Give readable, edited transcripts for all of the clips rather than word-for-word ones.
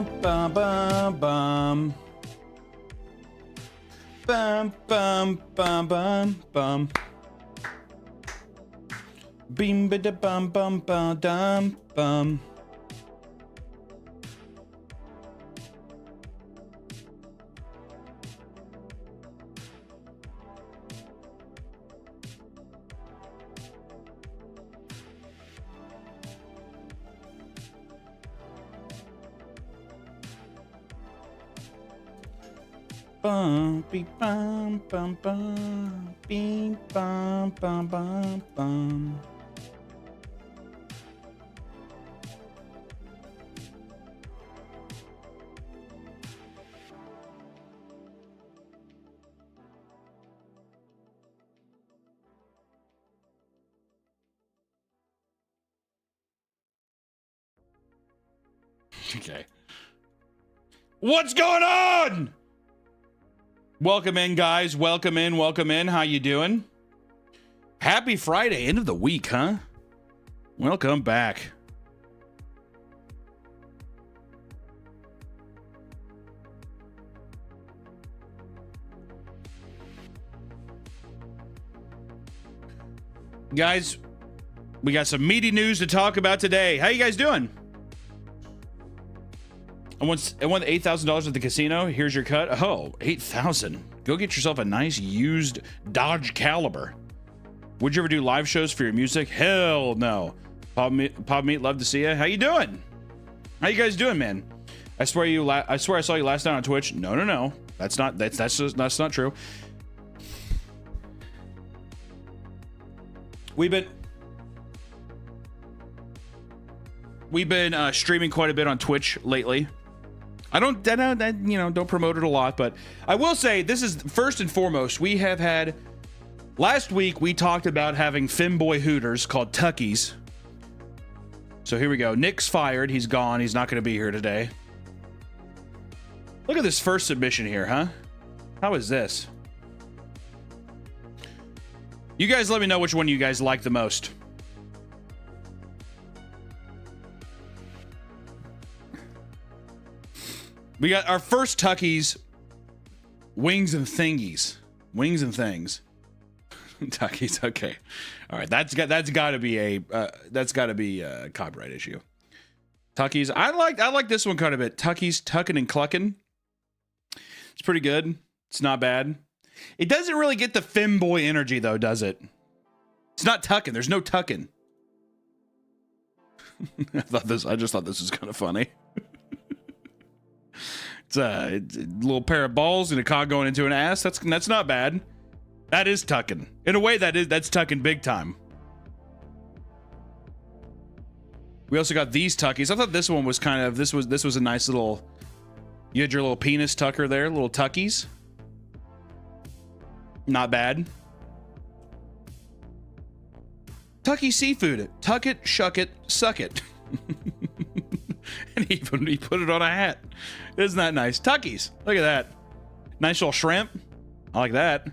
bum bum bum bum. Bum bum bum bum bum. Beam ba da bum bum bum dum bum. Bum beep bum bum bum beep bum bum bum bum. Okay. What's going on? Welcome in, guys. Welcome in. Welcome in. How you doing? Happy Friday. End of the week, huh? Welcome back. Guys, we got some meaty news to talk about today. How you guys doing? I won $8,000 at the casino. Here's your cut. Oh, 8,000. Go get yourself a nice used Dodge Caliber. Would you ever do live shows for your music? Hell no. Pop Meat, love to see you. How you doing? How you guys doing, man? I swear I saw you last night on Twitch. No. That's not true. We've been streaming quite a bit on Twitch lately. I don't promote it a lot, but I will say this is first and foremost. We have had last week we talked about having femboy hooters called Tuckies. So here we go. Nick's fired. He's gone. He's not going to be here today. Look at this first submission here, huh? How is this? You guys let me know which one you guys like the most. We got our first Tuckies, Wings and Thingies. Wings and Things. Tuckies, okay. All right, that's got to be a copyright issue. Tuckies, I like this one quite a bit. Tuckies, Tucking and Clucking. It's pretty good. It's not bad. It doesn't really get the femboy energy though, does it? It's not tucking. There's no tucking. I just thought this was kind of funny. It's a little pair of balls and a cock going into an ass. That's not bad. That is tucking. In a way, that's tucking big time. We also got these Tuckies. I thought this one was kind of this was a nice little. You had your little penis tucker there, little Tuckies. Not bad. Tucky seafood. Tuck it, shuck it, suck it. And he put it on a hat. Isn't that nice? Tuckies. Look at that. Nice little shrimp. I like that.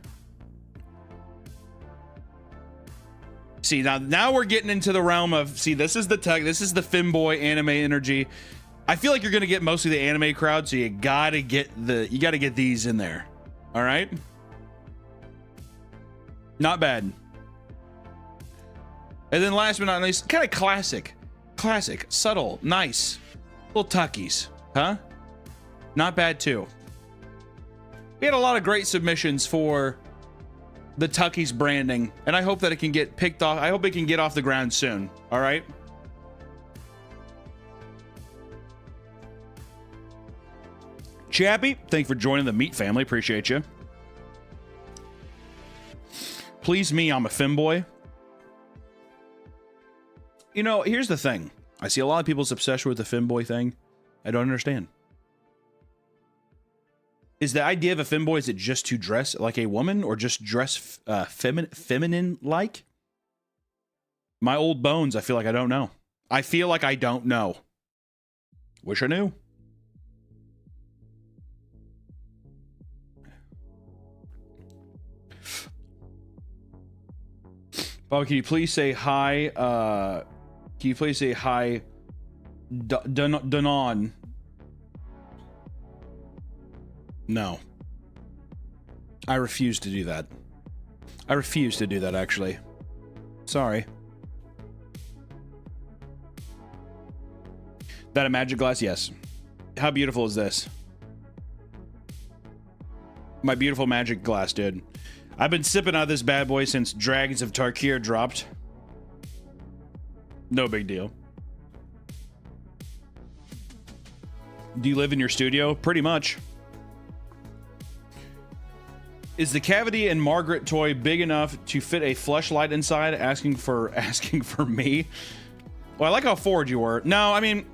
See, now we're getting into the realm of, see, this is the tuck. This is the femboy anime energy. I feel like you're going to get mostly the anime crowd, so you got to get these in there. All right? Not bad. And then last but not least, kind of classic, subtle, nice little Tuckies, huh? Not bad too. We had a lot of great submissions for the Tuckies branding, and I hope that it can get picked off. I hope it can get off the ground soon. All right. Chappie, thank you for joining the Meat family. Appreciate you. Please me, I'm a femboy. You know, here's the thing. I see a lot of people's obsession with the femboy thing. I don't understand. Is the idea of a femboy, is it just to dress like a woman or just dress feminine-like? My old bones, I feel like I don't know. I feel like I don't know. Wish I knew. Bob, can you please say hi? Can you please say hi, Danon? No. I refuse to do that. I refuse to do that, actually. Sorry. That a magic glass? Yes. How beautiful is this? My beautiful magic glass, dude. I've been sipping out of this bad boy since Dragons of Tarkir dropped. No big deal. Do you live in your studio? Pretty much. Is the cavity in Margaret toy big enough to fit a fleshlight inside? Asking for me. Well, I like how forward you were. No, I mean,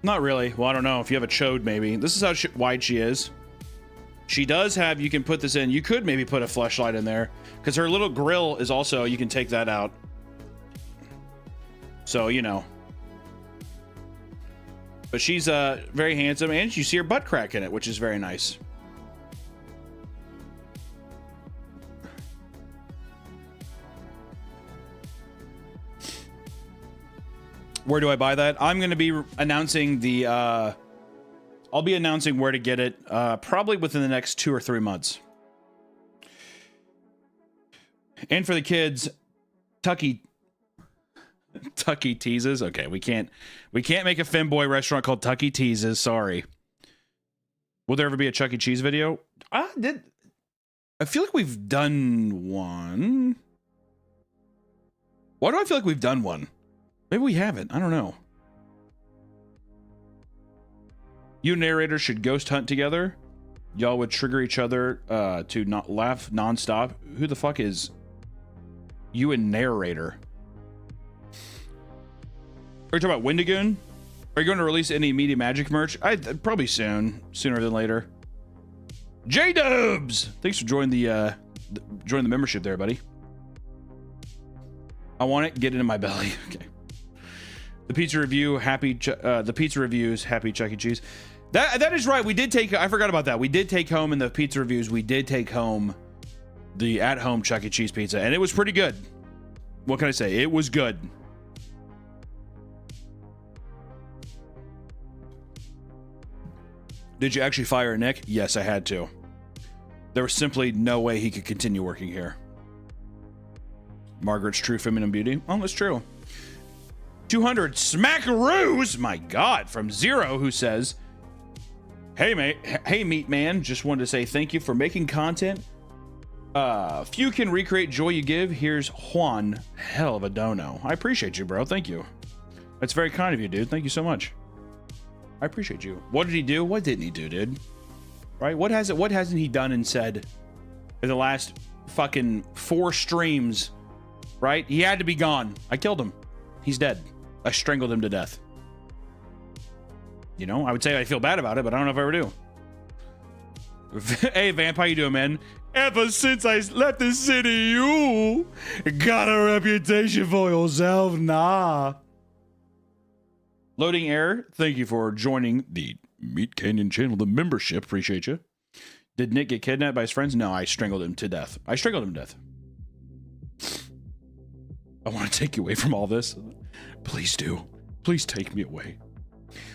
not really. Well, I don't know if you have a chode, maybe. This is how wide she is. She does have. You can put this in. You could maybe put a fleshlight in there because her little grill is also. You can take that out. So you know. But she's very handsome, and you see her butt crack in it, which is very nice. Where do I buy that? I'm going to be announcing the, I'll be announcing where to get it, probably within the next 2 or 3 months. And for the kids, Tucky Teases. Okay, we can't make a femboy restaurant called Tucky Teases. Sorry. Will there ever be a Chuck E. Cheese video? I feel like we've done one. Why do I feel like we've done one? Maybe we haven't. I don't know. You and narrator should ghost hunt together. Y'all would trigger each other to not laugh nonstop. Who the fuck is you and narrator? Are you talking about Wendigoon? Are you going to release any Media Magic merch? Probably soon. Sooner than later. J-Dubs! Thanks for joining the membership there, buddy. I want it. Get it in my belly. Okay. The pizza review, the pizza reviews, happy Chuck E. Cheese. That is right. We did take. I forgot about that. We did take home in the pizza reviews. We did take home the at-home Chuck E. Cheese pizza, and it was pretty good. What can I say? It was good. Did you actually fire Nick? Yes, I had to. There was simply no way he could continue working here. Margaret's true feminine beauty. Oh, that's true. 200 smackaroos, my God, from Zero, who says, "Hey mate, hey meat man, just wanted to say thank you for making content. Few can recreate joy you give. Here's Juan, hell of a dono." I appreciate you, bro. Thank you. That's very kind of you, dude. Thank you so much. I appreciate you. What did he do? What didn't he do, dude? Right? What hasn't he done and said in the last fucking 4 streams? Right? He had to be gone. I killed him. He's dead. I strangled him to death. You know, I would say I feel bad about it, but I don't know if I ever do. Hey, Vamp, how you doing, man? Ever since I left the city, you got a reputation for yourself, nah. Loading error. Thank you for joining the Meat Canyon channel, the membership. Appreciate you. Did Nick get kidnapped by his friends? No, I strangled him to death. I strangled him to death. I want to take you away from all this. Please do. Please take me away.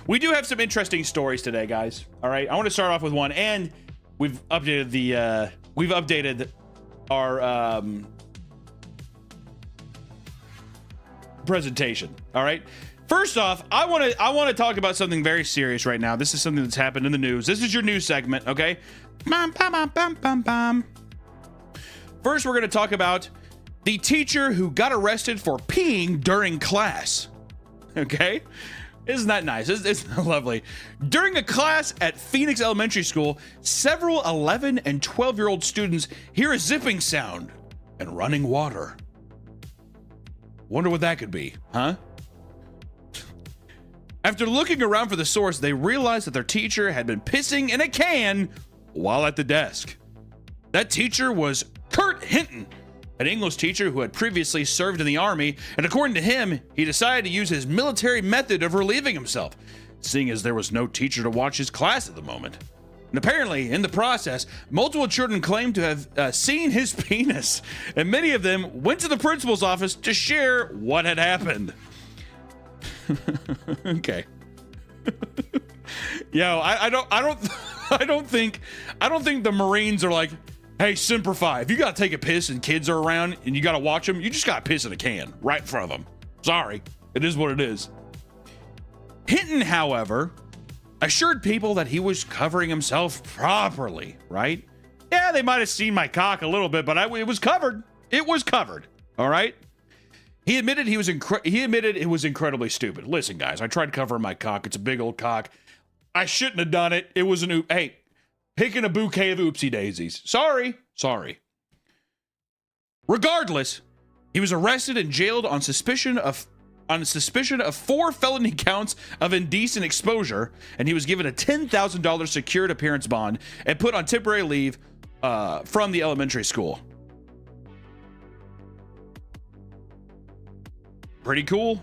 We do have some interesting stories today, guys. All right, I want to start off with one, and we've updated our presentation. All right. First off, I want to talk about something very serious right now. This is something that's happened in the news. This is your news segment, okay? First, we're going to talk about the teacher who got arrested for peeing during class. Okay? Isn't that nice? Isn't lovely? During a class at Phoenix Elementary School, several 11 and 12-year-old students hear a zipping sound and running water. Wonder what that could be, huh? After looking around for the source, they realized that their teacher had been pissing in a can while at the desk. That teacher was Kurt Hinton, an English teacher who had previously served in the army, and according to him, he decided to use his military method of relieving himself, seeing as there was no teacher to watch his class at the moment. And apparently, in the process, multiple children claimed to have seen his penis, and many of them went to the principal's office to share what had happened. Okay. Yo, I don't I don't think the Marines are like, hey, Semper Fi, if you gotta take a piss and kids are around and you gotta watch them, you just gotta piss in a can right in front of them. Sorry, it is what it is. Hinton, however, assured people that he was covering himself properly, right? Yeah, they might have seen my cock a little bit, but it was covered. It was covered. All right. He admitted it was incredibly stupid. Listen, guys, I tried covering my cock. It's a big old cock. I shouldn't have done it. It was hey, picking a bouquet of oopsie daisies. Sorry. Regardless, he was arrested and jailed on suspicion of 4 felony counts of indecent exposure, and he was given a $10,000 secured appearance bond and put on temporary leave from the elementary school. Pretty cool.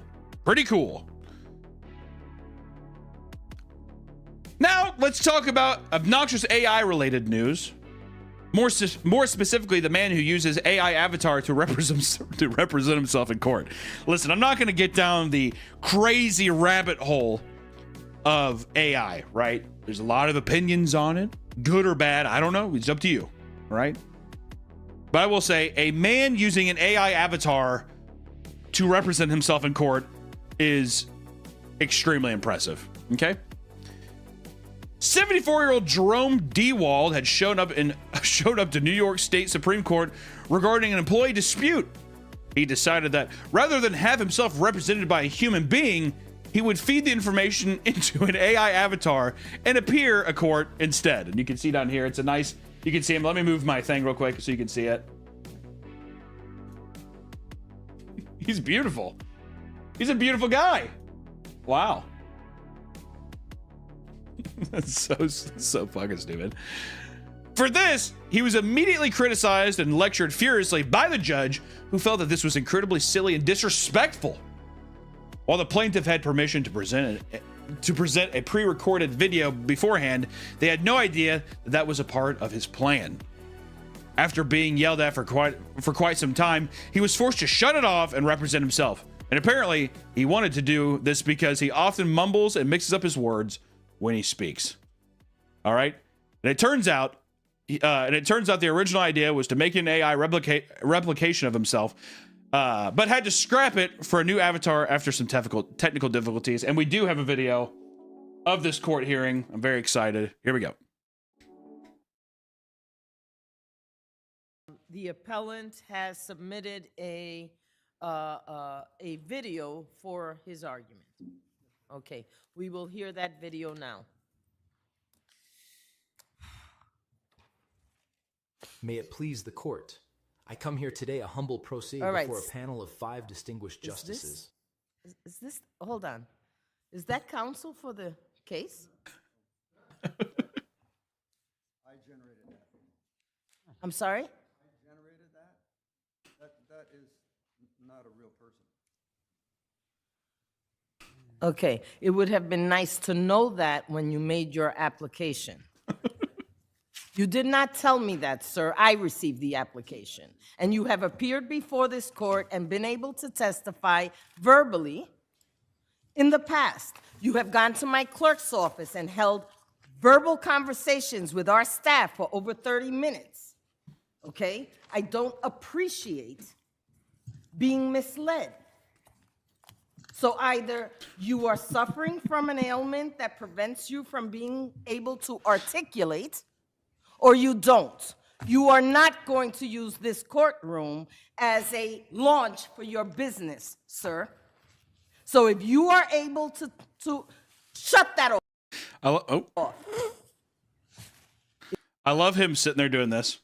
Now, let's talk about obnoxious AI-related news. More specifically, the man who uses AI avatar to represent himself in court. Listen, I'm not going to get down the crazy rabbit hole of AI, right? There's a lot of opinions on it, good or bad. I don't know. It's up to you, right? But I will say, a man using an AI avatar to represent himself in court is extremely impressive. Okay. 74-year-old Jerome Dewald had showed up to New York State Supreme Court regarding an employee dispute. He decided that rather than have himself represented by a human being, he would feed the information into an AI avatar and appear at court instead. And you can see down here, it's a nice, you can see him. Let me move my thing real quick so you can see it. He's beautiful. He's a beautiful guy. Wow. That's so fucking stupid. For this, he was immediately criticized and lectured furiously by the judge, who felt that this was incredibly silly and disrespectful. While the plaintiff had permission to present a pre-recorded video beforehand, they had no idea that that was a part of his plan. After being yelled at for quite some time, he was forced to shut it off and represent himself. And apparently, he wanted to do this because he often mumbles and mixes up his words when he speaks. All right, and it turns out the original idea was to make an AI replication of himself, but had to scrap it for a new avatar after some technical difficulties. And we do have a video of this court hearing. I'm very excited. Here we go. The appellant has submitted a video for his argument. Okay, we will hear that video now. May it please the court. I come here today a humble pro se All right. before a panel of 5 distinguished justices. Is this, hold on. Is that counsel for the case? I generated that. I'm sorry? I generated that. That is not a real person. Okay, it would have been nice to know that when you made your application. You did not tell me that, sir. I received the application. And you have appeared before this court and been able to testify verbally in the past. You have gone to my clerk's office and held verbal conversations with our staff for over 30 minutes. Okay? I don't appreciate being misled. So either you are suffering from an ailment that prevents you from being able to articulate, or you don't. You are not going to use this courtroom as a launch for your business, sir. So if you are able to shut that off. I love him sitting there doing this.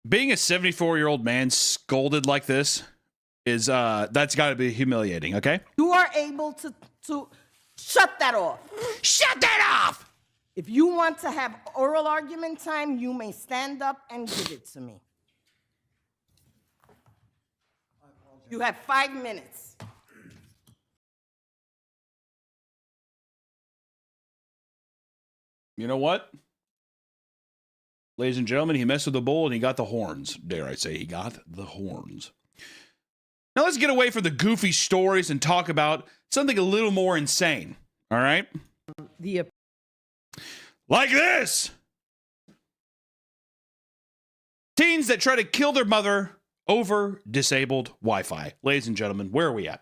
Being a 74-year-old man scolded like this is that's got to be humiliating, okay? You are able to shut that off. Shut that off! If you want to have oral argument time, you may stand up and give it to me. You have 5 minutes. You know what? Ladies and gentlemen, he messed with the bull and he got the horns. Dare I say, he got the horns. Now let's get away from the goofy stories and talk about something a little more insane. All right? The Like this. Teens that try to kill their mother over disabled Wi-Fi. Ladies and gentlemen, where are we at?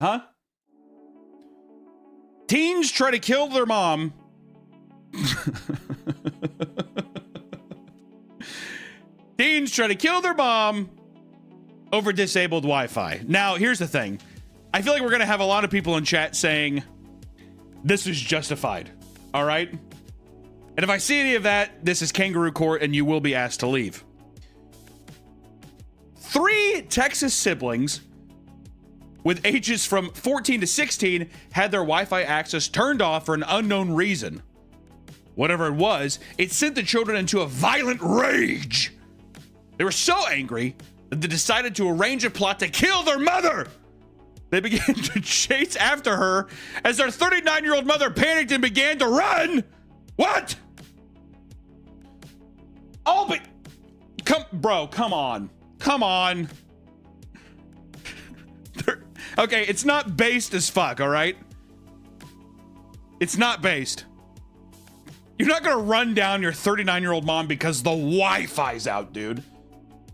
Huh? Teens try to kill their mom. Teens try to kill their mom over disabled Wi-Fi. Now, here's the thing. I feel like we're going to have a lot of people in chat saying this is justified. All right? And if I see any of that, this is kangaroo court and you will be asked to leave. 3 Texas siblings with ages from 14 to 16 had their Wi-Fi access turned off for an unknown reason. Whatever it was, it sent the children into a violent rage. They were so angry that they decided to arrange a plot to kill their mother. They began to chase after her as their 39-year-old mother panicked and began to run. What? Oh, but come on. Come on. Okay, it's not based as fuck, all right? It's not based. You're not gonna run down your 39-year-old mom because the Wi-Fi's out, dude.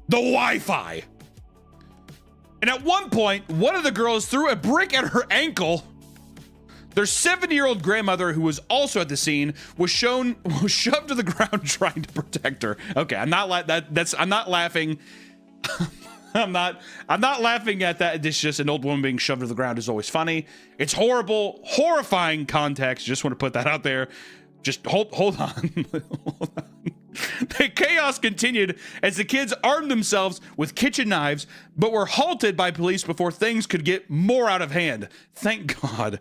The Wi-Fi. And at one point, one of the girls threw a brick at her ankle. Their 70-year-old grandmother, who was also at the scene, was shoved to the ground trying to protect her. Okay, I'm not laughing. I'm not laughing at that. It's just an old woman being shoved to the ground is always funny. It's horrible, horrifying context. Just want to put that out there. Just hold on. Hold on. The chaos continued as the kids armed themselves with kitchen knives, but were halted by police before things could get more out of hand. Thank God.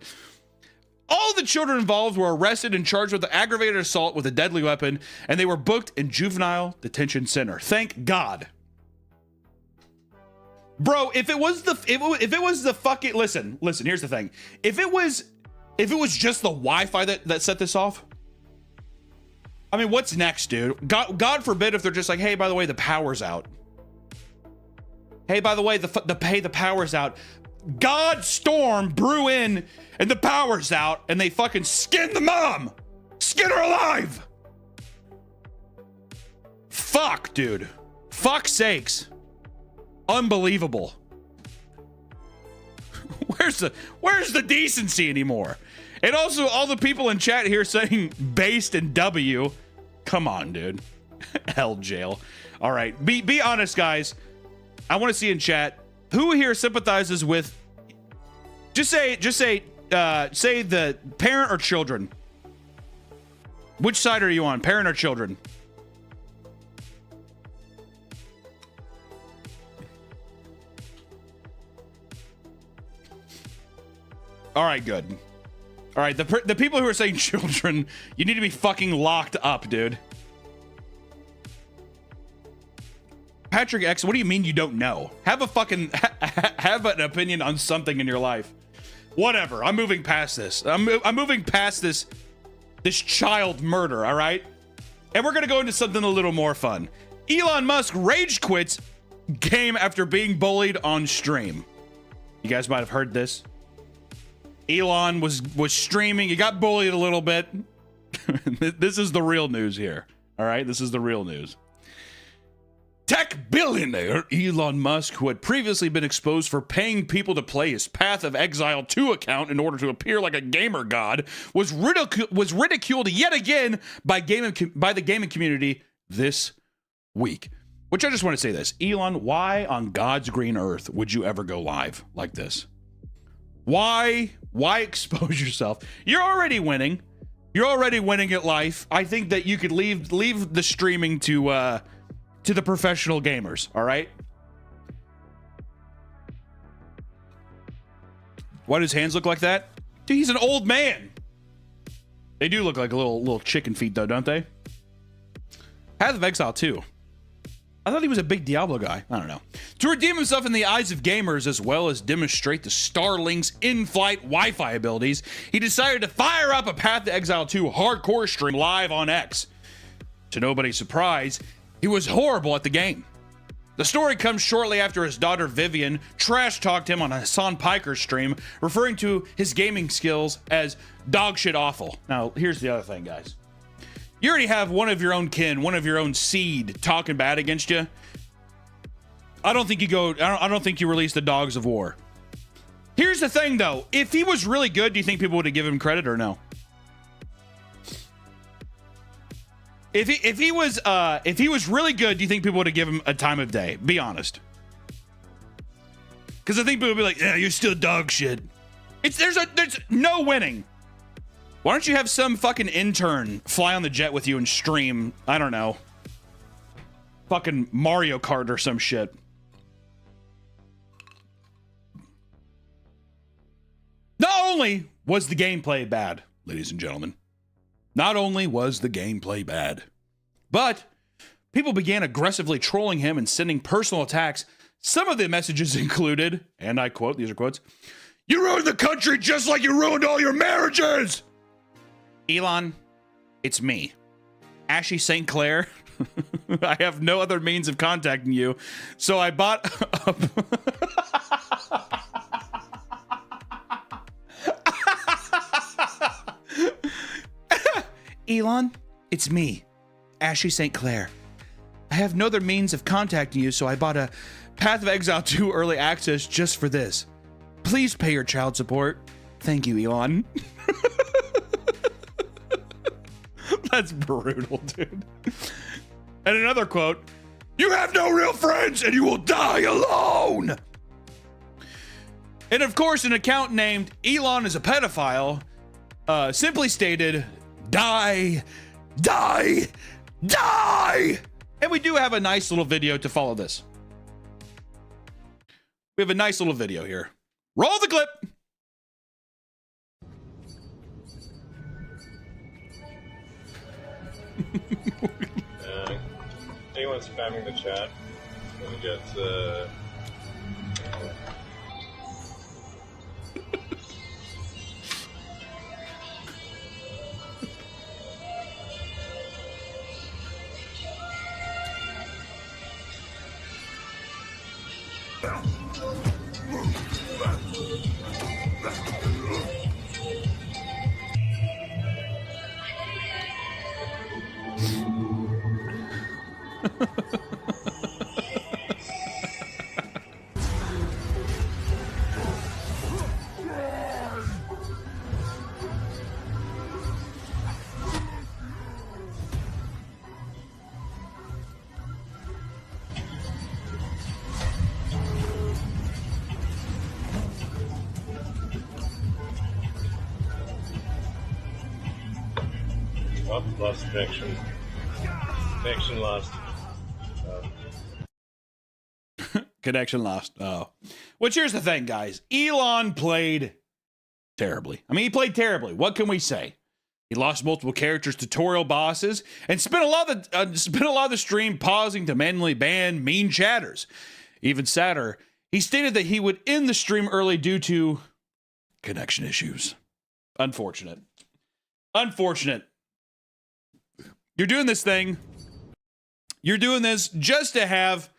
All the children involved were arrested and charged with aggravated assault with a deadly weapon, and they were booked in juvenile detention center. Thank God. Bro, if it was the fucking listen, here's the thing. If it was just the Wi-Fi that set this off, I mean, what's next, dude? God forbid if they're just like, hey, by the way, the power's out. Hey, by the way, the power's out. God storm brew in and the power's out and they fucking skin the mom. Skin her alive. Fuck, dude. Fuck sakes. Unbelievable. Where's the decency anymore? And also all the people in chat here saying based in W. Come on, dude. Hell jail. All right. Be honest, guys. I want to see in chat who here sympathizes with say the parent or children. Which side are you on? Parent or children? All right, good. All right, the people who are saying children, you need to be fucking locked up, dude. Patrick X, what do you mean you don't know? Have a fucking have an opinion on something in your life. Whatever. I'm moving past this. I'm moving past this child murder. All right, and we're gonna go into something a little more fun. Elon Musk rage quits game after being bullied on stream. You guys might have heard this. Elon was streaming. He got bullied a little bit. This is the real news here. All right, this is the real news. Tech billionaire Elon Musk, who had previously been exposed for paying people to play his Path of Exile 2 account in order to appear like a gamer god, was ridiculed yet again by the gaming community this week. Which I just want to say this. Elon, why on God's green earth would you ever go live like this? Why expose yourself? You're already winning. You're already winning at life. I think that you could leave the streaming to the professional gamers, all right? Why do his hands look like that? Dude, he's an old man. They do look like a little chicken feet though, don't they? Path of Exile 2. I thought he was a big Diablo guy. I don't know. To redeem himself in the eyes of gamers, as well as demonstrate the Starlink's in-flight Wi-Fi abilities, he decided to fire up a Path to Exile 2 hardcore stream live on X. To nobody's surprise, he was horrible at the game. The story comes shortly after his daughter Vivian trash-talked him on a Hassan Piker stream, referring to his gaming skills as dog shit awful. Now, here's the other thing, guys. You already have one of your own kin, one of your own seed talking bad against you. I don't think you release the dogs of war. Here's the thing, though. If he was really good, do you think people would have given him credit or no? If he was really good, do you think people would have given him a time of day? Be honest. Because I think people would be like, yeah, you're still dog shit. There's no winning. Why don't you have some fucking intern fly on the jet with you and stream, I don't know, fucking Mario Kart or some shit? Not only was the gameplay bad, ladies and gentlemen, not only was the gameplay bad, but people began aggressively trolling him and sending personal attacks. Some of the messages included, and I quote, these are quotes, "You ruined the country just like you ruined all your marriages." Elon, it's me, Ashy St. Clair. I have no other means of contacting you, so I bought Elon, it's me, Ashy St. Clair. I have no other means of contacting you, so I bought a Path of Exile 2 early access just for this. Please pay your child support. Thank you, Elon. That's brutal, dude. And another quote, "You have no real friends and you will die alone." And of course, an account named Elon is a pedophile simply stated, "Die, die, die." And we do have a nice little video to follow this. We have a nice little video here. Roll the clip. Anyone spamming the chat is gonna get lost connection. Connection lost. Connection lost. Oh. Which here's the thing, guys. Elon played terribly. I mean, he played terribly. What can we say? He lost multiple characters, tutorial bosses, and spent a lot of the stream pausing to manually ban mean chatters. Even sadder, he stated that he would end the stream early due to connection issues. Unfortunate. Unfortunate. You're doing this thing. You're doing this just to have,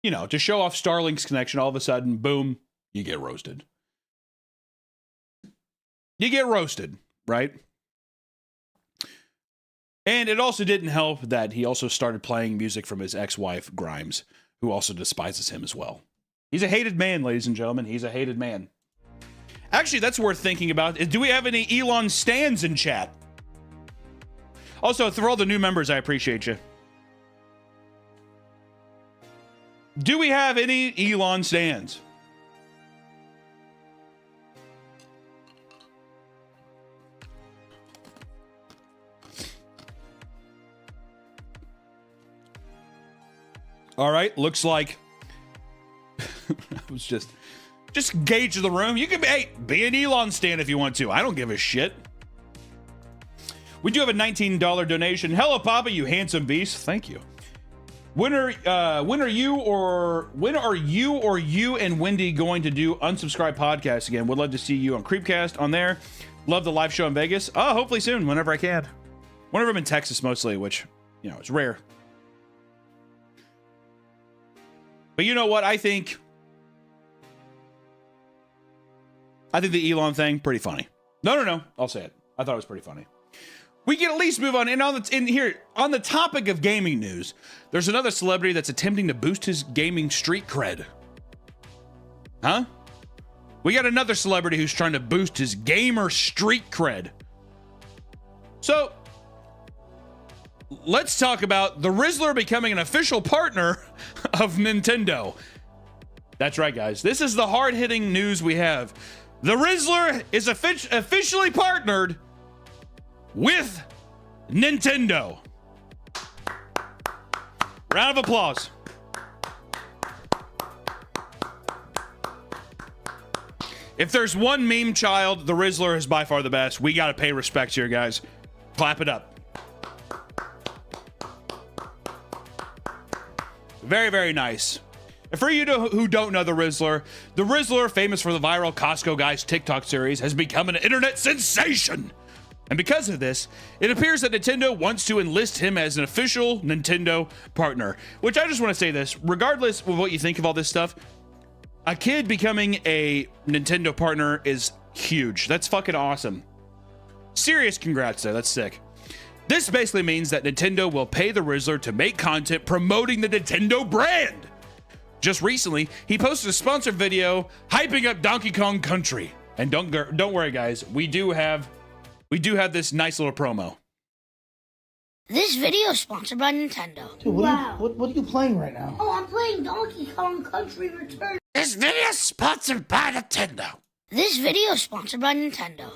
you know, to show off Starlink's connection. All of a sudden, boom, you get roasted. You get roasted, right? And it also didn't help that he also started playing music from his ex-wife, Grimes, who also despises him as well. He's a hated man, ladies and gentlemen. He's a hated man. Actually, that's worth thinking about. Do we have any Elon stans in chat? Also, for all the new members, I appreciate you. Do we have any Elon stans? All right, looks like I was just gauge the room. You can be an Elon stan if you want to. I don't give a shit. We do have a $19 donation. Hello, Papa, you handsome beast. Thank you. When are you or you and Wendy going to do unsubscribed podcasts again? Would love to see you on Creepcast on there. Love the live show in Vegas. Oh, hopefully soon, whenever I can. Whenever I'm in Texas mostly, which, You know, it's rare. But you know what? I think the Elon thing, pretty funny. No. I'll say it. I thought it was pretty funny. We can at least move on. And on the topic of gaming news, there's another celebrity that's attempting to boost his gaming street cred. Huh? We got another celebrity who's trying to boost his gamer street cred. So, let's talk about the Rizzler becoming an official partner of Nintendo. That's right, guys. This is the hard-hitting news we have. The Rizzler is officially partnered with Nintendo. Round of applause. If there's one meme child, the Rizzler is by far the best. We got to pay respect here, guys. Clap it up. Very, very nice. And for you who don't know the Rizzler, famous for the viral Costco Guys TikTok series, has become an internet sensation. And because of this, it appears that Nintendo wants to enlist him as an official Nintendo partner. Which I just want to say this, regardless of what you think of all this stuff, a kid becoming a Nintendo partner is huge. That's fucking awesome. Serious congrats there, that's sick. This basically means that Nintendo will pay the Rizzler to make content promoting the Nintendo brand. Just recently, he posted a sponsored video hyping up Donkey Kong Country. And don't worry, guys, we do have this nice little promo. This video is sponsored by Nintendo. Dude, what are you playing right now? Oh, I'm playing Donkey Kong Country Returns. This video is sponsored by Nintendo. This video is sponsored by Nintendo.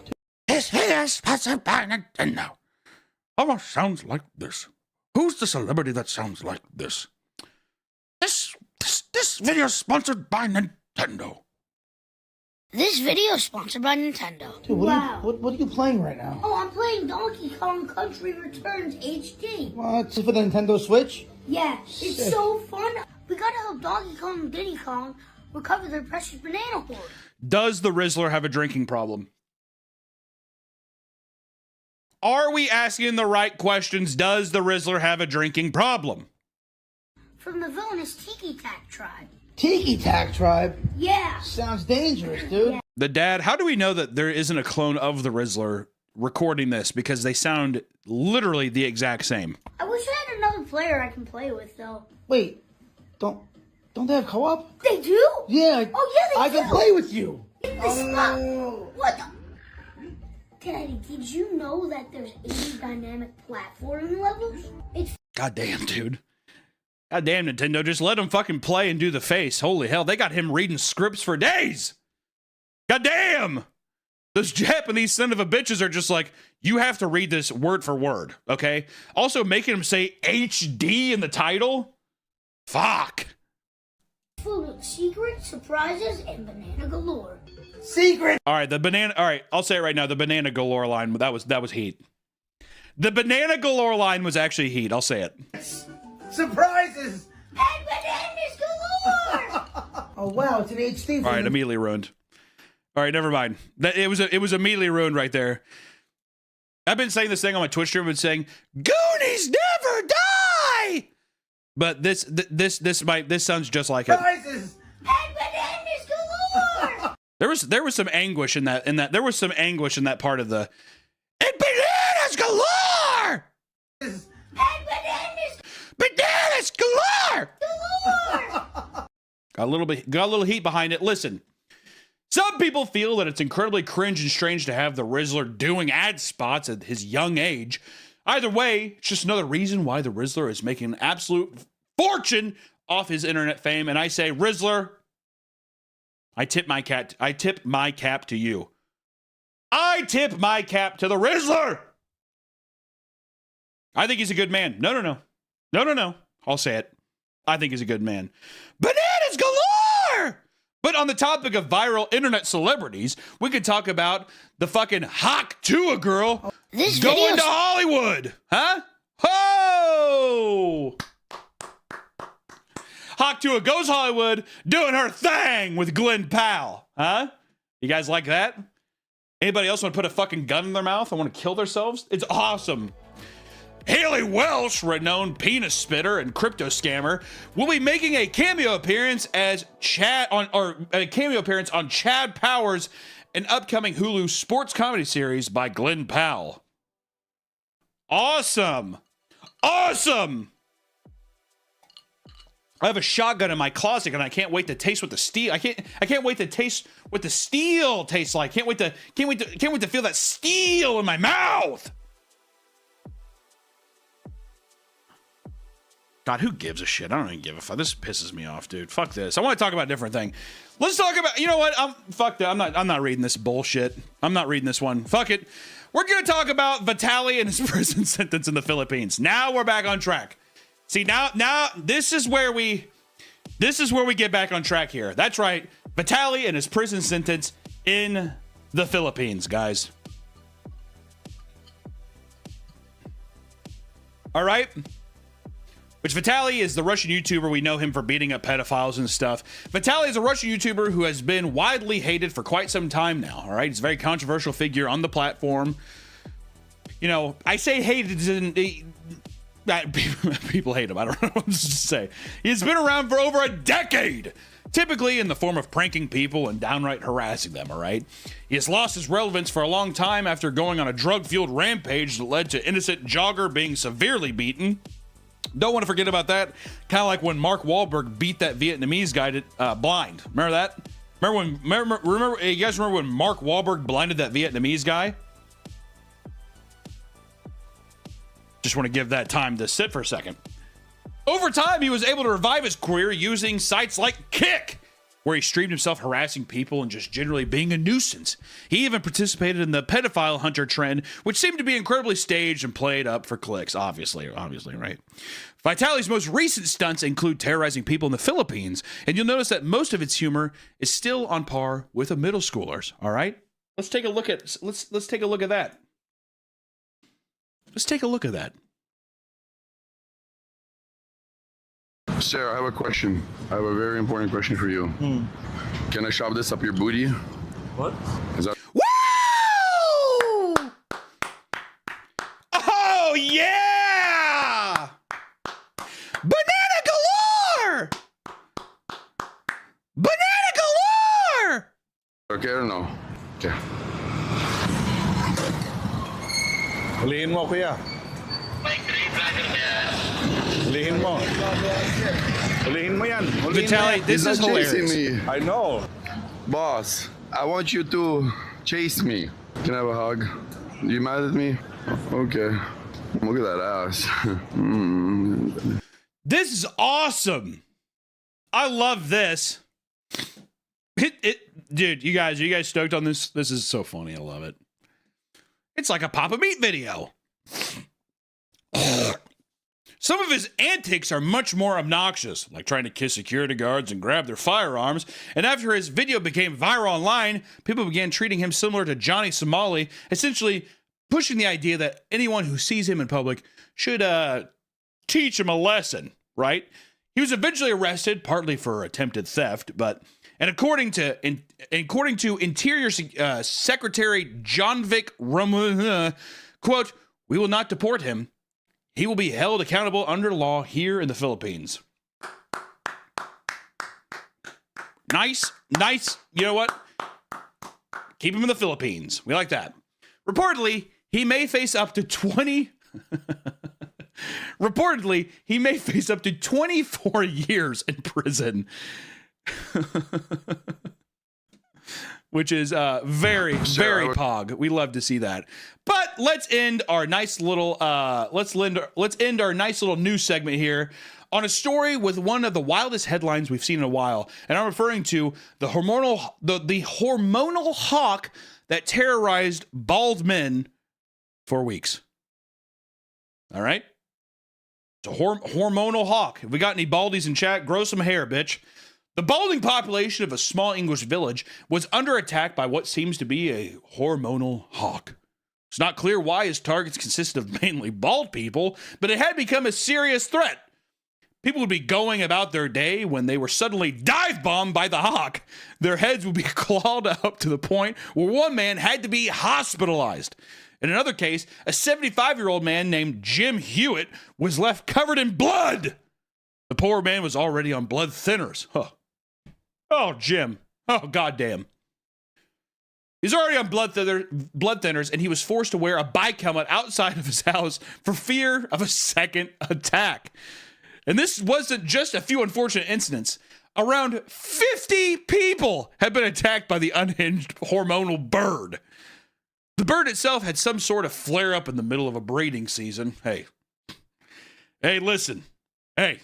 This video is sponsored by Nintendo. Almost sounds like this. Who's the celebrity that sounds like this? This video is sponsored by Nintendo. This video is sponsored by Nintendo. Dude, what are you playing right now? Oh, I'm playing Donkey Kong Country Returns HD. What? It's for the Nintendo Switch? Yeah, it's Sick. so fun. We gotta help Donkey Kong and Diddy Kong recover their precious banana hoard. Does the Rizzler have a drinking problem? Are we asking the right questions? Does the Rizzler have a drinking problem? From the villainous Tiki Tak tribe. Tiki Tak tribe? Yeah. Sounds dangerous, dude. The dad, how do we know that there isn't a clone of the Rizzler recording this? Because they sound literally the exact same. I wish I had another player I can play with, though. Wait, don't they have co-op? They do? Yeah. Oh, yeah, they I do. can play with you. What the? Daddy, did you know that there's 80 dynamic platforming levels? It's Goddamn, dude. Goddamn, Nintendo, just let him fucking play and do the face. Holy hell, they got him reading scripts for days. Goddamn. Those Japanese son of a bitches are just like, you have to read this word for word, okay? Also making him say HD in the title? Fuck. full of secrets, surprises, and banana galore. Secret. All right, I'll say it right now. The banana galore line, that was heat. The banana galore line was actually heat. I'll say it. Surprises. And bananas galore! Oh wow, it's an HD. All right, immediately ruined. All right, never mind. That it was immediately ruined right there. I've been saying this thing on my Twitch stream, been saying Goonies never die, but this sounds just like it. Surprises. And bananas galore! There was some anguish in that there was some anguish in that part of the and bananas galore. And Bananas galore. galore! Got a little heat behind it. Listen. Some people feel that it's incredibly cringe and strange to have the Rizzler doing ad spots at his young age. Either way, it's just another reason why the Rizzler is making an absolute fortune off his internet fame. And I say, Rizzler, I tip my cap to you. I tip my cap to the Rizzler. I think he's a good man. No. I'll say it. I think he's a good man. Bananas galore! But on the topic of viral internet celebrities, we could talk about the fucking Hawk Tuah girl This going video's- to Hollywood. Huh? Ho! Hawk Tuah goes Hollywood doing her thing with Glenn Powell. Huh? You guys like that? Anybody else want to put a fucking gun in their mouth and want to kill themselves? It's awesome. Haley Welsh, renowned penis spitter and crypto scammer, will be making a cameo appearance on Chad Powers, an upcoming Hulu sports comedy series by Glenn Powell. Awesome. Awesome. I have a shotgun in my closet and I can't wait to taste what the steel. I can't wait to taste what the steel tastes like. Can't wait to feel that steel in my mouth. God, who gives a shit? I don't even give a fuck. This pisses me off, dude. Fuck this. I want to talk about a different thing. Let's talk about, you know what? Fuck that. I'm not reading this bullshit. I'm not reading this one. Fuck it. We're going to talk about Vitaly and his prison sentence in the Philippines. Now we're back on track. See, now this is where we get back on track here. That's right. Vitaly and his prison sentence in the Philippines, guys. All right. Which Vitaly is the Russian YouTuber. We know him for beating up pedophiles and stuff. Vitaly is a Russian YouTuber who has been widely hated for quite some time now. All right. He's a very controversial figure on the platform. You know, I say hated people hate him. I don't know what to say. He's been around for over a decade, typically in the form of pranking people and downright harassing them, all right? He has lost his relevance for a long time after going on a drug-fueled rampage that led to innocent jogger being severely beaten. Don't want to forget about that. Kind of like when Mark Wahlberg beat that Vietnamese guy to blind. Remember that? Remember, you guys remember when Mark Wahlberg blinded that Vietnamese guy? Just want to give that time to sit for a second. Over time, he was able to revive his career using sites like Kick, where he streamed himself harassing people and just generally being a nuisance. He even participated in the pedophile hunter trend, which seemed to be incredibly staged and played up for clicks, obviously, right? Vitaly's most recent stunts include terrorizing people in the Philippines, and you'll notice that most of its humor is still on par with a middle schooler's, all right? Let's take a look at that. Let's take a look at that. Sir, I have a question. I have a very important question for you. Can I shove this up your booty? What? Is that Woo! Oh, yeah! Banana galore! Banana galore! okay or no? Okay. Hulihin mo, kuya. Hulihin mo. Hulihin mo yan. Vitaly, this is He's not chasing hilarious. me. I know. Boss, I want you to chase me. Can I have a hug? You mad at me? Okay. Look at that ass. This is awesome. I love this. Dude, you guys stoked on this? This is so funny. I love it. It's like a Papa Meat video. Some of his antics are much more obnoxious, like trying to kiss security guards and grab their firearms. And after his video became viral online, people began treating him similar to Johnny Somali, essentially pushing the idea that anyone who sees him in public should teach him a lesson, right? He was eventually arrested, partly for attempted theft, and according to Interior Secretary Jonvik Roman, quote, "We will not deport him. He will be held accountable under law here in the Philippines." Nice. You know what? Keep him in the Philippines. We like that. Reportedly, he may face up to 24 years in prison. Which is very pog. We love to see that. But let's end our nice little news segment here on a story with one of the wildest headlines we've seen in a while, and I'm referring to the hormonal hawk that terrorized bald men for weeks. All right, it's a hormonal hawk. If we got any baldies in chat, grow some hair, bitch. The balding population of a small English village was under attack by what seems to be a hormonal hawk. It's not clear why his targets consisted of mainly bald people, but it had become a serious threat. People would be going about their day when they were suddenly dive bombed by the hawk. Their heads would be clawed up to the point where one man had to be hospitalized. In another case, a 75-year-old man named Jim Hewitt was left covered in blood. The poor man was already on blood thinners. Huh. Oh, Jim. Oh, goddamn. He's already on blood thinners, and he was forced to wear a bike helmet outside of his house for fear of a second attack. And this wasn't just a few unfortunate incidents. Around 50 people have been attacked by the unhinged hormonal bird. The bird itself had some sort of flare-up in the middle of a breeding season. Hey, listen. Hey,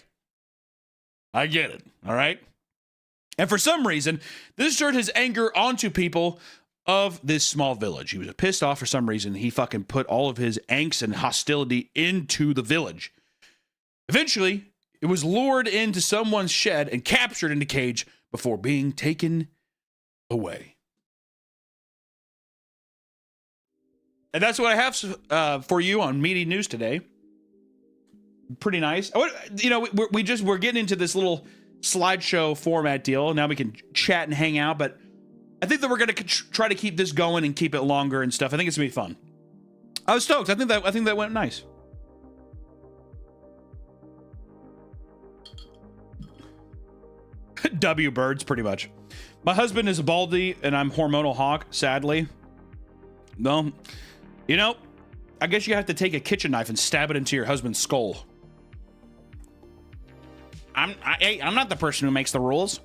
I get it, all right? And for some reason, this turned his anger onto people of this small village. He was pissed off for some reason. He fucking put all of his angst and hostility into the village. Eventually, it was lured into someone's shed and captured in a cage before being taken away. And that's what I have for you on Meaty News today. Pretty nice. You know, we're getting into this little slideshow format deal. Now we can chat and hang out, but I think that we're going to try to keep this going and keep it longer and stuff. I think it's going to be fun. I was stoked. I think that went nice. W birds, pretty much. My husband is a baldy and I'm hormonal hawk, sadly. No. You know, I guess you have to take a kitchen knife and stab it into your husband's skull. I'm not the person who makes the rules.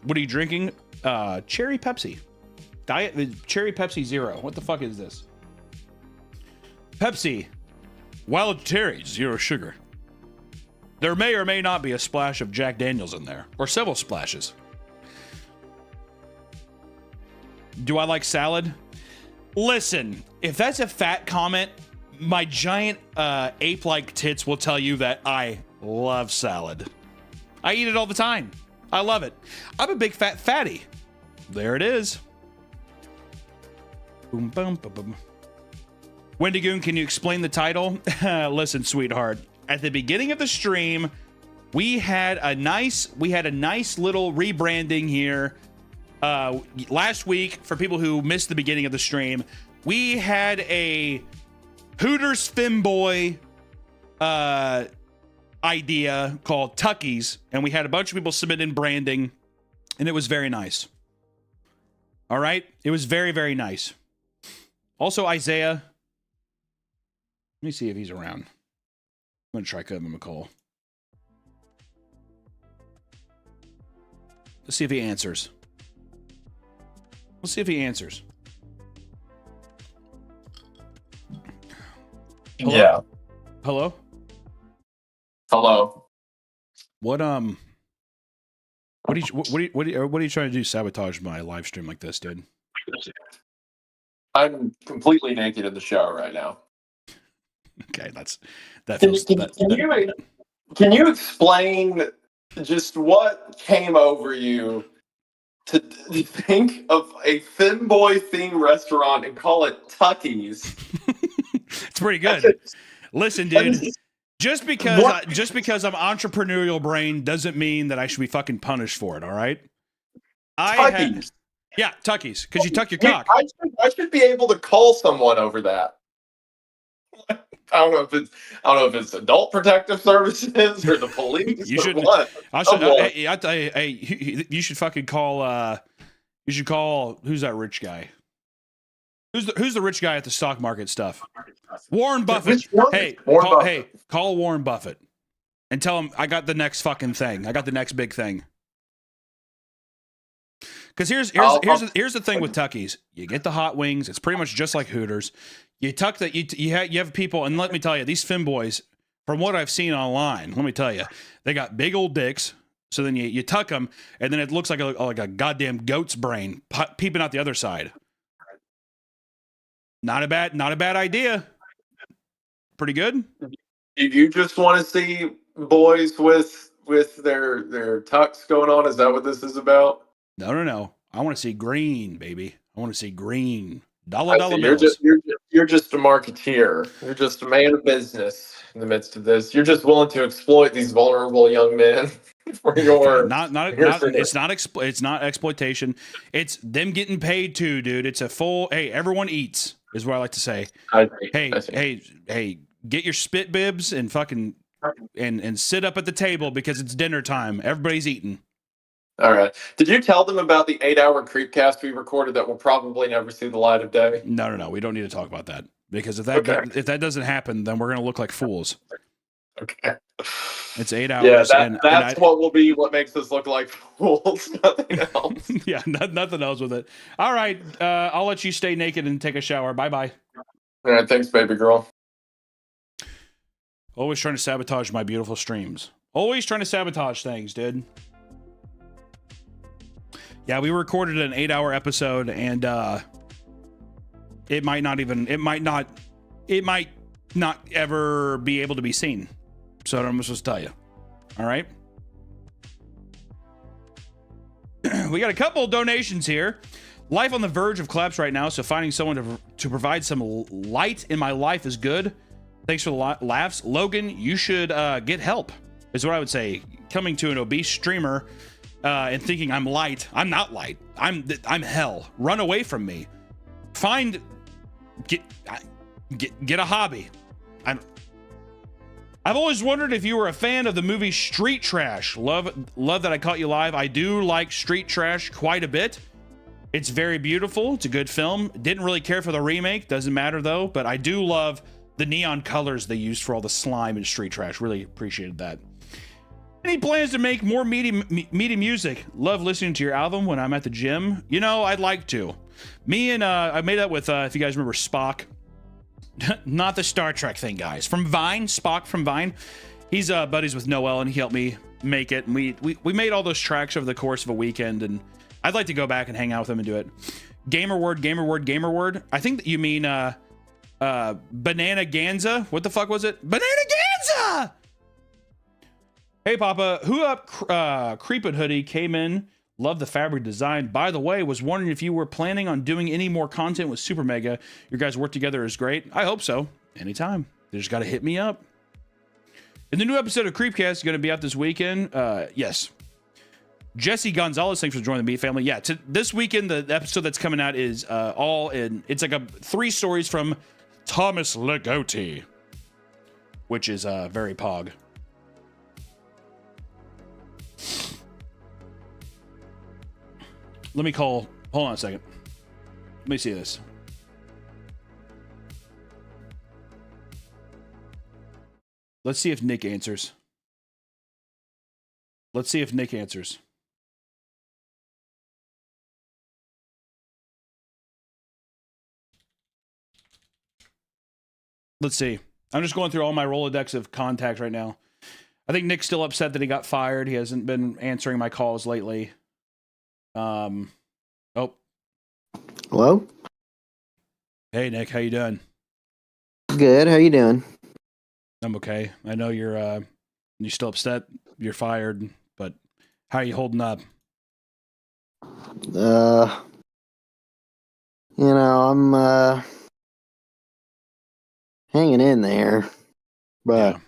What are you drinking? Cherry Pepsi. Cherry Pepsi Zero. What the fuck is this? Pepsi. Wild cherry, 0 sugar. There may or may not be a splash of Jack Daniels in there. Or several splashes. Do I like salad? Listen, if that's a fat comment, my giant ape-like tits will tell you that I love salad. I eat it all the time. I love it. I'm a big fat fatty. There it is. Boom, boom, boom, boom. Wendigoon, can you explain the title? Listen, sweetheart. At the beginning of the stream, we had a nice little rebranding here. Last week, for people who missed the beginning of the stream, we had a Hooters Femboy idea called Tuckies, and we had a bunch of people submit in branding, and it was very nice. All right? It was very, very nice. Also, Isaiah. Let me see if he's around. I'm going to try cutting him a call. Let's see if he answers. Let's see if he answers. Hello? Yeah. Hello? Hello. What are you trying to do? Sabotage my live stream like this, dude? I'm completely naked in the shower right now. Okay, that feels. Can you explain just what came over you to think of a Femboy themed restaurant and call it Tuckies? It's pretty good. Listen, dude. Just because I'm entrepreneurial brain doesn't mean that I should be fucking punished for it. All right. Tuckies. Yeah, Tuckies, because you tuck your cock. I should be able to call someone over that. I don't know if it's Adult Protective Services or the police. You should. What. You should fucking call. You should call. Who's that rich guy? Who's the rich guy at the stock market stuff? Warren Buffett. Call Warren Buffett and tell him I got the next fucking thing. I got the next big thing. Because here's the thing with Tuckies. You get the hot wings. It's pretty much just like Hooters. You tuck that. You have people, and let me tell you, these femboys, from what I've seen online, let me tell you, they got big old dicks. So then you tuck them, and then it looks like a goddamn goat's brain peeping out the other side. Not a bad idea. Pretty good. You just want to see boys with their tucks going on? Is that what this is about? No. I want to see green, baby. I want to see green. Dollar bills. You're just a marketeer. You're just a man of business in the midst of this. You're just willing to exploit these vulnerable young men. for your it's not exploitation. It's them getting paid too, dude. It's a full, hey, everyone eats is what I like to say. Hey, get your spit bibs and fucking and sit up at the table because it's dinner time. Everybody's eating. All right. Did you tell them about the 8-hour Creepcast we recorded that will probably never see the light of day? No. We don't need to talk about that because if that doesn't happen, then we're gonna look like fools. Okay. It's 8 hours. Yeah, that's what makes us look like fools. Nothing else. Yeah, nothing else with it. All right, I'll let you stay naked and take a shower. Bye. All right, thanks, baby girl. Always trying to sabotage my beautiful streams. Always trying to sabotage things, dude. Yeah, we recorded an 8-hour episode, and it might not ever be able to be seen. So I'm supposed to tell you. All right. We got a couple of donations here. Life on the verge of collapse right now, so finding someone to provide some light in my life is good. Thanks for the laughs. Logan, you should get help, is what I would say. Coming to an obese streamer and thinking I'm light. I'm not light. I'm hell. Run away from me. Get a hobby. I've always wondered if you were a fan of the movie Street Trash. Love that I caught you live. I do like Street Trash quite a bit. It's very beautiful. It's a good film. Didn't really care for the remake. Doesn't matter though. But I do love the neon colors they used for all the slime in Street Trash. Really appreciated that. Any plans to make more meaty music? Love listening to your album when I'm at the gym. You know, I'd like to. Me and I made that with if you guys remember Spock. Not the Star Trek thing, guys. From Vine, Spock from Vine. He's buddies with Noel, and he helped me make it. And we made all those tracks over the course of a weekend, and I'd like to go back and hang out with him and do it. Gamer word. I think that you mean Banana Ganza. What the fuck was it? Banana Ganza! Hey, Papa. Who up Creepin' Hoodie came in. Love the fabric design. By the way, was wondering if you were planning on doing any more content with Super Mega. Your guys' work together is great. I hope so. Anytime. They just got to hit me up. And the new episode of Creepcast is going to be out this weekend. Yes. Jesse Gonzalez, thanks for joining the Meat Family. Yeah, this weekend, the episode that's coming out is all in. It's like 3 stories from Thomas Ligotti, which is very pog. Let me call. Hold on a second. Let me see this. Let's see if Nick answers. Let's see. I'm just going through all my Rolodex of contacts right now. I think Nick's still upset that he got fired. He hasn't been answering my calls lately. Oh. Hello? Hey, Nick. How you doing? Good. How you doing? I'm okay. I know you're still upset. You're fired, but how are you holding up? I'm hanging in there, but yeah.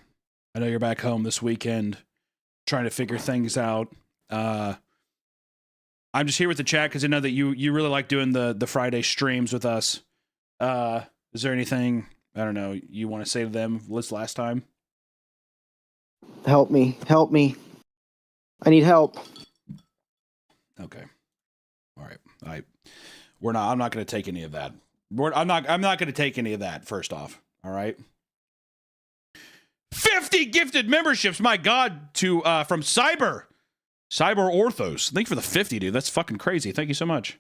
I know you're back home this weekend trying to figure things out. I'm just here with the chat because I know that you really like doing the Friday streams with us. Is there anything, I don't know, you want to say to them this last time? Help me. I need help. Okay. All right. I'm not going to take any of that. I'm not going to take any of that first off. All right. 50 gifted memberships. My God, to from Cyber Orthos. Thank you for the 50, dude. That's fucking crazy. Thank you so much.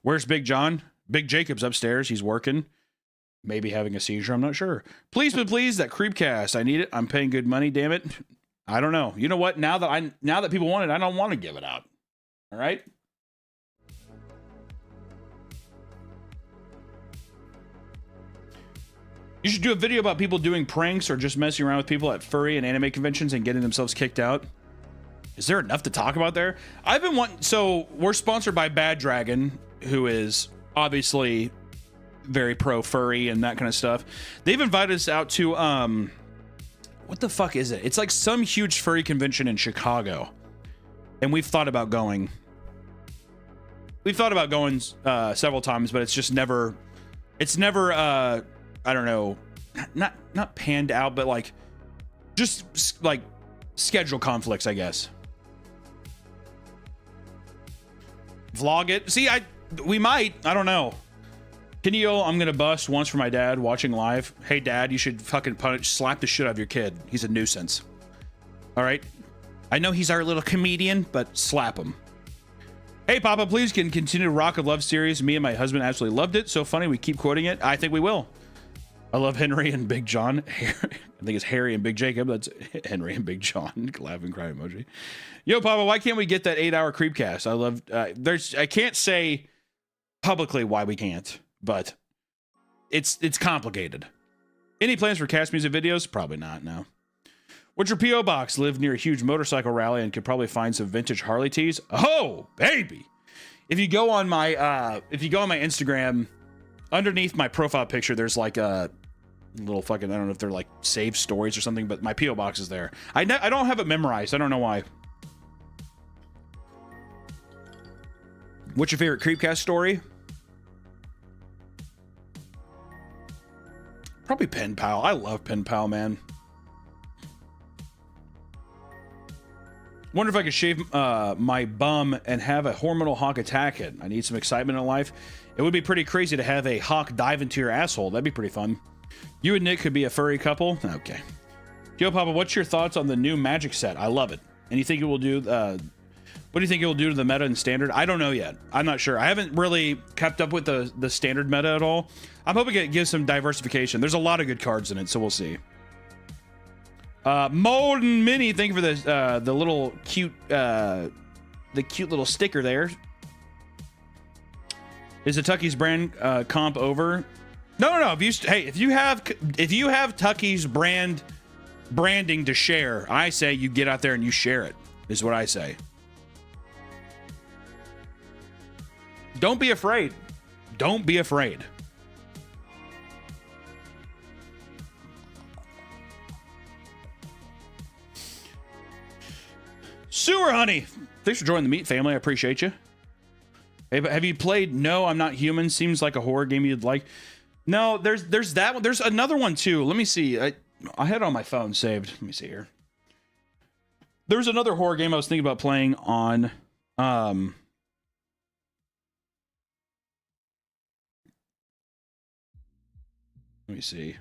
Where's Big John? Big Jacob's upstairs. He's working. Maybe having a seizure. I'm not sure. Please, that Creepcast. I need it. I'm paying good money. Damn it. I don't know. You know what? Now that people want it, I don't want to give it out. All right. You should do a video about people doing pranks or just messing around with people at furry and anime conventions and getting themselves kicked out. Is there enough to talk about there? I've been wanting. So we're sponsored by Bad Dragon, who is obviously very pro furry and that kind of stuff. They've invited us out to what the fuck is it? It's like some huge furry convention in Chicago. and we've thought about going. We've thought about going several times, but it's just never. It's never. I don't know. Not panned out, but like, just like schedule conflicts, I guess. Vlog it. See, we might. I don't know. Kenio, I'm gonna bust once for my dad watching live. Hey, Dad, you should fucking slap the shit out of your kid. He's a nuisance. All right. I know he's our little comedian, but slap him. Hey, Papa, please can continue to rock a love series. Me and my husband absolutely loved it. So funny, we keep quoting it. I think we will. I love Henry and Big John. I think it's Harry and Big Jacob. That's Henry and Big John. Laughing cry emoji. Yo, Papa, why can't we get that 8-hour Creepcast? I love. I can't say publicly why we can't, but it's complicated. Any plans for cast music videos? Probably not. No. What's your P.O. box? Live near a huge motorcycle rally and could probably find some vintage Harley tees. Oh, baby. If you go on my Instagram, underneath my profile picture, there's like a little fucking, I don't know if they're like saved stories or something, but my P.O. box is there. I don't have it memorized. I don't know why. What's your favorite Creepcast story? Probably Pen Pal. I love Pen Pal, man. Wonder if I could shave my bum and have a hormonal hawk attack it. I need some excitement in life. It would be pretty crazy to have a hawk dive into your asshole. That'd be pretty fun. You and Nick could be a furry couple. Okay. Yo, Papa, what's your thoughts on the new Magic set? I love it. And you think it will do... what do you think it will do to the meta and standard? I don't know yet. I'm not sure. I haven't really kept up with the standard meta at all. I'm hoping it gives some diversification. There's a lot of good cards in it, so we'll see. Molden Mini, thank you for the little cute little sticker there. Is the Tucky's brand comp over? No. If you have Tucky's branding to share, I say you get out there and you share it. Is what I say. Don't be afraid. Don't be afraid. Sewer Honey, thanks for joining the Meat family. I appreciate you. Hey, but have you played No, I'm Not Human? Seems like a horror game you'd like. No, there's that one. There's another one too. Let me see. I had it on my phone saved. Let me see here. There's another horror game I was thinking about playing on. Let me see.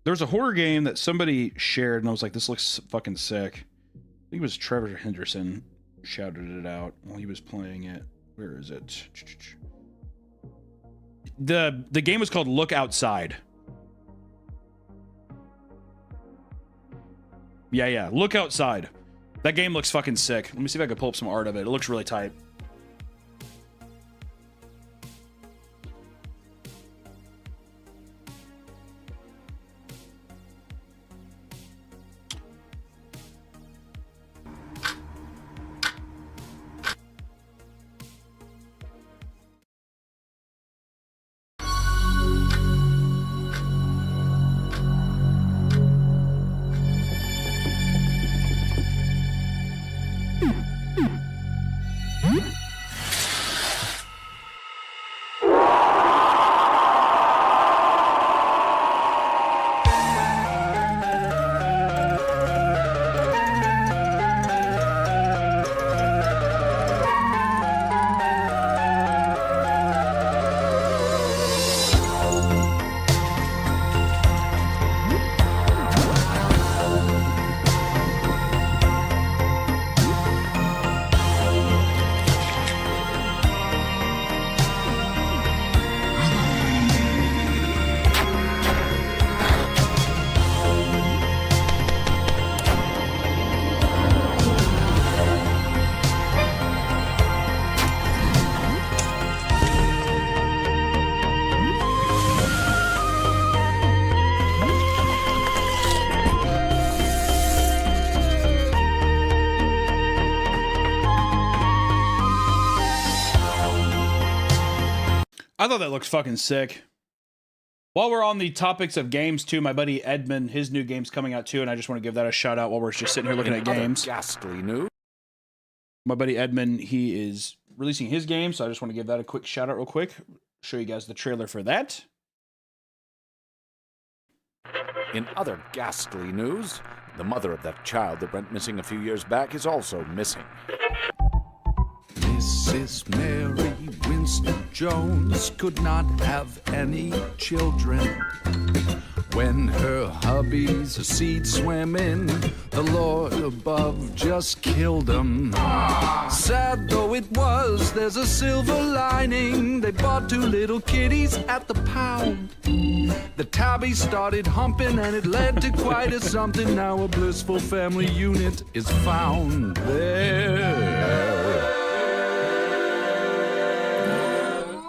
There's a horror game that somebody shared, and I was like, this looks fucking sick. I think it was Trevor Henderson shouted it out while he was playing it. Where is it? The game was called Look Outside. Yeah. Look Outside. That game looks fucking sick. Let me see if I can pull up some art of it. It looks really tight. I thought that looks fucking sick. While we're on the topics of games too, my buddy Edmund, his new game's coming out too, and I just want to give that a shout out while we're just sitting here looking at games. Ghastly news. my buddy Edmund, he is releasing his game, so I just want to give that a quick shout out real quick. Show you guys the trailer for that. In other ghastly news, the mother of that child that went missing a few years back is also missing. Mrs. Mary Winston Jones could not have any children. When her hubby's seed swam in, the Lord above just killed him. Sad though it was, there's a silver lining. They bought 2 little kitties at the pound. The tabby started humping and it led to quite a something. Now a blissful family unit is found there.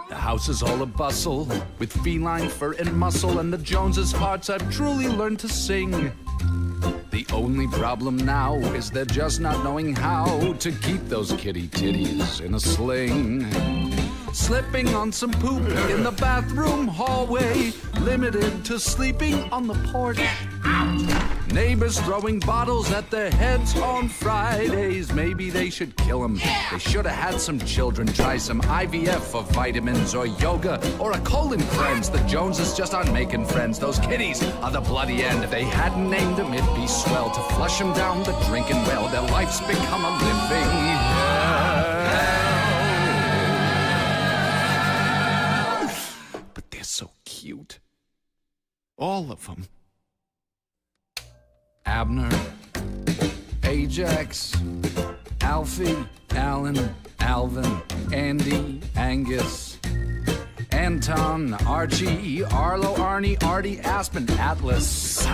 The house is all a bustle with feline fur and muscle, and the Joneses' hearts have truly learned to sing. The only problem now is they're just not knowing how to keep those kitty titties in a sling. Slipping on some poop in the bathroom hallway, limited to sleeping on the porch. Neighbors throwing bottles at their heads on Fridays. Maybe they should kill them. They should have had some children. Try some IVF for vitamins or yoga or a colon cleanse. The Joneses just aren't making friends. Those kitties are the bloody end. If they hadn't named them, it'd be swell to flush them down the drinking well. Their life's become a living hell. But they're so cute. All of them. Abner, Ajax, Alfie, Alan, Alvin, Andy, Angus, Anton, Archie, Arlo, Arnie, Artie, Aspen, Atlas,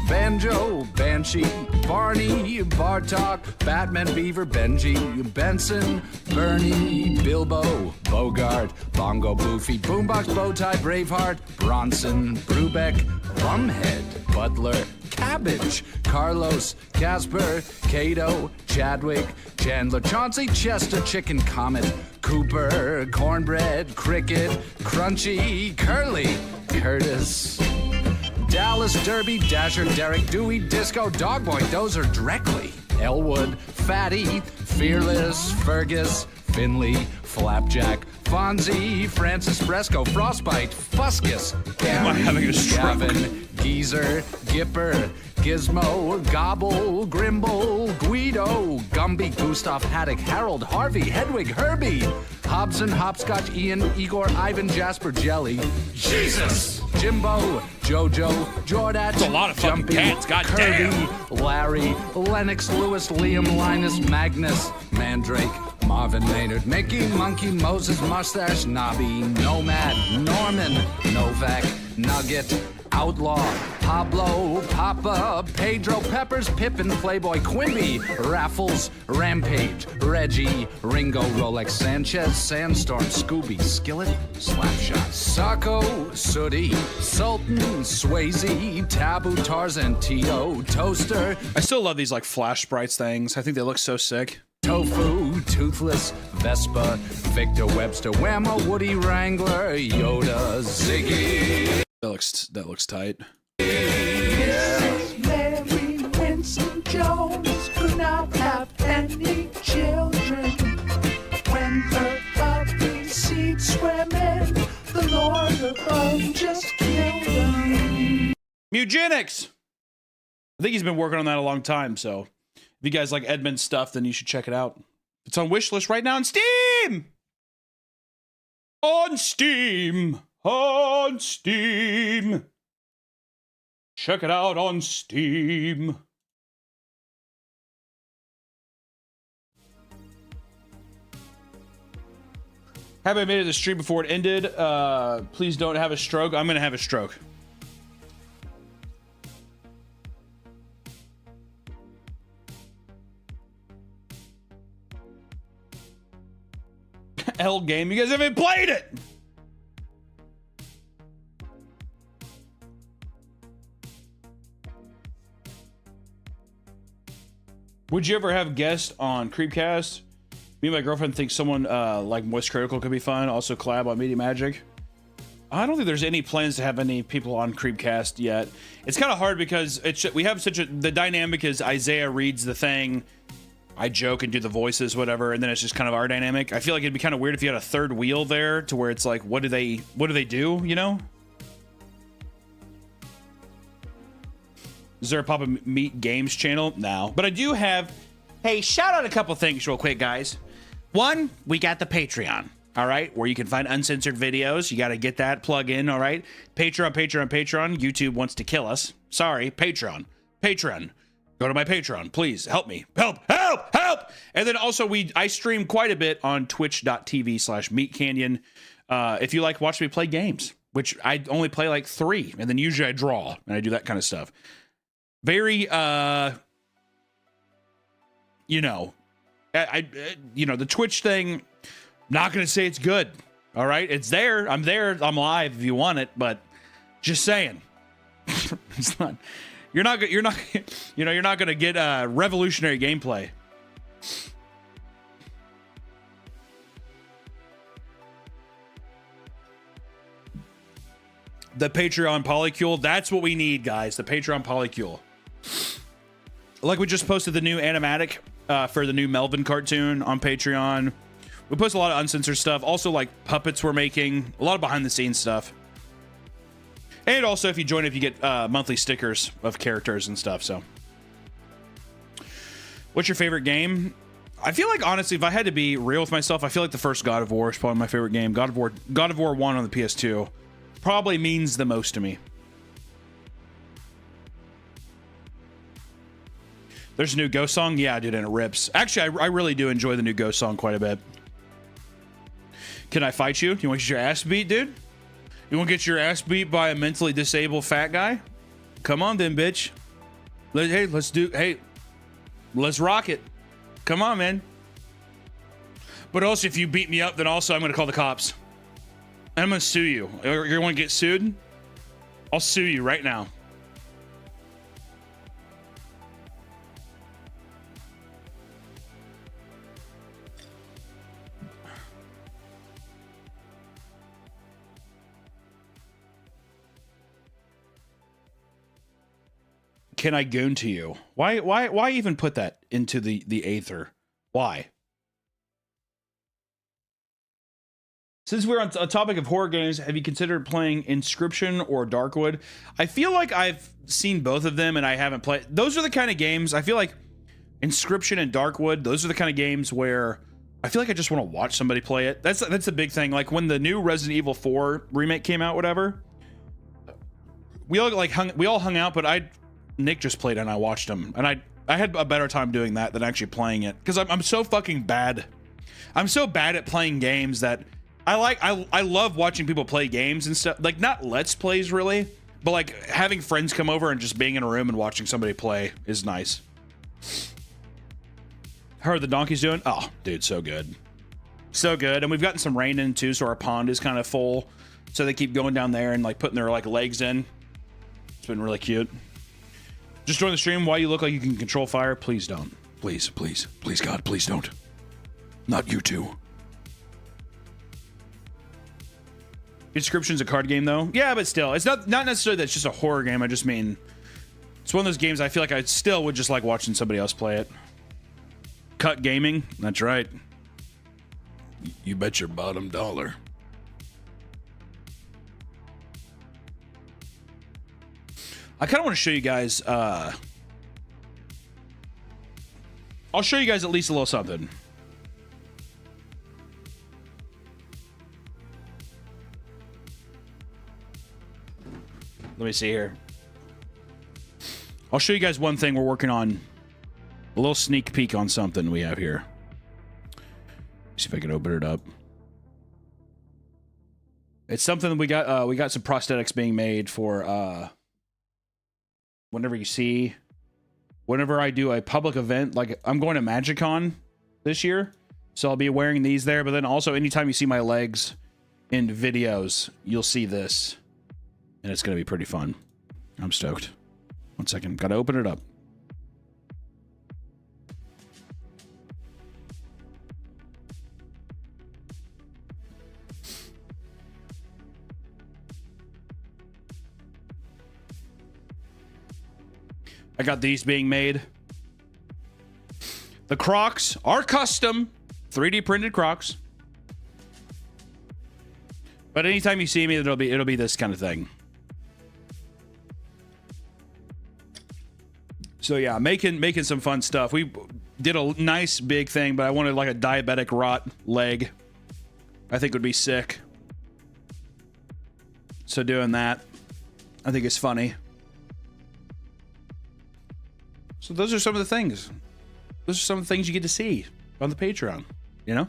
Banjo, Banshee, Barney, Bartok, Batman, Beaver, Benji, Benson, Bernie, Bilbo, Bogart, Bongo, Boofy, Boombox, Bowtie, Braveheart, Bronson, Brubeck, Bumhead, Butler, Cabbage, Carlos, Casper, Cato, Chadwick, Chandler, Chauncey, Chester, Chicken, Comet, Cooper, Cornbread, Cricket, Crunchy, Curly, Curtis, Dallas, Derby, Dasher, Derek, Dewey, Disco, Dogboy, Dozer, Dreckley, Elwood, Fatty, Fearless, Fergus, Finley, Flapjack, Fonzie, Francis Fresco, Frostbite, Fuscus, Am I having a stroke? Gavin, Geezer, Gipper, Gizmo, Gobble, Grimble, Guido, Gumby, Gustav, Haddock, Harold, Harvey, Hedwig, Herbie, Hobson, Hopscotch, Ian, Igor, Ivan, Jasper, Jelly, Jesus, Jimbo, Jojo, Jordat, That's a lot of fucking Jumpy, cats, goddamn. Kirby, Larry, Lennox, Lewis, Liam, Linus, Magnus, Mandrake, Marvin, Maynard, Mickey, Monkey, Moses, Mustache, Nobby, Nomad, Norman, Novak, Nugget, Outlaw, Pablo, Papa, Pedro, Peppers, Pippin, Playboy, Quimby, Raffles, Rampage, Reggie, Ringo, Rolex, Sanchez, Sandstorm, Scooby, Skillet, Slapshot, Sacco, Sooty, Sultan, Swayze, Taboo, Tarzan, Tito, Toaster. I still love these like flash sprites things. I think they look so sick. Tofu, Toothless, Vespa, Victor Webster, Whammo, Woody Wrangler, Yoda, Ziggy. That looks tight. Mary Winston Jones could not have any children. When her puppy seed swam in, the Lord above just killed them. Eugenics. I think he's been working on that a long time. So if you guys like Edmund's stuff, then you should check it out. It's on wishlist right now on Steam. On Steam. On Steam. Check it out on Steam. Have I made it to the stream before it ended? Please don't have a stroke. I'm going to have a stroke. L game. You guys haven't played it. Would you ever have guests on Creepcast? Me and my girlfriend think someone like Moist Critical could be fun. Also collab on Media Magic. I don't think there's any plans to have any people on Creepcast yet. It's kind of hard because we have the dynamic is Isaiah reads the thing, I joke and do the voices, whatever, and then it's just kind of our dynamic. I feel like it'd be kind of weird if you had a third wheel there to where it's like, what do they do, you know? Is there a Papa Meat Games channel? No. But I do have, hey, shout out a couple things real quick, guys. One, we got the Patreon, all right, where you can find uncensored videos. You got to get that plug in, all right? Patreon. YouTube wants to kill us. Sorry, Patreon. Go to my Patreon, please. Help me. Help. And then also I stream quite a bit on twitch.tv/meatcanyon. If you like watch me play games, which I only play like 3, and then usually I draw and I do that kind of stuff. Very you know, the Twitch thing, not going to say it's good. All right, it's there. I'm there. I'm live if you want it, but just saying. It's not. You're not going to get revolutionary gameplay. The Patreon polycule, that's what we need, guys. The Patreon polycule. Like, we just posted the new animatic for the new Melvin cartoon on Patreon. We post a lot of uncensored stuff. Also, like, puppets we're making. A lot of behind-the-scenes stuff. And also, if you join, you get monthly stickers of characters and stuff, so. What's your favorite game? I feel like, honestly, if I had to be real with myself, I feel like the first God of War is probably my favorite game. God of War 1 on the PS2 probably means the most to me. There's a new Ghost song? Yeah, dude, and it rips. Actually, I really do enjoy the new Ghost song quite a bit. Can I fight you? You want to get your ass beat, dude? You want to get your ass beat by a mentally disabled fat guy? Come on then, bitch. Let's rock it. Come on, man. But also, if you beat me up, then also I'm going to call the cops. And I'm going to sue you. You're going to get sued? I'll sue you right now. Can I goon to you? Why even put that into the aether? Why? Since we're on a topic of horror games, have you considered playing Inscription or Darkwood? I feel like I've seen both of them and I haven't played. Those are the kind of games, I feel like Inscription and Darkwood, those are the kind of games where I feel like I just want to watch somebody play it. That's the big thing. Like when the new Resident Evil 4 remake came out, whatever, we all hung out, but Nick just played it and I watched him, and I had a better time doing that than actually playing it, because I'm so fucking bad. I'm so bad at playing games that I love watching people play games and stuff, like not let's plays really, but like having friends come over and just being in a room and watching somebody play is nice. How are the donkeys doing? Oh, dude, so good. So good. And we've gotten some rain in too, so our pond is kind of full, so they keep going down there and like putting their like legs in. It's been really cute. Just join the stream. Why you look like you can control fire? Please don't. Please, God, please don't. Not you two. Inscription's a card game, though. Yeah, but still, it's not necessarily that it's just a horror game. I just mean, it's one of those games I feel like I still would just like watching somebody else play it. Cut gaming. That's right. You bet your bottom dollar. I kind of want to show you guys, I'll show you guys at least a little something. Let me see here. I'll show you guys one thing we're working on. A little sneak peek on something we have here. See if I can open it up. It's something that we got some prosthetics being made for, whenever I do a public event, like I'm going to MagicCon this year, so I'll be wearing these there. But then also anytime you see my legs in videos, you'll see this, and it's going to be pretty fun. I'm stoked. One second. Got to open it up. I got these being made. The Crocs are custom 3D printed Crocs. But anytime you see me, it'll be this kind of thing. So yeah, making some fun stuff. We did a nice big thing, but I wanted like a diabetic rot leg. I think would be sick. So doing that, I think it's funny. So those are some of the things. Those are some of the things you get to see on the Patreon, you know?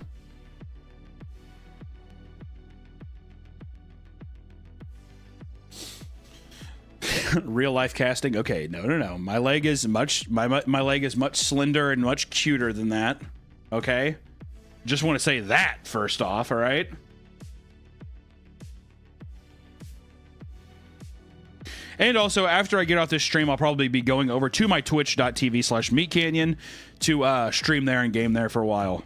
Real life casting. Okay, no. My leg is much my leg is much slender and much cuter than that. Okay? Just want to say that first off, all right? And also, after I get off this stream, I'll probably be going over to my twitch.tv/meatcanyon to stream there and game there for a while.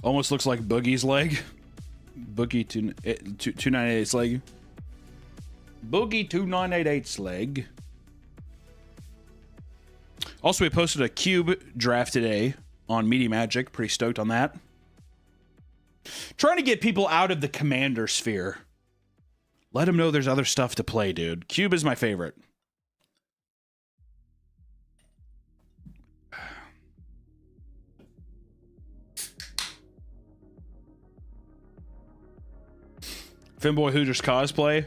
Almost looks like Boogie's leg. Boogie 2988's leg. Boogie 2988's leg. Also, we posted a cube draft today on Meaty Magic. Pretty stoked on that. Trying to get people out of the commander sphere. Let them know there's other stuff to play, dude. Cube is my favorite. Finboy Hooters cosplay.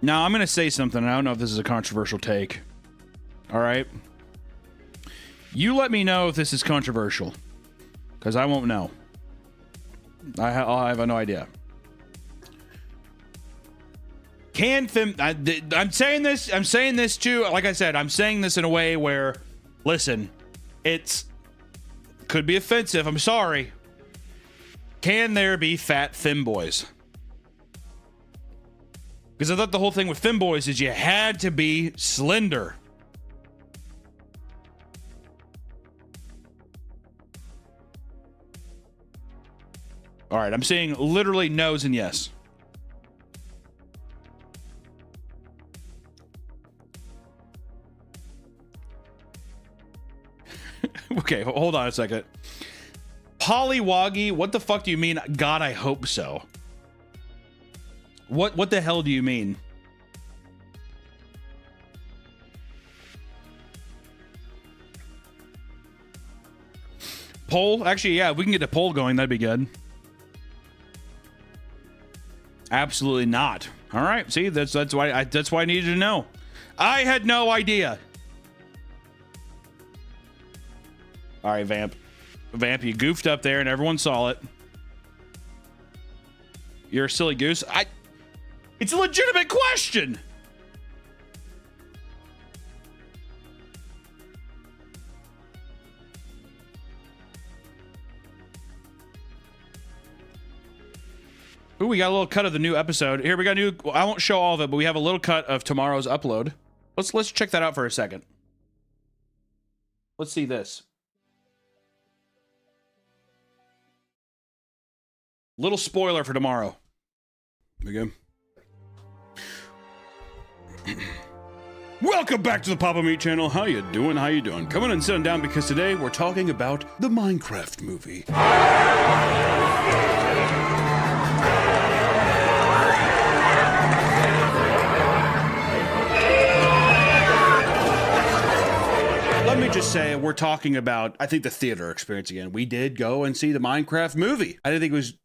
Now, I'm going to say something. I don't know if this is a controversial take. All right? You let me know if this is controversial. Because I won't know. I'll have no idea. I'm saying this too. Like I said, I'm saying this in a way where, listen, could be offensive. I'm sorry. Can there be fat femboys? Because I thought the whole thing with femboys is you had to be slender. All right, I'm saying literally no's and yes. Okay, hold on a second. Polywoggy, what the fuck do you mean? God, I hope so. What the hell do you mean? Poll? Actually, yeah, if we can get a poll going, that'd be good. Absolutely not. All right, see, that's why I needed to know. I had no idea. All right, Vamp, you goofed up there, and everyone saw it. You're a silly goose. It's a legitimate question. Ooh, we got a little cut of the new episode. Here we got I won't show all of it, but we have a little cut of tomorrow's upload. Let's check that out for a second. Let's see this. Little spoiler for tomorrow. There we go. Welcome back to the Papa Meat channel. How you doing? Come on and sit down because today we're talking about the Minecraft movie. Let me just say, we're talking about, I think, the theater experience again. We did go and see the Minecraft movie. I didn't think it was,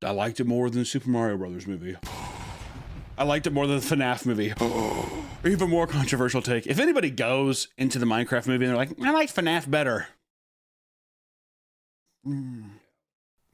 I liked it more than the Super Mario Brothers movie. I liked it more than the FNAF movie. Even more controversial take. If anybody goes into the Minecraft movie and they're like, I like FNAF better.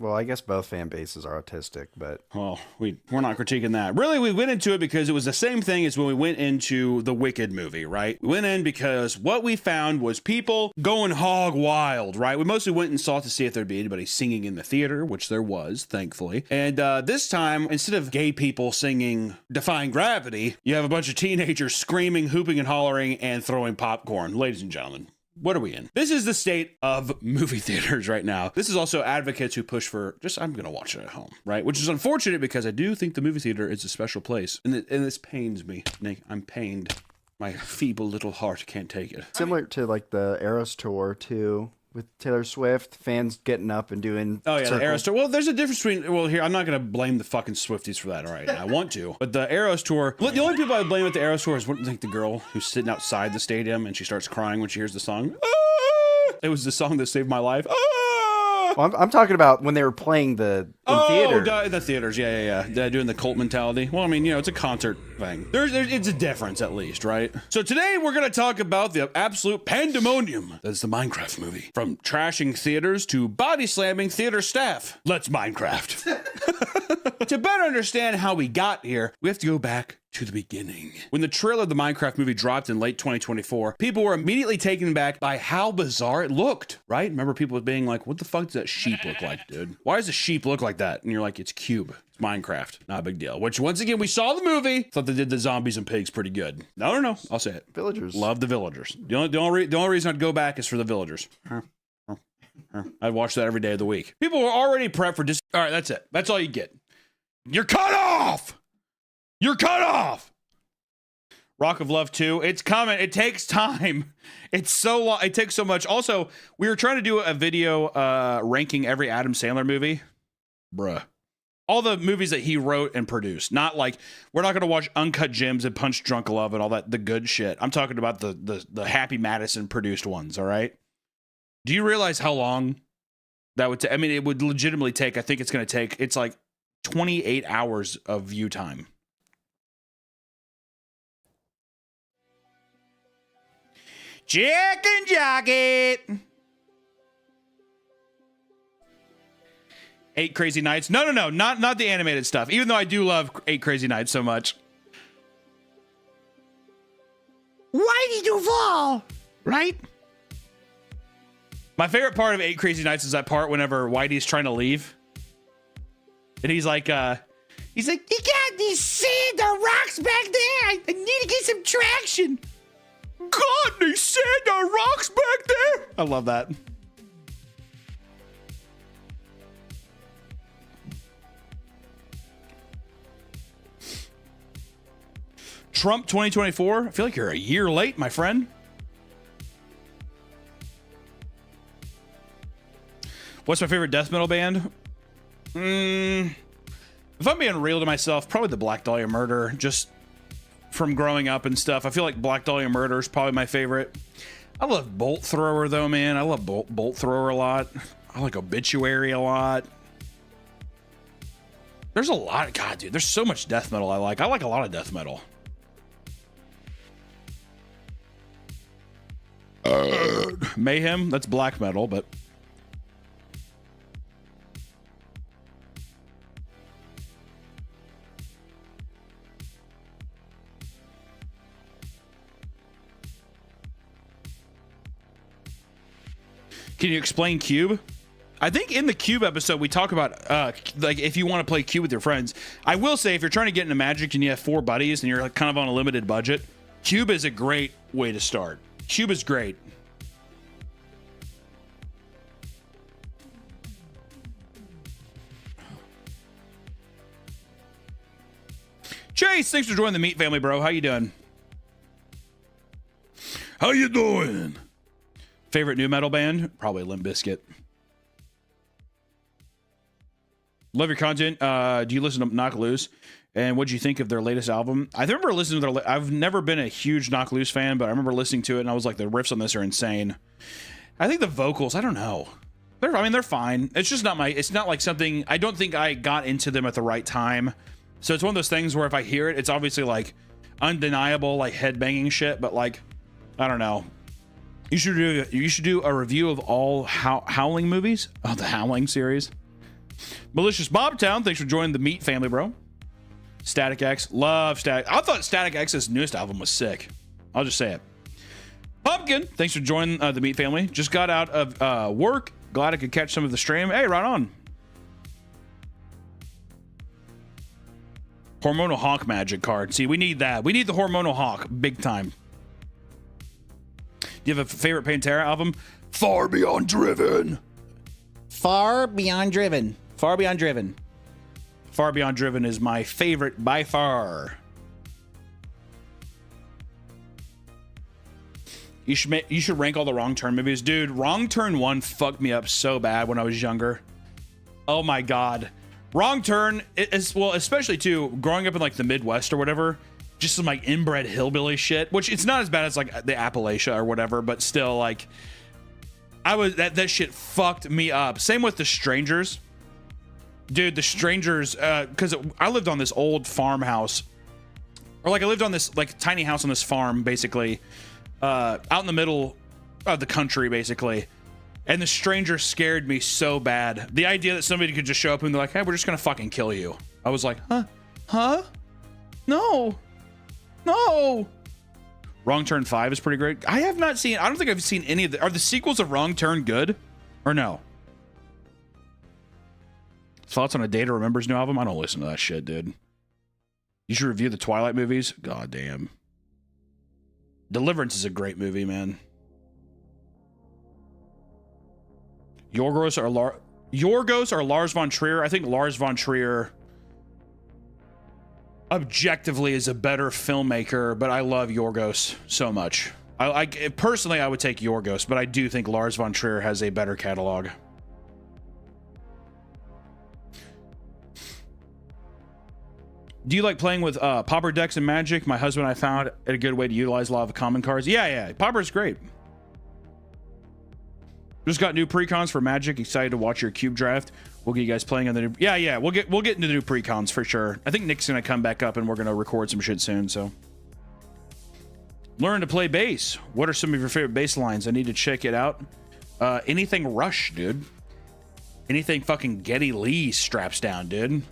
Well, I guess both fan bases are autistic, but... Well, we're not critiquing that. Really, we went into it because it was the same thing as when we went into the Wicked movie, right? We went in because what we found was people going hog wild, right? We mostly went and saw to see if there'd be anybody singing in the theater, which there was, thankfully. And this time, instead of gay people singing Defying Gravity, you have a bunch of teenagers screaming, hooping, and hollering, and throwing popcorn. Ladies and gentlemen, What are we in? This is the state of movie theaters right now. This is also advocates who push for just, I'm going to watch it at home, right? Which is unfortunate because I do think the movie theater is a special place. And this pains me, Nick. I'm pained. My feeble little heart can't take it. Similar to like the Eras tour too, with Taylor Swift, fans getting up and doing. Oh yeah, circles. the Eras tour. Well, there's a difference between. Well, here I'm not gonna blame the fucking Swifties for that. All right, I want to, but the Eras tour. Look, the only people I blame at the Eras tour is like the girl who's sitting outside the stadium and she starts crying when she hears the song. Ah! It was the song that saved my life. Ah! Well, I'm talking about when they were playing the theater. The theaters, yeah. Doing the cult mentality. Well, I mean, it's a concert thing. It's a difference at least, right? So today we're gonna talk about the absolute pandemonium that's the Minecraft movie. From trashing theaters to body slamming theater staff. Let's Minecraft. To better understand how we got here, we have to go back to the beginning. When the trailer of the Minecraft movie dropped in late 2024, people were immediately taken back by how bizarre it looked, right? Remember people being like, what the fuck does that sheep look like, dude? Why does a sheep look like that? And you're like, it's Cube. It's Minecraft. Not a big deal. Which, once again, we saw the movie. Thought they did the zombies and pigs pretty good. No. I'll say it. Villagers. Love the villagers. The only reason I'd go back is for the villagers. I'd watch that every day of the week. People were already prepped for just. All right, that's it. That's all you get. You're cut off! You're cut off! Rock of Love 2. It's coming. It takes time. It's so long. It takes so much. Also, we were trying to do a video ranking every Adam Sandler movie. Bruh. All the movies that he wrote and produced. Not like, we're not going to watch Uncut Gems and Punch Drunk Love and all that, the good shit. I'm talking about the Happy Madison produced ones, all right? Do you realize how long that would take? I mean, it would legitimately take, I think it's going to take, it's like 28 hours of view time. Chicken Jockey. 8 Crazy Nights. No, not the animated stuff. Even though I do love 8 Crazy Nights so much. Why did you fall? Right? My favorite part of 8 Crazy Nights is that part whenever Whitey's trying to leave. And he's like, you got these sand or rocks back there. I need to get some traction. God, these sand or rocks back there. I love that. Trump 2024. I feel like you're a year late, my friend. What's my favorite death metal band? If I'm being real to myself, probably the Black Dahlia Murder, just from growing up and stuff. I feel like Black Dahlia Murder is probably my favorite. I love Bolt Thrower though, man. I love Bolt Thrower a lot. I like Obituary a lot. There's a lot. God, dude, there's so much death metal I like. I like a lot of death metal. Mayhem, that's black metal, but can you explain Cube? I think in the Cube episode, we talk about, like, if you want to play Cube with your friends. I will say, if you're trying to get into Magic and you have 4 buddies and you're like kind of on a limited budget, Cube is a great way to start. Cube is great. Chase, thanks for joining the Meat family, bro. How you doing? How you doing? Favorite new metal band? Probably Limp Bizkit. Love your content. Do you listen to Knock Loose? And what do you think of their latest album? I remember listening to their. I've never been a huge Knock Loose fan, but I remember listening to it and I was like, the riffs on this are insane. I think the vocals, I don't know. They're fine. It's just not my. It's not like something. I don't think I got into them at the right time. So it's one of those things where if I hear it, it's obviously like undeniable, like headbanging shit. But like, I don't know. You should do a review of all Howling movies. Oh, the Howling series. Malicious Bobtown, thanks for joining the Meat family, bro. Static X, love Static. I thought Static X's newest album was sick. I'll just say it. Pumpkin, thanks for joining the Meat family. Just got out of work. Glad I could catch some of the stream. Hey, right on. Hormonal Hawk magic card. See, we need that. We need the Hormonal Hawk big time. Do You have a favorite Pantera album? Far Beyond Driven. Far Beyond Driven. Far Beyond Driven. Far Beyond Driven is my favorite by far. You should rank all the Wrong Turn movies. Dude, Wrong Turn 1 fucked me up so bad when I was younger. Oh my God. Wrong Turn is, well, especially too, growing up in like the Midwest or whatever, just some like inbred hillbilly shit, which it's not as bad as like the Appalachia or whatever, but still like that shit fucked me up. Same with The Strangers. Dude, The Strangers, because I lived on this old farmhouse, or like I lived on this like tiny house on this farm, basically, out in the middle of the country, basically. And The Strangers scared me so bad. The idea that somebody could just show up and they're like, hey, we're just gonna fucking kill you. I was like, huh? No. Wrong Turn 5 is pretty great. I don't think I've seen any of the, are the sequels of Wrong Turn good or no? Thoughts on A Day to Remember's new album? I don't listen to that shit, dude. You should review the Twilight movies. God damn. Deliverance is a great movie, man. Yorgos or Lars von Trier? I think Lars von Trier objectively is a better filmmaker, but I love Yorgos so much. Personally, I would take Yorgos, but I do think Lars von Trier has a better catalog. Do you like playing with Pauper decks and Magic? My husband and I found a good way to utilize a lot of the common cards. Yeah, Pauper's great. Just got new precons for Magic. Excited to watch your cube draft. We'll get you guys playing on the new. Yeah. We'll get into the new precons for sure. I think Nick's gonna come back up and we're gonna record some shit soon. So learn to play bass. What are some of your favorite bass lines? I need to check it out. Anything Rush, dude. Anything fucking Geddy Lee straps down, dude.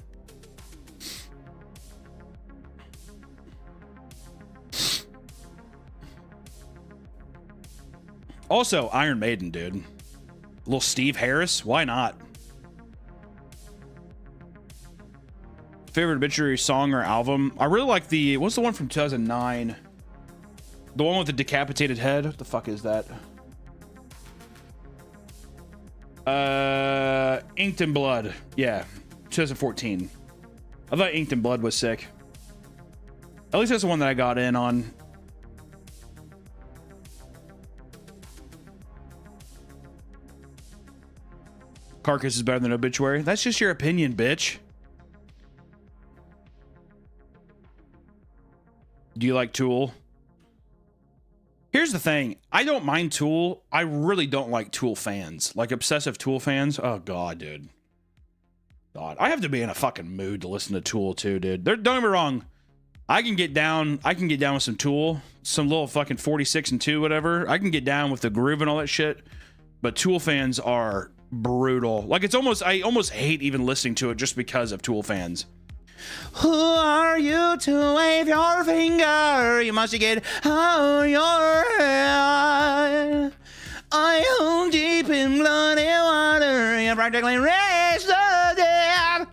Also, Iron Maiden, dude. Little Steve Harris, why not? Favorite Obituary song or album? I really like what's the one from 2009? The one with the decapitated head? What the fuck is that? Inked in Blood. Yeah, 2014. I thought Inked in Blood was sick. At least that's the one that I got in on. Carcass is better than Obituary. That's just your opinion, bitch. Do you like Tool? Here's the thing. I don't mind Tool. I really don't like Tool fans. Like obsessive Tool fans. Oh, God, dude. God, I have to be in a fucking mood to listen to Tool, too, dude. Don't get me wrong. I can get down with some Tool. Some little fucking 46 and 2, whatever. I can get down with the groove and all that shit. But Tool fans are brutal. Like I almost hate even listening to it just because of Tool fans. Who are you to wave your finger? You must get out your head. I hold deep in bloody water. You practically raise the dead.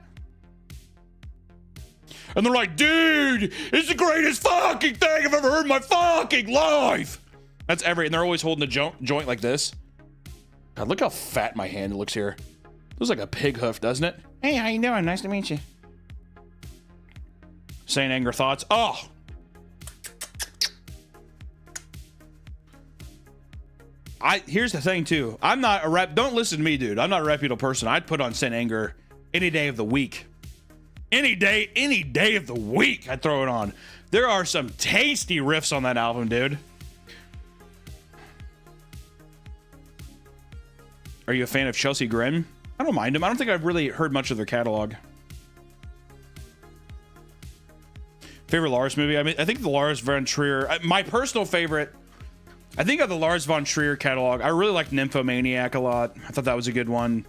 And they're like, dude, it's the greatest fucking thing I've ever heard in my fucking life. And they're always holding the joint like this. God, look how fat my hand looks here. Looks like a pig hoof, doesn't it? Hey, how you doing? Nice to meet you. Saint Anger thoughts. Oh! Here's the thing, too. I'm not a rep. Don't listen to me, dude. I'm not a reputable person. I'd put on Saint Anger any day of the week. Any day of the week, I'd throw it on. There are some tasty riffs on that album, dude. Are you a fan of Chelsea Grin? I don't mind him. I don't think I've really heard much of their catalog. Favorite Lars movie? I mean, I think the Lars von Trier, my personal favorite, I think of the Lars von Trier catalog, I really like Nymphomaniac a lot. I thought that was a good one.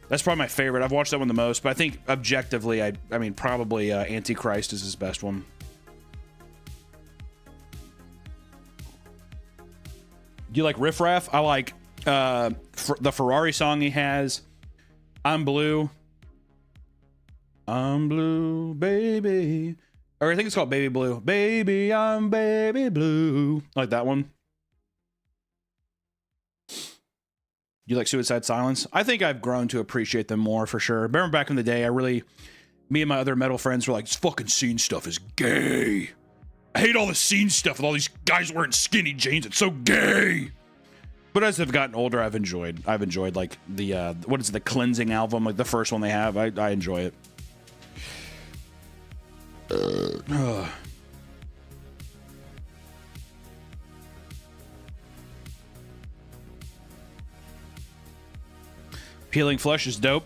That's probably my favorite. I've watched that one the most, but I think objectively, I mean, probably Antichrist is his best one. Do you like Riff Raff? I like the Ferrari song he has. I'm Blue. I'm blue, baby. Or I think it's called Baby Blue. Baby, I'm baby blue. I like that one. You like Suicide Silence? I think I've grown to appreciate them more for sure. Remember back in the day, me and my other metal friends were like, this fucking scene stuff is gay. I hate all the scene stuff with all these guys wearing skinny jeans. It's so gay. But as I've gotten older, I've enjoyed like the what is it, the Cleansing album, like the first one they have. I enjoy it. Peeling Flesh is dope.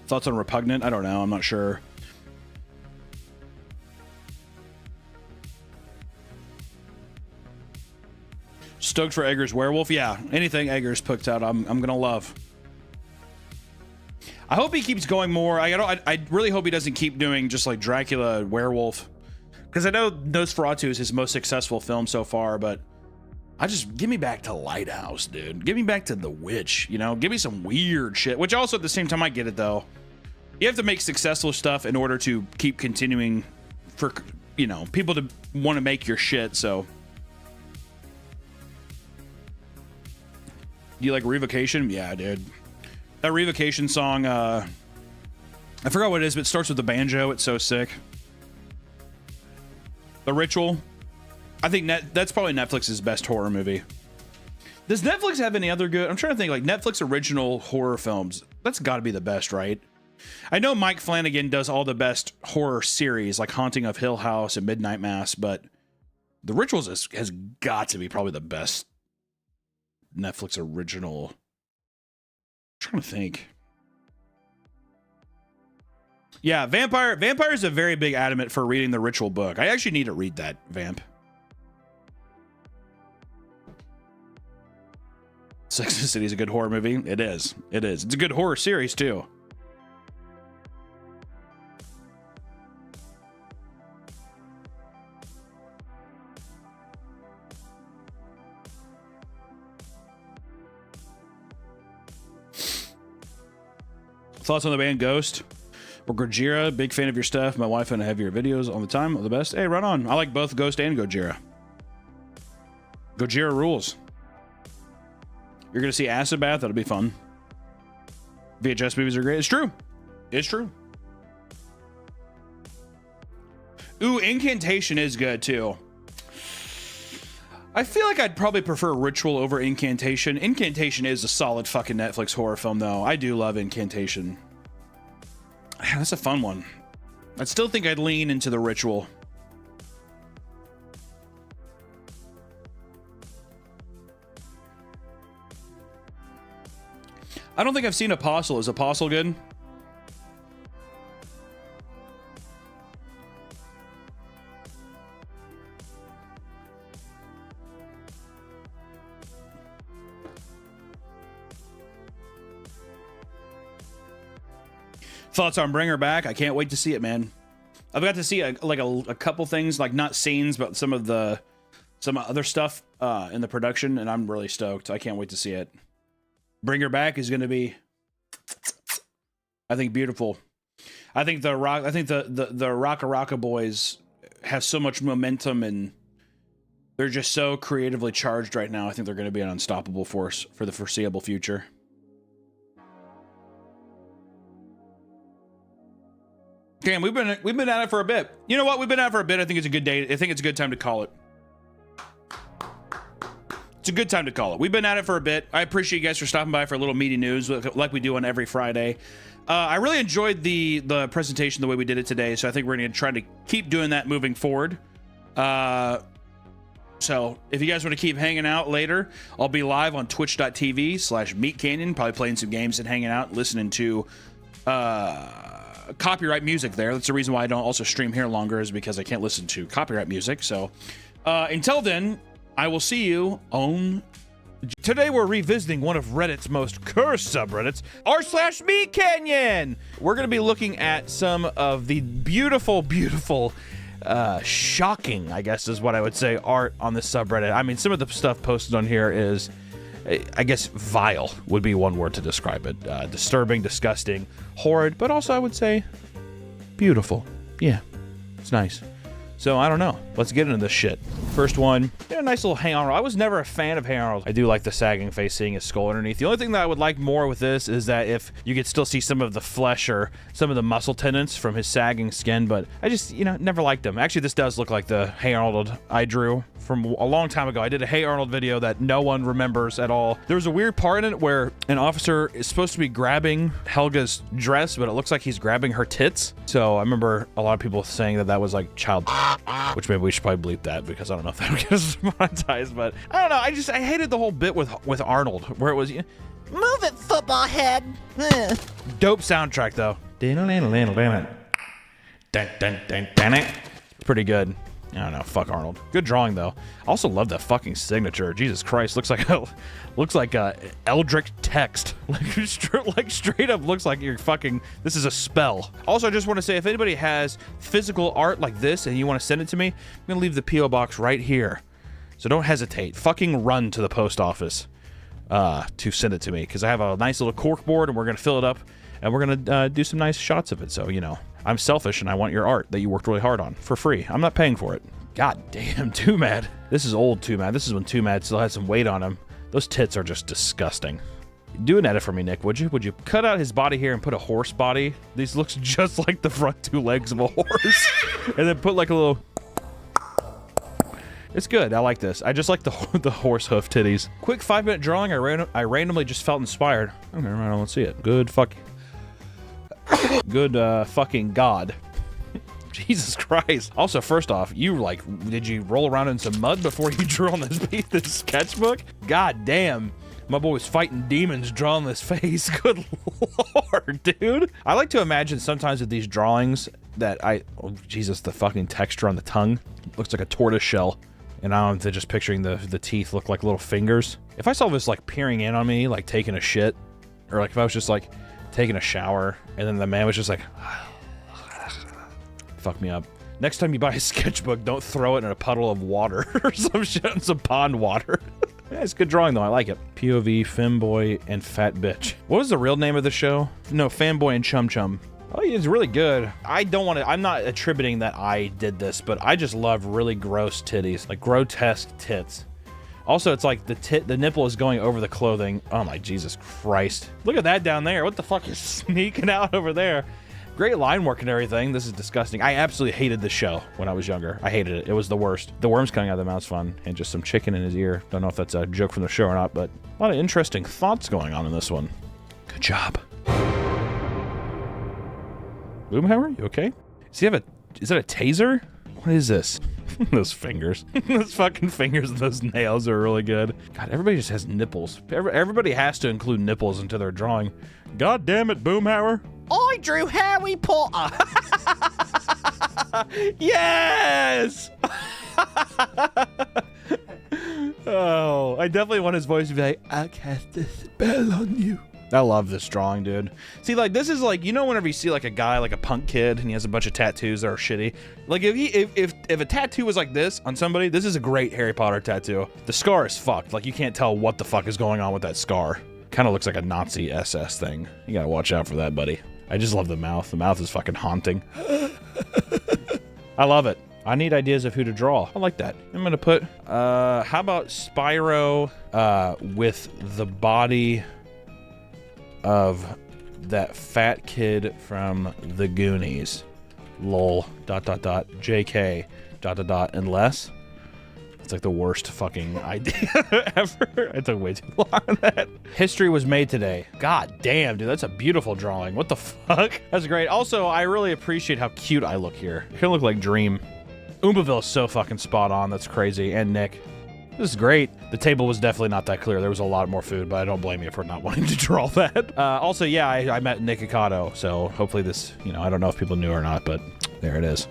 Thoughts on Repugnant? I don't know. I'm not sure. Stoked for Eggers Werewolf? Yeah, anything Eggers puts out, I'm gonna love. I hope he keeps going more. I really hope he doesn't keep doing just like Dracula Werewolf, because I know Nosferatu is his most successful film so far, but give me back to Lighthouse, dude. Give me back to The Witch, you know? Give me some weird shit, which also at the same time, I get it though. You have to make successful stuff in order to keep continuing for, you know, people to want to make your shit, so. Do you like Revocation? Yeah, dude. That Revocation song, I forgot what it is, but it starts with the banjo. It's so sick. The Ritual. I think that's probably Netflix's best horror movie. Does Netflix have any other good? I'm trying to think, like Netflix original horror films. That's got to be the best, right? I know Mike Flanagan does all the best horror series, like Haunting of Hill House and Midnight Mass, but The Rituals has got to be probably the best Netflix original. I'm trying to think. Yeah, Vampire is a very big adamant for reading the Ritual book. I actually need to read that, Vamp. Sex and the City is a good horror movie. It is. It is. It's a good horror series too. Thoughts on the band Ghost or Gojira? Big fan of your stuff. My wife and I have your videos all the time. All the best. Hey, right on. I like both Ghost and Gojira. Gojira rules. You're gonna see Acid Bath. That'll be fun. VHS movies are great. It's true. It's true. Ooh, Incantation is good too. I feel like I'd probably prefer Ritual over Incantation. Incantation is a solid fucking Netflix horror film, though. I do love Incantation. That's a fun one. I still think I'd lean into the Ritual. I don't think I've seen Apostle. Is Apostle good? Thoughts on Bring Her Back? I can't wait to see it, man. I've got to see a couple things, like not scenes, but some other stuff in the production, and I'm really stoked. I can't wait to see it. Bring Her Back is going to be, I think, beautiful. I think the Raka Raka Boys have so much momentum, and they're just so creatively charged right now. I think they're going to be an unstoppable force for the foreseeable future. Damn, we've been at it for a bit. You know what? We've been at it for a bit. I think it's a good day. I think it's a good time to call it. It's a good time to call it. We've been at it for a bit. I appreciate you guys for stopping by for a little meaty news, like we do on every Friday. I really enjoyed the presentation the way we did it today, so I think we're going to try to keep doing that moving forward. So if you guys want to keep hanging out later, I'll be live on twitch.tv/MeatCanyon, probably playing some games and hanging out, listening to copyright music there. That's the reason why I don't also stream here longer, is because I can't listen to copyright music. So until then, I will see you on... Today we're revisiting one of Reddit's most cursed subreddits, r/MeatCanyon. We're going to be looking at some of the beautiful, shocking, I guess is what I would say, art on this subreddit. I mean, some of the stuff posted on here is, I guess, vile would be one word to describe it. Disturbing, disgusting, horrid, but also I would say beautiful. Yeah, it's nice. So I don't know. Let's get into this shit. First one, a nice little Hey Arnold. I was never a fan of Hey Arnold. I do like the sagging face, seeing his skull underneath. The only thing that I would like more with this is that if you could still see some of the flesh or some of the muscle tendons from his sagging skin, but I just, never liked him. Actually, this does look like the Hey Arnold I drew from a long time ago. I did a Hey Arnold video that no one remembers at all. There was a weird part in it where an officer is supposed to be grabbing Helga's dress, but it looks like he's grabbing her tits. So I remember a lot of people saying that was like child, which maybe we should probably bleep that because I don't know if that would get us monetized, but I don't know. I hated the whole bit with Arnold where it was, move it, football head. Dope soundtrack though. Pretty good. I don't know. Fuck Arnold. Good drawing though. Also love that fucking signature. Jesus Christ, looks like a Eldritch text. Like straight up looks like you're fucking. This is a spell. Also, I just want to say if anybody has physical art like this and you want to send it to me, I'm gonna leave the PO box right here. So don't hesitate. Fucking run to the post office to send it to me because I have a nice little cork board and we're gonna fill it up and we're gonna do some nice shots of it. So I'm selfish and I want your art that you worked really hard on for free. I'm not paying for it. God damn, Too Mad. This is old Too Mad. This is when Too Mad still had some weight on him. Those tits are just disgusting. Do an edit for me, Nick, would you? Would you cut out his body here and put a horse body? These looks just like the front two legs of a horse. And then put like a little... It's good. I like this. I just like the horse hoof titties. Quick 5-minute drawing. I randomly just felt inspired. Okay, I don't see it. Good fucking... Good fucking God. Jesus Christ. Also, first off, did you roll around in some mud before you drew on this sketchbook? God damn. My boy was fighting demons drawing this face. Good lord, dude. I like to imagine sometimes with these drawings that oh Jesus, the fucking texture on the tongue looks like a tortoise shell. And I don't know if they're just picturing the teeth look like little fingers. If I saw this like peering in on me, like taking a shit, or like if I was just like taking a shower and then the man was just like, fuck me up. Next time you buy a sketchbook, don't throw it in a puddle of water or some shit in some pond water. Yeah, it's good drawing though, I like it. POV, Femboy, and Fat Bitch. What was the real name of the show? No, Fanboy and Chum Chum. Oh, it's really good. I'm not attributing that I did this, but I just love really gross titties, like grotesque tits. Also, it's like the nipple is going over the clothing. Oh my Jesus Christ. Look at that down there. What the fuck is sneaking out over there? Great line work and everything. This is disgusting. I absolutely hated this show when I was younger. I hated it. It was the worst. The worms coming out of the mouth's fun, and just some chicken in his ear. Don't know if that's a joke from the show or not, but a lot of interesting thoughts going on in this one. Good job. Boomhauer, you okay? Is that a taser? What is this? Those fingers. Those fucking fingers and those nails are really good. God, everybody just has nipples. Everybody has to include nipples into their drawing. God damn it, Boomhauer. I drew Harry Potter. Yes! Oh, I definitely want his voice to be like, I'll cast a spell on you. I love this drawing, dude. See, like, this is like, whenever you see like a guy, like a punk kid, and he has a bunch of tattoos that are shitty. Like, if a tattoo was like this on somebody, this is a great Harry Potter tattoo. The scar is fucked. Like, you can't tell what the fuck is going on with that scar. Kind of looks like a Nazi SS thing. You gotta watch out for that, buddy. I just love the mouth. The mouth is fucking haunting. I love it. I need ideas of who to draw. I like that. I'm gonna put, how about Spyro with the body of that fat kid from the Goonies. Lol. ... JK ... unless. It's like the worst fucking idea ever. I took way too long on that. History was made today. God damn, dude, that's a beautiful drawing. What the fuck? That's great. Also, I really appreciate how cute I look here. I kind of look like Dream. Oombaville is so fucking spot on. That's crazy. And Nick. This is great. The table was definitely not that clear. There was a lot more food, but I don't blame you for not wanting to draw that. Also, yeah, I met Nick Ikado, so hopefully this, I don't know if people knew or not, but there it is.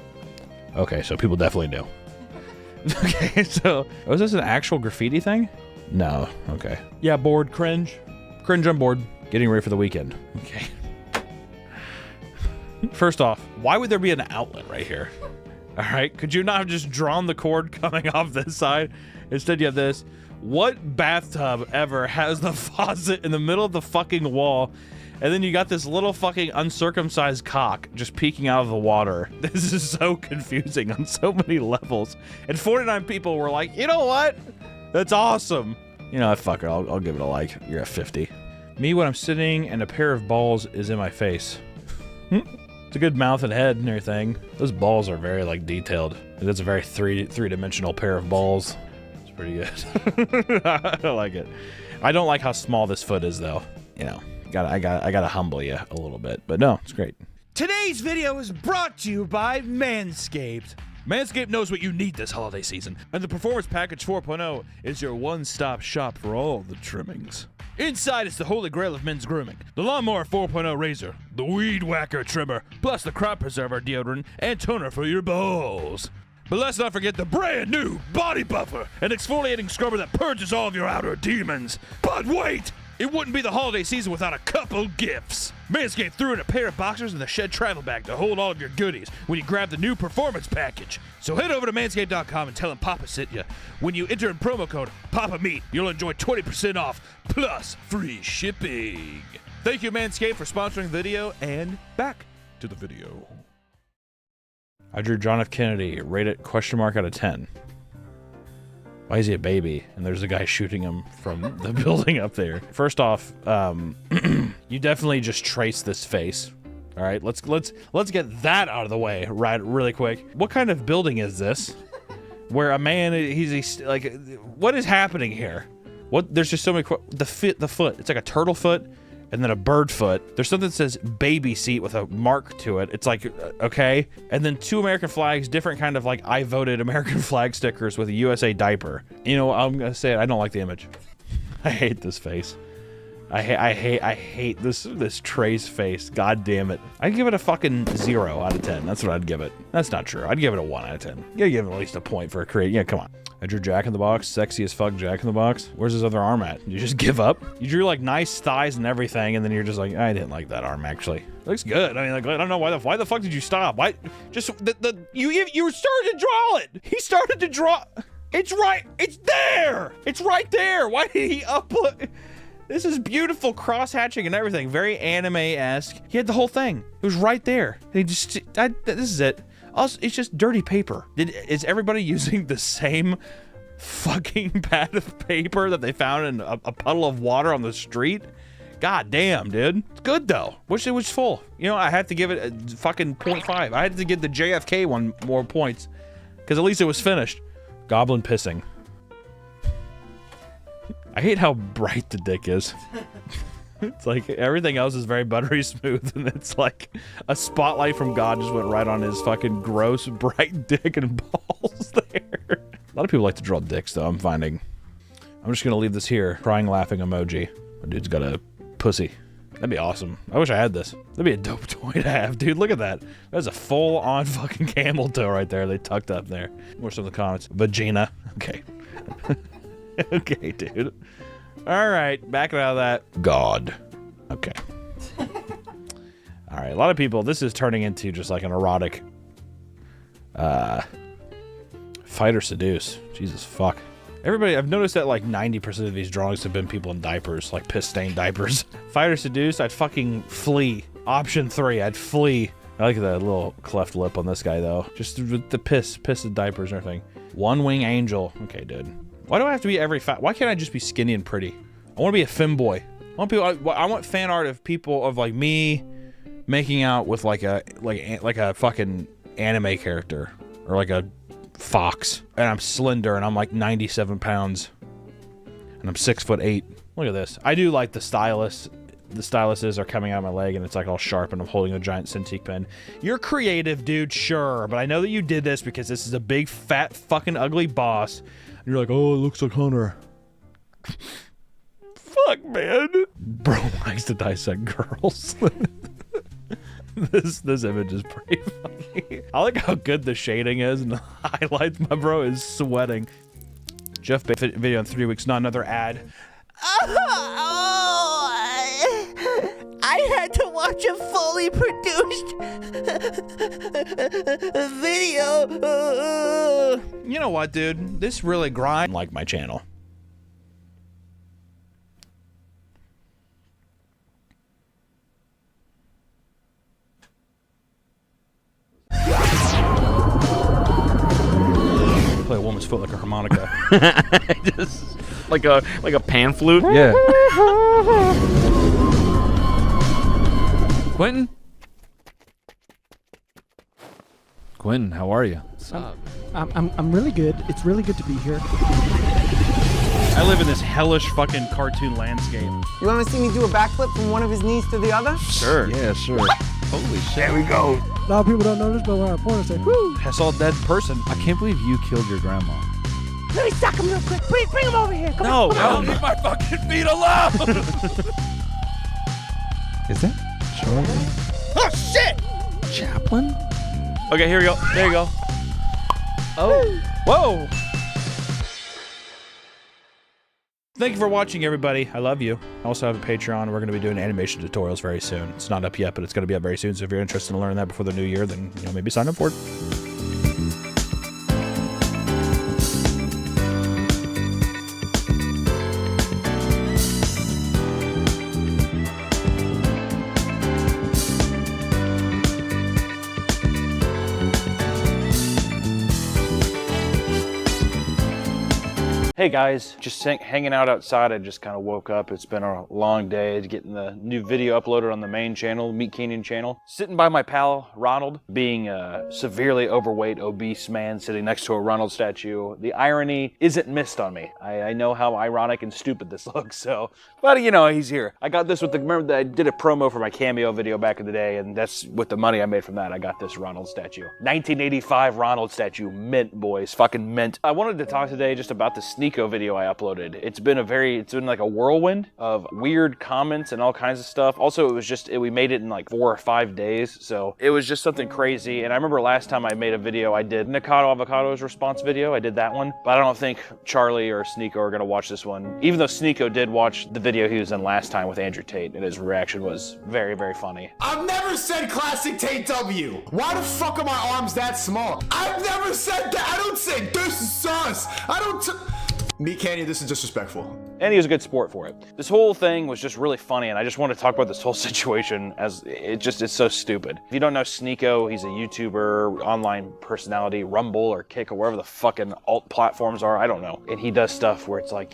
Okay, so people definitely knew. Okay, so, was this an actual graffiti thing? No, okay. Yeah, bored, cringe. Cringe on board. Getting ready for the weekend. Okay. First off, why would there be an outlet right here? All right, could you not have just drawn the cord coming off this side? Instead, you have this. What bathtub ever has the faucet in the middle of the fucking wall And then you got this little fucking uncircumcised cock just peeking out of the water. This is so confusing on so many levels. And 49 people were like, you know what? That's awesome. You know, fuck it, I'll give it a like. You're at 50. Me when I'm sitting and a pair of balls is in my face. It's a good mouth and head and everything. Those balls are very like detailed. It's a very three-dimensional pair of balls. It's pretty good. I like it. I don't like how small this foot is though. You know, I gotta humble you a little bit, but no, it's great. Today's video is brought to you by Manscaped. Manscaped knows what you need this holiday season, and the Performance Package 4.0 is your one-stop shop for all the trimmings. Inside is the holy grail of men's grooming, the Lawnmower 4.0 razor, the Weed Whacker trimmer, plus the Crop Preserver deodorant and toner for your balls. But let's not forget the brand new Body Buffer, an exfoliating scrubber that purges all of your outer demons. But wait! It wouldn't be the holiday season without a couple gifts. Manscaped threw in a pair of boxers and the Shed travel bag to hold all of your goodies when you grab the new Performance Package. So head over to manscaped.com and tell them Papa sent you. When you enter in promo code PAPAMEAT, you'll enjoy 20% off plus free shipping. Thank you, Manscaped, for sponsoring the video, and back to the video. I drew John F. Kennedy, rate it question mark out of 10. Why is he a baby? And there's a guy shooting him from the building up there. First off, you definitely just trace this face. All right, let's get that out of the way right really quick. What kind of building is this? Where a man he's like, what is happening here? What? There's just so many. The foot. It's like a turtle foot. And then a bird foot. There's something that says baby seat with a mark to it. It's like, okay. And then 2 American flags, different kind of like I voted American flag stickers with a USA diaper. You know, I'm gonna say it, I don't like the image. I hate this face. I hate this Trey's face. God damn it. I'd give it a fucking 0 out of 10. That's what I'd give it. That's not true. I'd give it a 1 out of 10. You gotta give it at least a point for a create. Yeah, come on. I drew Jack in the Box, sexy as fuck Jack in the Box. Where's his other arm at? You just give up? You drew like nice thighs and everything, and then you're just like, I didn't like that arm actually. It looks good. I mean, like, I don't know why the fuck did you stop? Why? Just you started to draw it. He started to draw. It's right. It's there. It's right there. Why did he upload? This is beautiful cross-hatching and everything. Very anime-esque. He had the whole thing. It was right there. And he just, this is it. Also, it's just dirty paper. Is everybody using the same fucking pad of paper that they found in a puddle of water on the street? God damn, dude. It's good, though. Wish it was full. You know, I had to give it a fucking 0.5. I had to give the JFK one more points. Because at least it was finished. Goblin pissing. I hate how bright the dick is. It's like everything else is very buttery smooth, and it's like a spotlight from God just went right on his fucking gross, bright dick and balls there. A lot of people like to draw dicks, though, I'm finding. I'm just gonna leave this here. Crying, laughing emoji. My dude's got a pussy. That'd be awesome. I wish I had this. That'd be a dope toy to have, dude. Look at that. That's a full-on fucking camel toe right there. They tucked up there. What's some of the comments? Vagina. Okay. Okay, dude. All right, back out of that. God. Okay. All right, a lot of people, this is turning into just like an erotic fight or seduce. Jesus fuck. Everybody, I've noticed that like 90% of these drawings have been people in diapers, like piss-stained diapers. Fight or seduce, I'd fucking flee. Option 3, I'd flee. I like that little cleft lip on this guy, though. Just with the piss and diapers and everything. One wing angel. Okay, dude. Why do I have to be every fat? Why can't I just be skinny and pretty? I want to be a femboy. I want fan art of people of like me making out with like a fucking anime character or like a fox, and I'm slender and I'm like 97 pounds and I'm 6'8". Look at this. I do like the stylus. The styluses are coming out of my leg and it's like all sharp and I'm holding a giant Cintiq pen. You're creative, dude, sure, but I know that you did this because this is a big fat fucking ugly boss. And you're like, oh, it looks like Hunter. Fuck, man. Bro likes to dissect girls. This image is pretty funny. I like how good the shading is and the highlights. My bro is sweating. Jeff video in 3 weeks, not another ad. I had to watch a fully produced video. You know what, dude? This really grinds like my channel. play a woman's foot like a harmonica. Just like a pan flute. Yeah. Quentin? Quentin, how are you? I'm really good. It's really good to be here. I live in this hellish fucking cartoon landscape. You want to see me do a backflip from one of his knees to the other? Sure. Yeah, sure. Holy shit. There we go. A lot of people don't know this, but when I porn, say, whoo! I saw a dead person. I can't believe you killed your grandma. Let me sock him real quick. Bring him over here. Come No, on. no, leave my fucking feet alone! Is that Charlie? Oh, shit! Chaplin? Okay, here we go. There you go. Oh. Whoa! Thank you for watching, everybody. I love you. I also have a Patreon. We're going to be doing animation tutorials very soon. It's not up yet, but it's going to be up very soon. So if you're interested in learning that before the new year, then maybe sign up for it. Hey guys, just hanging out outside. I just kind of woke up. It's been a long day getting the new video uploaded on the main channel, Meat Canyon channel. Sitting by my pal, Ronald, being a severely overweight, obese man sitting next to a Ronald statue. The irony isn't missed on me. I know how ironic and stupid this looks, so, but he's here. I got this remember that I did a promo for my Cameo video back in the day, and that's with the money I made from that, I got this Ronald statue. 1985 Ronald statue, mint, boys, fucking mint. I wanted to talk today just about the Sneako video I uploaded. It's been like a whirlwind of weird comments and all kinds of stuff. Also, we made it in like 4 or 5 days, so it was just something crazy. And I remember last time I made a video, I did Nikado Avocado's response video. I did that one, but I don't think Charlie or Sneako are gonna watch this one, even though Sneako did watch the video he was in last time with Andrew Tate, and his reaction was very, very funny. I've never said classic Tate W. Why the fuck are my arms that small? I've never said that. I don't say this is sus. I don't. Meat Canyon, this is disrespectful. And he was a good sport for it. This whole thing was just really funny, and I just want to talk about this whole situation as it's so stupid. If you don't know Sneako, he's a YouTuber, online personality, Rumble or Kick or wherever the fucking alt platforms are, I don't know. And he does stuff where it's like,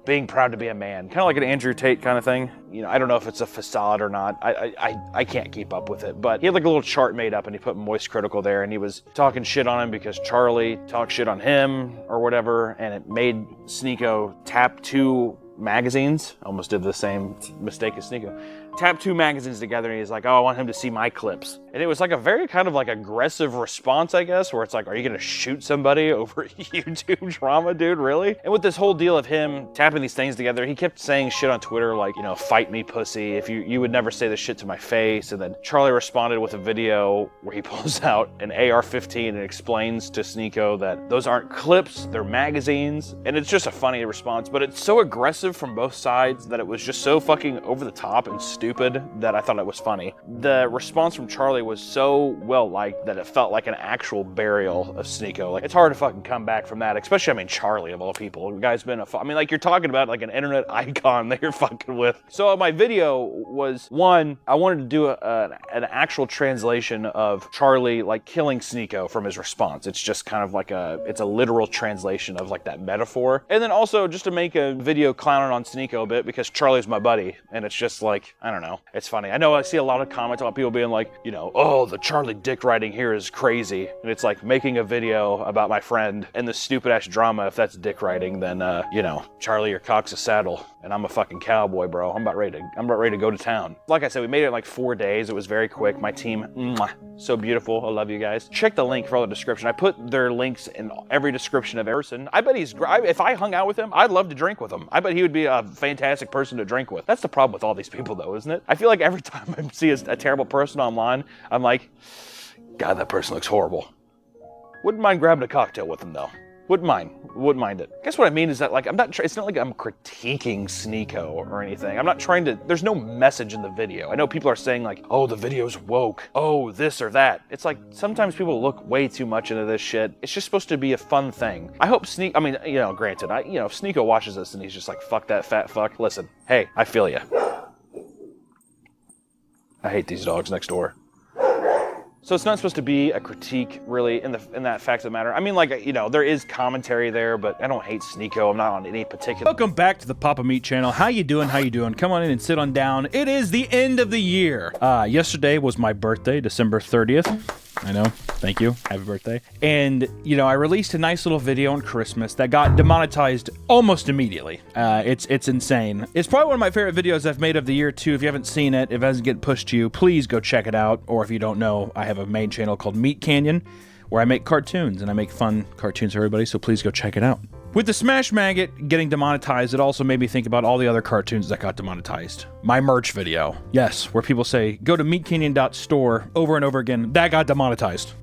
being proud to be a man, kind of like an Andrew Tate kind of thing. I don't know if it's a facade or not. I can't keep up with it, but he had like a little chart made up and he put Moist Critical there, and he was talking shit on him because Charlie talked shit on him or whatever, and it made Sneako tap 2 magazines. Almost did the same mistake as Sneako. Tap 2 magazines together, and he's like, oh, I want him to see my clips. And it was like a very kind of like aggressive response, I guess, where it's like, are you gonna shoot somebody over YouTube drama, dude, really? And with this whole deal of him tapping these things together, he kept saying shit on Twitter like, fight me, pussy, if you would never say this shit to my face. And then Charlie responded with a video where he pulls out an AR-15 and explains to Sneako that those aren't clips, they're magazines. And it's just a funny response, but it's so aggressive from both sides that it was just so fucking over the top and stupid that I thought it was funny. The response from Charlie was so well liked that it felt like an actual burial of Sneako. Like, it's hard to fucking come back from that, especially, Charlie of all people. The guy's been you're talking about like an internet icon that you're fucking with. So my video was, one, I wanted to do an actual translation of Charlie like killing Sneako from his response. It's just kind of like it's a literal translation of like that metaphor. And then also just to make a video clowning on Sneako a bit because Charlie's my buddy, and it's just like, I don't know, it's funny. I know I see a lot of comments about people being like, oh, the Charlie dick writing here is crazy. And it's like making a video about my friend and the stupid ass drama. If that's dick writing, then Charlie, your cock's a saddle and I'm a fucking cowboy, bro. I'm about ready to go to town. Like I said, we made it in like 4 days. It was very quick. My team, so beautiful. I love you guys. Check the link for all the description. I put their links in every description of Emerson. I bet if I hung out with him, I'd love to drink with him. I bet he would be a fantastic person to drink with. That's the problem with all these people though, isn't it? I feel like every time I see a terrible person online, I'm like, God, that person looks horrible. Wouldn't mind grabbing a cocktail with him though. Wouldn't mind it. I guess what I mean is that like, it's not like I'm critiquing Sneako or anything. I'm not trying to, there's no message in the video. I know people are saying like, oh, the video's woke. Oh, this or that. It's like, sometimes people look way too much into this shit. It's just supposed to be a fun thing. I hope granted, if Sneako watches this and he's just like, fuck that fat fuck. Listen, hey, I feel ya. I hate these dogs next door. So it's not supposed to be a critique, really, in that fact of the matter. I mean, like, you know, there is commentary there, but I don't hate Sneeko. I'm not on any particular. Welcome back to the Papa Meat channel. How you doing? How you doing? Come on in and sit on down. It is the end of the year. Yesterday was my birthday, December 30th. I know. Thank you. Happy birthday. And, you know, I released a nice little video on Christmas that got demonetized almost immediately. It's insane. It's probably one of my favorite videos I've made of the year, too. If you haven't seen it, if it hasn't get pushed to you, please go check it out. Or if you don't know, I have a main channel called Meat Canyon, where I make cartoons, and I make fun cartoons for everybody, so please go check it out. With the Smash Maggot getting demonetized, it also made me think about all the other cartoons that got demonetized. My merch video. Yes, where people say, go to meatcanyon.store over and over again. That got demonetized.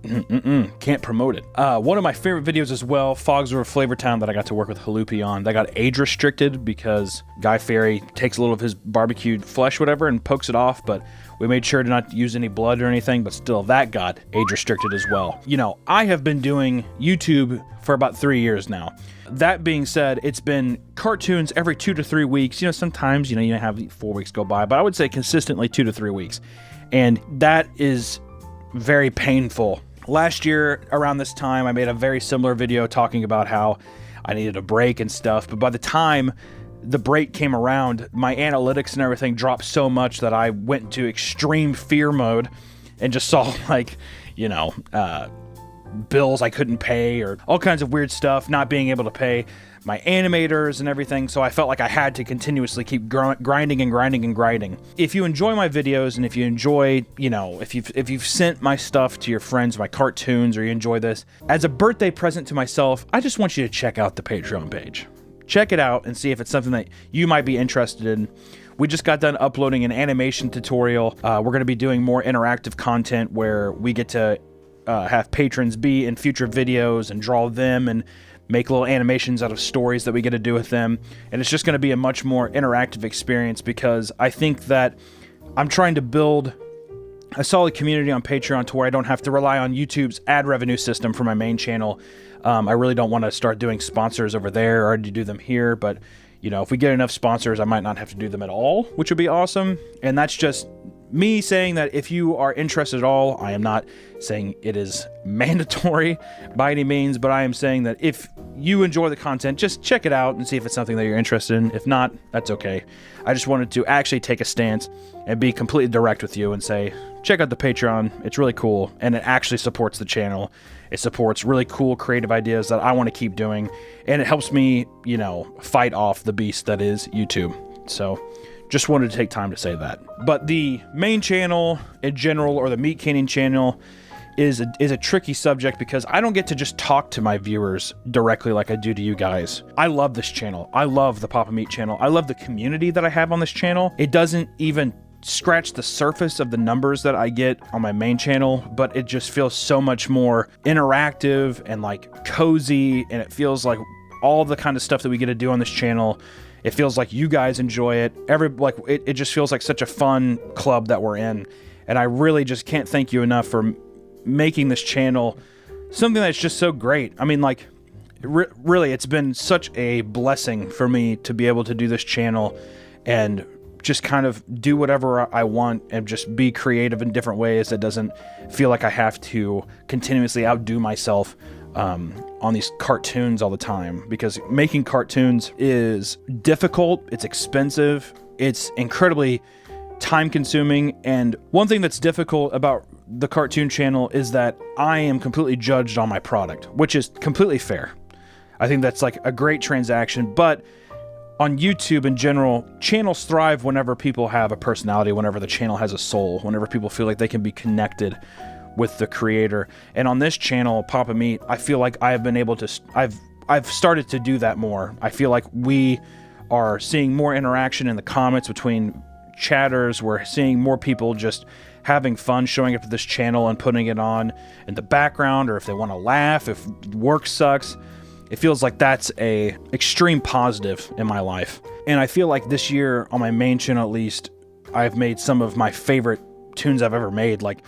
Can't promote it. One of my favorite videos as well, Fogs Over Flavortown, that I got to work with Halupi on, that got age restricted because Guy Fieri takes a little of his barbecued flesh, whatever, and pokes it off, but we made sure to not use any blood or anything, but still, that got age restricted as well. You know, I have been doing YouTube for about 3 years now. That being said, it's been cartoons every 2 to 3 weeks. You know, sometimes, you know, you have 4 weeks go by, but I would say consistently 2 to 3 weeks. And that is very painful. Last year, around this time, I made a very similar video talking about how I needed a break and stuff. But by the time the break came around, my analytics and everything dropped so much that I went into extreme fear mode and just saw, like, you know, bills I couldn't pay or all kinds of weird stuff, not being able to pay my animators and everything, so I felt like I had to continuously keep grinding and grinding and grinding. If you enjoy my videos and if you enjoy, you know, if you've sent my stuff to your friends, my cartoons, or you enjoy this, as a birthday present to myself, I just want you to check out the Patreon page. Check it out and see if it's something that you might be interested in. We just got done uploading an animation tutorial. We're going to be doing more interactive content where we get to have patrons be in future videos and draw them and make little animations out of stories that we get to do with them. And it's just going to be a much more interactive experience because I think that I'm trying to build a solid community on Patreon to where I don't have to rely on YouTube's ad revenue system for my main channel. I really don't want to start doing sponsors over there. I already do them here, but you know, if we get enough sponsors, I might not have to do them at all, which would be awesome. And that's just me saying that if you are interested at all, I am not saying it is mandatory by any means, but I am saying that if you enjoy the content, just check it out and see if it's something that you're interested in. If not, that's okay. I just wanted to actually take a stance and be completely direct with you and say, check out the Patreon. It's really cool, and it actually supports the channel. It supports really cool creative ideas that I want to keep doing, and it helps me, you know, fight off the beast that is YouTube. So just wanted to take time to say that. But the main channel in general, or the Meat Canyon channel, is a tricky subject because I don't get to just talk to my viewers directly like I do to you guys. I love this channel. I love the Papa Meat channel. I love the community that I have on this channel. It doesn't even scratch the surface of the numbers that I get on my main channel, but it just feels so much more interactive and like cozy, and it feels like all the kind of stuff that we get to do on this channel, it feels like you guys enjoy it. It just feels like such a fun club that we're in, and I really just can't thank you enough for making this channel something that's just so great. I mean, like, really, it's been such a blessing for me to be able to do this channel and just kind of do whatever I want and just be creative in different ways that doesn't feel like I have to continuously outdo myself on these cartoons all the time, because making cartoons is difficult, it's expensive, it's incredibly time consuming, and one thing that's difficult about the cartoon channel is that I am completely judged on my product, which is completely fair. I think that's like a great transaction, but on YouTube in general, channels thrive whenever people have a personality, whenever the channel has a soul, whenever people feel like they can be connected with the creator. And on this channel, Papa Meat, I feel like I have been able to, I've started to do that more. I feel like we are seeing more interaction in the comments between chatters. We're seeing more people just having fun showing up to this channel and putting it on in the background, or if they want to laugh, if work sucks. It feels like that's a extreme positive in my life. And I feel like this year, on my main channel at least, I've made some of my favorite tunes I've ever made. Like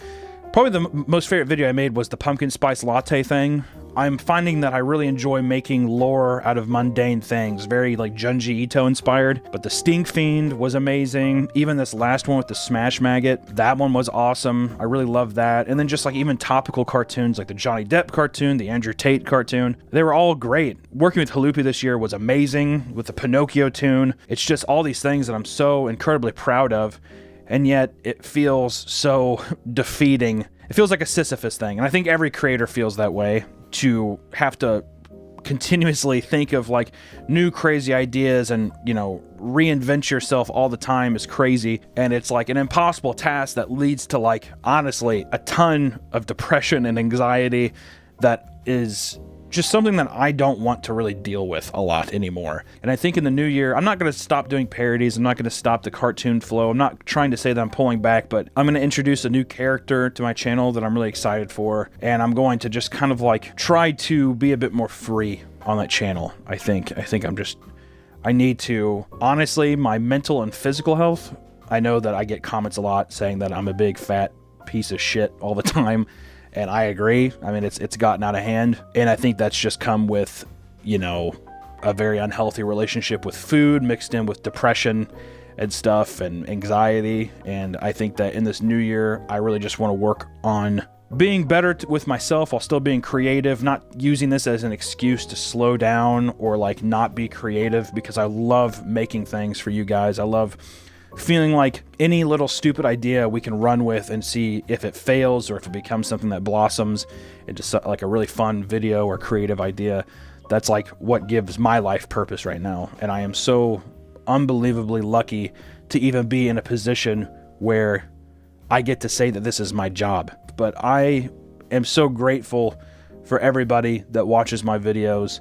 Probably the most favorite video I made was the pumpkin spice latte thing. I'm finding that I really enjoy making lore out of mundane things, very like Junji Ito inspired. But the Stink Fiend was amazing. Even this last one with the Smash Maggot, that one was awesome. I really love that. And then just like even topical cartoons like the Johnny Depp cartoon, the Andrew Tate cartoon, they were all great. Working with Halupi this year was amazing with the Pinocchio tune. It's just all these things that I'm so incredibly proud of. And yet it feels so defeating. It feels like a Sisyphus thing. And I think every creator feels that way, to have to continuously think of like new crazy ideas and, you know, reinvent yourself all the time is crazy. And it's like an impossible task that leads to like, honestly, a ton of depression and anxiety that is just something that I don't want to really deal with a lot anymore. And I think in the new year, I'm not going to stop doing parodies. I'm not going to stop the cartoon flow. I'm not trying to say that I'm pulling back, but I'm going to introduce a new character to my channel that I'm really excited for. And I'm going to just kind of like try to be a bit more free on that channel. I think I need to, honestly, my mental and physical health. I know that I get comments a lot saying that I'm a big fat piece of shit all the time. And I agree. I mean, it's gotten out of hand. And I think that's just come with, you know, a very unhealthy relationship with food mixed in with depression and stuff and anxiety. And I think that in this new year, I really just want to work on being better with myself while still being creative, not using this as an excuse to slow down or like not be creative, because I love making things for you guys. I love feeling like any little stupid idea we can run with and see if it fails or if it becomes something that blossoms into like a really fun video or creative idea. That's like what gives my life purpose right now. And I am so unbelievably lucky to even be in a position where I get to say that this is my job. But I am so grateful for everybody that watches my videos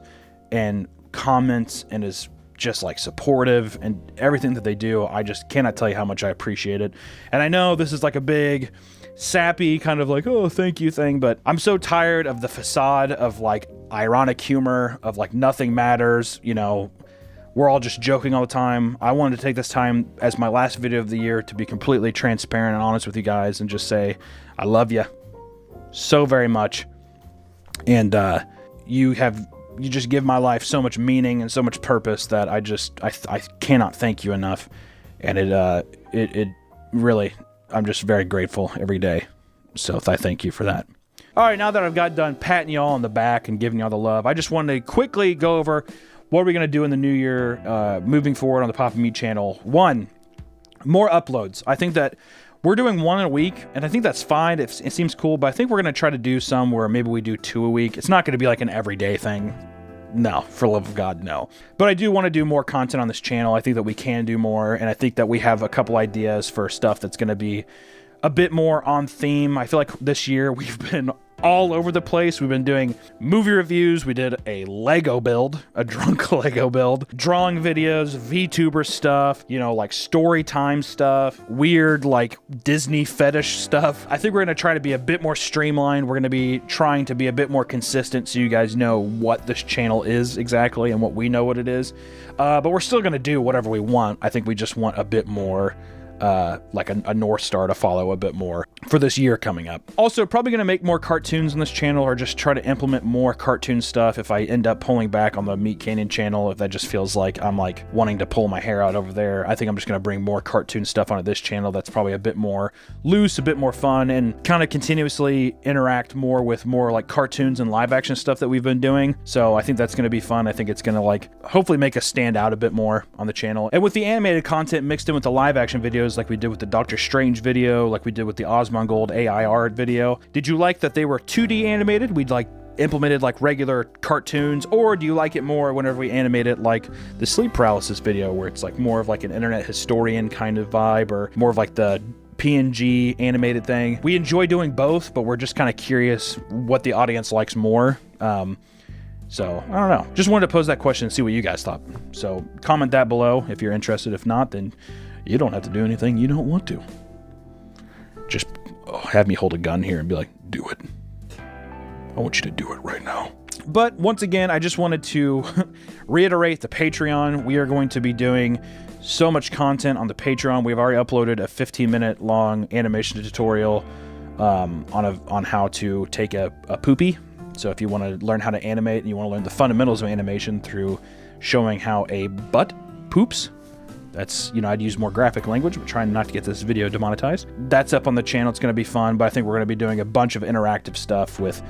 and comments and is just like supportive and everything that they do. I just cannot tell you how much I appreciate it. And I know this is like a big sappy kind of like, oh, thank you thing, but I'm so tired of the facade of like ironic humor of like nothing matters, you know, we're all just joking all the time. I wanted to take this time as my last video of the year to be completely transparent and honest with you guys and just say I love you so very much. And you just give my life so much meaning and so much purpose that I cannot thank you enough. And it really, I'm just very grateful every day. So I thank you for that. All right, now that I've got done patting you all on the back and giving you all the love, I just wanted to quickly go over what are we going to do in the new year moving forward on the Papa Meat channel. One, more uploads. I think that we're doing one a week, and I think that's fine. It seems cool, but I think we're going to try to do some where maybe we do 2 a week. It's not going to be like an everyday thing. No, for the love of God, no. But I do want to do more content on this channel. I think that we can do more, and I think that we have a couple ideas for stuff that's going to be a bit more on theme. I feel like this year we've been all over the place. We've been doing movie reviews. We did a Lego build, a drunk Lego build, drawing videos, VTuber stuff, you know, like story time stuff, weird like Disney fetish stuff. I think we're going to try to be a bit more streamlined. We're going to be trying to be a bit more consistent so you guys know what this channel is exactly and what we know what it is. But we're still going to do whatever we want. I think we just want a bit more like a North Star to follow a bit more for this year coming up. Also, probably going to make more cartoons on this channel or just try to implement more cartoon stuff if I end up pulling back on the Meat Canyon channel, if that just feels like I'm like wanting to pull my hair out over there. I think I'm just going to bring more cartoon stuff onto this channel that's probably a bit more loose, a bit more fun, and kind of continuously interact more with more like cartoons and live action stuff that we've been doing. So I think that's going to be fun. I think it's going to like hopefully make us stand out a bit more on the channel. And with the animated content mixed in with the live action videos like we did with the Doctor Strange video, like we did with the Osmongold AI art video. Did you like that they were 2D animated? We'd like implemented like regular cartoons, or do you like it more whenever we animate it like the sleep paralysis video where it's like more of like an internet historian kind of vibe, or more of like the PNG animated thing? We enjoy doing both, but we're just kind of curious what the audience likes more. So I don't know, just wanted to pose that question and see what you guys thought. So comment that below if you're interested. If not, then you don't have to do anything you don't want to. Just have me hold a gun here and be like, do it. I want you to do it right now. But once again, I just wanted to reiterate the Patreon. We are going to be doing so much content on the Patreon. We've already uploaded a 15-minute long animation tutorial on how to take a poopy. So if you want to learn how to animate and you want to learn the fundamentals of animation through showing how a butt poops, that's, I'd use more graphic language, but trying not to get this video demonetized. That's up on the channel. It's going to be fun, but I think we're going to be doing a bunch of interactive stuff with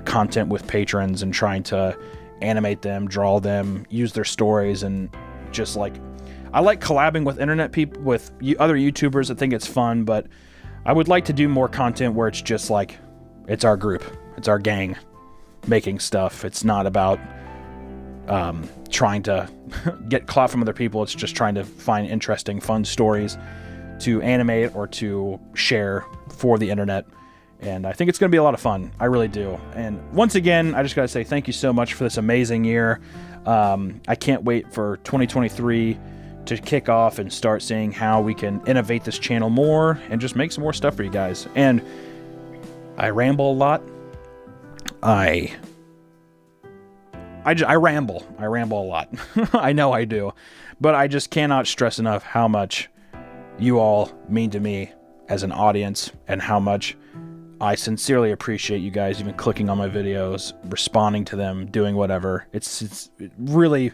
content with patrons and trying to animate them, draw them, use their stories, and just like, I like collabing with internet people, with other YouTubers. I think it's fun, but I would like to do more content where it's just like, it's our group, it's our gang making stuff. It's not about trying to get clout from other people. It's just trying to find interesting, fun stories to animate or to share for the internet. And I think it's going to be a lot of fun. I really do. And once again, I just got to say thank you so much for this amazing year. I can't wait for 2023 to kick off and start seeing how we can innovate this channel more and just make some more stuff for you guys. And I ramble a lot. I ramble. I ramble a lot. I know I do. But I just cannot stress enough how much you all mean to me as an audience and how much I sincerely appreciate you guys even clicking on my videos, responding to them, doing whatever. It really,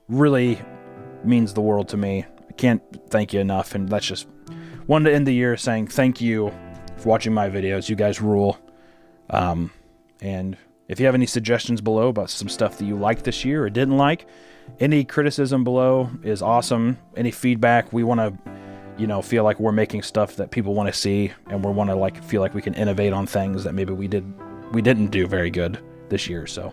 really means the world to me. I can't thank you enough. And that's just one to end the year saying thank you for watching my videos. You guys rule. And if you have any suggestions below about some stuff that you liked this year or didn't like, any criticism below is awesome. Any feedback, we want to, feel like we're making stuff that people want to see, and we want to feel like we can innovate on things that maybe we didn't do very good this year. So,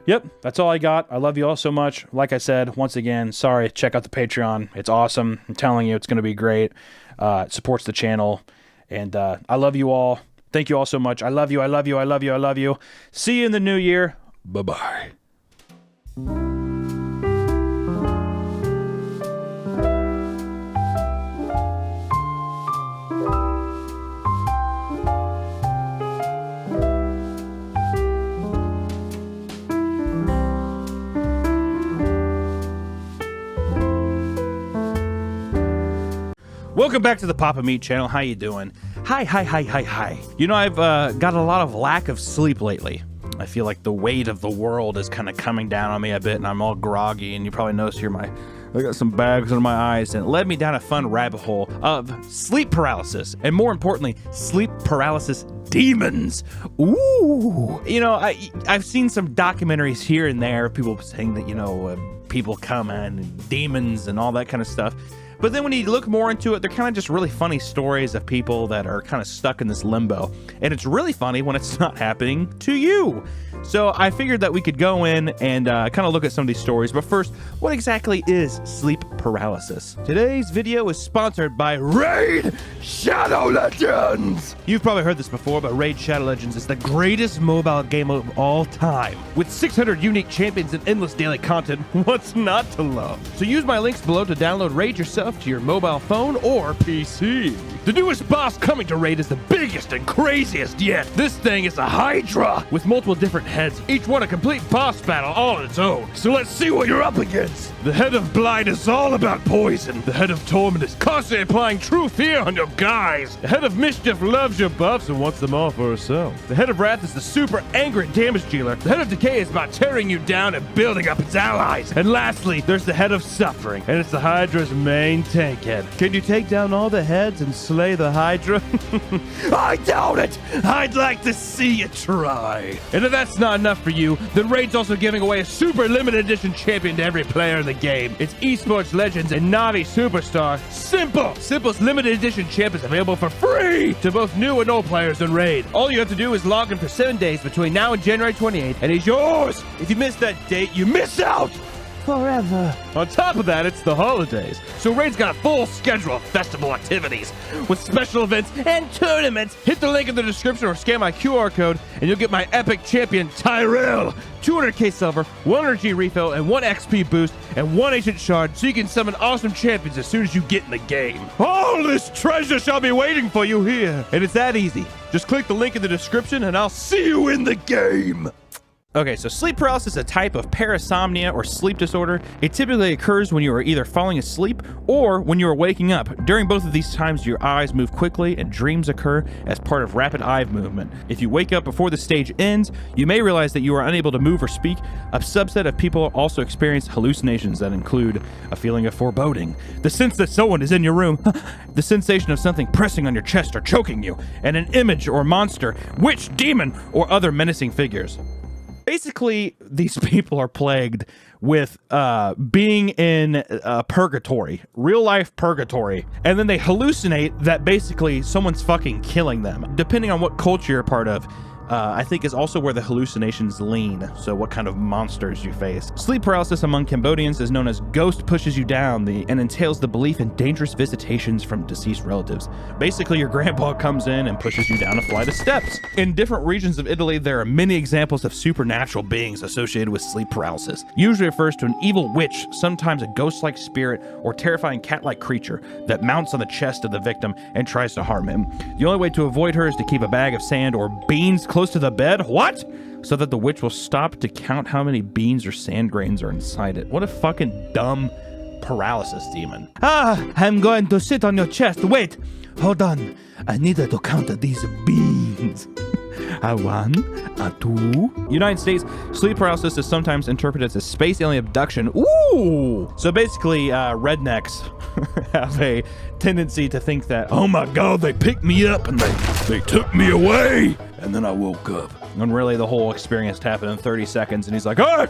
yep, that's all I got. I love you all so much. Like I said, once again, sorry. Check out the Patreon. It's awesome. I'm telling you, it's going to be great. It supports the channel, and I love you all. Thank you all so much. I love you. I love you. I love you. I love you. See you in the new year. Bye-bye. Welcome back to the Papa Meat channel. How you doing? Hi. I've got a lot of lack of sleep lately. I feel like the weight of the world is kind of coming down on me a bit, and I'm all groggy, and you probably notice here I got some bags under my eyes, and it led me down a fun rabbit hole of sleep paralysis, and more importantly, sleep paralysis demons. Ooh. I've seen some documentaries here and there of people saying that, people come and demons and all that kind of stuff. But then when you look more into it, they're kind of just really funny stories of people that are kind of stuck in this limbo. And it's really funny when it's not happening to you. So I figured that we could go in and kind of look at some of these stories. But first, what exactly is sleep paralysis? Today's video is sponsored by Raid Shadow Legends. You've probably heard this before, but Raid Shadow Legends is the greatest mobile game of all time. With 600 unique champions and endless daily content, what's not to love? So use my links below to download Raid yourself to your mobile phone or PC. The newest boss coming to Raid is the biggest and craziest yet. This thing is a Hydra with multiple different heads, each one a complete boss battle all on its own. So let's see what you're up against. The head of Blind is all about poison. The head of Torment is constantly applying true fear on your guys. The head of Mischief loves your buffs and wants them all for herself. The head of Wrath is the super angry damage dealer. The head of Decay is about tearing you down and building up its allies. And lastly, there's the head of Suffering, and it's the Hydra's main tank head. Can you take down all the heads and slay the Hydra? I doubt it. I'd like to see you try. And if that's not enough for you, then Raid's also giving away a super limited edition champion to every player in the game. It's Esports Legends and Navi Superstar Simple. Simple's limited edition champ is available for free to both new and old players in Raid. All you have to do is log in for 7 days between now and January 28th, and he's yours. If you miss that date, you miss out forever. On top of that, it's the holidays, so Raid's got a full schedule of festival activities with special events and tournaments. Hit the link in the description or scan my QR code and you'll get my epic champion Tyrell, 200k silver, 1 energy refill, and 1 XP boost, and 1 ancient shard, so you can summon awesome champions as soon as you get in the game. All this treasure shall be waiting for you here, and it's that easy. Just click the link in the description and I'll see you in the game. Okay, so sleep paralysis is a type of parasomnia or sleep disorder. It typically occurs when you are either falling asleep or when you are waking up. During both of these times, your eyes move quickly and dreams occur as part of rapid eye movement. If you wake up before the stage ends, you may realize that you are unable to move or speak. A subset of people also experience hallucinations that include a feeling of foreboding, the sense that someone is in your room, the sensation of something pressing on your chest or choking you, and an image or monster, witch, demon, or other menacing figures. Basically, these people are plagued with being in purgatory, real life purgatory, and then they hallucinate that basically someone's fucking killing them. Depending on what culture you're a part of, I think is also where the hallucinations lean, so what kind of monsters you face. Sleep paralysis among Cambodians is known as ghost pushes you down and entails the belief in dangerous visitations from deceased relatives. Basically, your grandpa comes in and pushes you down a flight of steps. In different regions of Italy, there are many examples of supernatural beings associated with sleep paralysis. Usually refers to an evil witch, sometimes a ghost-like spirit or terrifying cat-like creature that mounts on the chest of the victim and tries to harm him. The only way to avoid her is to keep a bag of sand or beans close to the bed. What? So that the witch will stop to count how many beans or sand grains are inside it. What a fucking dumb paralysis demon. I'm going to sit on your chest. Wait, hold on. I needed to count these beans. A 1, a 2. United States, sleep paralysis is sometimes interpreted as space alien abduction. Ooh! So basically, rednecks have a tendency to think that, oh my god, they picked me up and they took me away, and then I woke up. When really the whole experience happened in 30 seconds, and he's like, oh,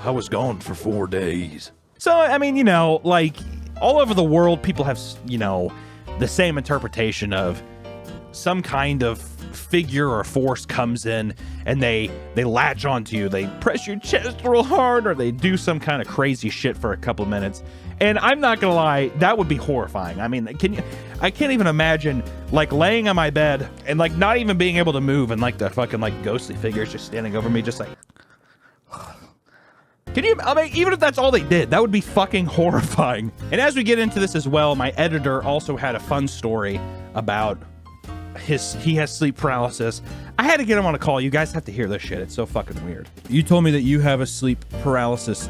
I was gone for 4 days. So, I mean, you know, like, all over the world, people have, you know, the same interpretation of some kind of figure or force comes in and they latch onto you. They press your chest real hard, or they do some kind of crazy shit for a couple minutes. And I'm not gonna lie, that would be horrifying. I mean, I can't even imagine like laying on my bed and like not even being able to move, and like the fucking like ghostly figures just standing over me, just like. Can you, I mean, even if that's all they did, that would be fucking horrifying. And as we get into this as well, my editor also had a fun story about he has sleep paralysis. I had to get him on a call. You guys have to hear this shit. It's so fucking weird. You told me that you have a sleep paralysis,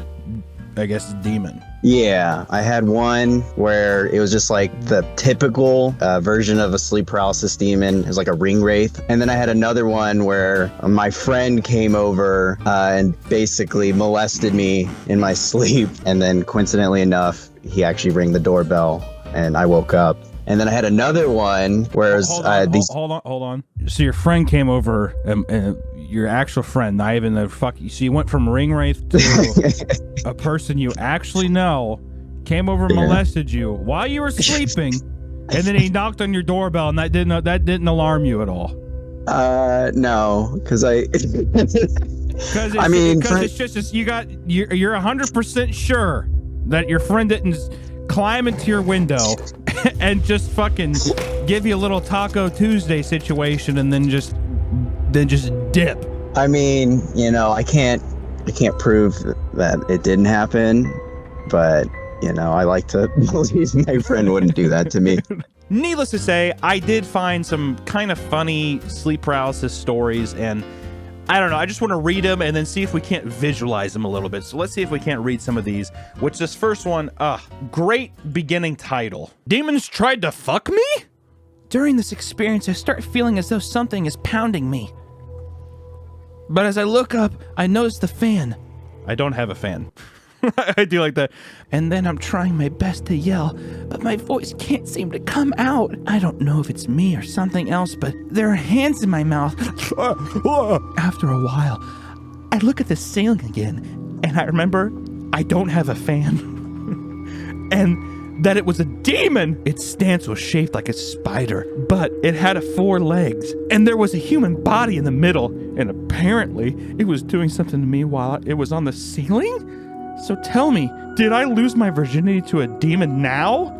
I guess, demon. Yeah, I had one where it was just like the typical version of a sleep paralysis demon. It was like a ring wraith. And then I had another one where my friend came over and basically molested me in my sleep. And then coincidentally enough, he actually rang the doorbell and I woke up. And then I had another one where hold on. So your friend came over, your actual friend, not even the so you went from ring wraith to a person you actually know, came over and molested you while you were sleeping, and then he knocked on your doorbell, and that didn't alarm you at all. No, because because it's just you're 100% sure that your friend didn't climb into your window and just fucking give you a little Taco Tuesday situation and then just dip. I mean, you know, I can't prove that it didn't happen, but you know, I like to believe my friend wouldn't do that to me. Needless to say, I did find some kind of funny sleep paralysis stories, and I don't know, I just want to read them and then see if we can't visualize them a little bit. So let's see if we can't read some of these, which this first one, great beginning title. Demons tried to fuck me? During this experience, I start feeling as though something is pounding me. But as I look up, I notice the fan. I don't have a fan. I do like that. And then I'm trying my best to yell, but my voice can't seem to come out. I don't know if it's me or something else, but there are hands in my mouth. After a while, I look at the ceiling again, and I remember I don't have a fan. And that it was a demon. Its stance was shaped like a spider, but it had 4 legs, and there was a human body in the middle, and apparently it was doing something to me while it was on the ceiling? So tell me, did I lose my virginity to a demon now?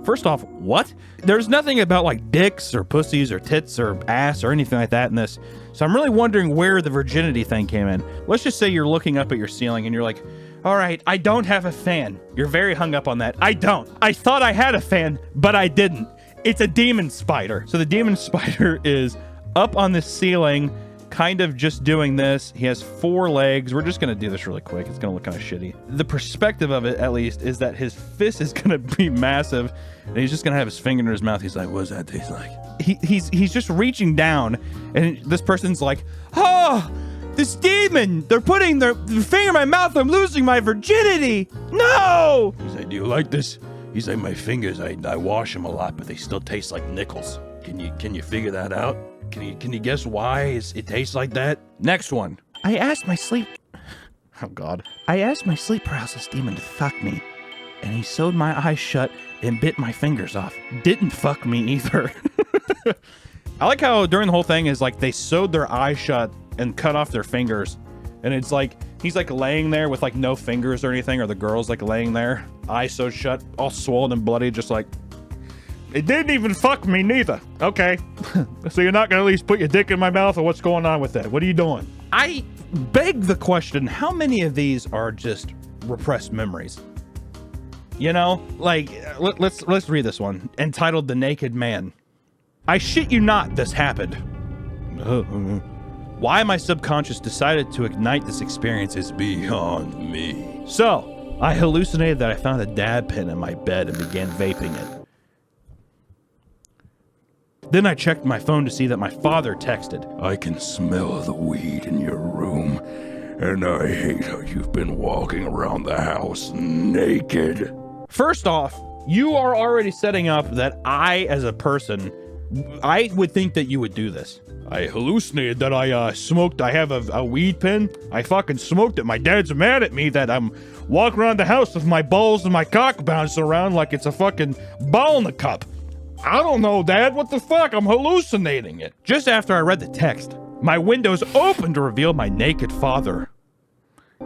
First off, what? There's nothing about like dicks or pussies or tits or ass or anything like that in this. So I'm really wondering where the virginity thing came in. Let's just say you're looking up at your ceiling and you're like, all right, I don't have a fan. You're very hung up on that. I don't. I thought I had a fan, but I didn't. It's a demon spider. So the demon spider is up on the ceiling, kind of just doing this. He has 4 legs. We're just going to do this really quick. It's going to look kind of shitty. The perspective of it, at least, is that his fist is going to be massive, and he's just going to have his finger in his mouth. He's like, what does that taste like? He's just reaching down, and this person's like, oh, this demon! They're putting their finger in my mouth. I'm losing my virginity. No! He's like, do you like this? He's like, my fingers, I wash them a lot, but they still taste like nickels. Can you figure that out? Can you guess why it tastes like that? Next one. I asked my sleep paralysis demon to fuck me, and he sewed my eyes shut and bit my fingers off. Didn't fuck me either. I like how during the whole thing is like they sewed their eyes shut and cut off their fingers, and it's like he's like laying there with like no fingers or anything, or the girl's like laying there, eyes sewed shut, all swollen and bloody, just like, it didn't even fuck me neither. Okay. So you're not gonna at least put your dick in my mouth, or what's going on with that? What are you doing? I beg the question, how many of these are just repressed memories? You know, like, let's read this one, entitled The Naked Man. I shit you not, this happened. Why my subconscious decided to ignite this experience is beyond me. So, I hallucinated that I found a dab pen in my bed and began vaping it. Then I checked my phone to see that my father texted, I can smell the weed in your room, and I hate how you've been walking around the house naked. First off, you are already setting up that I, as a person, I would think that you would do this. I hallucinated that I smoked, I have a weed pen. I fucking smoked it. My dad's mad at me that I'm walking around the house with my balls and my cock bouncing around like it's a fucking ball in a cup. I don't know, Dad. What the fuck? I'm hallucinating it. Just after I read the text, my windows opened to reveal my naked father.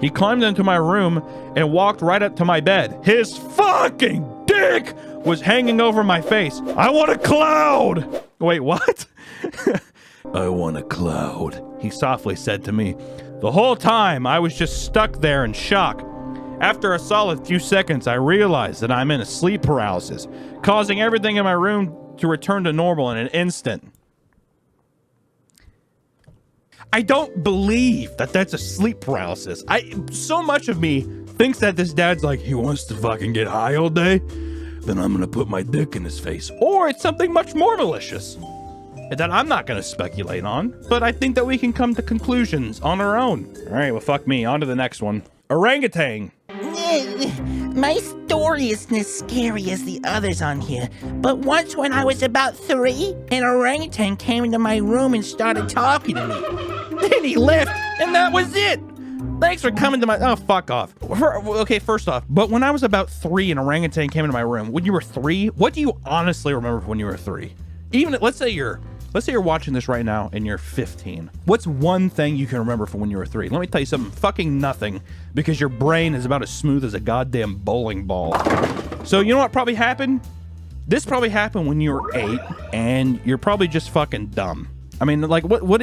He climbed into my room and walked right up to my bed. His fucking dick was hanging over my face. I want a cloud! Wait, what? I want a cloud, he softly said to me. The whole time, I was just stuck there in shock. After a solid few seconds, I realized that I'm in a sleep paralysis, causing everything in my room to return to normal in an instant. I don't believe that that's a sleep paralysis. So much of me thinks that this dad's like, he wants to fucking get high all day, then I'm gonna put my dick in his face. Or it's something much more malicious that I'm not gonna speculate on, but I think that we can come to conclusions on our own. All right, well, fuck me. On to the next one. Orangutan. My story isn't as scary as the others on here, but once when I was about 3, an orangutan came into my room and started talking to me. Then he left, and that was it. Thanks for coming to my... Oh, fuck off. Okay, first off, but when I was about 3, an orangutan came into my room. When you were 3, what do you honestly remember when you were 3? Even, let's say you're watching this right now and you're 15. What's one thing you can remember from when you were 3? Let me tell you something. Fucking nothing, because your brain is about as smooth as a goddamn bowling ball. So you know what probably happened? This probably happened when you were 8, and you're probably just fucking dumb. I mean, like, what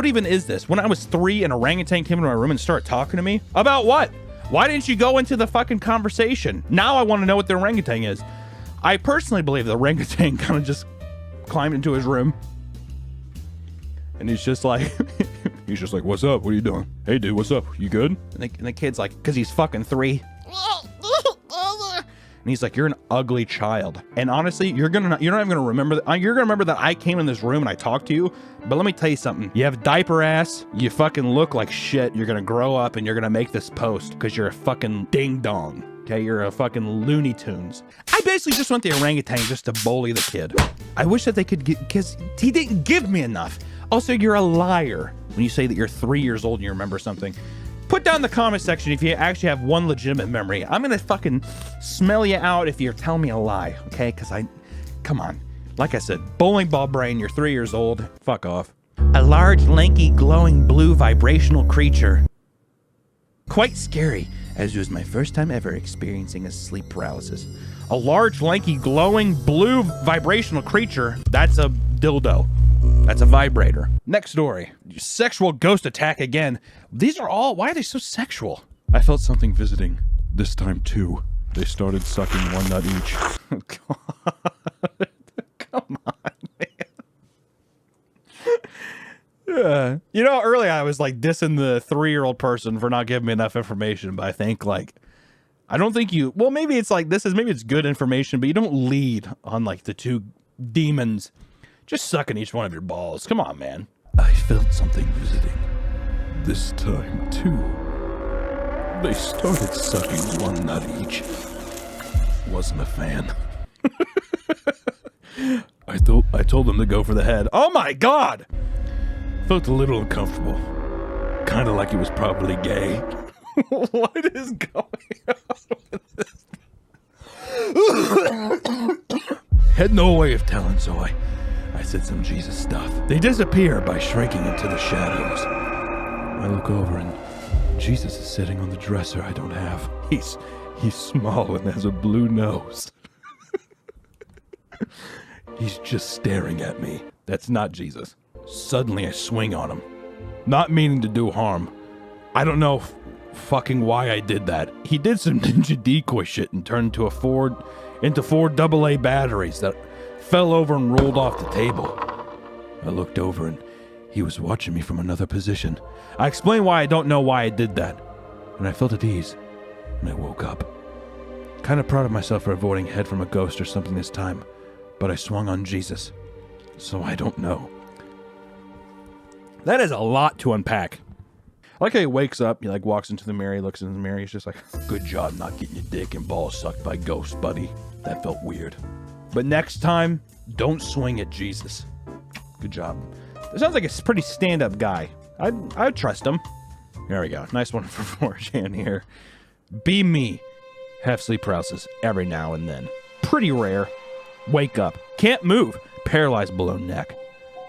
even is this? When I was 3, an orangutan came into my room and started talking to me? About what? Why didn't you go into the fucking conversation? Now I want to know what the orangutan is. I personally believe the orangutan kind of just climbed into his room, and he's just like, what's up? What are you doing? Hey, dude, what's up? You good? And the kid's like, because he's fucking 3. And he's like, you're an ugly child. And honestly, you're not even gonna remember that. You're gonna remember that I came in this room and I talked to you. But let me tell you something. You have diaper ass. You fucking look like shit. You're gonna grow up and you're gonna make this post because you're a fucking ding dong. Okay, you're a fucking Looney Tunes. I basically just want the orangutan just to bully the kid. I wish that they could get, because he didn't give me enough. Also, you're a liar when you say that you're 3 years old and you remember something. Put down in the comment section if you actually have one legitimate memory. I'm gonna fucking smell you out if you're telling me a lie, okay? Because come on. Like I said, bowling ball brain, you're 3 years old. Fuck off. A large, lanky, glowing blue vibrational creature. Quite scary, as it was my first time ever experiencing a sleep paralysis. A large, lanky, glowing blue vibrational creature. That's a dildo. That's a vibrator. Next story. Sexual ghost attack again. These are all... Why are they so sexual? I felt something visiting. This time, too. They started sucking one nut each. Oh, God. Come on, man. You know, earlier I was like dissing the 3-year-old person for not giving me enough information, but I think like, I don't think you, well, maybe it's like, maybe it's good information, but you don't lead on like the 2 demons just sucking each one of your balls. Come on, man. I felt something visiting. This time, too. They started sucking one nut each. Wasn't a fan. I told them to go for the head. Oh my god! Felt a little uncomfortable. Kind of like it was probably gay. What is going on with this? Had no way of telling, so I said some Jesus stuff. They disappear by shrinking into the shadows. I look over and Jesus is sitting on the dresser I don't have. He's small and has a blue nose. He's just staring at me. That's not Jesus. Suddenly I swing on him, not meaning to do harm. I don't know fucking why I did that. He did some ninja decoy shit and turned into 4 AA batteries that fell over and rolled off the table. I looked over and he was watching me from another position. I explained why I don't know why I did that, and I felt at ease, and I woke up. Kind of proud of myself for avoiding head from a ghost or something this time, but I swung on Jesus, so I don't know. That is a lot to unpack. I like how he wakes up, he like walks into the mirror, he looks in the mirror, he's just like, good job not getting your dick and balls sucked by ghosts, buddy. That felt weird. But next time, don't swing at Jesus. Good job. It sounds like a pretty stand-up guy. I'd trust him. There we go. Nice one for 4chan here. Be me. Have sleep paralysis every now and then. Pretty rare. Wake up. Can't move. Paralyzed below neck.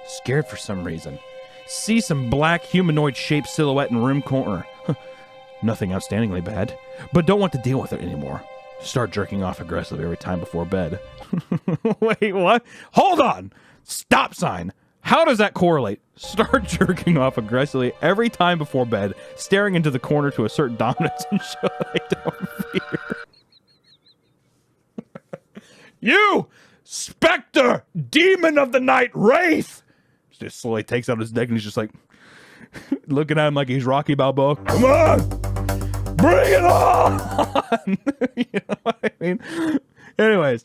Scared for some reason. See some black humanoid-shaped silhouette in room corner. Nothing outstandingly bad. But don't want to deal with it anymore. Start jerking off aggressively every time before bed. Wait, what? Hold on! Stop sign. How does that correlate? Start jerking off aggressively every time before bed, staring into the corner to assert dominance and show that I don't fear. You! Spectre! Demon of the night, Wraith! Just slowly takes out his neck and he's just like, looking at him like he's Rocky Balboa. Come on! Bring it on! You know what I mean? Anyways,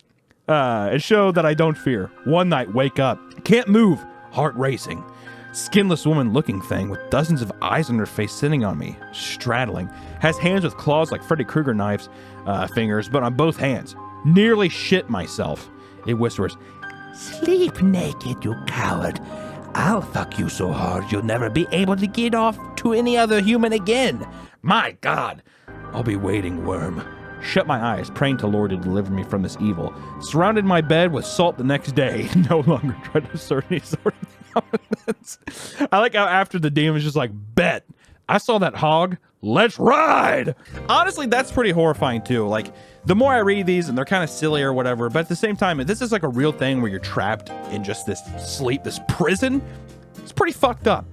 it showed that I don't fear. One night, wake up. Can't move. Heart racing. Skinless woman looking thing with dozens of eyes on her face sitting on me. Straddling. Has hands with claws like Freddy Krueger knives, fingers, but on both hands. Nearly shit myself. It whispers, sleep naked, you coward. I'll fuck you so hard you'll never be able to get off to any other human again. My God. I'll be waiting, worm. Shut my eyes, praying to Lord to deliver me from this evil. Surrounded my bed with salt the next day. No longer try to assert any sort of dominance. I like how after the demon's just like, bet. I saw that hog. Let's ride. Honestly, that's pretty horrifying too. Like, the more I read these, and they're kind of silly or whatever, but at the same time, this is like a real thing where you're trapped in just this sleep, this prison. It's pretty fucked up.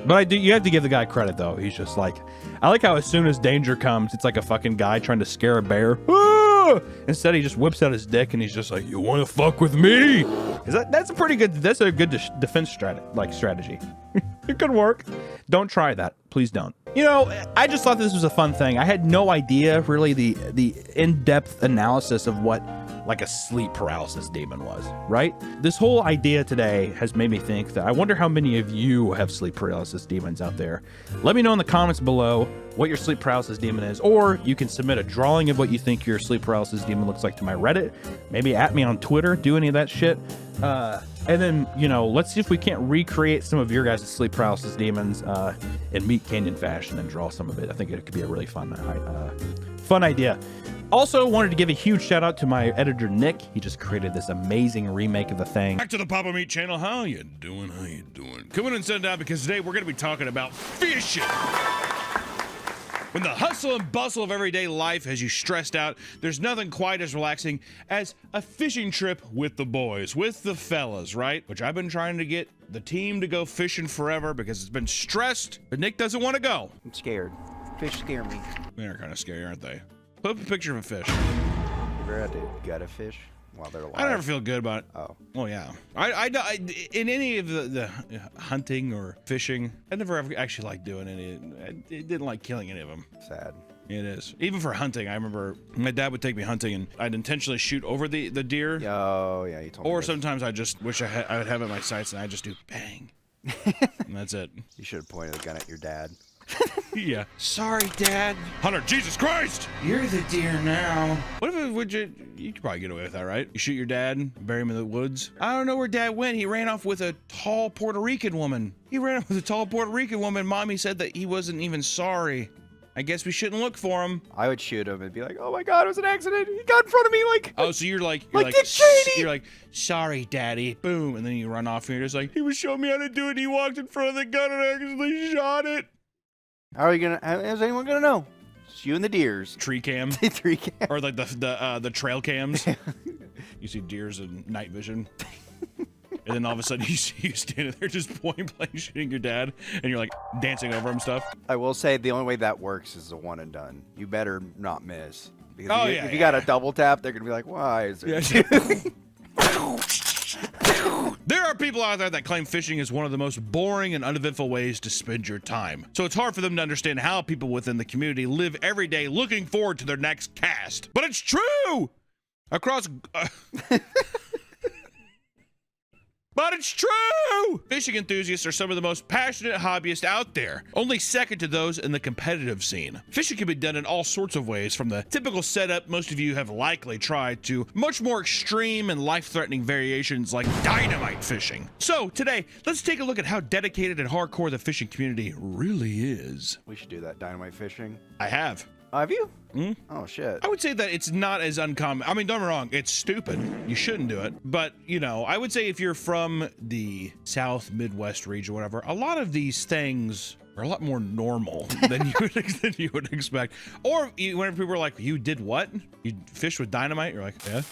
But you have to give the guy credit though. He's just like, I like how as soon as danger comes, it's like a fucking guy trying to scare a bear. Ah! Instead, he just whips out his dick and he's just like, "You want to fuck with me?" That's a pretty good. That's a good defense strategy. It could work. Don't try that. Please don't. You know, I just thought this was a fun thing. I had no idea really the in-depth analysis of what like a sleep paralysis demon was, right? This whole idea today has made me think that I wonder how many of you have sleep paralysis demons out there. Let me know in the comments below what your sleep paralysis demon is, or you can submit a drawing of what you think your sleep paralysis demon looks like to my Reddit. Maybe at me on Twitter, do any of that shit. And then, you know, let's see if we can't recreate some of your guys' sleep paralysis demons in Meat Canyon fashion and draw some of it. I think it could be a really fun idea. Also, wanted to give a huge shout out to my editor, Nick. He just created this amazing remake of The Thing. Back to the Papa Meat channel. How you doing? How you doing? Come in and sit down because today we're going to be talking about fishing. When the hustle and bustle of everyday life has you stressed out, there's nothing quite as relaxing as a fishing trip with the boys, with the fellas, right? Which I've been trying to get the team to go fishing forever because it's been stressed, but Nick doesn't want to go. I'm scared. Fish scare me. They're kind of scary, aren't they? Put up a picture of a fish. Ever had to gut a fish? while they're alive. I never feel good about it. Oh. Well, yeah. I in any of the hunting or fishing, I never ever actually liked doing any. I didn't like killing any of them. Sad. It is. Even for hunting, I remember my dad would take me hunting, and I'd intentionally shoot over the deer. Oh, yeah, you told me. Or this. sometimes I just wish I would have it in my sights, and I just do bang. And that's it. You should have pointed the gun at your dad. Yeah. Sorry, Dad. Hunter, Jesus Christ! You're the deer now. What if you could probably get away with that, right? You shoot your dad, bury him in the woods. I don't know where Dad went. He ran off with a tall Puerto Rican woman. Mommy said that he wasn't even sorry. I guess we shouldn't look for him. I would shoot him and be like, "Oh my God, it was an accident. He got in front of me." Like, oh, so you're like Dick Cheney. You're like, "Sorry, Daddy." Boom, and then you run off, and you're just like, "He was showing me how to do it. He walked in front of the gun and accidentally shot it." How are you gonna? Is anyone gonna know? It's you and the deers. Tree cam. Tree cam. Or like the trail cams. You see deers in night vision. And then all of a sudden you see you standing there just point blank shooting your dad, and you're like dancing over him stuff. I will say the only way that works is a one and done. You better not miss. Because Oh, if you got a double tap, they're gonna be like, "Why is it?" There are people out there that claim fishing is one of the most boring and uneventful ways to spend your time. So it's hard for them to understand how people within the community live every day looking forward to their next cast. But it's true! But it's true! Fishing enthusiasts are some of the most passionate hobbyists out there, only second to those in the competitive scene. Fishing can be done in all sorts of ways, from the typical setup most of you have likely tried to much more extreme and life-threatening variations like dynamite fishing. So today, let's take a look at how dedicated and hardcore the fishing community really is. We should do that dynamite fishing. I have. Have you? Hmm? Oh shit. I would say that it's not as uncommon. I mean, don't get me wrong, it's stupid. You shouldn't do it. But, you know, I would say if you're from the South Midwest region, whatever, a lot of these things are a lot more normal than you would expect. Or whenever people are like, "You did what? You fished with dynamite?" You're like, "Yeah."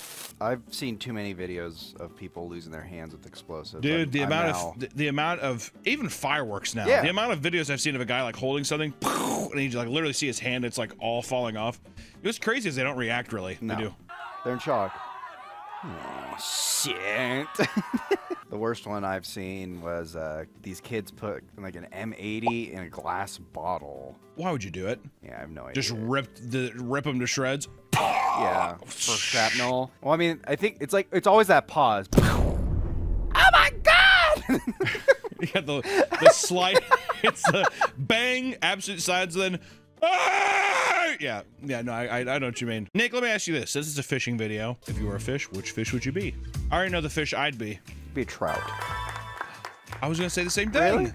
I've seen too many videos of people losing their hands with explosives. Dude, the amount of even fireworks now. Yeah. The amount of videos I've seen of a guy like holding something, and you like literally see his hand. It's like all falling off. What's crazy is they don't react really. No. They do. They're in shock. Oh shit. The worst one I've seen was these kids put like an M80 in a glass bottle. Why would you do it? Yeah, I have no idea. Just rip them to shreds. Yeah, for shrapnel. Well, I mean, I think it's always that pause. Oh my God! You got the slide. It's the bang, absolute sides, then. Yeah, no, I know what you mean. Nick, let me ask you this. This is a fishing video. If you were a fish, which fish would you be? I already know the fish I'd be. Be a trout. I was gonna say the same thing. Really?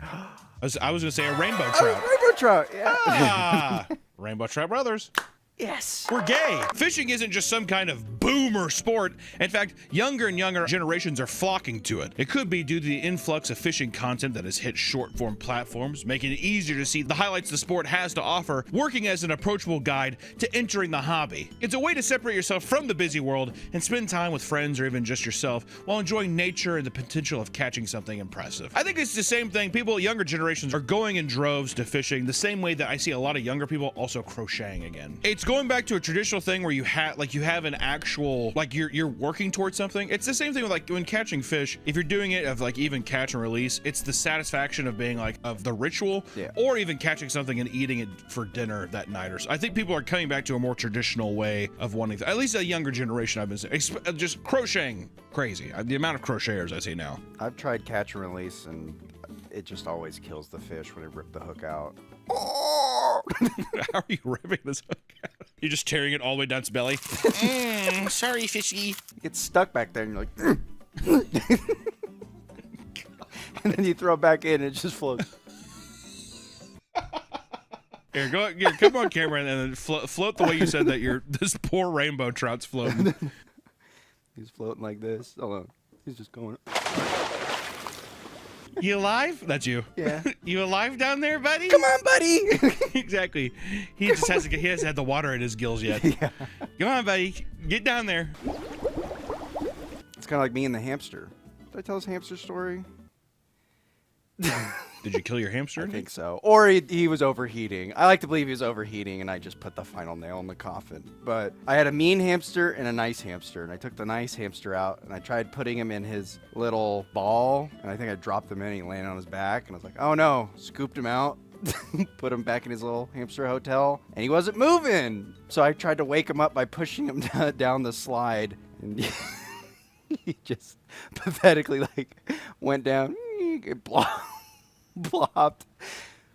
I was gonna say a rainbow trout. Rainbow trout, yeah. Ah, Rainbow Trout Brothers. Yes. We're gay. Fishing isn't just some kind of boomer sport. In fact, younger and younger generations are flocking to it. It could be due to the influx of fishing content that has hit short-form platforms, making it easier to see the highlights the sport has to offer, working as an approachable guide to entering the hobby. It's a way to separate yourself from the busy world and spend time with friends or even just yourself while enjoying nature and the potential of catching something impressive. I think it's the same thing. People, younger generations, are going in droves to fishing the same way that I see a lot of younger people also crocheting again. It's going back to a traditional thing where you have an actual, like you're working towards something. It's the same thing with like when catching fish. If you're doing it of like even catch and release, it's the satisfaction of being like of the ritual, or even catching something and eating it for dinner that night. Or so. I think people are coming back to a more traditional way of wanting, at least a younger generation. I've been saying, just crocheting, crazy. The amount of crocheters I see now. I've tried catch and release, and it just always kills the fish when they rip the hook out. How are you ripping this hook out? You're just tearing it all the way down its belly. Sorry, fishy. It gets stuck back there, and you're like, and then you throw it back in, and it just floats. Here, come on camera and then float the way you said that this poor rainbow trout's floating. He's floating like this. Hold on. He's just going. You alive? That's you. Yeah. You alive down there, buddy? Come on, buddy. Exactly. He hasn't had the water in his gills yet. Yeah. Come on, buddy. Get down there. It's kind of like me and the hamster. Did I tell this hamster story? Did you kill your hamster? I think so. Or he was overheating. I like to believe he was overheating, and I just put the final nail in the coffin. But I had a mean hamster and a nice hamster, and I took the nice hamster out, and I tried putting him in his little ball, and I think I dropped him in, and he landed on his back, and I was like, oh no, scooped him out. Put him back in his little hamster hotel, and he wasn't moving. So I tried to wake him up by pushing him down the slide, and he just pathetically like went down, blopped,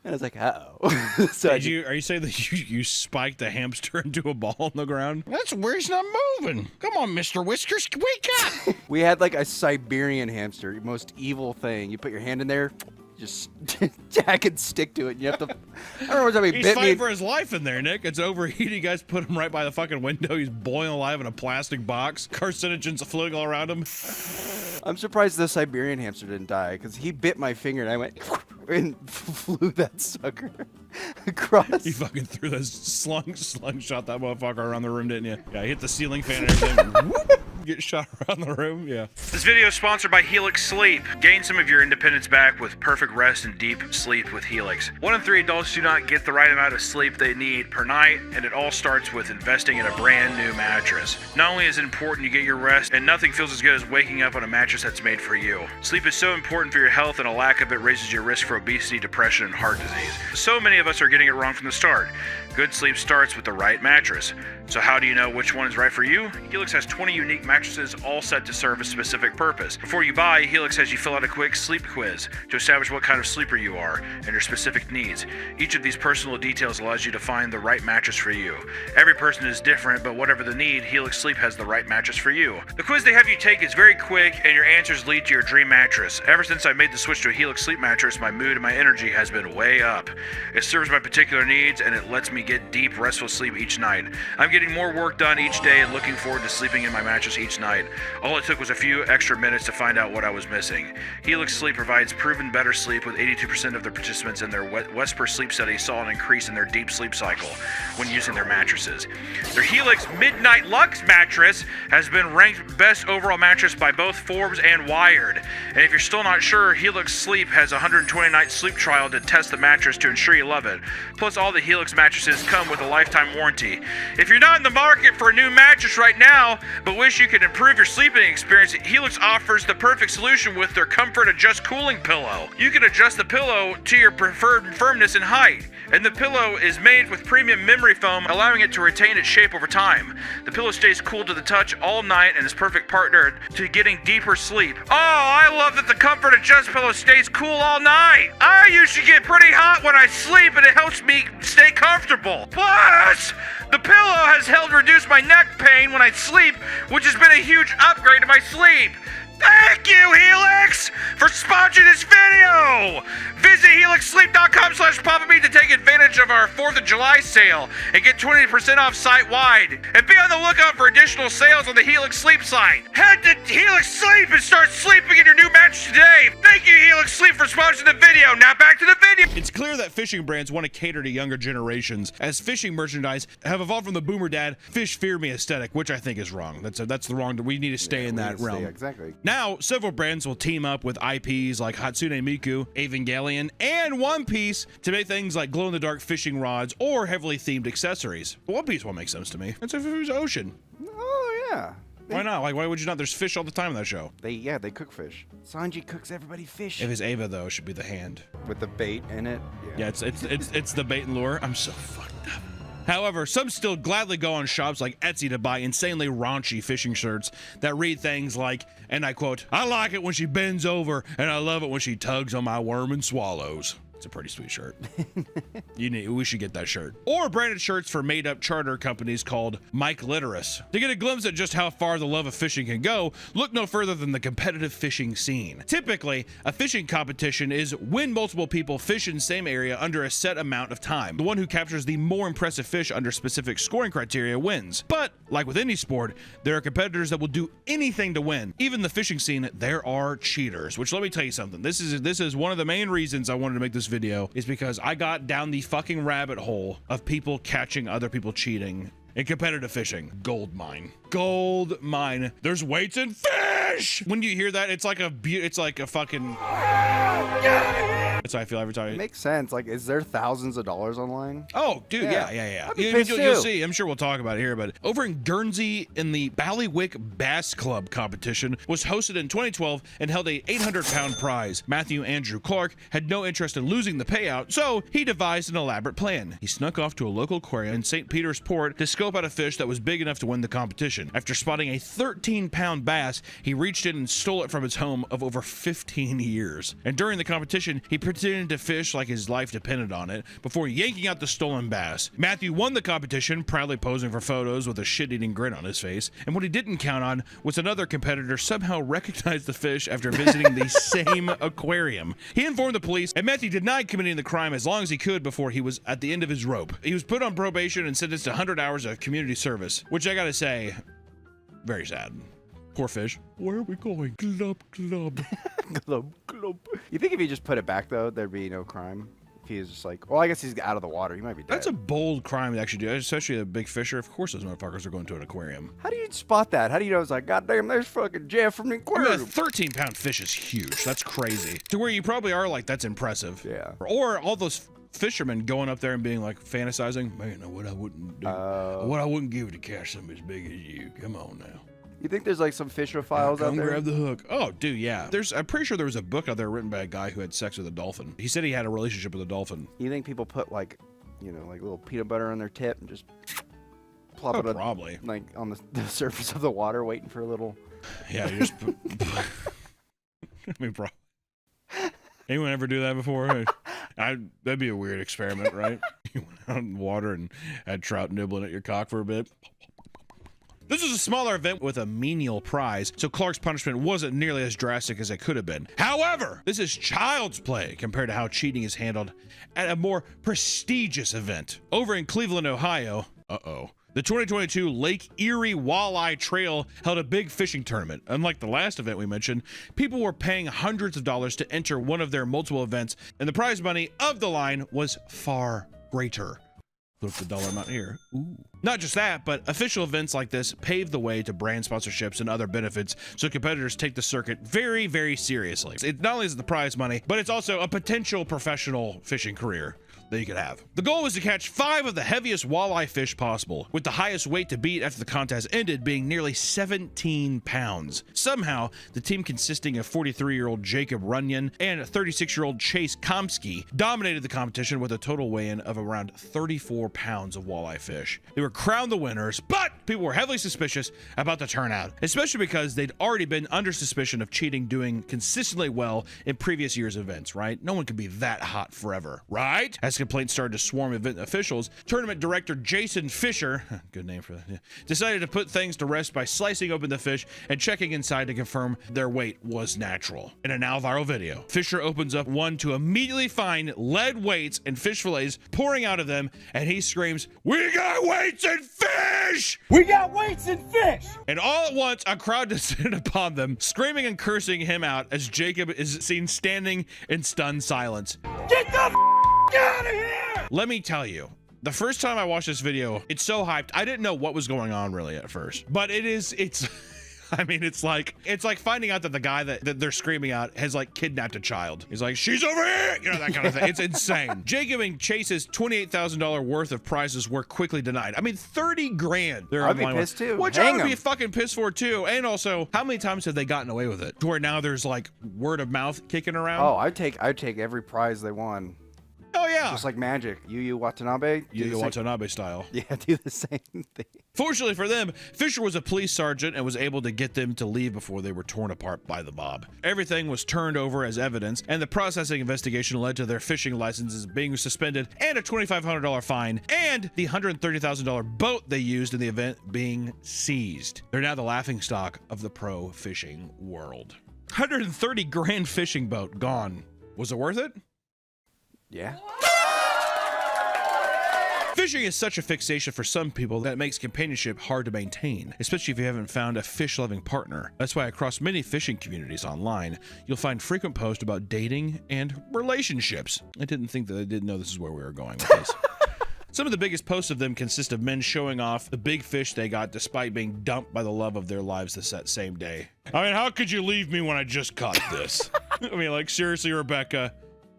and I was like, uh-oh. So are you saying that you spiked the hamster into a ball on the ground? That's where he's not moving. Come on, Mr. Whiskers, wake up. We had like a Siberian hamster, most evil thing. You put your hand in there, just jack and stick to it. And you have to. I don't know what He's fighting for his life in there, Nick. It's overheating. You guys put him right by the fucking window. He's boiling alive in a plastic box. Carcinogens floating all around him. I'm surprised the Siberian hamster didn't die because he bit my finger and I went and flew that sucker across. You fucking threw that slingshot that motherfucker around the room, didn't you? Yeah, hit the ceiling fan and everything. Whoop, get shot around the room. Yeah. This video is sponsored by Helix Sleep. Gain some of your independence back with perfect rest and deep sleep with Helix. 1 in 3 adults do not get the right amount of sleep they need per night, and it all starts with investing in a brand new mattress. Not only is it important you get your rest, and nothing feels as good as waking up on a mattress that's made for you. Sleep is so important for your health, and a lack of it raises your risk for obesity, depression, and heart disease. So many of us are getting it wrong from the start. Good sleep starts with the right mattress. So how do you know which one is right for you? Helix has 20 unique mattresses all set to serve a specific purpose. Before you buy, Helix has you fill out a quick sleep quiz to establish what kind of sleeper you are and your specific needs. Each of these personal details allows you to find the right mattress for you. Every person is different, but whatever the need, Helix Sleep has the right mattress for you. The quiz they have you take is very quick, and your answers lead to your dream mattress. Ever since I made the switch to a Helix Sleep mattress, my mood and my energy has been way up. It serves my particular needs, and it lets me get deep, restful sleep each night. I'm getting more work done each day and looking forward to sleeping in my mattress each night. All it took was a few extra minutes to find out what I was missing. Helix Sleep provides proven better sleep, with 82% of the participants in their Wesper sleep study saw an increase in their deep sleep cycle when using their mattresses. Their Helix Midnight Lux mattress has been ranked best overall mattress by both Forbes and Wired. And if you're still not sure, Helix Sleep has a 120-night sleep trial to test the mattress to ensure you love it. Plus, all the Helix mattresses come with a lifetime warranty. If you're not in the market for a new mattress right now, but wish you could improve your sleeping experience, Helix offers the perfect solution with their Comfort Adjust cooling pillow. You can adjust the pillow to your preferred firmness and height, and the pillow is made with premium memory foam, allowing it to retain its shape over time. The pillow stays cool to the touch all night and is perfect partner to getting deeper sleep. Oh, I love that the Comfort Adjust pillow stays cool all night. I usually get pretty hot when I sleep, and it helps me stay comfortable. Plus, the pillow has helped reduce my neck pain when I sleep, which has been a huge upgrade to my sleep. Thank you, Helix, for sponsoring this video! Visit helixsleep.com/PapaBeat to take advantage of our 4th of July sale and get 20% off site-wide. And be on the lookout for additional sales on the Helix Sleep site. Head to Helix Sleep and start sleeping in your new mattress today. Thank you, Helix Sleep, for sponsoring the video. Now back to the video. It's clear that fishing brands want to cater to younger generations, as fishing merchandise have evolved from the boomer dad fish fear me aesthetic, which I think is wrong. That's the wrong. We need to stay in that realm. Exactly. Now, several brands will team up with IPs like Hatsune Miku, Evangelion, and One Piece to make things like glow-in-the-dark fishing rods or heavily themed accessories. One Piece won't make sense to me. It's a ocean. Oh, yeah. Why not? Like, why would you not? There's fish all the time in that show. They cook fish. Sanji cooks everybody fish. If it's Ava, though, it should be the hand. With the bait in it? Yeah, it's the bait and lure. I'm so fucked up. However, some still gladly go on shops like Etsy to buy insanely raunchy fishing shirts that read things like, and I quote, "I like it when she bends over, and I love it when she tugs on my worm and swallows." It's a pretty sweet shirt. We should get that shirt. Or branded shirts for made-up charter companies called Mike Litterus. To get a glimpse at just how far the love of fishing can go, look no further than the competitive fishing scene. Typically, a fishing competition is when multiple people fish in the same area under a set amount of time. The one who captures the more impressive fish under specific scoring criteria wins. But, like with any sport, there are competitors that will do anything to win. Even the fishing scene, there are cheaters, which let me tell you something. This is one of the main reasons I wanted to make this video, is because I got down the fucking rabbit hole of people catching other people cheating in competitive fishing. Gold mine. Gold mine. There's weights and fish! When you hear that, it's like a fucking... That's how I feel every time. It makes sense. Like, is there thousands of dollars online? Oh, dude, yeah. I'd be You'll pissed too. see. I'm sure we'll talk about it here, but over in Guernsey, in the Ballywick Bass Club competition, was hosted in 2012 and held a 800-pound prize. Matthew Andrew Clark had no interest in losing the payout, so he devised an elaborate plan. He snuck off to a local aquarium in St. Peter's Port to scope out a fish that was big enough to win the competition. After spotting a 13-pound bass, he reached in and stole it from its home of over 15 years. And during the competition, he pretended to fish like his life depended on it before yanking out the stolen bass. Matthew won the competition, proudly posing for photos with a shit-eating grin on his face. And what he didn't count on was another competitor somehow recognized the fish after visiting the same aquarium. He informed the police, and Matthew denied committing the crime as long as he could before he was at the end of his rope. He was put on probation and sentenced to 100 hours of community service, which I gotta say, very sad. Poor fish. Where are we going? Glub, glub. Glub, glub. You think if he just put it back, though, there'd be no crime? If he was just like, well, I guess he's out of the water. He might be dead. That's a bold crime to actually do, especially a big fisher. Of course those motherfuckers are going to an aquarium. How do you spot that? How do you know it's like, God damn, there's fucking Jeff from the I mean, aquarium? a 13-pound fish is huge. That's crazy. To where you probably are like, that's impressive. Yeah. Or all those fishermen going up there and being like, fantasizing, man, what I wouldn't do. What I wouldn't give to catch something as big as you. Come on now. You think there's like some fisher-philes out Come there? grab the hook. Oh, dude, yeah. I'm pretty sure there was a book out there written by a guy who had sex with a dolphin. He said he had a relationship with a dolphin. You think people put like, you know, like little peanut butter on their tip and just plop it probably. like on the surface of the water, waiting for a little. Yeah, you just put, I mean, bro. Anyone ever do that before? That'd be a weird experiment, right? You went out in water and had trout nibbling at your cock for a bit. This was a smaller event with a menial prize, so Clark's punishment wasn't nearly as drastic as it could have been. However, this is child's play compared to how cheating is handled at a more prestigious event. Over in Cleveland, Ohio, the 2022 Lake Erie Walleye Trail held a big fishing tournament. Unlike the last event we mentioned, people were paying hundreds of dollars to enter one of their multiple events, and the prize money of the line was far greater. Look at the dollar amount here. Ooh. Not just that, but official events like this pave the way to brand sponsorships and other benefits, so competitors take the circuit very, very seriously. It not only is the prize money, but it's also a potential professional fishing career that you could have. The goal was to catch 5 of the heaviest walleye fish possible, with the highest weight to beat after the contest ended being nearly 17 pounds. Somehow, the team consisting of 43-year-old Jacob Runyon and 36-year-old Chase Komsky dominated the competition with a total weigh-in of around 34 pounds of walleye fish. They were crowned the winners, but people were heavily suspicious about the turnout, especially because they'd already been under suspicion of cheating doing consistently well in previous year's events, right? No one can be that hot forever, right? As complaints started to swarm event officials, tournament director Jason Fisher, good name for that, decided to put things to rest by slicing open the fish and checking inside to confirm their weight was natural. In a now viral video, Fisher opens up one to immediately find lead weights and fish fillets pouring out of them, and he screams, "We got weights and fish! We got weights and fish!" And all at once, a crowd descended upon them, screaming and cursing him out as Jacob is seen standing in stunned silence. Get the out of here! Let me tell you, the first time I watched this video, it's so hyped. I didn't know what was going on really at first, but it's I mean, it's like finding out that the guy that they're screaming at has like kidnapped a child. He's like, "She's over here," you know, that kind of thing. It's insane. Jacob and Chase's $28,000 worth of prizes were quickly denied. I mean, 30 grand. I'd be pissed too. Which I would be fucking pissed for too. And also, how many times have they gotten away with it? To where now there's like word of mouth kicking around. Oh, I'd take every prize they won. Oh yeah. Just like Magic. Yu Yu Watanabe. Yu Yu Watanabe style. Yeah, do the same thing. Fortunately for them, Fisher was a police sergeant and was able to get them to leave before they were torn apart by the mob. Everything was turned over as evidence, and the processing investigation led to their fishing licenses being suspended and a $2,500 fine, and the $130,000 boat they used in the event being seized. They're now the laughingstock of the pro fishing world. 130 grand fishing boat gone. Was it worth it? Yeah. Fishing is such a fixation for some people that it makes companionship hard to maintain, especially if you haven't found a fish-loving partner. That's why across many fishing communities online, you'll find frequent posts about dating and relationships. I didn't know this is where we were going with this. Some of the biggest posts of them consist of men showing off the big fish they got despite being dumped by the love of their lives that same day. I mean, how could you leave me when I just caught this? I mean, like, seriously, Rebecca,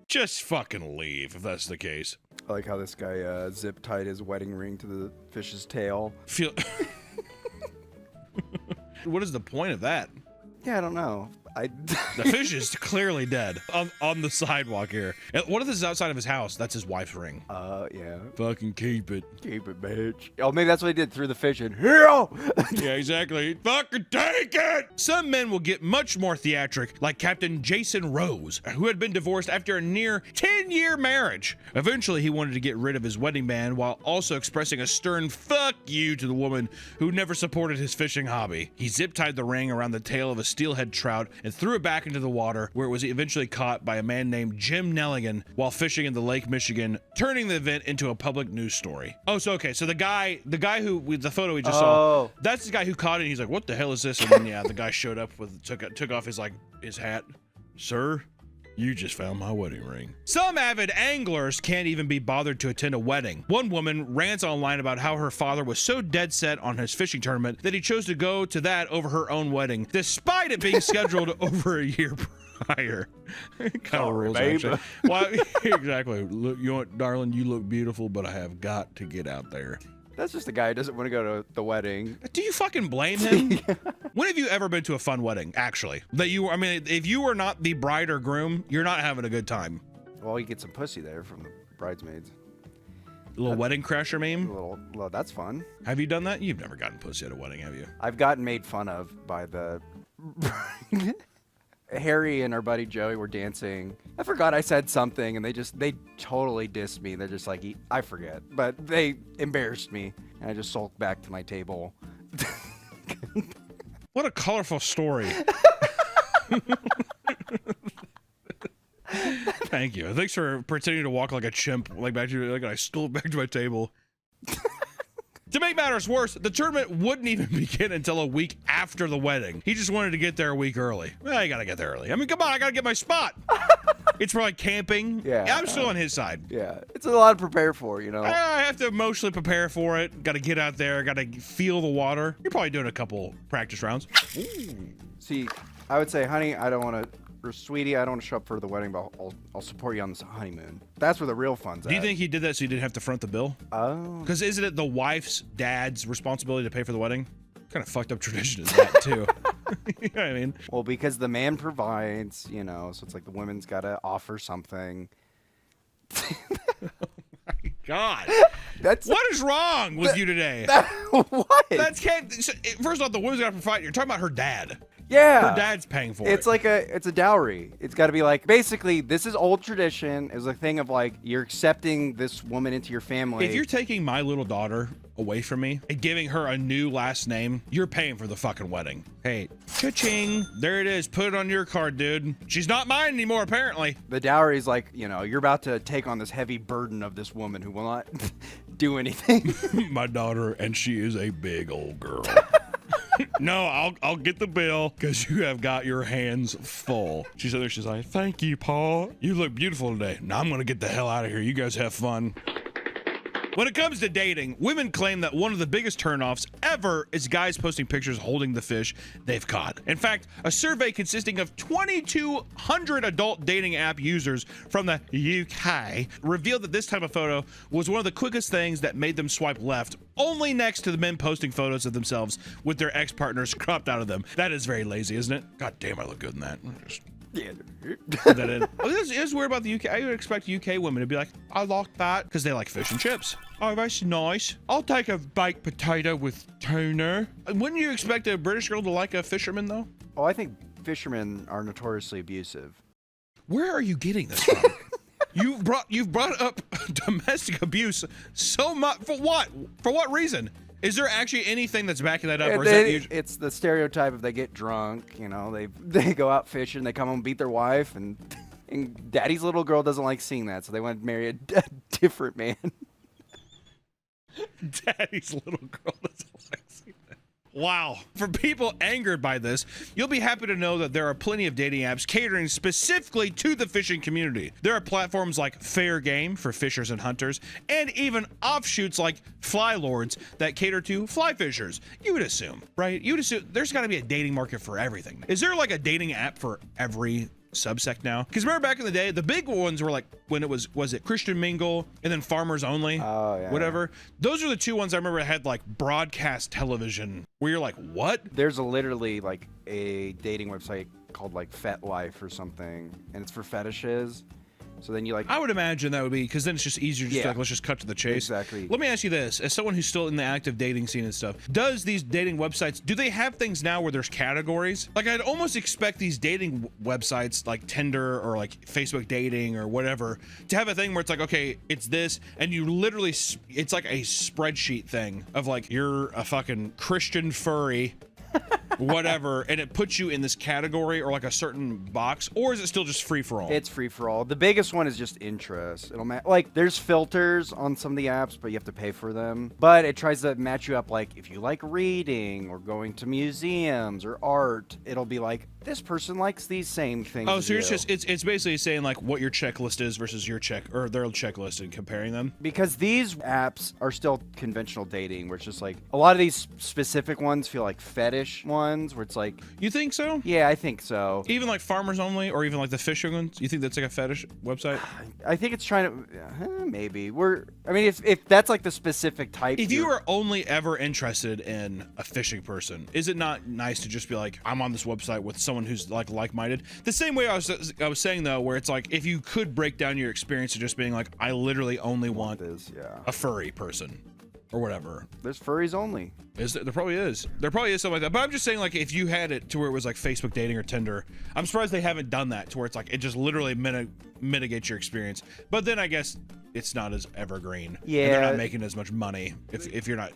Just fucking leave if that's the case. I like how this guy zip tied his wedding ring to the fish's tail. Feel. What is the point of that? Yeah, I don't know. The fish is clearly dead on the sidewalk here. What if this is outside of his house? That's his wife's ring. Yeah. Fucking keep it. Keep it, bitch. Oh, maybe that's what he did, threw the fish in. Here! Yeah, exactly. Fucking take it! Some men will get much more theatric, like Captain Jason Rose, who had been divorced after a near 10-year marriage. Eventually, he wanted to get rid of his wedding band while also expressing a stern fuck you to the woman who never supported his fishing hobby. He zip-tied the ring around the tail of a steelhead trout and threw it back into the water, where it was eventually caught by a man named Jim Nelligan while fishing in the Lake Michigan, turning the event into a public news story. Oh, so okay, so the guy who with the photo we just saw, that's the guy who caught it. And he's like, "What the hell is this?" And then yeah, the guy showed up with took off his hat. Sir, you just found my wedding ring. Some avid anglers can't even be bothered to attend a wedding. One woman rants online about how her father was so dead set on his fishing tournament that he chose to go to that over her own wedding, despite it being scheduled over a year prior. Kind of rules, actually. Well, exactly. Look, you know what, darling, you look beautiful, but I have got to get out there. That's just a guy who doesn't want to go to the wedding. Do you fucking blame him? When have you ever been to a fun wedding, actually? I mean, if you were not the bride or groom, you're not having a good time. Well, you get some pussy there from the bridesmaids. A little wedding crasher meme? Well, that's fun. Have you done that? You've never gotten pussy at a wedding, have you? I've gotten made fun of by the... Harry and our buddy Joey were dancing. I forgot I said something, and they totally dissed me. They're just like, I forget. But they embarrassed me, and I just sulked back to my table. What a colorful story. Thank you. Thanks for pretending to walk like a chimp, like I stole back to my table. To make matters worse, the tournament wouldn't even begin until a week after the wedding. He just wanted to get there a week early. Well, you gotta get there early. I mean, come on, I gotta get my spot. It's for like camping. Yeah. I'm still on his side. Yeah, it's a lot to prepare for, you know. I have to emotionally prepare for it. Gotta get out there, gotta feel the water. You're probably doing a couple practice rounds. Ooh. See, I would say, honey, I don't want to, or sweetie, I don't want to show up for the wedding, but I'll support you on this honeymoon. That's where the real fun's at. Do you think he did that so he didn't have to front the bill? Oh. Because isn't it the wife's dad's responsibility to pay for the wedding? Kind of fucked up tradition is that, too. You know what I mean? Well, because the man provides, you know, so it's like the woman's got to offer something. God, what is wrong with you today? What? That's first off, the woman's got to provide. You're talking about her dad. Yeah, her dad's paying for it. It's like it's a dowry. It's got to be like, basically, this is old tradition. It's a thing of like, you're accepting this woman into your family. If you're taking my little daughter away from me and giving her a new last name, you're paying for the fucking wedding. Hey, cha-ching, there it is. Put it on your card, dude. She's not mine anymore, apparently. The dowry is like, you know, you're about to take on this heavy burden of this woman who will not do anything. My daughter, and she is a big old girl. No, I'll get the bill because you have got your hands full. She's there. She's like, thank you, Paul. You look beautiful today. Now I'm going to get the hell out of here. You guys have fun. When it comes to dating, women claim that one of the biggest turnoffs ever is guys posting pictures holding the fish they've caught. In fact, a survey consisting of 2,200 adult dating app users from the UK revealed that this type of photo was one of the quickest things that made them swipe left, only next to the men posting photos of themselves with their ex-partners cropped out of them. That is very lazy, isn't it? God damn, I look good in that. Yeah. Put that in. Oh, this is weird about the UK. I would expect UK women to be like, I like that, because they like fish and chips. Oh, that's nice. I'll take a baked potato with tuna. Wouldn't you expect a British girl to like a fisherman, though? Oh, I think fishermen are notoriously abusive. Where are you getting this from? You've brought up domestic abuse so much. For what? For what reason? Is there actually anything that's backing that up? Or is that it's the stereotype of they get drunk, you know, they go out fishing, they come home and beat their wife, and daddy's little girl doesn't like seeing that, so they want to marry a different man. Daddy's little girl doesn't like seeing that. Wow. For people angered by this, you'll be happy to know that there are plenty of dating apps catering specifically to the fishing community. There are platforms like Fair Game for fishers and hunters, and even offshoots like Fly Lords that cater to fly fishers. You would assume, right? You would assume there's got to be a dating market for everything. Is there like a dating app for every subsect now? Because remember back in the day, the big ones were like when it was it Christian Mingle and then Farmers Only, whatever. Those are the two ones I remember that had like broadcast television where you're like, what? There's literally like a dating website called like FetLife or something, and it's for fetishes. So then you like, I would imagine that would be, because then it's just easier just to, like, let's just cut to the chase. Exactly. Let me ask you this, as someone who's still in the active dating scene and stuff, does these dating websites, do they have things now where there's categories? Like, I'd almost expect these dating websites like Tinder or like Facebook dating or whatever to have a thing where it's like, okay, it's this, and you literally, it's like a spreadsheet thing of like, you're a fucking Christian furry, whatever, and it puts you in this category or like a certain box, or is it still just free for all? It's free for all. The biggest one is just interest. It'll like there's filters on some of the apps, but you have to pay for them. But it tries to match you up, like if you like reading or going to museums or art, it'll be like this person likes these same things. Oh, so it's just it's basically saying like what your checklist is versus your check or their checklist and comparing them. Because these apps are still conventional dating, where it's just like a lot of these specific ones feel like fetish ones, where it's like, you think so? Yeah, I think so. Even like Farmers Only, or even like the fishing ones. You think that's like a fetish website? I think it's trying to maybe I mean, if that's like the specific type. If you are only ever interested in a fishing person, is it not nice to just be like, I'm on this website with someone who's like like-minded? The same way I was saying though, where it's like if you could break down your experience to just being like, I literally only want a furry person or whatever. There's furries only. There probably is. There probably is something like that. But I'm just saying, like, if you had it to where it was like Facebook dating or Tinder, I'm surprised they haven't done that to where it's like it just literally mitigates your experience. But then I guess it's not as evergreen. Yeah. And they're not making as much money if you're not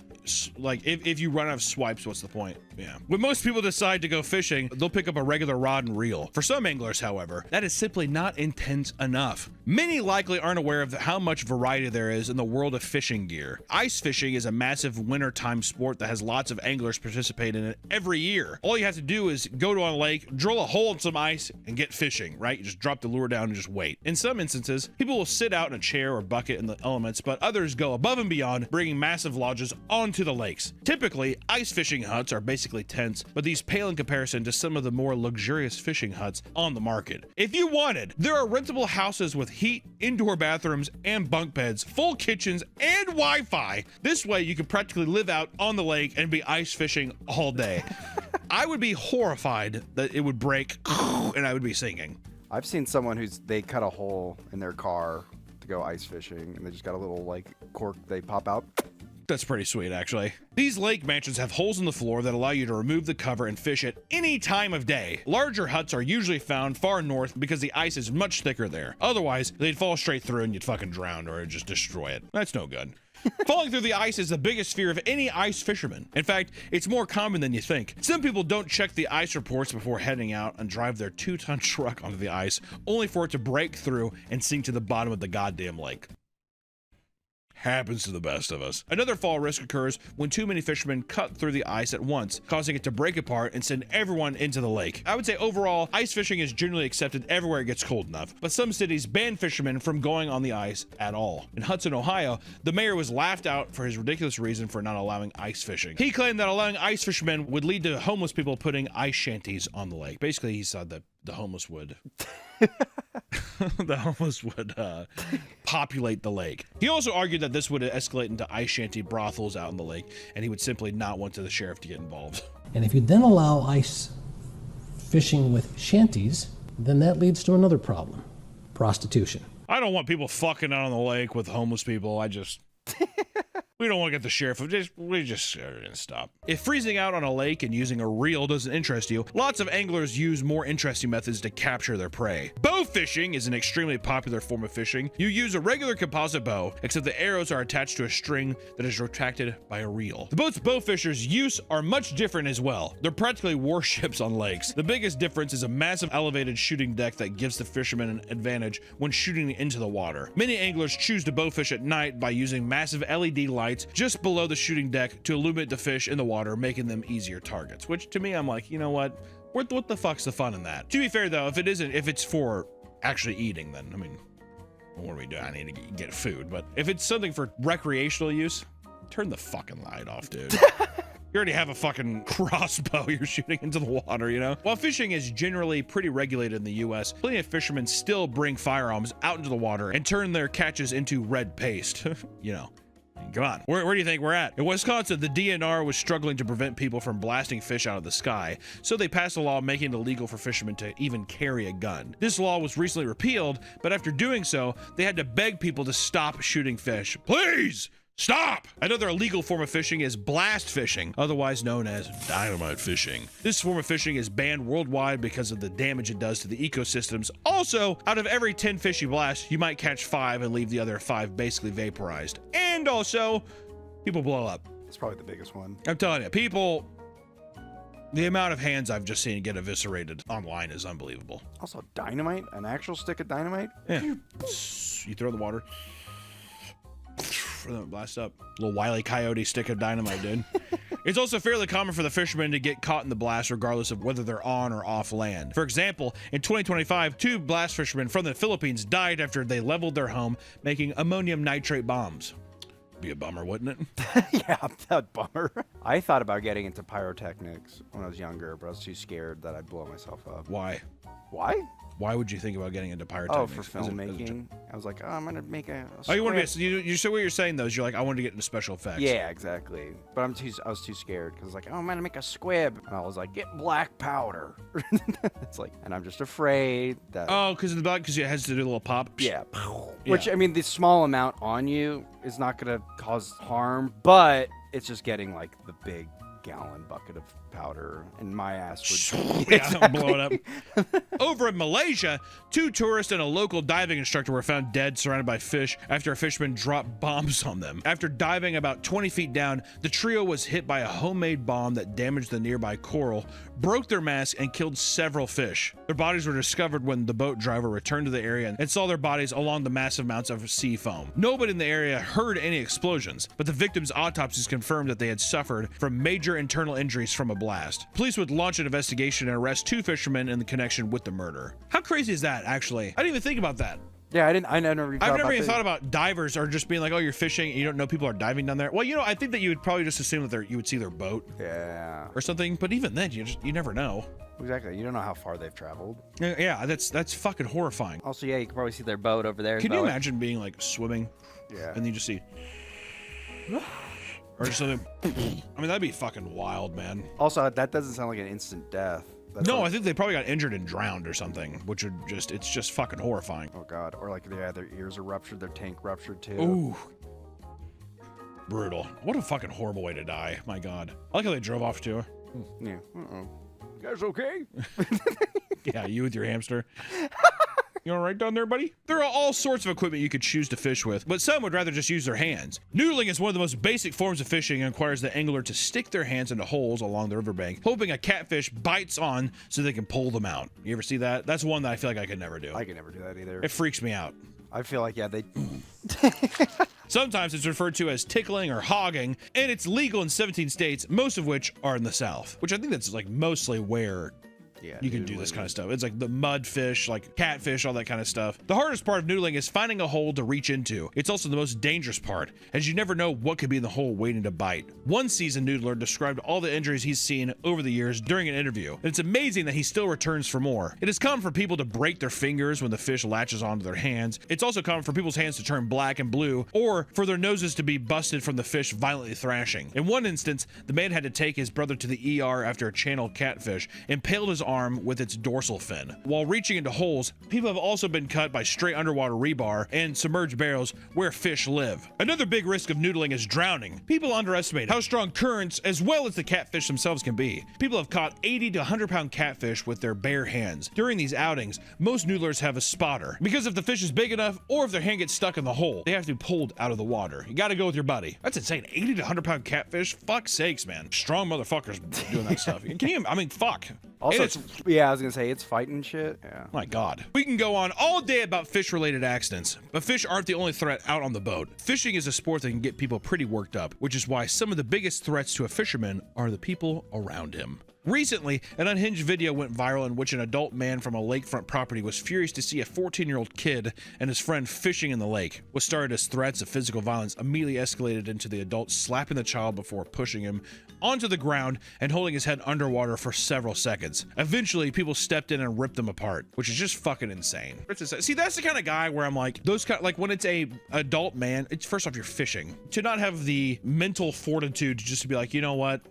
like if you run out of swipes, what's the point? Yeah. When most people decide to go fishing, they'll pick up a regular rod and reel. For some anglers, however, that is simply not intense enough. Many likely aren't aware of how much variety there is in the world of fishing gear. Ice fishing is a massive wintertime sport that has lots of anglers participate in it every year. All you have to do is go to a lake, drill a hole in some ice, and get fishing, right? You just drop the lure down and just wait. In some instances, people will sit out in a chair or bucket in the elements, but others go above and beyond, bringing massive lodges onto the lakes. Typically, ice fishing huts are basically tents, but these pale in comparison to some of the more luxurious fishing huts on the market. If you wanted, there are rentable houses with heat, indoor bathrooms, and bunk beds, full kitchens, and Wi-Fi. This way, you can practically live out on the lake and be ice fishing all day. I would be horrified that it would break and I would be sinking. I've seen someone they cut a hole in their car to go ice fishing, and they just got a little like cork they pop out. That's pretty sweet, actually. These lake mansions have holes in the floor that allow you to remove the cover and fish at any time of day. Larger huts are usually found far north because the ice is much thicker there. Otherwise, they'd fall straight through and you'd fucking drown or it'd just destroy it. That's no good. Falling through the ice is the biggest fear of any ice fisherman. In fact, it's more common than you think. Some people don't check the ice reports before heading out and drive their 2-ton truck onto the ice, only for it to break through and sink to the bottom of the goddamn lake. Happens to the best of us. Another fall risk occurs when too many fishermen cut through the ice at once, causing it to break apart and send everyone into the lake. I would say overall, ice fishing is generally accepted everywhere it gets cold enough, but some cities ban fishermen from going on the ice at all. In Hudson, Ohio, the mayor was laughed out for his ridiculous reason for not allowing ice fishing. He claimed that allowing ice fishermen would lead to homeless people putting ice shanties on the lake. Basically, he said that the homeless would populate the lake. He also argued that this would escalate into ice shanty brothels out in the lake, and he would simply not want the sheriff to get involved. And if you then allow ice fishing with shanties, then that leads to another problem: prostitution. I don't want people fucking out on the lake with homeless people. We don't want to get the sheriff. We just stop. If freezing out on a lake and using a reel doesn't interest you, lots of anglers use more interesting methods to capture their prey. Bow fishing is an extremely popular form of fishing. You use a regular composite bow, except the arrows are attached to a string that is retracted by a reel. The boats bow fishers use are much different as well. They're practically warships on lakes. The biggest difference is a massive elevated shooting deck that gives the fishermen an advantage when shooting into the water. Many anglers choose to bow fish at night by using massive LED lights just below the shooting deck to illuminate the fish in the water, making them easier targets. Which to me, I'm like, you know what the fuck's the fun in that? To be fair though, if it's for actually eating, then I mean, what do we do? I need to get food. But if it's something for recreational use, turn the fucking light off, dude. You already have a fucking crossbow you're shooting into the water, you know? While fishing is generally pretty regulated in the US, plenty of fishermen still bring firearms out into the water and turn their catches into red paste. You know. Come on, where do you think we're at? In Wisconsin, the DNR was struggling to prevent people from blasting fish out of the sky, so they passed a law making it illegal for fishermen to even carry a gun. This law was recently repealed, but after doing so, they had to beg people to stop shooting fish. Please! Stop! Another illegal form of fishing is blast fishing, otherwise known as dynamite fishing. This form of fishing is banned worldwide because of the damage it does to the ecosystems. Also, out of every 10 fish you blast, you might catch 5 and leave the other 5 basically vaporized. And also, people blow up. It's probably the biggest one. I'm telling you, people, the amount of hands I've just seen get eviscerated online is unbelievable. Also, dynamite? An actual stick of dynamite? Yeah. You throw in the water. Blast up. Little Wile E. Coyote stick of dynamite, dude. It's also fairly common for the fishermen to get caught in the blast regardless of whether they're on or off land. For example, in 2025, 2 blast fishermen from the Philippines died after they leveled their home making ammonium nitrate bombs. Be a bummer, wouldn't it? Yeah, that bummer. I thought about getting into pyrotechnics when I was younger, but I was too scared that I'd blow myself up. Why? Why? Why would you think about getting into Oh, pyrotechnics? for filmmaking. I was like, oh, I'm gonna make a. Oh, you want to script. be? You so what you're saying though is you're like, I wanted to get into special effects. Yeah, exactly. But I was too scared because like, oh, I'm gonna make a squib, and I was like, get black powder. It's like, and I'm just afraid that. Oh, because it has to do a little pop. Yeah. Which I mean, the small amount on you is not gonna cause harm, but it's just getting like the big gallon bucket of powder, and my ass would Yeah, blow it up. Over in Malaysia, 2 tourists and a local diving instructor were found dead surrounded by fish after a fisherman dropped bombs on them. After diving about 20 feet down, the trio was hit by a homemade bomb that damaged the nearby coral, broke their mask, and killed several fish. Their bodies were discovered when the boat driver returned to the area and saw their bodies along the massive amounts of sea foam. Nobody in the area heard any explosions, but the victims' autopsies confirmed that they had suffered from major internal injuries from a blast. Police would launch an investigation and arrest 2 fishermen in connection with the murder. How crazy is that, actually? I didn't even think about that. Yeah, I've never even thought about divers or just being like, oh, you're fishing and you don't know people are diving down there. Well, you know, I think that you would probably just assume that you would see their boat. Yeah. Or something, but even then, you never know. Exactly. You don't know how far they've traveled. Yeah, that's fucking horrifying. Also, yeah, you can probably see their boat over there. Can you imagine being like swimming? Yeah. And you just see. Or just something. I mean, that'd be fucking wild, man. Also, that doesn't sound like an instant death. That's No, like, I think they probably got injured and drowned or something, which would it's just fucking horrifying. Oh god, or like their ears are ruptured, their tank ruptured too. Ooh. Brutal. What a fucking horrible way to die. My god. I like how they drove off too. Yeah. You guys okay? Yeah, you with your hamster. You all right down there, buddy? There are all sorts of equipment you could choose to fish with, but some would rather just use their hands. Noodling is one of the most basic forms of fishing and requires the angler to stick their hands into holes along the riverbank, hoping a catfish bites on so they can pull them out. You ever see that? That's one that I feel like I could never do. I could never do that either. It freaks me out. I feel like, yeah, they... Sometimes it's referred to as tickling or hogging, and it's legal in 17 states, most of which are in the South, which I think that's like mostly where you can do this kind of stuff. It's like the mud fish, like catfish, all that kind of stuff. The hardest part of noodling is finding a hole to reach into. It's also the most dangerous part, as you never know what could be in the hole waiting to bite. One seasoned noodler described all the injuries he's seen over the years during an interview, and it's amazing that he still returns for more. It is common for people to break their fingers when the fish latches onto their hands. It's also common for people's hands to turn black and blue, or for their noses to be busted from the fish violently thrashing. In one instance, the man had to take his brother to the ER after a channeled catfish impaled his arm with its dorsal fin. While reaching into holes, people have also been cut by straight underwater rebar and submerged barrels where fish live. Another big risk of noodling is drowning. People underestimate how strong currents as well as the catfish themselves can be. People have caught 80 to 100 pound catfish with their bare hands. During these outings, most noodlers have a spotter, because if the fish is big enough or if their hand gets stuck in the hole, they have to be pulled out of the water. You gotta go with your buddy. That's insane. 80 to 100 pound catfish? Fuck's sakes, man. Strong motherfuckers doing that stuff. Can you, I mean, fuck. Also, And yeah, I was gonna say, it's fighting shit. Yeah. My God. We can go on all day about fish-related accidents, but fish aren't the only threat out on the boat. Fishing is a sport that can get people pretty worked up, which is why some of the biggest threats to a fisherman are the people around him. Recently, an unhinged video went viral in which an adult man from a lakefront property was furious to see a 14-year-old kid and his friend fishing in the lake. What started as threats of physical violence immediately escalated into the adult slapping the child before pushing him onto the ground and holding his head underwater for several seconds. Eventually, people stepped in and ripped them apart, which is just fucking insane. See, that's the kind of guy where I'm like, like when it's a adult man, it's first off, you're fishing. To not have the mental fortitude to just be like, you know what?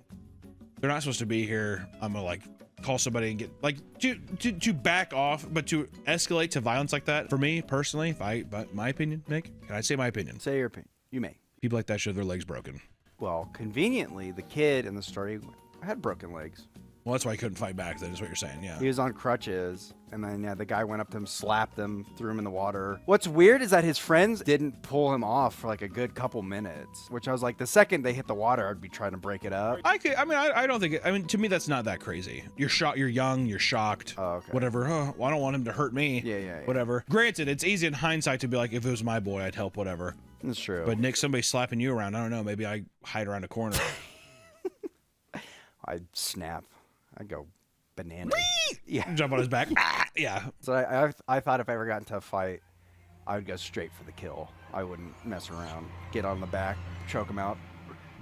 They're not supposed to be here. I'm gonna like call somebody and get like to back off, but to escalate to violence like that, for me personally, but my opinion, Nick, can I say my opinion? Say your opinion. You may. People like that should have their legs broken. Well, conveniently, the kid in the story had broken legs. Well, that's why he couldn't fight back. That is what you're saying, yeah. He was on crutches, and then the guy went up to him, slapped him, threw him in the water. What's weird is that his friends didn't pull him off for like a good couple minutes, which I was like, the second they hit the water, I'd be trying to break it up. I don't think. I mean, to me, that's not that crazy. You're shocked. You're young. You're shocked. Oh, okay. Whatever. Oh, well, I don't want him to hurt me. Yeah. Whatever. Granted, it's easy in hindsight to be like, if it was my boy, I'd help. Whatever. That's true. But Nick, somebody slapping you around, I don't know. Maybe I hide around a corner. I'd snap. I'd go banana. Yeah. Jump on his back. Yeah. So I thought if I ever got into a fight, I would go straight for the kill. I wouldn't mess around. Get on the back, choke him out,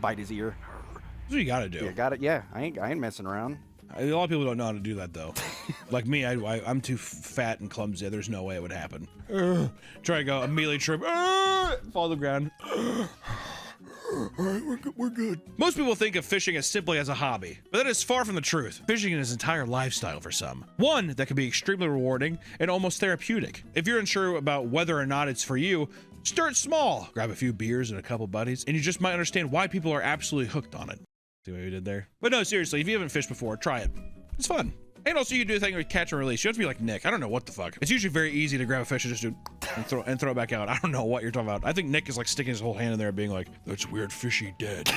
bite his ear. That's what you gotta do. Yeah, got it. Yeah, I ain't messing around. A lot of people don't know how to do that though. Like me, I'm too fat and clumsy. There's no way it would happen. Try to go immediately trip. Fall to the ground. All right, we're good. Most people think of fishing as simply as a hobby, but that is far from the truth. Fishing is an entire lifestyle for some. One that can be extremely rewarding and almost therapeutic. If you're unsure about whether or not it's for you, start small. Grab a few beers and a couple buddies, and you just might understand why people are absolutely hooked on it. See what we did there? But no, seriously, if you haven't fished before, try it. It's fun. And also you do a thing with catch and release. You have to be like Nick. I don't know what the fuck. It's usually very easy to grab a fish and just do and throw it back out. I don't know what you're talking about. I think Nick is like sticking his whole hand in there being like, that's weird fishy dead.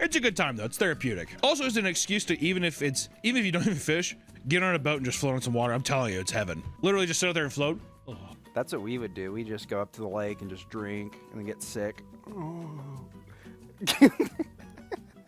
It's a good time though. It's therapeutic. Also, it's an excuse to even if you don't even fish, get on a boat and just float on some water. I'm telling you, it's heaven. Literally just sit out there and float. Oh. That's what we would do. We just go up to the lake and just drink and then get sick.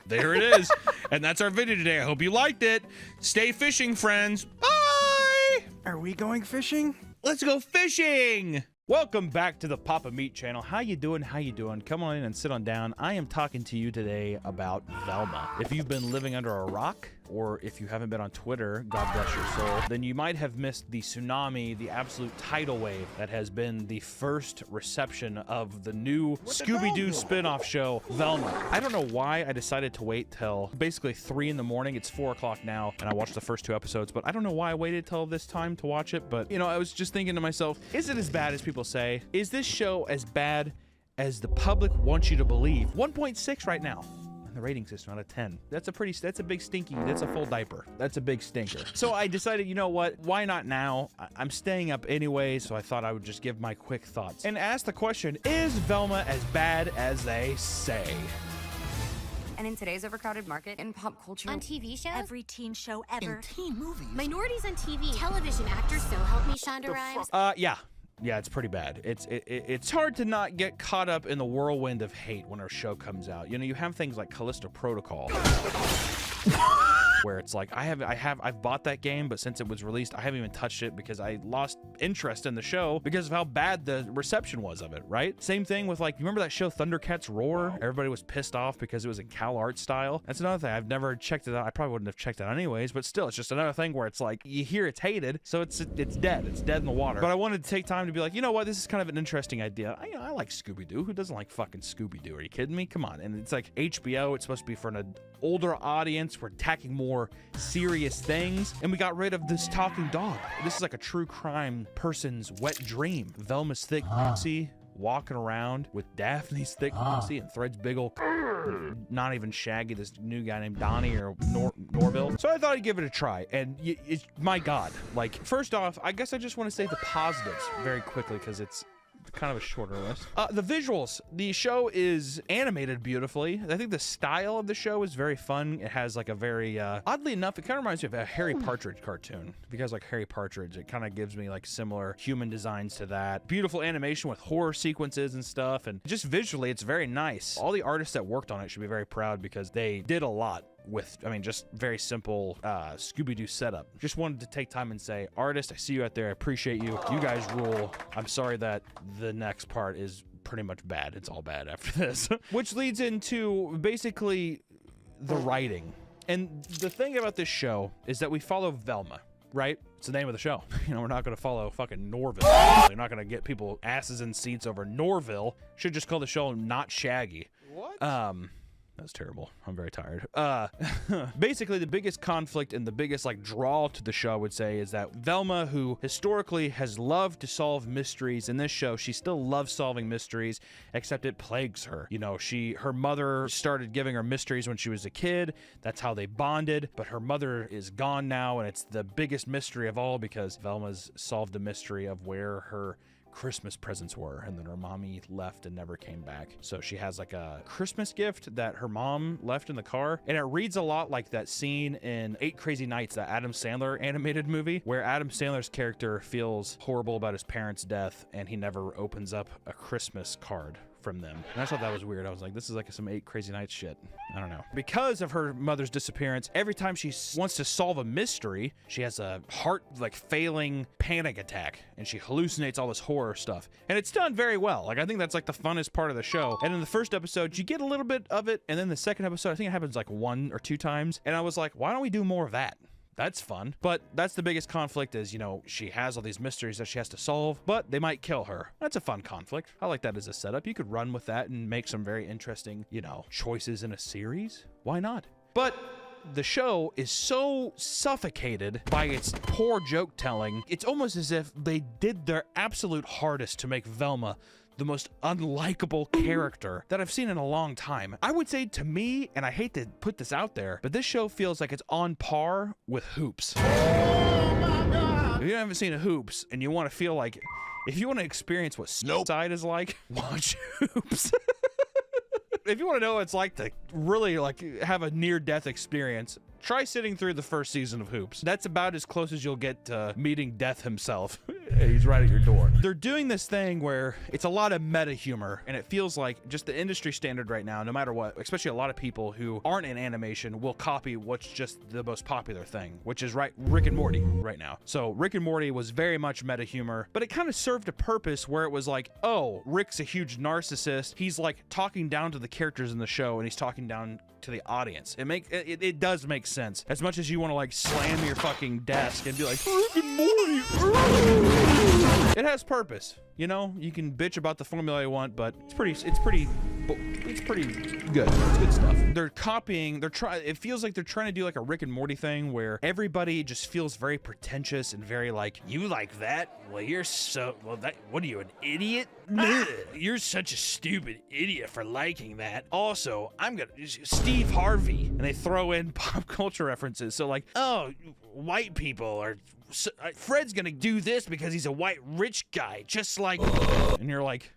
There it is. And that's our video today. I hope you liked it. Stay fishing, friends. Bye. Are we going fishing? Let's go fishing. Welcome back to the Papa Meat channel. How you doing? How you doing? Come on in and sit on down. I am talking to you today about Velma. If you've been living under a rock, or if you haven't been on Twitter, God bless your soul, then you might have missed the tsunami, the absolute tidal wave that has been the first reception of the new Scooby-Doo spin-off show, Velma. I don't know why I decided to wait till basically 3 in the morning. It's 4 o'clock now, and I watched the first 2 episodes, but I don't know why I waited till this time to watch it. But, you know, I was just thinking to myself, is it as bad as people say? Is this show as bad as the public wants you to believe? 1.6 right now. The rating system out of 10. That's a big stinky, that's a full diaper. That's a big stinker. So I decided, you know what, why not now? I'm staying up anyway, so I thought I would just give my quick thoughts and ask the question, is Velma as bad as they say? And in today's overcrowded market, in pop culture, on TV shows, every teen show ever, in teen movies, minorities on TV, television actors, so help me Shonda Rhimes. Yeah, it's pretty bad. It's hard to not get caught up in the whirlwind of hate when our show comes out. You know, you have things like Callisto Protocol, where it's like I've bought that game, but since it was released, I haven't even touched it because I lost interest in the show because of how bad the reception was of it, right? Same thing with, like, you remember that show Thundercats Roar? Everybody was pissed off because it was in Cal Art style. That's another thing. I've never checked it out. I probably wouldn't have checked it out anyways, but still, it's just another thing where it's like, you hear it's hated, so it's dead. It's dead in the water. But I wanted to take time to be like, you know what? This is kind of an interesting idea. I like Scooby-Doo. Who doesn't like fucking Scooby-Doo? Are you kidding me? Come on. And it's like HBO. It's supposed to be for an older audience. We're attacking more serious things, and we got rid of this talking dog. This is like a true crime person's wet dream. Velma's thick pussy walking around with Daphne's thick pussy and Thread's big old not even Shaggy, this new guy named Donnie or Norville. So I thought I'd give it a try, and it's, my God, like, first off, I guess I just want to say the positives very quickly because it's kind of a shorter list. The visuals. The show is animated beautifully. I think the style of the show is very fun. It has like a very, oddly enough, it kind of reminds me of a Harry Partridge cartoon. If you guys like Harry Partridge, it kind of gives me like similar human designs to that. Beautiful animation with horror sequences and stuff, and just visually, it's very nice. All the artists that worked on it should be very proud because they did a lot with, I mean, just very simple Scooby-Doo setup. Just wanted to take time and say, artist, I see you out there. I appreciate you. You guys rule. I'm sorry that the next part is pretty much bad. It's all bad after this. Which leads into basically the writing. And the thing about this show is that we follow Velma, right? It's the name of the show. You know, we're not going to follow fucking Norville. We're not going to get people asses in seats over Norville. Should just call the show Not Shaggy. What? That was terrible. I'm very tired. Basically, the biggest conflict and the biggest like draw to the show, I would say, is that Velma, who historically has loved to solve mysteries, in this show, she still loves solving mysteries, except it plagues her. You know, her mother started giving her mysteries when she was a kid. That's how they bonded, but her mother is gone now, and it's the biggest mystery of all because Velma's solved the mystery of where her Christmas presents were, and then her mommy left and never came back. So she has like a Christmas gift that her mom left in the car, and it reads a lot like that scene in 8 Crazy Nights, that Adam Sandler animated movie, where Adam Sandler's character feels horrible about his parents' death, and he never opens up a Christmas card from them. And I thought that was weird. I was like, this is like some 8 Crazy Nights shit. I don't know. Because of her mother's disappearance, every time she wants to solve a mystery, she has a heart like failing panic attack, and she hallucinates all this horror stuff. And it's done very well. Like, I think that's like the funnest part of the show. And in the first episode, you get a little bit of it, and then the second episode, I think it happens like 1 or 2 times. And I was like, why don't we do more of that? That's fun. But that's the biggest conflict is, you know, she has all these mysteries that she has to solve, but they might kill her. That's a fun conflict. I like that as a setup. You could run with that and make some very interesting, you know, choices in a series. Why not? But the show is so suffocated by its poor joke telling. It's almost as if they did their absolute hardest to make Velma the most unlikable character that I've seen in a long time. I would say to me, and I hate to put this out there, but this show feels like it's on par with Hoops. If you haven't seen Hoops and you want to feel like, if you want to experience what Snowside is like, watch Hoops. If you want to know what it's like to really like have a near-death experience, try sitting through the first season of Hoops. That's about as close as you'll get to meeting Death himself. He's right at your door. They're doing this thing where it's a lot of meta humor, and it feels like just the industry standard right now, no matter what, especially a lot of people who aren't in animation will copy what's just the most popular thing, which is Rick and Morty right now. So Rick and Morty was very much meta humor, but it kind of served a purpose where it was like, oh, Rick's a huge narcissist. He's like talking down to the characters in the show, and he's talking down to the audience. It does make sense. As much as you want to like slam your fucking desk and be like, Rick and Morty, it has purpose. You know, you can bitch about the formula you want, but it's pretty good. It's good stuff. They're copying, it feels like they're trying to do like a Rick and Morty thing where everybody just feels very pretentious and very like, you like that? Well, what are you, an idiot? You're such a stupid idiot for liking that. Also, Steve Harvey, and they throw in pop culture references. So like, oh, white people are, Fred's gonna do this because he's a white rich guy, just like, and you're like,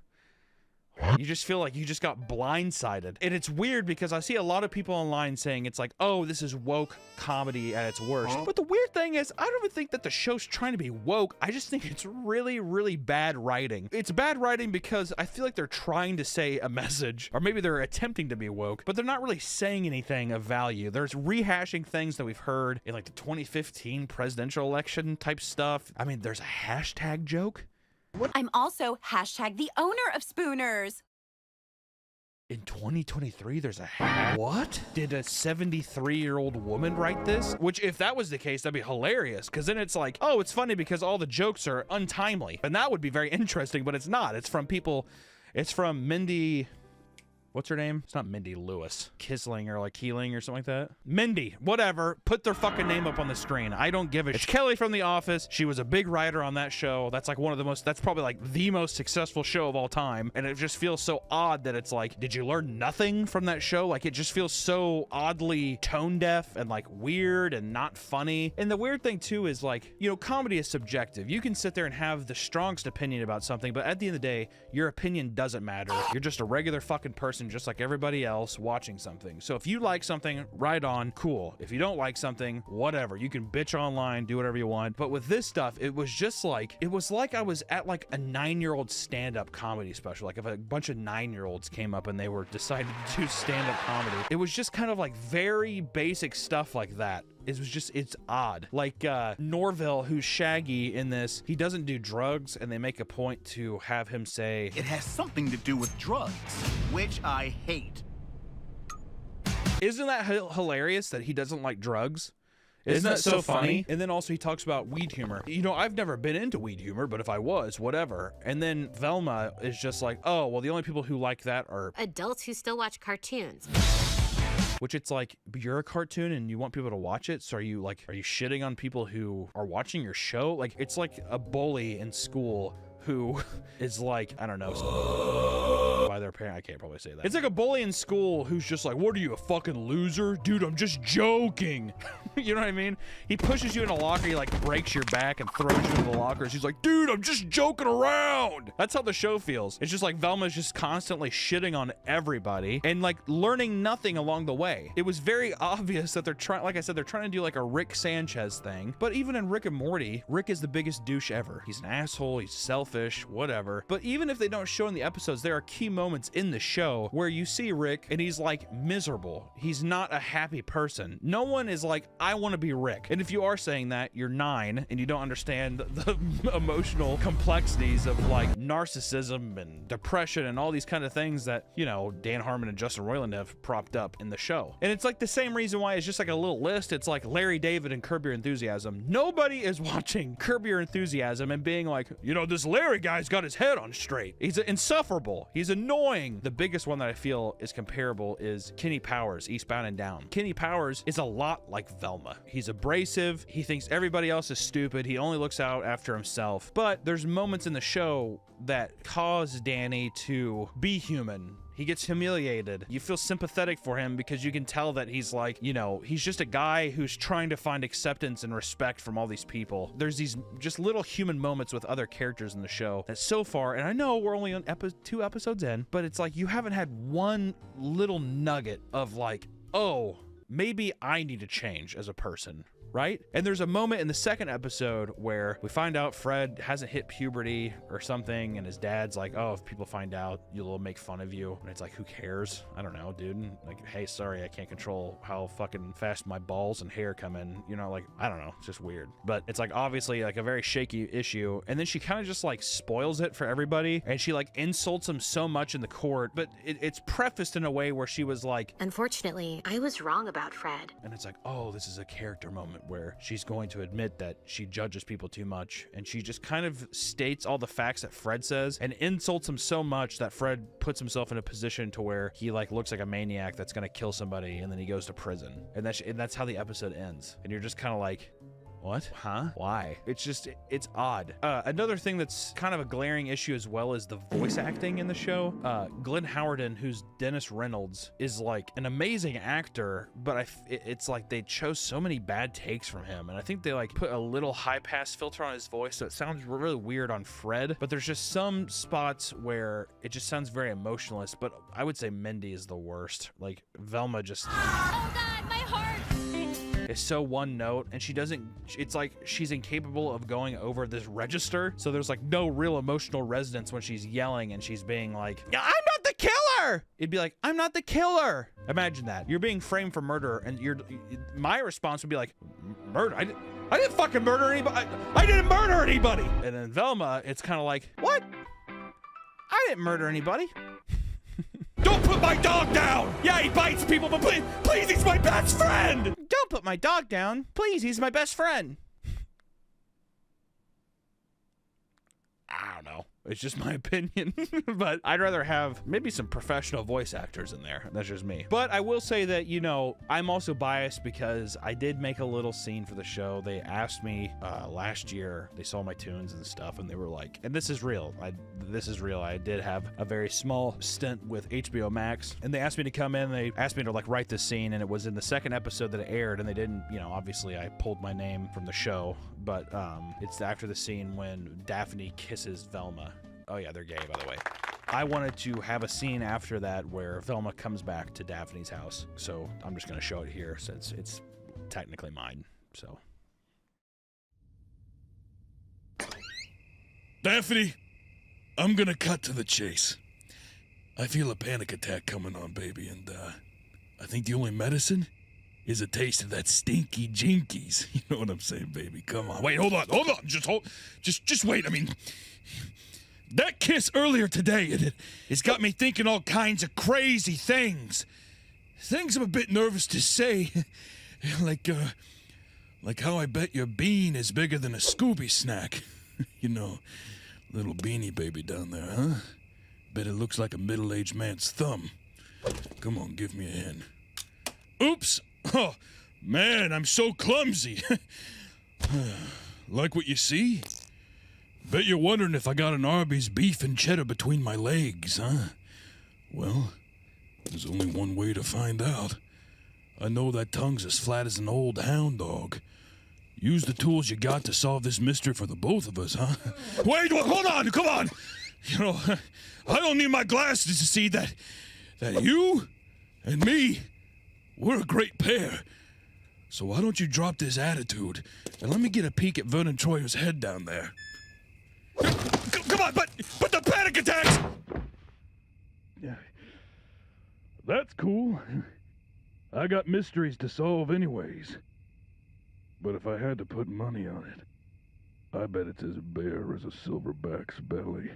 you just feel like you just got blindsided. And it's weird because I see a lot of people online saying it's like, oh, this is woke comedy at its worst. But the weird thing is, I don't even think that the show's trying to be woke. I just think it's really, really bad writing. It's bad writing because I feel like they're trying to say a message, or maybe they're attempting to be woke, but they're not really saying anything of value. There's rehashing things that we've heard in like the 2015 presidential election type stuff. I mean, there's a hashtag joke. I'm also hashtag the owner of Spooners. In 2023, there's a what? Did a 73-year-old woman write this? Which, if that was the case, that'd be hilarious. Because then it's like, oh, it's funny because all the jokes are untimely. And that would be very interesting, but it's not. It's from people. It's from Mindy. What's her name? It's not Mindy Lewis. Kisling or like Keeling or something like that. Mindy, whatever. Put their fucking name up on the screen. I don't give a shit. It's Kelly from The Office. She was a big writer on that show. That's like one of the most, that's probably like the most successful show of all time. And it just feels so odd that it's like, did you learn nothing from that show? Like it just feels so oddly tone deaf and like weird and not funny. And the weird thing too is like, you know, comedy is subjective. You can sit there and have the strongest opinion about something, but at the end of the day, your opinion doesn't matter. You're just a regular fucking person person just like everybody else watching something. So if you like something, right on, cool. If you don't like something, whatever. You can bitch online, do whatever you want. But with this stuff, it was just like, it was like I was at like a 9-year-old stand-up comedy special. Like if a bunch of 9-year-olds came up and they were decided to do stand-up comedy. It was just kind of like very basic stuff like that. It was just, it's odd. Like Norville, who's Shaggy in this, he doesn't do drugs, and they make a point to have him say, "It has something to do with drugs, which I hate." Isn't that hilarious that he doesn't like drugs? Isn't that so funny? And then also he talks about weed humor. You know, I've never been into weed humor, but if I was, whatever. And then Velma is just like, oh, well, the only people who like that are adults who still watch cartoons. Which it's like, you're a cartoon and you want people to watch it, so are you shitting on people who are watching your show? Like, it's like a bully in school who is like, I don't know, by their parent. I can't probably say that. It's like a bully in school who's just like, what are you, a fucking loser? Dude, I'm just joking. You know what I mean? He pushes you in a locker, he like breaks your back and throws you into the lockers. He's like, dude, I'm just joking around. That's how the show feels. It's just like Velma's just constantly shitting on everybody and like learning nothing along the way. It was very obvious that they're trying, like I said, they're trying to do like a Rick Sanchez thing. But even in Rick and Morty, Rick is the biggest douche ever. He's an asshole, he's selfish, whatever. But even if they don't show in the episodes, there are key moments in the show where you see Rick and he's like miserable. He's not a happy person. No one is like, I want to be Rick. And if you are saying that, you're 9 and you don't understand the emotional complexities of like narcissism and depression and all these kind of things that, you know, Dan Harmon and Justin Roiland have propped up in the show. And it's like the same reason why it's just like a little list. It's like Larry David and Curb Your Enthusiasm. Nobody is watching Curb Your Enthusiasm and being like, you know, this Larry guy's got his head on straight. He's insufferable. He's annoying. The biggest one that I feel is comparable is Kenny Powers, Eastbound and Down. Kenny Powers is a lot like Velma. He's abrasive. He thinks everybody else is stupid. He only looks out after himself. But there's moments in the show that cause Danny to be human. He gets humiliated. You feel sympathetic for him because you can tell that he's like, you know, he's just a guy who's trying to find acceptance and respect from all these people. There's these just little human moments with other characters in the show that so far, and I know we're only on 2 episodes in, but it's like you haven't had one little nugget of like, oh, maybe I need to change as a person, right? And there's a moment in the second episode where we find out Fred hasn't hit puberty or something, and his dad's like, oh, if people find out, you'll make fun of you. And it's like, who cares? I don't know, dude. Like, hey, sorry, I can't control how fucking fast my balls and hair come in. You know, like, I don't know. It's just weird. But it's like obviously like a very shaky issue. And then she kind of just like spoils it for everybody. And she like insults him so much in the court, but it's prefaced in a way where she was like, unfortunately, I was wrong about Fred. And it's like, oh, this is a character moment where she's going to admit that she judges people too much, and she just kind of states all the facts that Fred says and insults him so much that Fred puts himself in a position to where he like looks like a maniac that's gonna kill somebody, and then he goes to prison, and that's how the episode ends. And you're just kind of like, what? Huh? Why? It's just, it's odd. Another thing that's kind of a glaring issue as well is the voice acting in the show. Glenn Howerton, who's Dennis Reynolds, is like an amazing actor, but it's like they chose so many bad takes from him. And I think they like put a little high pass filter on his voice, so it sounds really weird on Fred, but there's just some spots where it just sounds very emotionless, but I would say Mindy is the worst. Like Velma just... Oh God, my heart! Is so one note, and she doesn't, it's like she's incapable of going over this register, so there's like no real emotional resonance when she's yelling and she's being like, I'm not the killer! It'd be like, I'm not the killer! Imagine that. You're being framed for murder, and my response would be like, murder? I didn't fucking murder anybody! I didn't murder anybody! And then Velma, it's kind of like, what? I didn't murder anybody. Don't put my dog down! Yeah, he bites people, but please, he's my best friend! Don't put my dog down. Please, he's my best friend. I don't know. It's just my opinion, but I'd rather have maybe some professional voice actors in there. That's just me. But I will say that, you know, I'm also biased because I did make a little scene for the show. They asked me last year, they saw my tunes and stuff, and they were like, and this is real. This is real. I did have a very small stint with HBO Max, and they asked me to come in. They asked me to like write this scene, and it was in the second episode that it aired, and they didn't, you know, obviously I pulled my name from the show, but it's after the scene when Daphne kisses Velma. Oh yeah, they're gay, by the way. I wanted to have a scene after that where Velma comes back to Daphne's house. So I'm just going to show it here since it's technically mine. So. Daphne, I'm gonna cut to the chase. I feel a panic attack coming on, baby, and I think the only medicine is a taste of that stinky jinkies. You know what I'm saying, baby? Come on. Wait, hold on. Just wait. I mean, that kiss earlier today, it's got me thinking all kinds of crazy things. Things I'm a bit nervous to say. Like how I bet your bean is bigger than a Scooby snack. You know, little beanie baby down there, huh? Bet it looks like a middle-aged man's thumb. Come on, give me a hand. Oops! Oh, man, I'm so clumsy. Like what you see? Bet you're wondering if I got an Arby's beef and cheddar between my legs, huh? Well, there's only one way to find out. I know that tongue's as flat as an old hound dog. Use the tools you got to solve this mystery for the both of us, huh? Wait, hold on, come on! You know, I don't need my glasses to see that you and me, we're a great pair. So why don't you drop this attitude and let me get a peek at Vernon Troyer's head down there? Come on, but the panic attacks! Yeah, that's cool. I got mysteries to solve anyways. But if I had to put money on it, I bet it's as bare as a silverback's belly.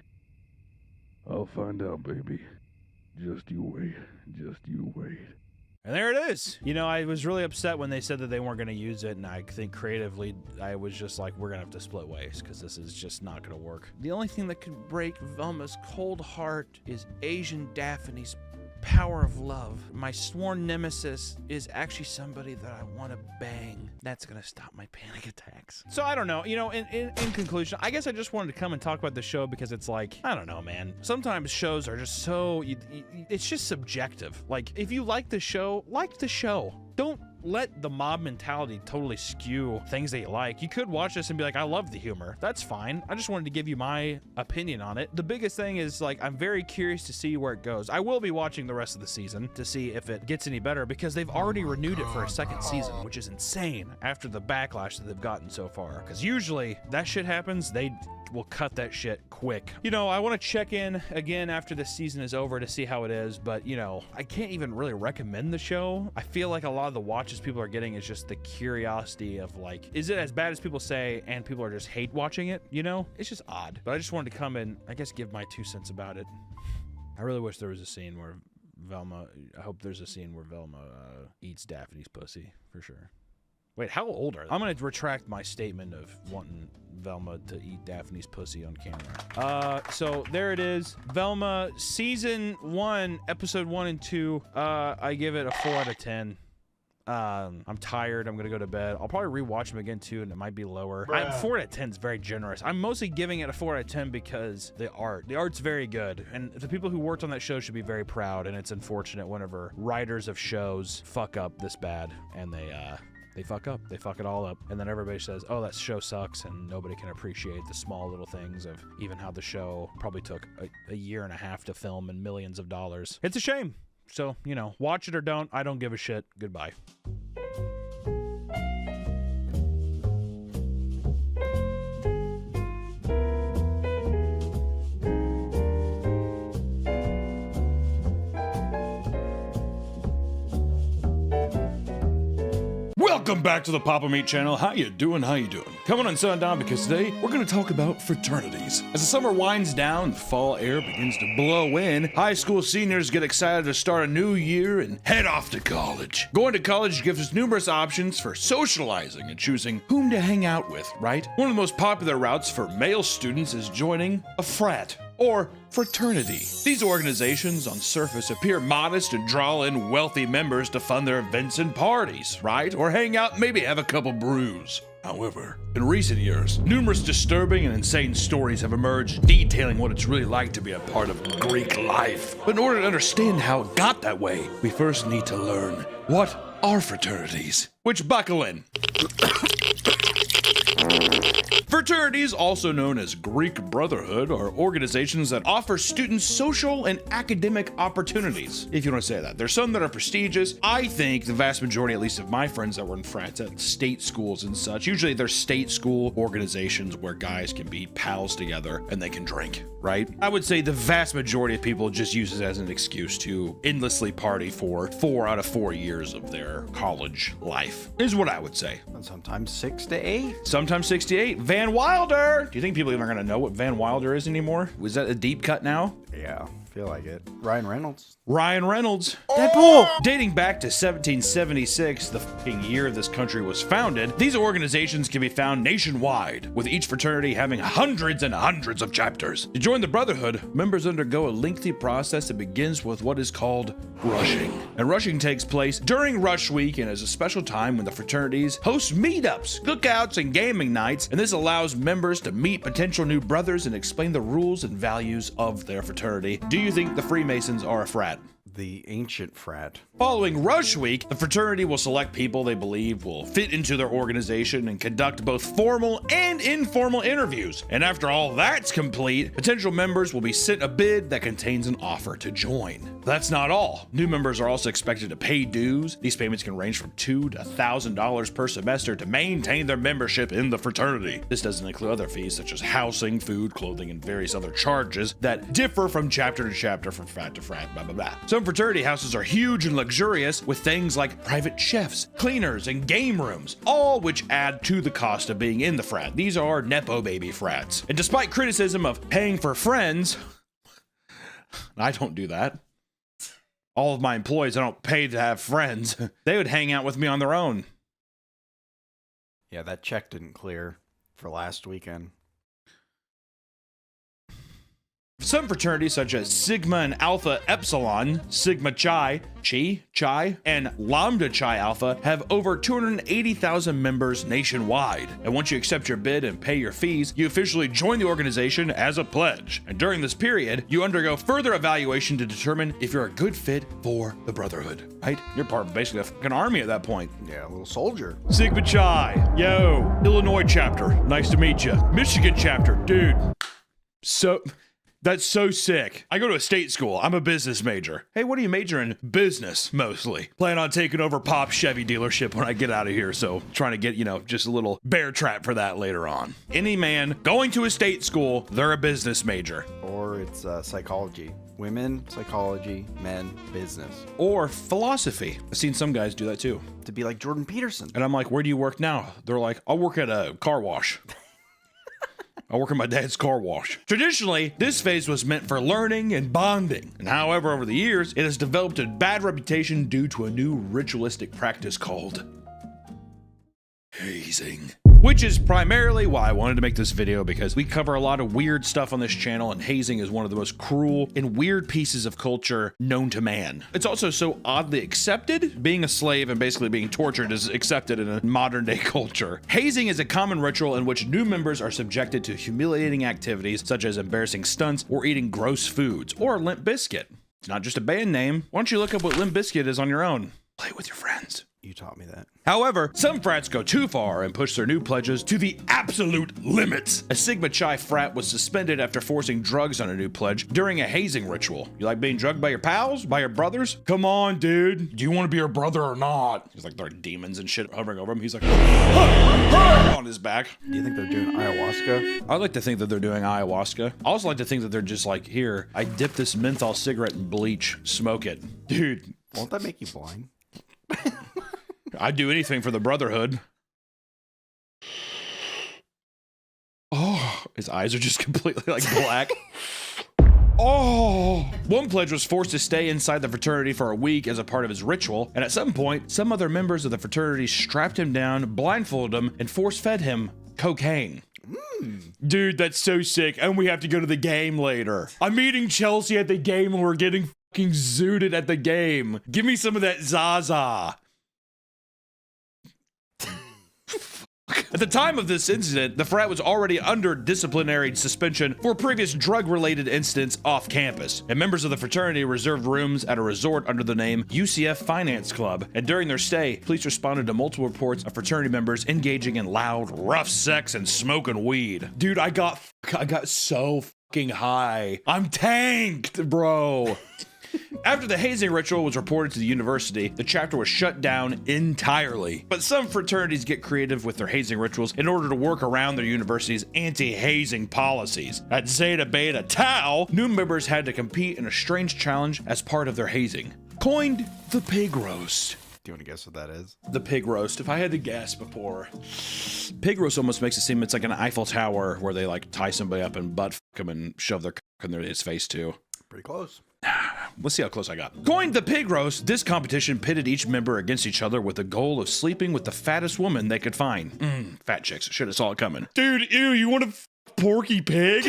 I'll find out, baby. Just you wait. Just you wait. And there it is. You know, I was really upset when they said that they weren't going to use it, and I think creatively, I was just like, we're going to have to split ways, because this is just not going to work. The only thing that could break Velma's cold heart is Asian Daphne's power of love. My sworn nemesis is actually somebody that I want to bang. That's gonna stop my panic attacks. So I don't know, you know, in conclusion, I guess I just wanted to come and talk about the show because it's like, I don't know, man. Sometimes shows are just so, it's just subjective. Like, if you like the show, like the show. Don't let the mob mentality totally skew things that you like. You could watch this and be like, I love the humor. That's fine. I just wanted to give you my opinion on it. The biggest thing is, like, I'm very curious to see where it goes. I will be watching the rest of the season to see if it gets any better because they've already renewed it for a second season, which is insane after the backlash that they've gotten so far. Because usually that shit happens, they will cut that shit quick. You know, I want to check in again after the season is over to see how it is, but, you know, I can't even really recommend the show. I feel like a lot of the watches people are getting is just the curiosity of, like, is it as bad as people say and people are just hate watching it? You know, it's just odd. But I just wanted to come and, I guess, give my 2 cents about it. I really wish there was a scene where Velma, I hope there's a scene where Velma eats Daphne's pussy, for sure. Wait, how old are they? I'm gonna retract my statement of wanting Velma to eat Daphne's pussy on camera. So there it is. Velma, season 1, episode 1 and 2. I give it a 4 out of 10. I'm tired. I'm gonna go to bed. I'll probably rewatch them again too, and it might be lower. 4 out of 10 is very generous. I'm mostly giving it a 4 out of 10 because the art's very good, and the people who worked on that show should be very proud. And it's unfortunate whenever writers of shows fuck up this bad, and they fuck up. They fuck it all up. And then everybody says, oh, that show sucks, and nobody can appreciate the small little things of even how the show probably took a year and a half to film and millions of dollars. It's a shame. So, you know, watch it or don't. I don't give a shit. Goodbye. Welcome back to the Papa Meat channel. How you doing? How you doing? Coming on Sundown because today we're going to talk about fraternities. As the summer winds down, the fall air begins to blow in, high school seniors get excited to start a new year and head off to college. Going to college gives us numerous options for socializing and choosing whom to hang out with, right? One of the most popular routes for male students is joining a frat or fraternity. These organizations on surface appear modest and draw in wealthy members to fund their events and parties, right? Or hang out and maybe have a couple brews. However, in recent years, numerous disturbing and insane stories have emerged detailing what it's really like to be a part of Greek life. But in order to understand how it got that way, we first need to learn what are fraternities. Which, buckle in. Fraternities, also known as Greek Brotherhood, are organizations that offer students social and academic opportunities, if you want to say that. There's some that are prestigious. I think the vast majority, at least of my friends that were in frats at state schools and such, usually they're state school organizations where guys can be pals together and they can drink, right? I would say the vast majority of people just use it as an excuse to endlessly party for 4 out of 4 years of their college life, is what I would say. And sometimes 6 to 8. Sometimes 6 to 8. Van Wilder! Do you think people even are going to know what Van Wilder is anymore? Was that a deep cut now? Yeah, feel like it. Ryan Reynolds. Ryan Reynolds. Deadpool! Dating back to 1776, the fucking year this country was founded, these organizations can be found nationwide, with each fraternity having hundreds and hundreds of chapters. To join the Brotherhood, members undergo a lengthy process that begins with what is called rushing. And rushing takes place during Rush Week and is a special time when the fraternities host meetups, cookouts, and gaming nights, and this allows members to meet potential new brothers and explain the rules and values of their fraternity. Do you think the Freemasons are a frat? The ancient frat. Following Rush Week, the fraternity will select people they believe will fit into their organization and conduct both formal and informal interviews. And after all that's complete, potential members will be sent a bid that contains an offer to join. That's not all. New members are also expected to pay dues. These payments can range from $2,000 to $1,000 per semester to maintain their membership in the fraternity. This doesn't include other fees such as housing, food, clothing, and various other charges that differ from chapter to chapter, from frat to frat, blah, blah, blah. Some fraternity houses are huge and luxurious with things like private chefs, cleaners, and game rooms, all which add to the cost of being in the frat. These are Nepo baby frats. And despite criticism of paying for friends, I don't do that. All of my employees, I don't pay to have friends. They would hang out with me on their own. Yeah, that check didn't clear for last weekend. Some fraternities, such as Sigma and Alpha Epsilon, Sigma Chi, and Lambda Chi Alpha, have over 280,000 members nationwide. And once you accept your bid and pay your fees, you officially join the organization as a pledge. And during this period, you undergo further evaluation to determine if you're a good fit for the Brotherhood, right? You're part of basically a fucking army at that point. Yeah, a little soldier. Sigma Chi, yo. Illinois chapter, nice to meet you. Michigan chapter, dude. That's so sick. I go to a state school. I'm a business major. Hey, what do you major in? Business, mostly. Plan on taking over Pop's Chevy dealership when I get out of here, so trying to get, just a little bear trap for that later on. Any man going to a state school, they're a business major. Or it's psychology. Women, psychology, men, business. Or philosophy. I've seen some guys do that too. To be like Jordan Peterson. And I'm like, where do you work now? They're like, I'll work at a car wash. I work in my dad's car wash. Traditionally, this phase was meant for learning and bonding. And however, over the years, it has developed a bad reputation due to a new ritualistic practice called hazing. Which is primarily why I wanted to make this video, because we cover a lot of weird stuff on this channel, and hazing is one of the most cruel and weird pieces of culture known to man. It's also so oddly accepted. Being a slave and basically being tortured is accepted in a modern day culture. Hazing is a common ritual in which new members are subjected to humiliating activities such as embarrassing stunts or eating gross foods, or Limp Bizkit. It's not just a band name. Why don't you look up what Limp Bizkit is on your own? Play with your friends. You taught me that. However, some frats go too far and push their new pledges to the absolute limits. A Sigma Chi frat was suspended after forcing drugs on a new pledge during a hazing ritual. You like being drugged by your pals? By your brothers? Come on, dude. Do you want to be your brother or not? He's like, there are demons and shit hovering over him. He's like, on his back. Do you think they're doing ayahuasca? I'd like to think that they're doing ayahuasca. I also like to think that they're just like, here, I dip this menthol cigarette in bleach, smoke it. Dude. Won't that make you blind? I'd do anything for the Brotherhood. Oh, his eyes are just completely like black. Oh, one pledge was forced to stay inside the fraternity for a week as a part of his ritual, and at some point, some other members of the fraternity strapped him down, blindfolded him, and force-fed him cocaine. Dude, that's so sick, and we have to go to the game later. I'm meeting Chelsea at the game, and we're getting fucking zooted at the game. Give me some of that Zaza. At the time of this incident, the frat was already under disciplinary suspension for previous drug-related incidents off campus, and members of the fraternity reserved rooms at a resort under the name UCF Finance Club. And during their stay, police responded to multiple reports of fraternity members engaging in loud, rough sex and smoking weed. Dude, I got so fucking high. I'm tanked, bro. After the hazing ritual was reported to the university, the chapter was shut down entirely. But some fraternities get creative with their hazing rituals in order to work around their university's anti-hazing policies. At Zeta Beta Tau, new members had to compete in a strange challenge as part of their hazing. Coined the pig roast. Do you want to guess what that is? The pig roast. If I had to guess before, pig roast almost makes it seem it's like an Eiffel Tower where they like tie somebody up and butt fuck him and shove their cock in his face too. Pretty close. Let's see how close I got. Coined the pig roast, this competition pitted each member against each other with the goal of sleeping with the fattest woman they could find. Fat chicks. Should have saw it coming. Dude, ew, you want a Porky Pig?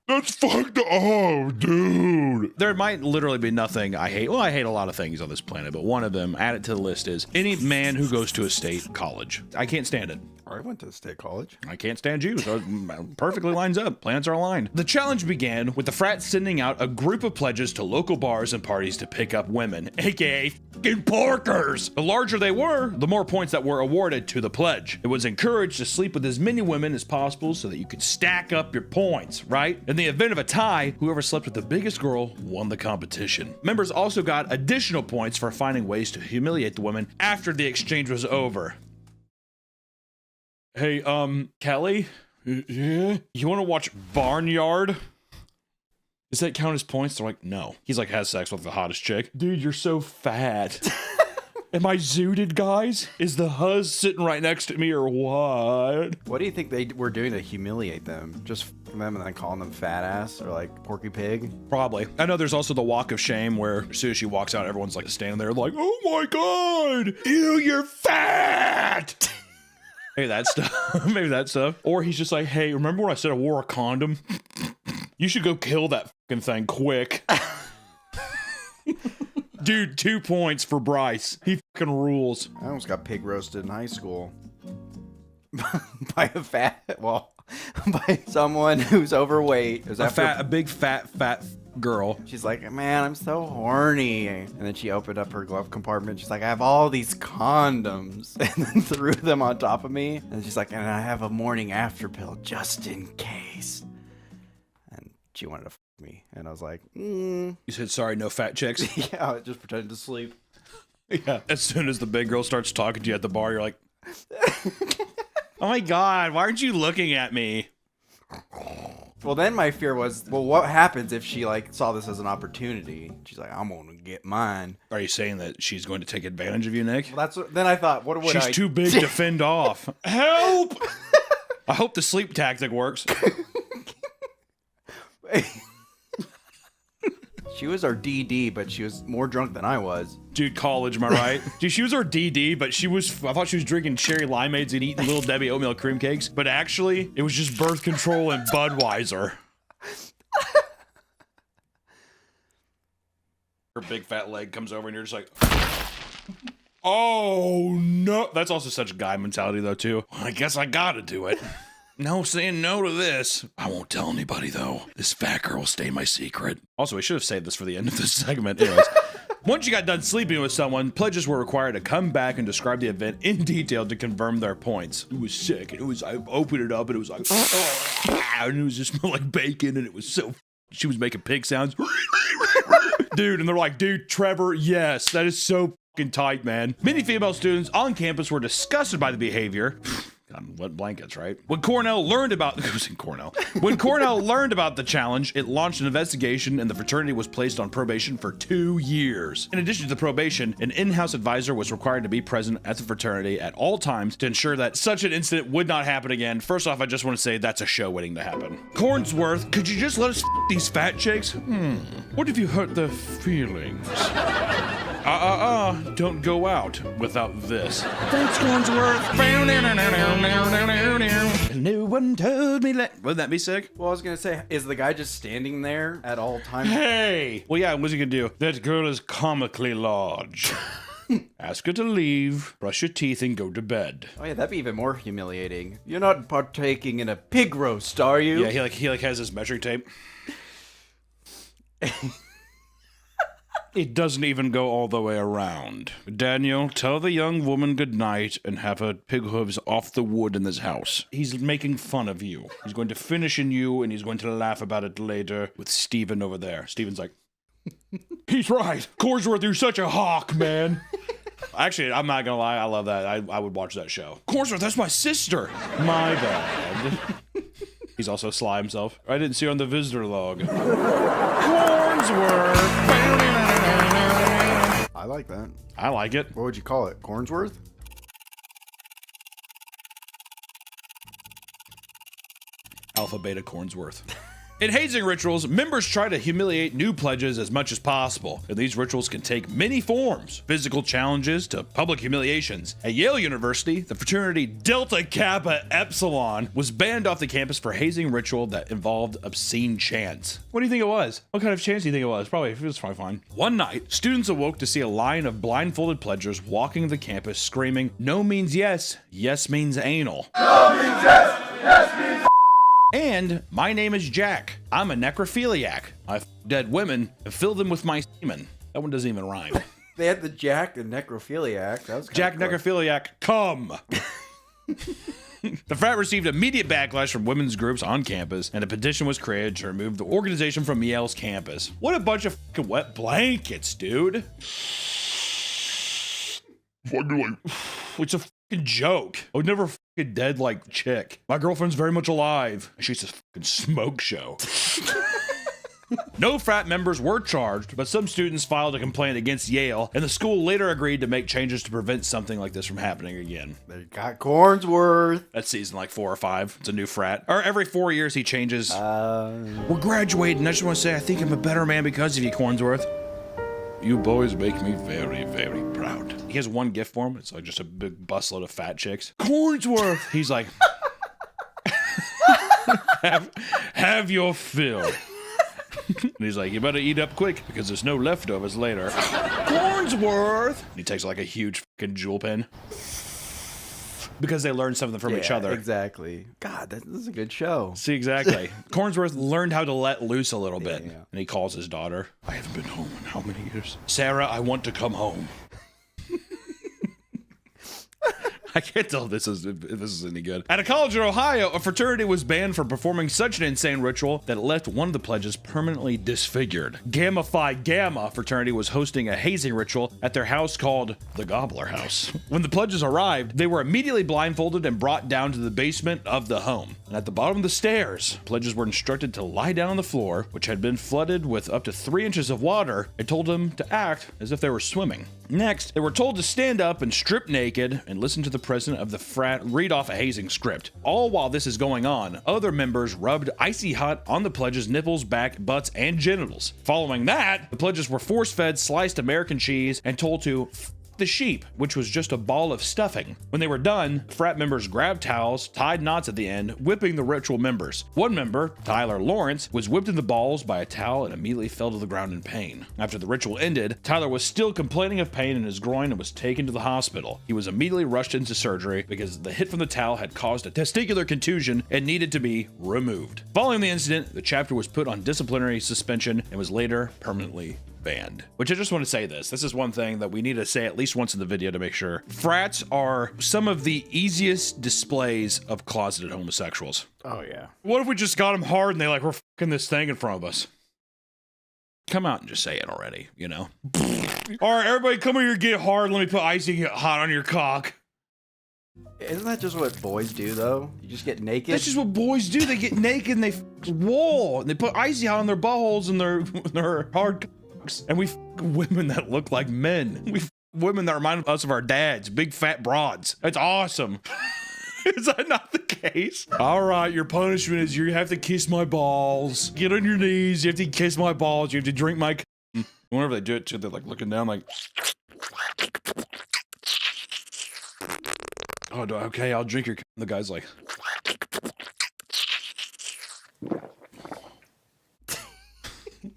That's fucked up, dude. There might literally be nothing I hate. Well, I hate a lot of things on this planet, but one of them, add it to the list, is any man who goes to a state college. I can't stand it. I went to state college. I can't stand you, so it perfectly lines up. Planets are aligned. The challenge began with the frat sending out a group of pledges to local bars and parties to pick up women, aka fucking porkers. The larger they were, the more points that were awarded to the pledge. It was encouraged to sleep with as many women as possible so that you could stack up your points, right? In the event of a tie, whoever slept with the biggest girl won the competition. Members also got additional points for finding ways to humiliate the women after the exchange was over. Hey, Kelly? Yeah? You want to watch Barnyard? Does that count as points? They're like, no. He's like, has sex with the hottest chick. Dude, you're so fat. Am I zooted, guys? Is the huzz sitting right next to me or what? What do you think they were doing to humiliate them? Just f***ing them and then calling them fat ass or like Porky Pig? Probably. I know there's also the walk of shame where as soon as she walks out, everyone's like standing there like, oh my God, ew, you're fat. Maybe that stuff. Maybe that stuff. Or he's just like, hey, remember when I said I wore a condom? You should go kill that fucking thing quick. Dude, 2 points for Bryce. He fucking rules. I almost got pig roasted in high school. By someone who's overweight. It was a big fat girl. She's like, man, I'm so horny. And then she opened up her glove compartment. She's like, I have all these condoms. And then threw them on top of me. And she's like, and I have a morning after pill just in case. And she wanted to f me. And I was like, You said, sorry, no fat chicks? Yeah, I just pretended to sleep. Yeah. As soon as the big girl starts talking to you at the bar, you're like, oh my God, why aren't you looking at me? Well, then my fear was, well, what happens if she like saw this as an opportunity? She's like, I'm gonna get mine. Are you saying that she's going to take advantage of you, Nick? Well, that's what, then I thought, what would She's too big to fend off. Help! I hope the sleep tactic works. She was our DD, but she was more drunk than I was. Dude, college, am I right? Dude, she was our DD, but I thought she was drinking cherry limeades and eating Little Debbie oatmeal cream cakes. But actually, it was just birth control and Budweiser. Her big fat leg comes over and you're just like, oh no. That's also such a guy mentality though too. Well, I guess I gotta do it. No saying no to this. I won't tell anybody though. This fat girl will stay my secret. Also, we should have saved this for the end of this segment. Anyways, once you got done sleeping with someone, pledges were required to come back and describe the event in detail to confirm their points. It was sick. And I opened it up and it was like, and it was just smelled like bacon and it was so, she was making pig sounds. Dude, and they're like, dude, Trevor, yes, that is so fucking tight, man. Many female students on campus were disgusted by the behavior. God, what blankets, right? When Cornell learned about When Cornell learned about the challenge, it launched an investigation and the fraternity was placed on probation for 2 years. In addition to the probation, an in-house advisor was required to be present at the fraternity at all times to ensure that such an incident would not happen again. First off, I just want to say that's a show waiting to happen. Cornsworth, could you just let us these fat chicks? What if you hurt their feelings? Don't go out without this. Thanks, Cornsworth. No one told me that. Wouldn't that be sick? Well, I was gonna say, is the guy just standing there at all times? Hey! Well, yeah, what's he gonna do? That girl is comically large. Ask her to leave, brush your teeth, and go to bed. Oh yeah, that'd be even more humiliating. You're not partaking in a pig roast, are you? Yeah, he has his measuring tape. It doesn't even go all the way around. Daniel, tell the young woman good night and have her pig hooves off the wood in this house. He's making fun of you. He's going to finish in you, and he's going to laugh about it later with Steven over there. Steven's like, he's right. Cornsworth, you're such a hawk, man. Actually, I'm not gonna lie, I love that. I would watch that show. Cornsworth, that's my sister. My bad. He's also Sly himself. I didn't see her on the visitor log. Cornsworth. I like that. I like it. What would you call it? Cornsworth? Alpha Beta Cornsworth. In hazing rituals, members try to humiliate new pledges as much as possible, and these rituals can take many forms, physical challenges to public humiliations. At Yale University, the fraternity Delta Kappa Epsilon was banned off the campus for hazing ritual that involved obscene chants. What do you think it was? What kind of chants do you think it was? It was probably fine. One night, students awoke to see a line of blindfolded pledgers walking the campus screaming, "No means yes, yes means anal." No means yes, yes means and my name is Jack. I'm a necrophiliac. I f dead women and fill them with my semen. That one doesn't even rhyme. They had the Jack and necrophiliac. That was Jack necrophiliac, come. The frat received immediate backlash from women's groups on campus, and a petition was created to remove the organization from Yale's campus. What a bunch of fucking wet blankets, dude. It's a fucking joke. I would never fucking dead like chick. My girlfriend's very much alive. She's a fucking smoke show. No frat members were charged, but some students filed a complaint against Yale, and the school later agreed to make changes to prevent something like this from happening again. They got Cornsworth. That's season like 4 or 5. It's a new frat. Or every 4 years he changes. We're graduating. I just want to say I think I'm a better man because of you, Cornsworth. You boys make me very, very proud. He has one gift for him. It's like just a big busload of fat chicks. Cornsworth! He's like, have your fill. And he's like, you better eat up quick because there's no leftovers later. Cornsworth! And he takes like a huge fucking jewel pen. Because they learned something from each other. Exactly. God, this is a good show. See, exactly. Cornsworth learned how to let loose a little bit. And he calls his daughter. I haven't been home in how many years? Sarah, I want to come home. I can't tell if this is any good. At a college in Ohio, a fraternity was banned for performing such an insane ritual that it left one of the pledges permanently disfigured. Gamma Phi Gamma fraternity was hosting a hazing ritual at their house called the Gobbler House. When the pledges arrived, they were immediately blindfolded and brought down to the basement of the home. And at the bottom of the stairs, pledges were instructed to lie down on the floor, which had been flooded with up to 3 inches of water, and told them to act as if they were swimming. Next, they were told to stand up and strip naked and listen to the president of the frat read off a hazing script. All while this is going on, other members rubbed icy hot on the pledges' nipples, back, butts, and genitals. Following that, the pledges were force-fed sliced American cheese and told to the sheep, which was just a ball of stuffing. When they were done, frat members grabbed towels, tied knots at the end, whipping the ritual members. One member, Tyler Lawrence, was whipped in the balls by a towel and immediately fell to the ground in pain. After the ritual ended, Tyler was still complaining of pain in his groin and was taken to the hospital. He was immediately rushed into surgery because the hit from the towel had caused a testicular contusion and needed to be removed. Following the incident, the chapter was put on disciplinary suspension and was later permanently banned. Which I just want to say this. This is one thing that we need to say at least once in the video to make sure. Frats are some of the easiest displays of closeted homosexuals. Oh, yeah. What if we just got them hard and they like, we're fucking this thing in front of us? Come out and just say it already, you know? All right, everybody come here, get hard. Let me put icy hot on your cock. Isn't that just what boys do, though? You just get naked? That's just what boys do. They get naked and they whoa, and they put icy hot on their buttholes and their hard. And we women that look like men. We women that remind us of our dads, big fat broads. That's awesome. Is that not the case? All right, your punishment is you have to kiss my balls. Get on your knees. You have to kiss my balls. You have to drink my. Whenever they do it too, they're like looking down, like. Oh, okay, I'll drink your. The guy's like.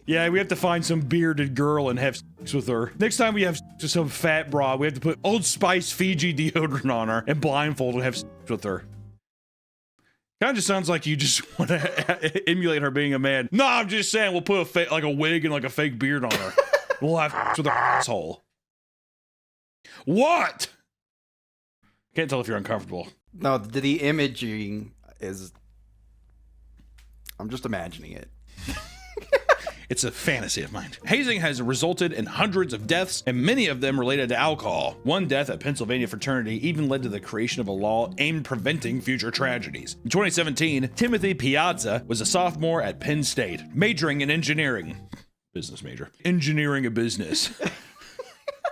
Yeah, we have to find some bearded girl and have sex with her. Next time we have sex with some fat broad, we have to put Old Spice Fiji deodorant on her and blindfold and have sex with her. Kind of just sounds like you just want to emulate her being a man. No, I'm just saying we'll put a wig and like a fake beard on her. We'll have sex with her asshole. What? Can't tell if you're uncomfortable. No, the imaging is... I'm just imagining it. It's a fantasy of mine. Hazing has resulted in hundreds of deaths, and many of them related to alcohol. One death at Pennsylvania fraternity even led to the creation of a law aimed at preventing future tragedies. In 2017, Timothy Piazza was a sophomore at Penn State, majoring in engineering. Business major. Engineering a business.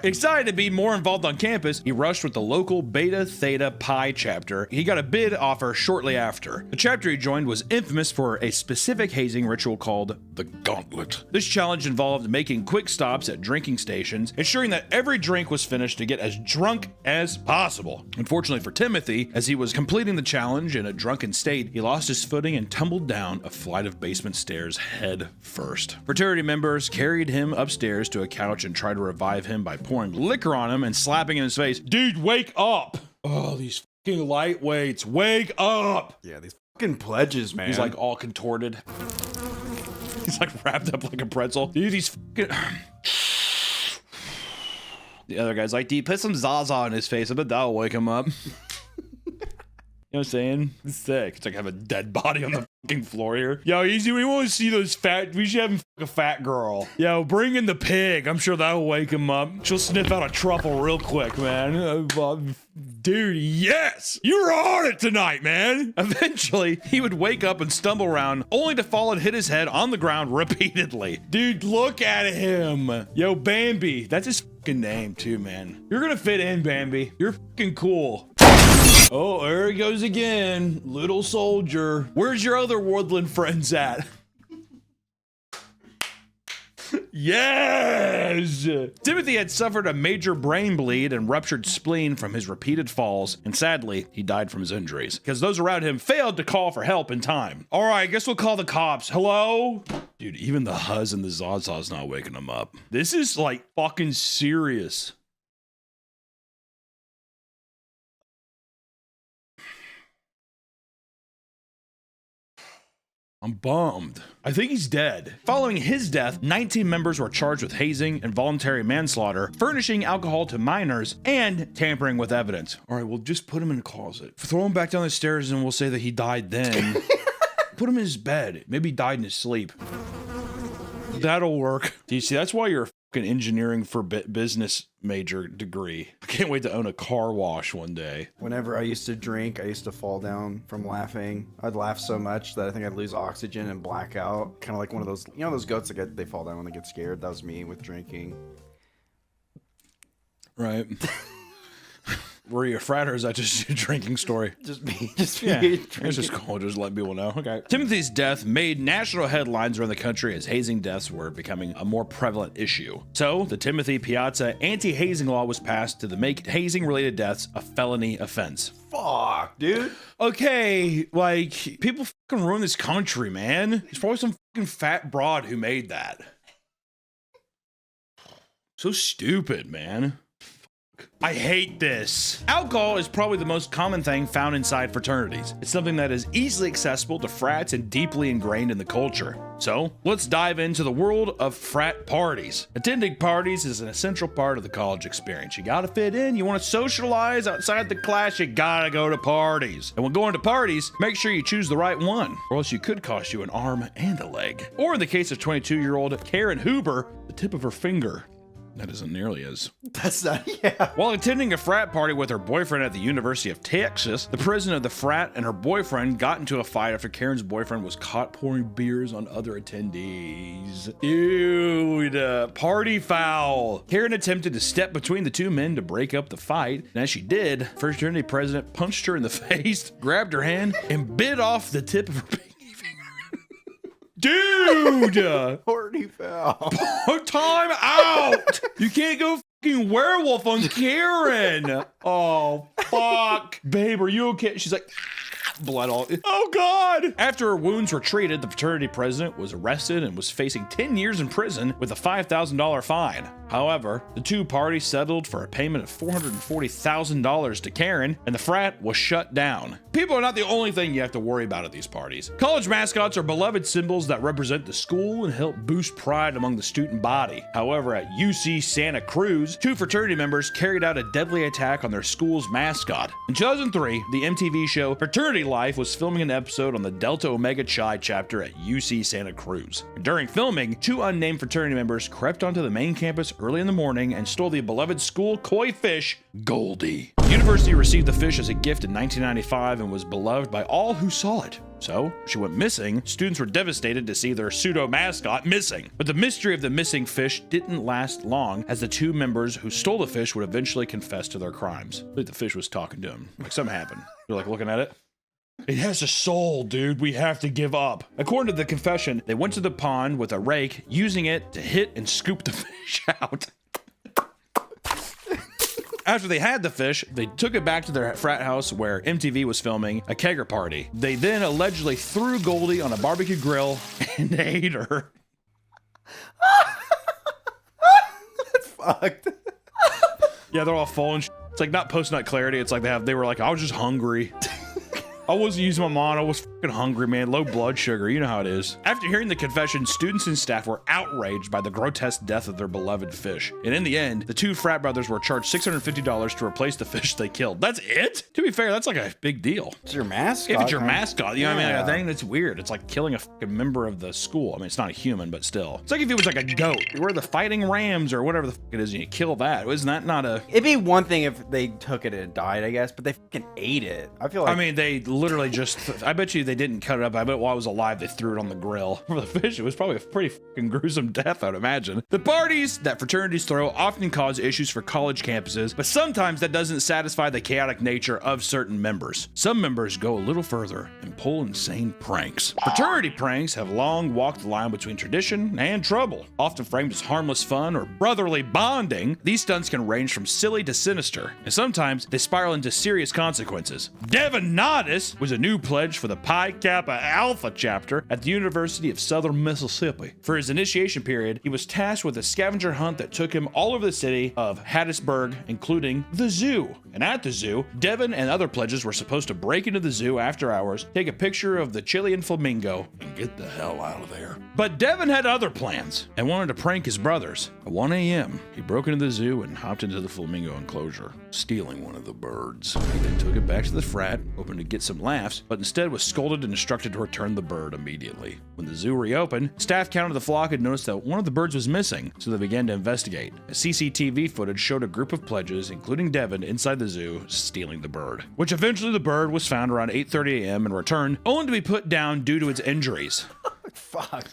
Excited to be more involved on campus, he rushed with the local Beta Theta Pi chapter. He got a bid offer shortly after. The chapter he joined was infamous for a specific hazing ritual called the Gauntlet. This challenge involved making quick stops at drinking stations, ensuring that every drink was finished to get as drunk as possible. Unfortunately for Timothy, as he was completing the challenge in a drunken state, he lost his footing and tumbled down a flight of basement stairs head first. Fraternity members carried him upstairs to a couch and tried to revive him by pouring liquor on him and slapping in his face. Dude, wake up! Oh, these fucking lightweights, wake up! Yeah, these fucking pledges, man. He's like all contorted. He's like wrapped up like a pretzel. Dude, these fucking... The other guy's like, do you put some Zaza on his face? I bet that'll wake him up. You know what I'm saying? It's sick. It's like I have a dead body on the fucking floor here. Yo, easy. We want to see those fat. We should have him fuck a fat girl. Yo, bring in the pig. I'm sure that'll wake him up. She'll sniff out a truffle real quick, man. Dude, yes! You're on it tonight, man! Eventually, he would wake up and stumble around, only to fall and hit his head on the ground repeatedly. Dude, look at him! Yo, Bambi. That's his fucking name, too, man. You're gonna fit in, Bambi. You're fucking cool. Oh, there he goes again. Little soldier. Where's your other woodland friends at? Yes! Timothy had suffered a major brain bleed and ruptured spleen from his repeated falls, and sadly, he died from his injuries, because those around him failed to call for help in time. All right, I guess we'll call the cops. Hello? Dude, even the Huzz and the Zaza's not waking him up. This is, like, fucking serious. I'm bummed. I think he's dead. Following his death, 19 members were charged with hazing, involuntary manslaughter, furnishing alcohol to minors, and tampering with evidence. All right, well, just put him in a closet. Throw him back down the stairs and we'll say that he died then. Put him in his bed. Maybe he died in his sleep. That'll work. Do you see? That's why you're a fucking engineering for business major degree. I can't wait to own a car wash one day. Whenever I used to drink, I used to fall down from laughing. I'd laugh so much that I think I'd lose oxygen and black out. Kind of like one of those, you know, those goats that they fall down when they get scared. That was me with drinking. Right. Were you a frat or is that just your drinking story? Just me. Yeah, it's just cool. Just let people know. Okay. Timothy's death made national headlines around the country as hazing deaths were becoming a more prevalent issue. So, the Timothy Piazza anti-hazing law was passed to make hazing-related deaths a felony offense. Fuck, dude. Okay, like, people fucking ruin this country, man. There's probably some fucking fat broad who made that. So stupid, man. I hate this. Alcohol is probably the most common thing found inside fraternities. It's something that is easily accessible to frats and deeply ingrained in the culture. So, let's dive into the world of frat parties. Attending parties is an essential part of the college experience. You gotta fit in, you wanna socialize outside the class, you gotta go to parties. And when going to parties, make sure you choose the right one, or else you could cost you an arm and a leg. Or in the case of 22-year-old Karen Huber, the tip of her finger. That isn't nearly as... That's not, yeah. While attending a frat party with her boyfriend at the University of Texas, the president of the frat and her boyfriend got into a fight after Karen's boyfriend was caught pouring beers on other attendees. Dude, party foul. Karen attempted to step between the two men to break up the fight, and as she did, fraternity president punched her in the face, grabbed her hand, and bit off the tip of her pinky. Dude! Party foul. Time out! You can't go fucking werewolf on Karen! Oh, fuck. Babe, are you okay? She's like, blood all. Oh, God. After her wounds were treated, the fraternity president was arrested and was facing 10 years in prison with a $5,000 fine. However, the two parties settled for a payment of $440,000 to Karen, and the frat was shut down. People are not the only thing you have to worry about at these parties. College mascots are beloved symbols that represent the school and help boost pride among the student body. However, at UC Santa Cruz, two fraternity members carried out a deadly attack on their school's mascot. In 2003, the MTV show Fraternity Life was filming an episode on the Delta Omega Chi chapter at UC Santa Cruz. During filming, two unnamed fraternity members crept onto the main campus early in the morning and stole the beloved school koi fish, Goldie. The university received the fish as a gift in 1995 and was beloved by all who saw it. So, she went missing. Students were devastated to see their pseudo mascot missing. But the mystery of the missing fish didn't last long, as the two members who stole the fish would eventually confess to their crimes. I think the fish was talking to him. Like something happened. They're like looking at it. It has a soul, dude. We have to give up. According to the confession, they went to the pond with a rake, using it to hit and scoop the fish out. After they had the fish, they took it back to their frat house where MTV was filming a kegger party. They then allegedly threw Goldie on a barbecue grill and ate her. That's fucked. Yeah, they're all full and it's like not post-nut clarity. It's like they were like, I was just hungry. I wasn't using my mind. I was fucking hungry, man. Low blood sugar. You know how it is. After hearing the confession, students and staff were outraged by the grotesque death of their beloved fish. And in the end, the two frat brothers were charged $650 to replace the fish they killed. That's it? To be fair, that's like a big deal. It's your mascot. If it's your mascot, you know what I mean? Like, Yeah. I think that's weird. It's like killing a fucking member of the school. I mean, it's not a human, but still. It's like if it was like a goat. We're the fighting Rams or whatever the fuck it is, and you kill that. Isn't that not a... It'd be one thing if they took it and it died, I guess, but they fucking ate it. I feel like... I mean, they literally just... I bet you they didn't cut it up. I bet while it was alive, they threw it on the grill. For the fish, it was probably a pretty fucking gruesome death, I'd imagine. The parties that fraternities throw often cause issues for college campuses, but sometimes that doesn't satisfy the chaotic nature of certain members. Some members go a little further and pull insane pranks. Fraternity pranks have long walked the line between tradition and trouble. Often framed as harmless fun or brotherly bonding, these stunts can range from silly to sinister, and sometimes they spiral into serious consequences. Devin Nodis was a new pledge for the Pi Kappa Alpha chapter at the University of Southern Mississippi. For his initiation period, he was tasked with a scavenger hunt that took him all over the city of Hattiesburg, including the zoo. And at the zoo, Devin and other pledges were supposed to break into the zoo after hours, take a picture of the Chilean flamingo, and get the hell out of there. But Devin had other plans and wanted to prank his brothers. At 1 a.m., he broke into the zoo and hopped into the flamingo enclosure, stealing one of the birds. He then took it back to the frat, hoping to get some laughs, but instead was scolded and instructed to return the bird immediately. When the zoo reopened, staff counted the flock and noticed that one of the birds was missing, so they began to investigate. A CCTV footage showed a group of pledges, including Devin, inside the zoo, stealing the bird. Which eventually the bird was found around 8:30 a.m. and returned, only to be put down due to its injuries. Fuck.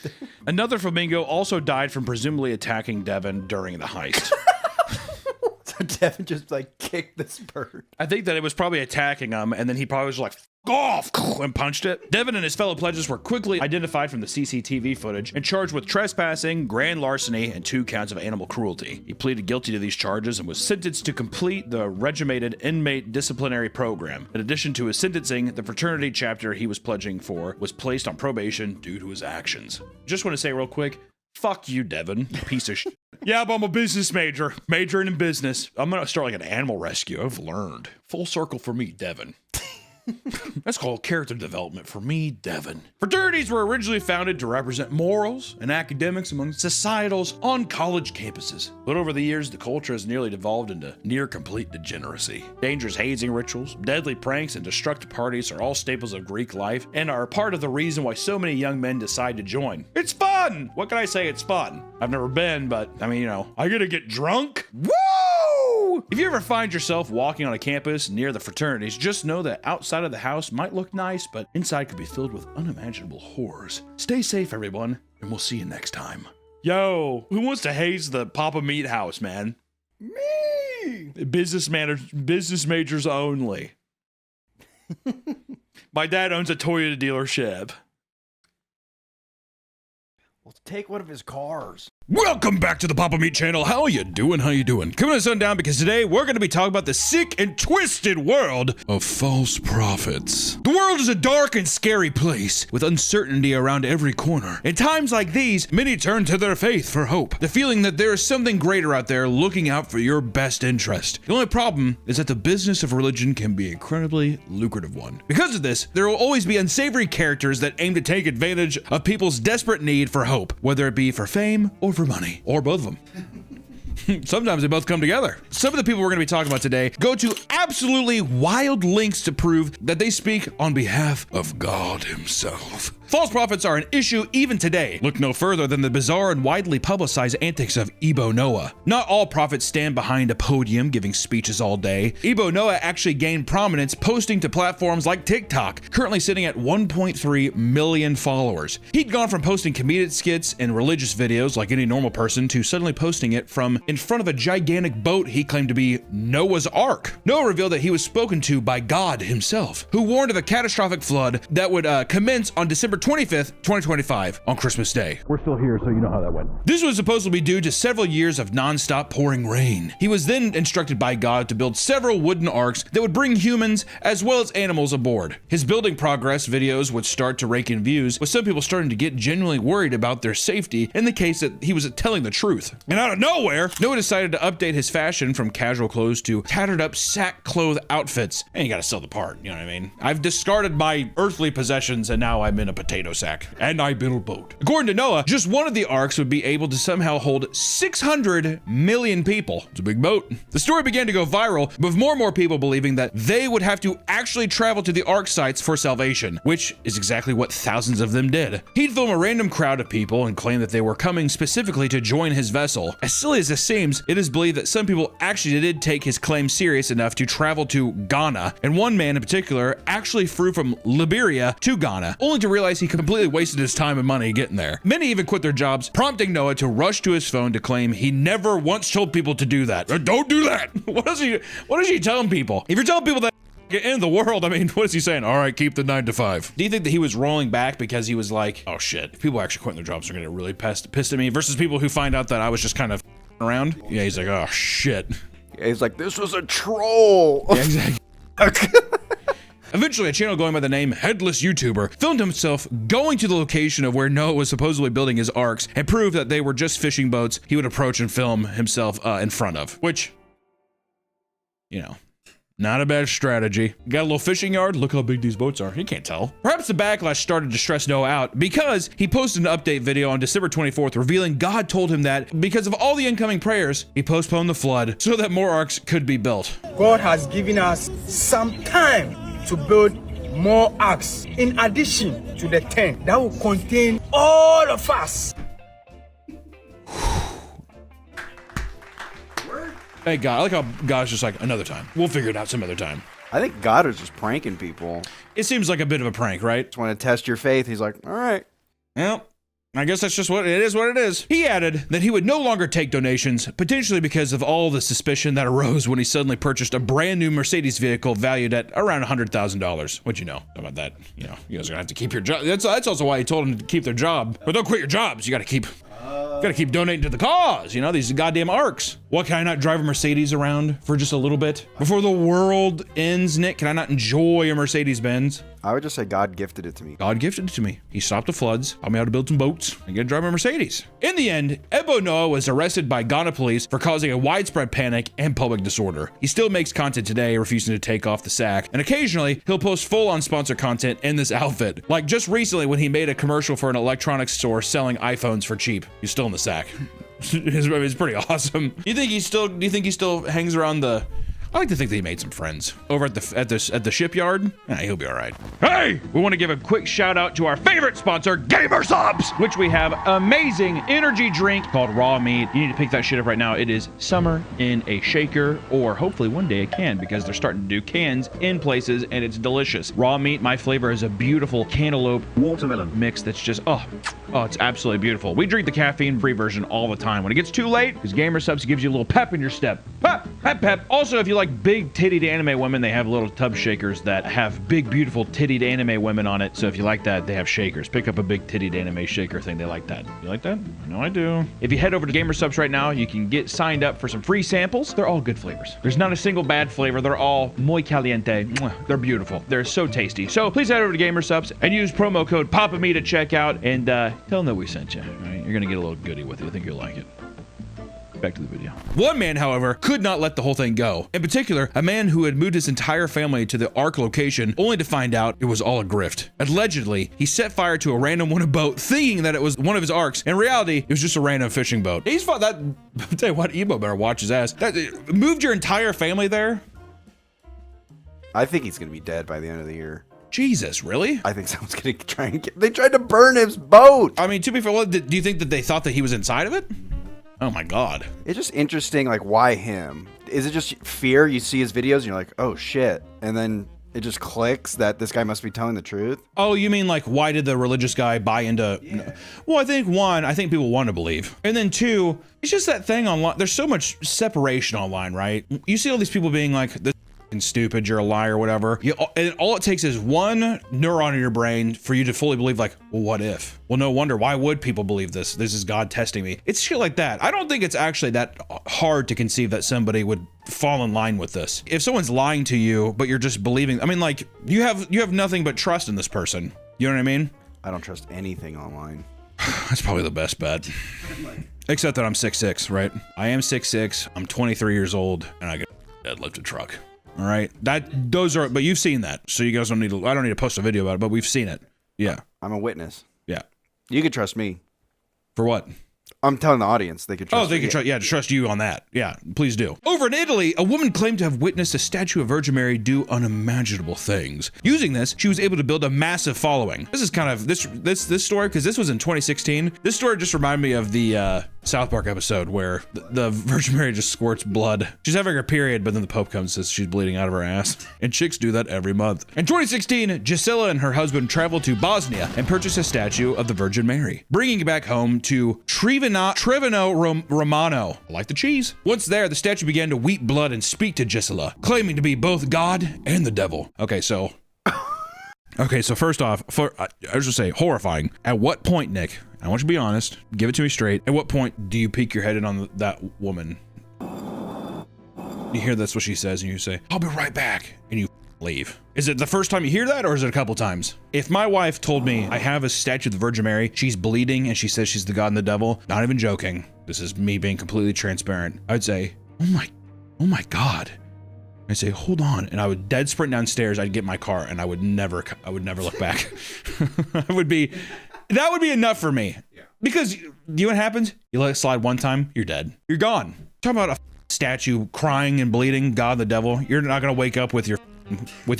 Another flamingo also died from presumably attacking Devin during the heist. So Devin just like kicked this bird. I think that it was probably attacking him, and then he probably was like, off, and punched it. Devin and his fellow pledges were quickly identified from the CCTV footage and charged with trespassing, grand larceny, and 2 counts of animal cruelty. He pleaded guilty to these charges and was sentenced to complete the regimented inmate disciplinary program. In addition to his sentencing, the fraternity chapter he was pledging for was placed on probation due to his actions. Just want to say real quick, fuck you, Devin, you piece of shit. Yeah, but I'm a business major, majoring in business. I'm gonna start like an animal rescue. I've learned. Full circle for me, Devin. That's called character development for me, Devin. Fraternities were originally founded to represent morals and academics among societals on college campuses. But over the years, the culture has nearly devolved into near complete degeneracy. Dangerous hazing rituals, deadly pranks, and destructive parties are all staples of Greek life and are part of the reason why so many young men decide to join. It's fun! What can I say? It's fun. I've never been, but I mean, you know, I get to get drunk? Woo! If you ever find yourself walking on a campus near the fraternities, just know that outside of the house might look nice, but inside could be filled with unimaginable horrors. Stay safe, everyone, and we'll see you next time. Yo, who wants to haze the Papa Meat House, man? Me! Business majors only. My dad owns a Toyota dealership. Let's take one of his cars. Welcome back to the Papa Meat channel. How you doing? How you doing? Coming to sundown because today we're going to be talking about the sick and twisted world of false prophets. The world is a dark and scary place with uncertainty around every corner. In times like these, many turn to their faith for hope, the feeling that there is something greater out there looking out for your best interest. The only problem is that the business of religion can be an incredibly lucrative one. Because of this, there will always be unsavory characters that aim to take advantage of people's desperate need for hope, whether it be for fame or for money, or both of them. Sometimes they both come together. Some of the people we're going to be talking about today go to absolutely wild lengths to prove that they speak on behalf of God himself. False prophets are an issue even today. Look no further than the bizarre and widely publicized antics of Ebo Noah. Not all prophets stand behind a podium giving speeches all day. Ebo Noah actually gained prominence posting to platforms like TikTok, currently sitting at 1.3 million followers. He'd gone from posting comedic skits and religious videos like any normal person to suddenly posting it from in front of a gigantic boat he claimed to be Noah's Ark. Noah revealed that he was spoken to by God himself, who warned of a catastrophic flood that would commence on December 25th, 2025, on Christmas Day. We're still here, so you know how that went. This was supposed to be due to several years of non-stop pouring rain. He was then instructed by God to build several wooden arks that would bring humans as well as animals aboard. His building progress videos would start to rake in views, with some people starting to get genuinely worried about their safety in the case that he was telling the truth. And out of nowhere, Noah decided to update his fashion from casual clothes to tattered up sackcloth outfits. And you gotta sell the part, you know what I mean? I've discarded my earthly possessions and now I'm in a potato sack. And I built a boat. According to Noah, just one of the arks would be able to somehow hold 600 million people. It's a big boat. The story began to go viral, with more and more people believing that they would have to actually travel to the ark sites for salvation, which is exactly what thousands of them did. He'd film a random crowd of people and claim that they were coming specifically to join his vessel. As silly as this seems, it is believed that some people actually did take his claim serious enough to travel to Ghana, and one man in particular actually flew from Liberia to Ghana, only to realize he completely wasted his time and money getting there. Many even quit their jobs, prompting Noah to rush to his phone to claim he never once told people to do that. Don't do that! What is he telling people? If you're telling people that in the world, I mean, what is he saying? All right, keep the 9 to 5. Do you think that he was rolling back because he was like, oh shit, if people actually quitting their jobs are gonna get really pissed at me, versus people who find out that I was just kind of around? Yeah, he's like, oh shit. Yeah, he's like, this was a troll. Yeah, exactly. Eventually, a channel going by the name Headless YouTuber filmed himself going to the location of where Noah was supposedly building his arks and proved that they were just fishing boats he would approach and film himself in front of, which, you know, not a bad strategy. Got a little fishing yard? Look how big these boats are. You can't tell. Perhaps the backlash started to stress Noah out because he posted an update video on December 24th revealing God told him that because of all the incoming prayers, he postponed the flood so that more arks could be built. God has given us some time to build more arks in addition to the 10 that will contain all of us. Hey God, I like how God's just like, another time. We'll figure it out some other time. I think God is just pranking people. It seems like a bit of a prank, right? Just want to test your faith. He's like, all right. Well, I guess that's just what it is. He added that he would no longer take donations, potentially because of all the suspicion that arose when he suddenly purchased a brand new Mercedes vehicle valued at around $100,000. What you know about that? You know, you guys are gonna have to keep your job. That's also why he told them to keep their job. But don't quit your jobs. You gotta keep donating to the cause, you know, these goddamn arks. What, can I not drive a Mercedes around for just a little bit? Before the world ends, Nick, can I not enjoy a Mercedes-Benz? I would just say God gifted it to me. God gifted it to me. He stopped the floods, taught me how to build some boats, and get to drive a Mercedes. In the end, Ebo Noah was arrested by Ghana police for causing a widespread panic and public disorder. He still makes content today, refusing to take off the sack, and occasionally he'll post full-on sponsored content in this outfit. Like just recently when he made a commercial for an electronics store selling iPhones for cheap. He's still in the sack. It's pretty awesome. Do you think he still hangs around the? I like to think that he made some friends over at the shipyard. Yeah, he'll be all right. Hey, we want to give a quick shout out to our favorite sponsor, GamerSupps, which we have amazing energy drink called Raw Meat. You need to pick that shit up right now. It is summer in a shaker, or hopefully one day a can, because they're starting to do cans in places, and it's delicious. Raw Meat, my flavor is a beautiful cantaloupe watermelon mix that's just oh, it's absolutely beautiful. We drink the caffeine-free version all the time when it gets too late, because GamerSupps gives you a little pep in your step. Pep. Also, if you like like big tittied anime women, they have little tub shakers that have big, beautiful tittied anime women on it. So if you like that, they have shakers. Pick up a big tittied anime shaker thing. They like that. You like that? I know I do. If you head over to GamerSupps right now, you can get signed up for some free samples. They're all good flavors. There's not a single bad flavor. They're all muy caliente. They're beautiful. They're so tasty. So please head over to GamerSupps and use promo code PAPAME to check out and tell them that we sent you. All right? You're gonna get a little goodie with it. I think you'll like it. Back to the video. One man, however, could not let the whole thing go. In particular, a man who had moved his entire family to the Ark location only to find out it was all a grift. Allegedly, he set fire to a random winter boat thinking that it was one of his Arks. In reality, it was just a random fishing boat. He's fought that. I'll tell you what, Ebo better watch his ass. That moved your entire family there? I think he's gonna be dead by the end of the year. Jesus, really? I think someone's gonna try and they tried to burn his boat. I mean, to be fair, well, do you think that they thought that he was inside of it? Oh my God. It's just interesting, like, why him? Is it just fear? You see his videos and you're like, oh shit. And then it just clicks that this guy must be telling the truth. Oh, you mean like, why did the religious guy buy into... Yeah. Well, I think one, I think people want to believe. And then two, it's just that thing online. There's so much separation online, right? You see all these people being like, this stupid, you're a liar, whatever. And all it takes is one neuron in your brain for you to fully believe, like, well, what if? Well, no wonder. Why would people believe this? This is God testing me. It's shit like that. I don't think it's actually that hard to conceive that somebody would fall in line with this. If someone's lying to you, but you're just believing, I mean, like, you have nothing but trust in this person. You know what I mean? I don't trust anything online. That's probably the best bet. Except that I'm 6'6", right? I am 6'6", I'm 23 years old, and I can deadlift a truck. All right, but you've seen that, so you guys don't need to. I don't need to post a video about it, but we've seen it. Yeah, I'm a witness. Yeah, you can trust me. For what? I'm telling the audience they can trust. Oh, they can trust. Yeah, to trust you on that. Yeah, please do. Over in Italy, a woman claimed to have witnessed a statue of Virgin Mary do unimaginable things. Using this, she was able to build a massive following. This is kind of this story, because this was in 2016. This story just reminded me of the South Park episode where the Virgin Mary just squirts blood. She's having her period, but then the Pope comes and says she's bleeding out of her ass. And chicks do that every month. In 2016, Gisela and her husband traveled to Bosnia and purchased a statue of the Virgin Mary, bringing it back home to Trevino Romano. I like the cheese. Once there, the statue began to weep blood and speak to Gisela, claiming to be both God and the devil. Okay, so first off, I was just say horrifying. At what point, Nick, I want you to be honest, give it to me straight. At what point do you peek your head in on that woman? You hear that's what she says and you say, I'll be right back, and you leave. Is it the first time you hear that, or is it a couple times? If my wife told me I have a statue of the Virgin Mary, she's bleeding and she says she's the God and the devil, not even joking, this is me being completely transparent, I'd say, oh my God. I'd say, hold on, and I would dead sprint downstairs. I'd get my car, and I would never look back. That would be enough for me. Yeah. Because you know what happens? You let it slide one time, you're dead. You're gone. Talk about a statue crying and bleeding, God the devil. You're not gonna wake up with your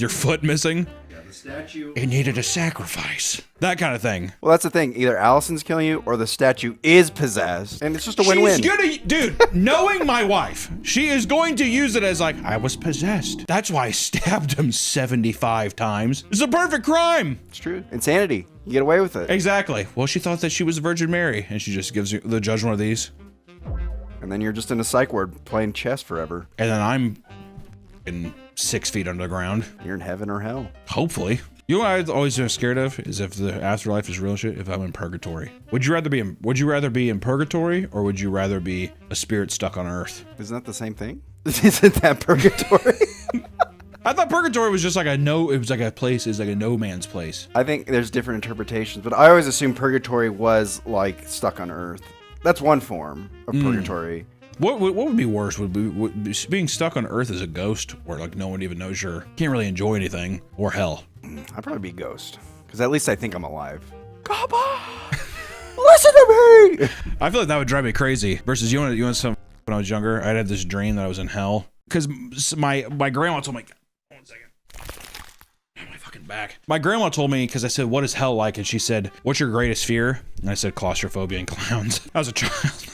foot missing. Yeah, the statue. It needed a sacrifice. That kind of thing. Well, that's the thing. Either Allison's killing you or the statue is possessed. And it's just a win-win. Dude, knowing my wife, she is going to use it as like, I was possessed. That's why I stabbed him 75 times. It's a perfect crime. It's true. Insanity. You get away with it. Exactly. Well, she thought that she was the Virgin Mary, and she just gives you the judge one of these. And then you're just in a psych ward playing chess forever. And then I'm in 6 feet underground. You're in heaven or hell. Hopefully. You know what I've always been scared of is if the afterlife is real shit, if I'm in purgatory. Would you rather be in purgatory, or would you rather be a spirit stuck on earth? Isn't that the same thing? Isn't that purgatory? I thought purgatory was just like it was like a place, it's like a no man's place. I think there's different interpretations, but I always assumed purgatory was like stuck on earth. That's one form of purgatory. What would be worse? Would be being stuck on Earth as a ghost, where like no one even knows can't really enjoy anything, or hell? I'd probably be a ghost, because at least I think I'm alive. Come on, listen to me. I feel like that would drive me crazy. Versus you want some? When I was younger, I had this dream that I was in hell because my grandma told me. One second. My fucking back. My grandma told me, because I said, "What is hell like?" And she said, "What's your greatest fear?" And I said, "Claustrophobia and clowns." I was a child.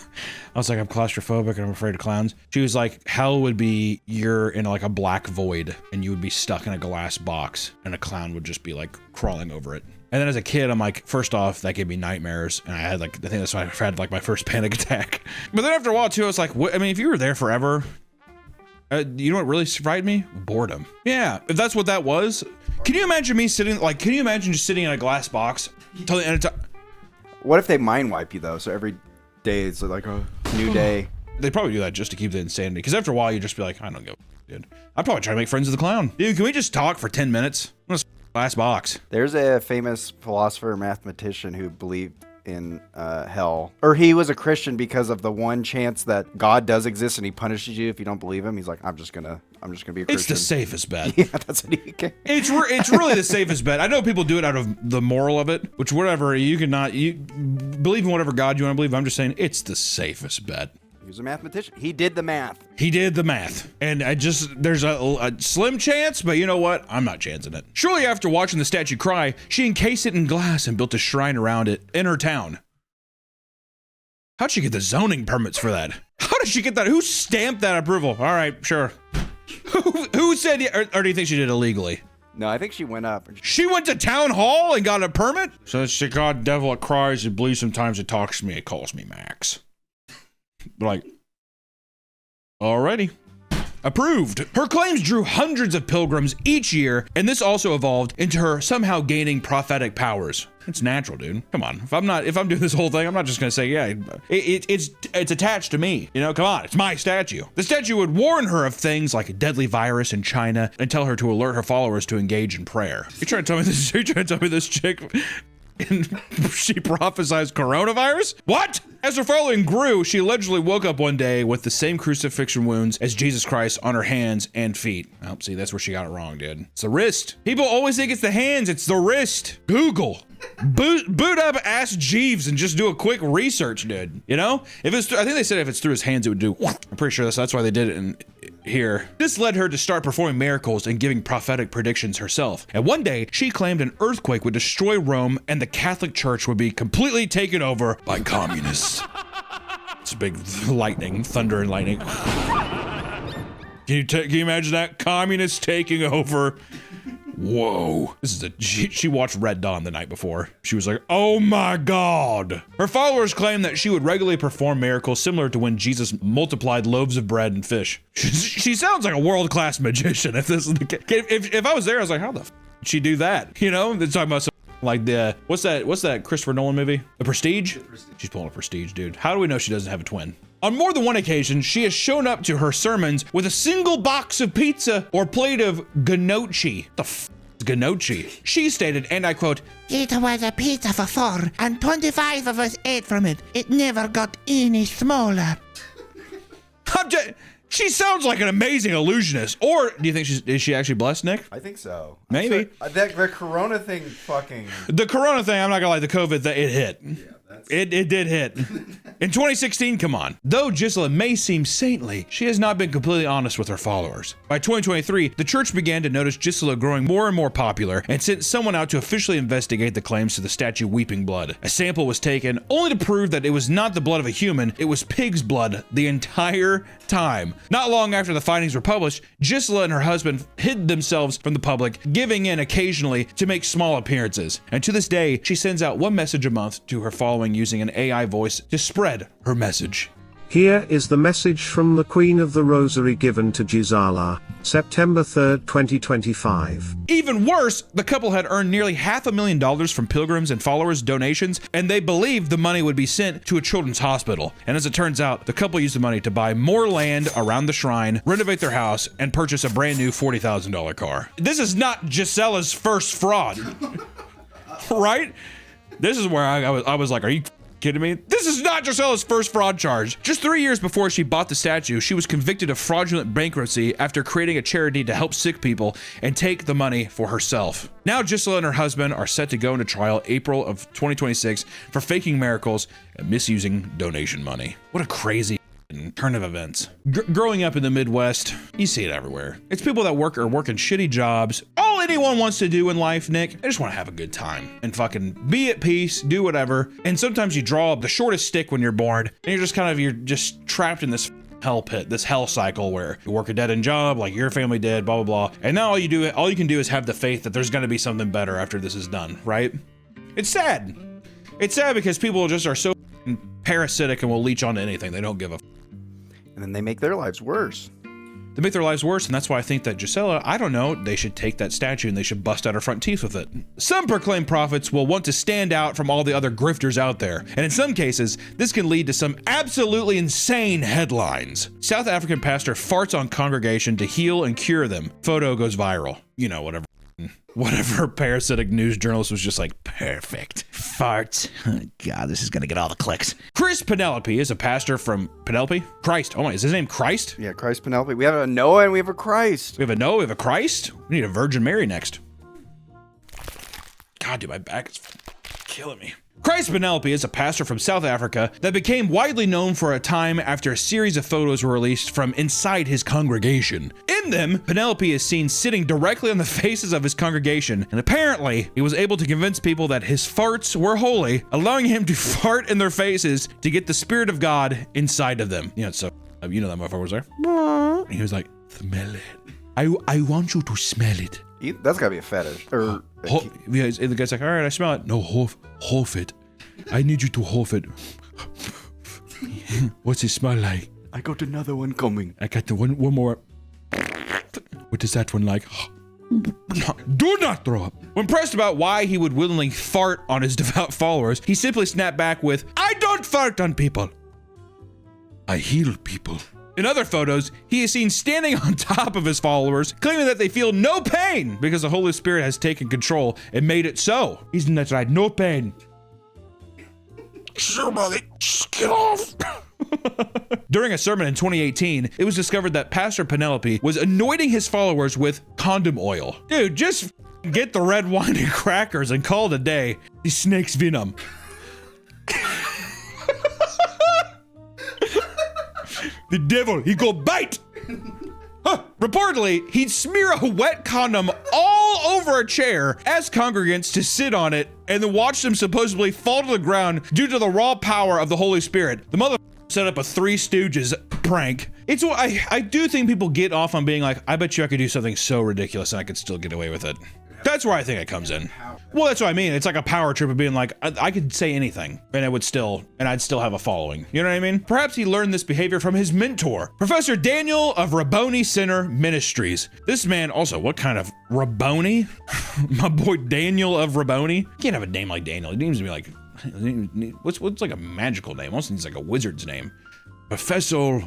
I was like, I'm claustrophobic and I'm afraid of clowns. She was like, hell would be you're in like a black void and you would be stuck in a glass box and a clown would just be like crawling over it. And then as a kid, I'm like, first off, that gave me nightmares. And I had like, I think that's why I had like my first panic attack. But then after a while too, I was like, what? I mean, if you were there forever, You know what really frightened me? Boredom. Yeah, if that's what that was. Can you imagine me sitting, like, can you imagine just sitting in a glass box till the end of time? What if they mind wipe you though? So every day it's like a new day. They probably do that just to keep the insanity. Because after a while, you just be like, I don't go, dude. I'd probably try to make friends with the clown. Dude, can we just talk for 10 minutes? I'm gonna glass box. There's a famous philosopher mathematician who believed in hell, or he was a Christian because of the one chance that God does exist and he punishes you if you don't believe him. He's like, I'm just gonna be a Christian. It's the safest bet. Yeah, that's what he can. It's really the safest bet. I know people do it out of the moral of it, which whatever, you believe in whatever God you want to believe. I'm just saying it's the safest bet. He was a mathematician. He did the math. He did the math. And there's a slim chance, but you know what? I'm not chancing it. Shortly after watching the statue cry, she encased it in glass and built a shrine around it in her town. How'd she get the zoning permits for that? How did she get that? Who stamped that approval? All right, sure. Who said, or do you think she did illegally? No, I think she went up. She went to town hall and got a permit? So it's the God devil, it cries, it bleeds, sometimes it talks to me, it calls me Max. Like, alrighty. Approved. Her claims drew hundreds of pilgrims each year, and this also evolved into her somehow gaining prophetic powers. It's natural, dude. Come on. If I'm doing this whole thing, I'm not just gonna say, yeah, it's attached to me. You know, come on, it's my statue. The statue would warn her of things like a deadly virus in China and tell her to alert her followers to engage in prayer. You're trying to tell me this chick and she prophesied coronavirus? What? As her following grew, she allegedly woke up one day with the same crucifixion wounds as Jesus Christ on her hands and feet. Oh, see, that's where she got it wrong, dude. It's the wrist. People always think it's the hands, it's the wrist. Google. Boot up Ask Jeeves and just do a quick research, dude. You know? If it's, I think they said if it's through his hands, it would do. I'm pretty sure that's why they did it in here. This led her to start performing miracles and giving prophetic predictions herself. And one day, she claimed an earthquake would destroy Rome and the Catholic Church would be completely taken over by communists. It's a big lightning, thunder and lightning. Can you imagine that? Communists taking over. Whoa. She watched Red Dawn the night before. She was like, oh my God. Her followers claim that she would regularly perform miracles similar to when Jesus multiplied loaves of bread and fish. She sounds like a world-class magician. If this is the case. If I was there, I was like, how the f did she do that? You know, they're talking about some like what's that Christopher Nolan movie? The Prestige? She's pulling a Prestige, dude. How do we know she doesn't have a twin? On more than one occasion, she has shown up to her sermons with a single box of pizza or plate of gnocchi. The f is gnocchi? She stated, and I quote, "It was a pizza for 4, and 25 of us ate from it. It never got any smaller." She sounds like an amazing illusionist. Or do you think is she actually blessed, Nick? I think so. Maybe. The Corona thing fucking... The Corona thing, I'm not gonna lie, the COVID thing, it hit. Yeah, it did hit. In 2016, come on. Though Gisela may seem saintly, she has not been completely honest with her followers. By 2023, the church began to notice Gisela growing more and more popular and sent someone out to officially investigate the claims to the statue Weeping Blood. A sample was taken, only to prove that it was not the blood of a human, it was pig's blood the entire time. Not long after the findings were published, Gisela and her husband hid themselves from the public, giving in occasionally to make small appearances. And to this day, she sends out one message a month to her following using an AI voice to spread her message. Here is the message from the Queen of the Rosary given to Gisela, September 3rd, 2025. Even worse, the couple had earned nearly $500,000 from pilgrims and followers' donations, and they believed the money would be sent to a children's hospital. And as it turns out, the couple used the money to buy more land around the shrine, renovate their house, and purchase a brand new $40,000 car. This is not Gisela's first fraud, right? This is where I was like, are you kidding me? This is not Gisela's first fraud charge. Just 3 years before she bought the statue, she was convicted of fraudulent bankruptcy after creating a charity to help sick people and take the money for herself. Now Gisela and her husband are set to go into trial April of 2026 for faking miracles and misusing donation money. What a crazy turn of events. Growing up in the Midwest, you see it everywhere. It's people that are working shitty jobs. All anyone wants to do in life, Nick, they just want to have a good time and fucking be at peace, do whatever. And sometimes you draw up the shortest stick when you're bored, and you're just trapped in this hell pit, this hell cycle where you work a dead-end job like your family did, blah, blah, blah. And now all you can do is have the faith that there's going to be something better after this is done, right? It's sad. It's sad because people just are so parasitic and will leech onto anything. They don't give a and then they make their lives worse. They make their lives worse, and that's why I think that Gisela, I don't know, they should take that statue and they should bust out her front teeth with it. Some proclaimed prophets will want to stand out from all the other grifters out there, and in some cases, this can lead to some absolutely insane headlines. South African pastor farts on congregation to heal and cure them. Photo goes viral. You know, whatever parasitic news journalist was just like, perfect. Fart. Oh, God, this is gonna get all the clicks. Chris Penelope is a pastor from Penelope? Christ. Oh my, is his name Christ? Yeah, Christ Penelope. We have a Noah and we have a Christ. We have a Noah, we have a Christ? We need a Virgin Mary next. God, dude, my back is killing me. Christ Penelope is a pastor from South Africa that became widely known for a time after a series of photos were released from inside his congregation. In them, Penelope is seen sitting directly on the faces of his congregation, and apparently, he was able to convince people that his farts were holy, allowing him to fart in their faces to get the Spirit of God inside of them. You know, so, you know that motherfucker was there. And he was like, smell it. I want you to smell it. That's gotta be a fetish. Or the guy's like, all right, I smell it. No, huff it. I need you to huff it. What's it smell like? I got another one coming. I got the one more. What is that one like? Do not throw up. When pressed about why he would willingly fart on his devout followers, he simply snapped back with, I don't fart on people. I heal people. In other photos, he is seen standing on top of his followers, claiming that they feel no pain because the Holy Spirit has taken control and made it so. Isn't that right? No pain. Somebody, just get off. During a sermon in 2018, it was discovered that Pastor Penelope was anointing his followers with condom oil. Dude, just get the red wine and crackers and call it a day. The snake's venom. The devil, he go bite. Reportedly, he'd smear a wet condom all over a chair, ask congregants to sit on it, and then watch them supposedly fall to the ground due to the raw power of the Holy Spirit. The mother set up a Three Stooges prank. It's what I do think people get off on being like, I bet you I could do something so ridiculous and I could still get away with it. That's where I think it comes in. Well, that's what I mean. It's like a power trip of being like, I could say anything and I'd still have a following. You know what I mean? Perhaps he learned this behavior from his mentor, Professor Daniel of Rabboni Center Ministries. This man also, what kind of Rabboni? My boy Daniel of Rabboni. You can't have a name like Daniel. It needs to be like, what's like a magical name? Almost needs like a wizard's name. Professor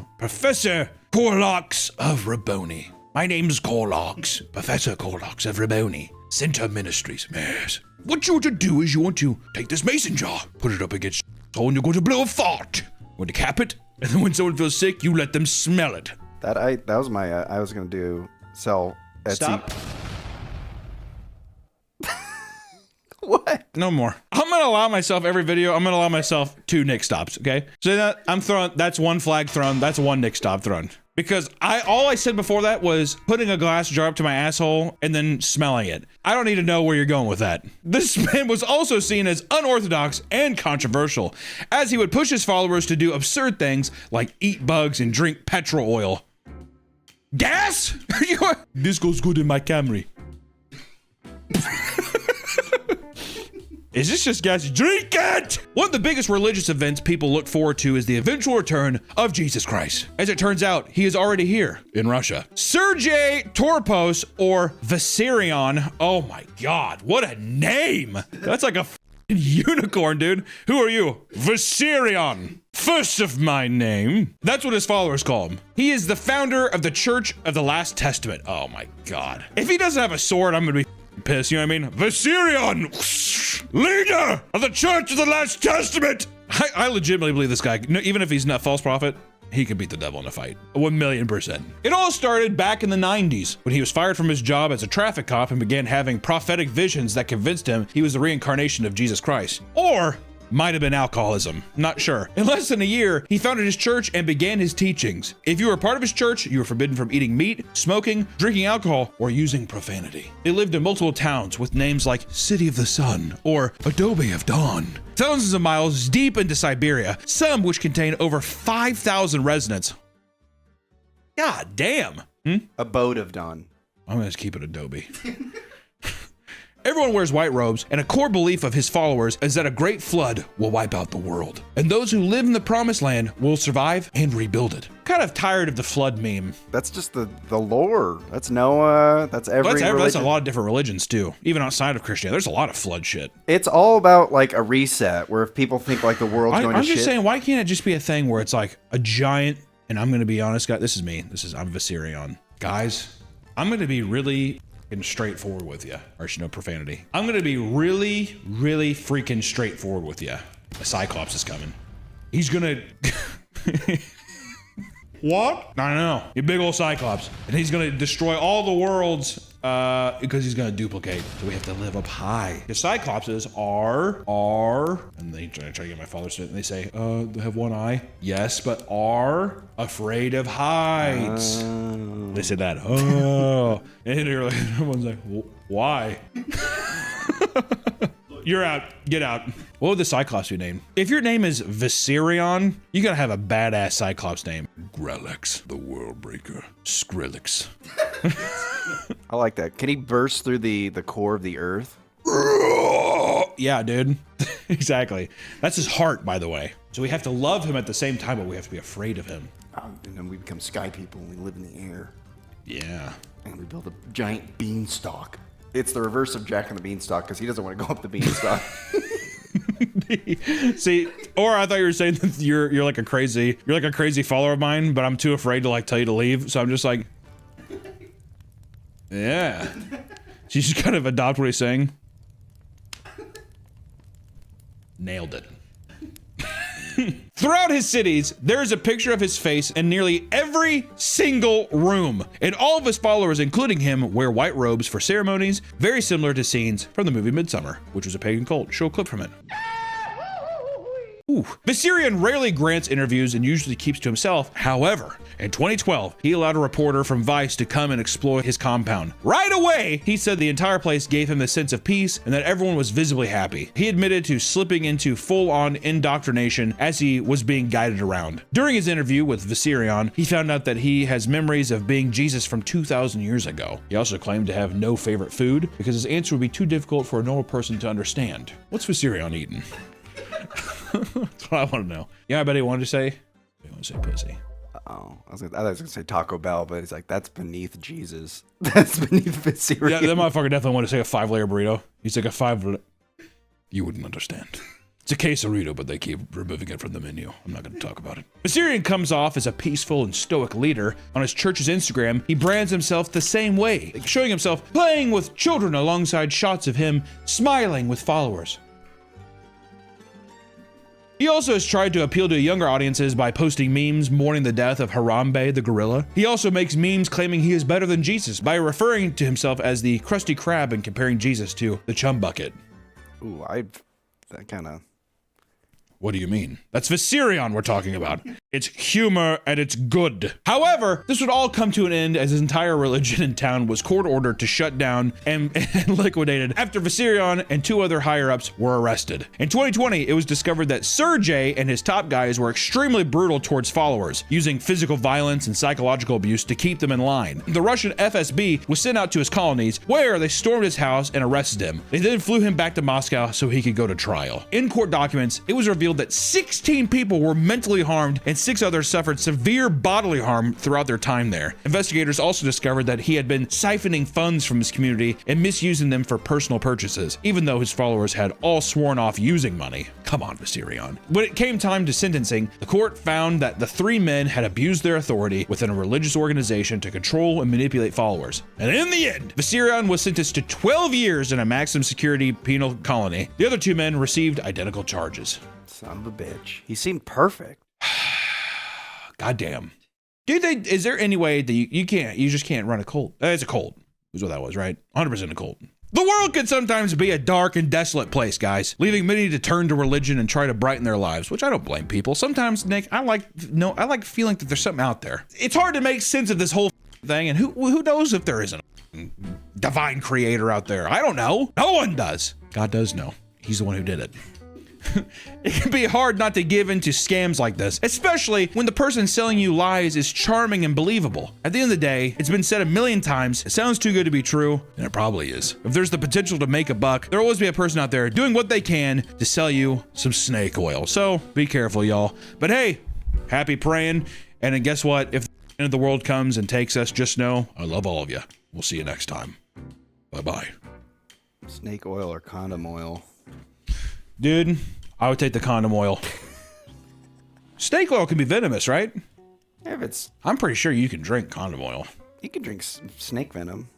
Corlox of Rabboni. My name's Corlox, Professor Corlox of Rabboni. Center Ministries, yes. What you want to do is you want to take this mason jar, put it up against your hole, and you're going to blow a fart. You want to cap it, and then when someone feels sick, you let them smell it. That was my, I was going to sell Etsy. Stop. What? No more. I'm going to allow myself every video, I'm going to allow myself 2 Nick stops, okay? So that's one flag thrown, that's 1 Nick stop thrown. Because all I said before that was putting a glass jar up to my asshole and then smelling it. I don't need to know where you're going with that. This man was also seen as unorthodox and controversial, as he would push his followers to do absurd things like eat bugs and drink petrol oil. Gas? This goes good in my Camry. Is this just gas? Drink it! One of the biggest religious events people look forward to is the eventual return of Jesus Christ. As it turns out, he is already here in Russia. Sergei Torpos, or Vissarion. Oh my God, what a name! That's like a unicorn, dude. Who are you? Vissarion. First of my name. That's what his followers call him. He is the founder of the Church of the Last Testament. Oh my God. If he doesn't have a sword, I'm gonna be pissed, you know what I mean? Vissarion, leader of the Church of the Last Testament. I legitimately believe this guy, even if he's not a false prophet, he could beat the devil in a fight. 1,000,000%. It all started back in the 90s when he was fired from his job as a traffic cop and began having prophetic visions that convinced him he was the reincarnation of Jesus Christ. Or might have been alcoholism, not sure. In less than a year, he founded his church and began his teachings. If you were part of his church, you were forbidden from eating meat, smoking, drinking alcohol, or using profanity. They lived in multiple towns with names like City of the Sun or Adobe of Dawn. Thousands of miles deep into Siberia, some which contain over 5,000 residents. God damn. Abode of Dawn. I'm gonna just keep it Adobe. Everyone wears white robes, and a core belief of his followers is that a great flood will wipe out the world, and those who live in the promised land will survive and rebuild it. Kind of tired of the flood meme. That's just the lore. That's Noah. That's every That's a lot of different religions too, even outside of Christianity. There's a lot of flood shit. It's all about like a reset, where if people think like the world's going to I'm shit. just saying, why can't it just be a thing where it's like a giant, and I'm going to be honest, guys, this is me. I'm Viserion. Guys, I'm going to be really straightforward with you. Or no profanity. I'm going to be really, really freaking straightforward with you. A Cyclops is coming. He's going to... What? I don't know. You big old Cyclops. And he's going to destroy all the worlds because he's going to duplicate. So we have to live up high. The Cyclopses are, and they try to get my father to, and they say, they have one eye. Yes, but are afraid of heights. They said that. Oh. And everyone's like, why? You're out. Get out. What would the Cyclops be named? If your name is Viserion, you gotta have a badass Cyclops name. Grelix, the World Breaker. Skrillex. I like that. Can he burst through the core of the earth? Yeah, dude. Exactly. That's his heart, by the way. So we have to love him at the same time, but we have to be afraid of him. And then we become sky people and we live in the air. Yeah. And we build a giant beanstalk. It's the reverse of Jack and the Beanstalk because he doesn't want to go up the beanstalk. See, or I thought you were saying that you're like a crazy follower of mine, but I'm too afraid to like tell you to leave. So I'm just like, yeah. So you just kind of adopt what he's saying. Nailed it. Throughout his cities, there is a picture of his face in nearly every single room. And all of his followers, including him, wear white robes for ceremonies, very similar to scenes from the movie Midsummer, which was a pagan cult. Show a clip from it. Ooh. Viserion rarely grants interviews and usually keeps to himself. However, in 2012, he allowed a reporter from Vice to come and explore his compound. Right away, he said the entire place gave him a sense of peace and that everyone was visibly happy. He admitted to slipping into full-on indoctrination as he was being guided around. During his interview with Viserion, he found out that he has memories of being Jesus from 2,000 years ago. He also claimed to have no favorite food because his answer would be too difficult for a normal person to understand. What's Viserion eating? That's what I want to know. Yeah, I bet he wanted to say. He wanted to say pussy. Oh, I was gonna say Taco Bell, but it's like that's beneath Jesus. That's beneath Viserion. Yeah, that motherfucker definitely wanted to say a 5-layer burrito. He's like a 5. You wouldn't understand. It's a quesarito, but they keep removing it from the menu. I'm not going to talk about it. Viserion comes off as a peaceful and stoic leader. On his church's Instagram, he brands himself the same way, showing himself playing with children alongside shots of him smiling with followers. He also has tried to appeal to younger audiences by posting memes mourning the death of Harambe the gorilla. He also makes memes claiming he is better than Jesus by referring to himself as the Krusty Krab and comparing Jesus to the Chum Bucket. Ooh, that kind of... What do you mean? That's Viserion we're talking about. It's humor and it's good. However, this would all come to an end as his entire religion in town was court ordered to shut down and liquidated after Viserion and 2 other higher-ups were arrested. In 2020, it was discovered that Sergei and his top guys were extremely brutal towards followers, using physical violence and psychological abuse to keep them in line. The Russian FSB was sent out to his colonies, where they stormed his house and arrested him. They then flew him back to Moscow so he could go to trial. In court documents, it was revealed that 16 people were mentally harmed and 6 others suffered severe bodily harm throughout their time there. Investigators also discovered that he had been siphoning funds from his community and misusing them for personal purchases, even though his followers had all sworn off using money. Come on, Viserion. When it came time to sentencing, the court found that the 3 men had abused their authority within a religious organization to control and manipulate followers. And in the end, Viserion was sentenced to 12 years in a maximum security penal colony. The other 2 men received identical charges. Son of a bitch. He seemed perfect. Goddamn. Dude, is there any way that you just can't run a cult? It's a cult, is what that was, right? 100% a cult. The world can sometimes be a dark and desolate place, guys, leaving many to turn to religion and try to brighten their lives, which I don't blame people. Sometimes, Nick, I like feeling that there's something out there. It's hard to make sense of this whole thing, and who knows if there isn't a divine creator out there? I don't know. No one does. God does know. He's the one who did it. It can be hard not to give in to scams like this, especially when the person selling you lies is charming and believable. At the end of the day, it's been said a million times, it sounds too good to be true, and it probably is. If there's the potential to make a buck, there'll always be a person out there doing what they can to sell you some snake oil. So be careful, y'all. But hey, happy praying. And then guess what? If the end of the world comes and takes us, just know I love all of you. We'll see you next time. Bye-bye. Snake oil or condom oil? Dude, I would take the condom oil. Snake oil can be venomous, right? Yeah, if it's... I'm pretty sure you can drink condom oil. You can drink snake venom.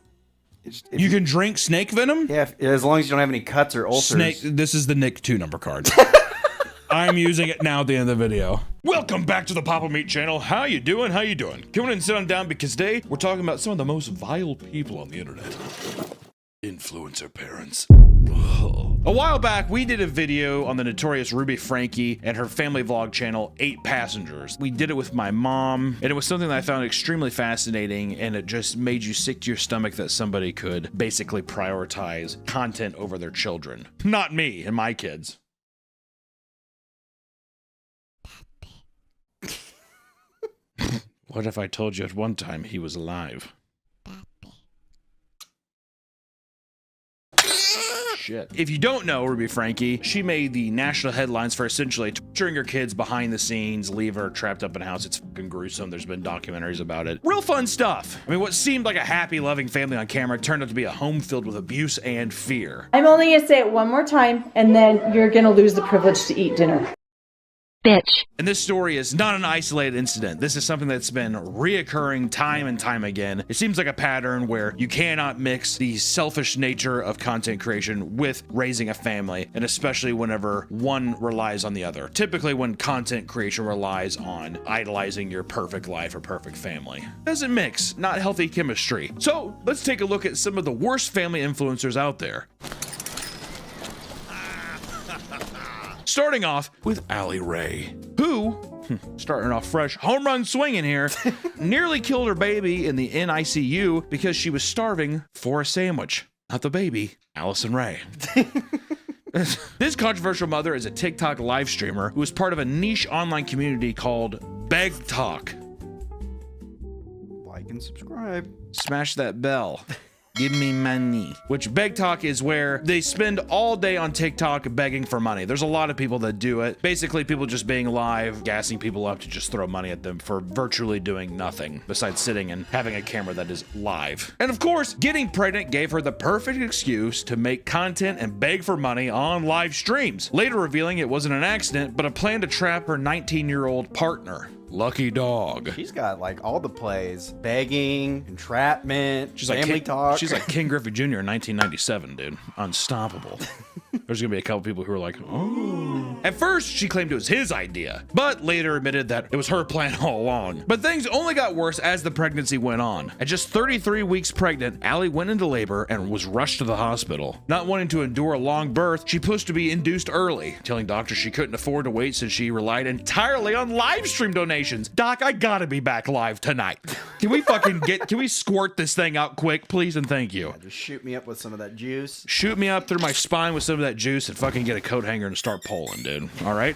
You can drink snake venom? Yeah, as long as you don't have any cuts or ulcers. This is the Nick 2 number card. I'm using it now at the end of the video. Welcome back to the Papa Meat channel. How you doing? How you doing? Come on and sit on down because today we're talking about some of the most vile people on the internet. Influencer parents. A while back, we did a video on the notorious Ruby Franke and her family vlog channel, 8 Passengers. We did it with my mom, and it was something that I found extremely fascinating, and it just made you sick to your stomach that somebody could basically prioritize content over their children. Not me and my kids. What if I told you at one time he was alive? Shit. If you don't know Ruby Franke, she made the national headlines for essentially torturing her kids behind the scenes, leave her trapped up in a house. It's fucking gruesome. There's been documentaries about it. Real fun stuff. I mean, what seemed like a happy, loving family on camera turned out to be a home filled with abuse and fear. I'm only gonna say it one more time, and then you're gonna lose the privilege to eat dinner. Bitch. And this story is not an isolated incident. This is something that's been reoccurring time and time again. It seems like a pattern where you cannot mix the selfish nature of content creation with raising a family, and especially whenever one relies on the other. Typically when content creation relies on idolizing your perfect life or perfect family. Doesn't mix, not healthy chemistry. So let's take a look at some of the worst family influencers out there. Starting off with Allie Ray, who, starting off fresh, home run swinging here, nearly killed her baby in the NICU because she was starving for a sandwich. Not the baby, Allison Ray. This controversial mother is a TikTok live streamer who is part of a niche online community called BegTalk. Like and subscribe. Smash that bell. Give me money. Which BegTalk is where they spend all day on TikTok begging for money. There's a lot of people that do it. Basically, people just being live, gassing people up to just throw money at them for virtually doing nothing besides sitting and having a camera that is live. And of course, getting pregnant gave her the perfect excuse to make content and beg for money on live streams. Later revealing it wasn't an accident, but a plan to trap her 19-year-old partner. Lucky dog. She's got like all the plays: begging, entrapment, she's family like talk. She's like King Griffey Jr. in 1997, dude. Unstoppable. There's gonna be a couple people who are like, oh. At first, she claimed it was his idea, but later admitted that it was her plan all along. But things only got worse as the pregnancy went on. At just 33 weeks pregnant, Allie went into labor and was rushed to the hospital. Not wanting to endure a long birth, she pushed to be induced early, telling doctors she couldn't afford to wait since she relied entirely on live stream donations. Doc, I gotta be back live tonight. Can we squirt this thing out quick, please and thank you? Yeah, just shoot me up with some of that juice. Shoot me up through my spine with some of that juice and fucking get a coat hanger and start pulling, dude. All right?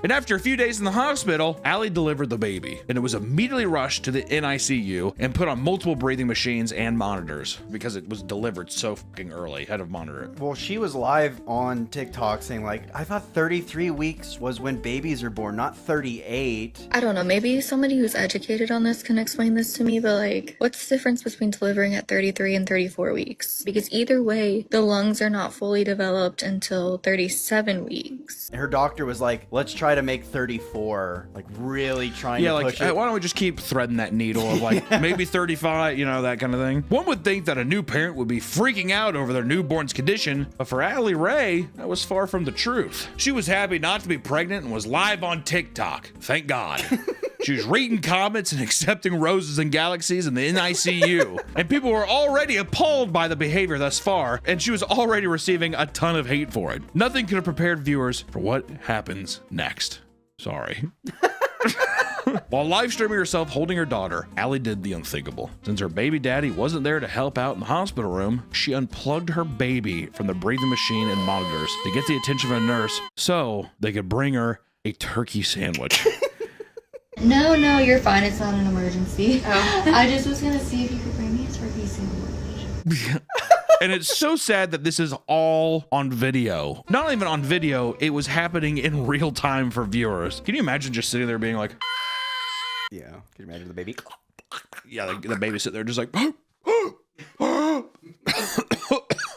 And after a few days in the hospital, Allie delivered the baby, and it was immediately rushed to the NICU and put on multiple breathing machines and monitors because it was delivered so fucking early. Had to monitor it. Well, she was live on TikTok saying like, I thought 33 weeks was when babies are born, not 38. I don't know, maybe somebody who's educated on this can explain this to me, but like, what's the difference between delivering at 33 and 34 weeks? Because either way, the lungs are not fully developed until 37 weeks. Her doctor was like, let's try to make 34, like really trying to push it. Why don't we just keep threading that needle of like maybe 35, you know, that kind of thing. One would think that a new parent would be freaking out over their newborn's condition, but for Allie Ray, that was far from the truth. She was happy not to be pregnant and was live on TikTok. Thank God. She was reading comments and accepting roses and galaxies in the NICU. And people were already appalled by the behavior thus far, and she was already receiving a ton of hate for it. Nothing could have prepared viewers for what happens next. Sorry. While live streaming herself holding her daughter, Allie did the unthinkable. Since her baby daddy wasn't there to help out in the hospital room, she unplugged her baby from the breathing machine and monitors to get the attention of a nurse so they could bring her a turkey sandwich. No, you're fine. It's not an emergency. I just was gonna see if you could bring me a turkey sandwich. And it's so sad that this is all on video. Not even on video, it was happening in real time for viewers. Can you imagine just sitting there being like, yeah, can you imagine the baby? Yeah, the baby sitting there just like,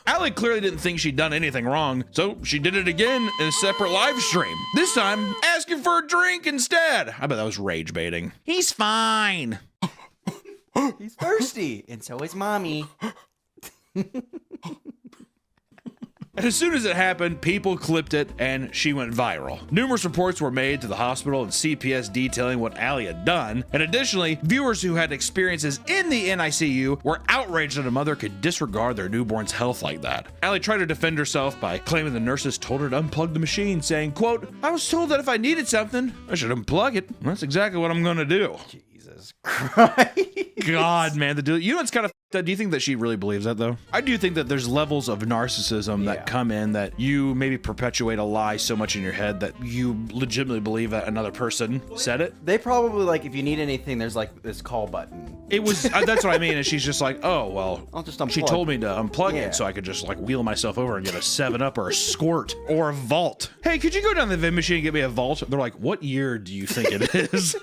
Allie clearly didn't think she'd done anything wrong, so she did it again in a separate live stream. This time, asking for a drink instead. I bet that was rage baiting. He's fine. He's thirsty, and so is mommy. And as soon as it happened, people clipped it and she went viral. Numerous reports were made to the hospital and CPS detailing what Allie had done. And additionally, viewers who had experiences in the NICU were outraged that a mother could disregard their newborn's health like that. Allie tried to defend herself by claiming the nurses told her to unplug the machine, saying, quote, I was told that if I needed something, I should unplug it. That's exactly what I'm gonna do. Jesus Christ. God, man, you know what's kind of do you think that she really believes that though? I do think that there's levels of narcissism that come in that you maybe perpetuate a lie so much in your head that you legitimately believe that another person said it. They probably like, if you need anything, there's like this call button. It was, that's what I mean. And she's just like, oh, well, I'll just unplug. She told me to unplug it so I could just like wheel myself over and get a 7-Up or a Squirt or a Vault. Hey, could you go down to the vending machine and get me a Vault? They're like, what year do you think it is?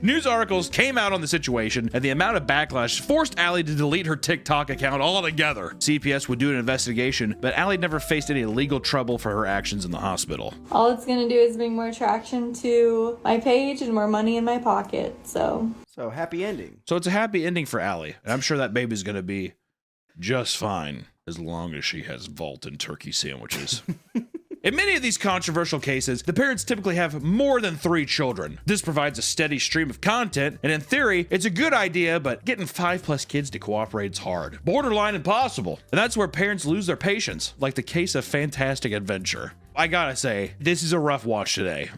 News articles came out on the situation, and the amount of backlash forced Allie to delete her TikTok account altogether. CPS would do an investigation, but Allie never faced any legal trouble for her actions in the hospital. All it's gonna do is bring more traction to my page and more money in my pocket, so happy ending. So it's a happy ending for Allie, and I'm sure that baby's gonna be just fine as long as she has Vault and turkey sandwiches. In many of these controversial cases, the parents typically have more than 3 children. This provides a steady stream of content, and in theory, it's a good idea, but getting 5+ kids to cooperate is hard. Borderline impossible. And that's where parents lose their patience, like the case of Fantastic Adventure. I gotta say, this is a rough watch today.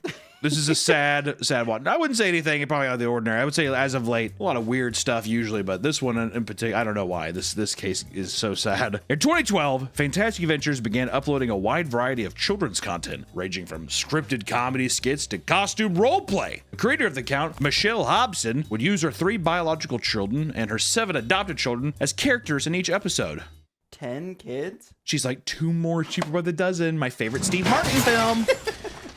This is a sad one. I wouldn't say anything probably out of the ordinary. I would say as of late, a lot of weird stuff usually, but this one in particular, I don't know why. This case is so sad. In 2012, Fantastic Adventures began uploading a wide variety of children's content, ranging from scripted comedy skits to costume roleplay. The creator of the account, Michelle Hobson, would use her 3 biological children and her 7 adopted children as characters in each episode. 10 kids? She's like, 2 more cheaper by the dozen. My favorite Steve Martin film.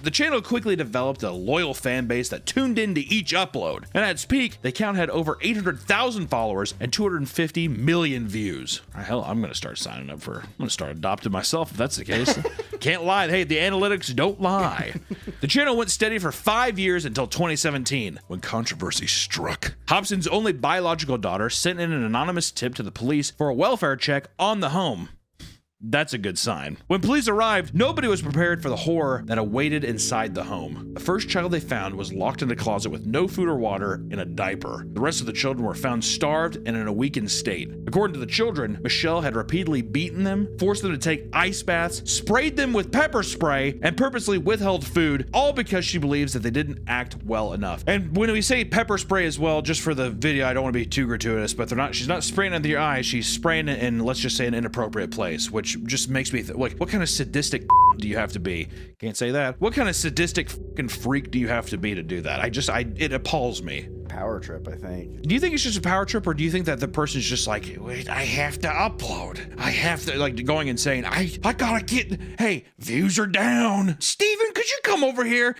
The channel quickly developed a loyal fan base that tuned into each upload, and at its peak, the account had over 800,000 followers and 250 million views. Hell, I'm gonna start signing up I'm gonna start adopting myself if that's the case. Can't lie, hey, the analytics don't lie. The channel went steady for 5 years until 2017, when controversy struck. Hobson's only biological daughter sent in an anonymous tip to the police for a welfare check on the home. That's a good sign. When police arrived, nobody was prepared for the horror that awaited inside the home. The first child they found was locked in a closet with no food or water in a diaper. The rest of the children were found starved and in a weakened state. According to the children, Michelle had repeatedly beaten them, forced them to take ice baths, sprayed them with pepper spray, and purposely withheld food, all because she believes that they didn't act well enough. And when we say pepper spray as well, just for the video, I don't want to be too gratuitous, but she's not spraying it into your eyes, she's spraying it in, let's just say, an inappropriate place, which just makes me think, like, what kind of sadistic do you have to be? Can't say that. What kind of sadistic fucking freak do you have to be to do that? It appalls me. Power trip, I think. Do you think it's just a power trip, or do you think that the person's just like, wait, I have to upload. I have to, like, going and saying, I gotta get, hey, views are down. Steven, could you come over here?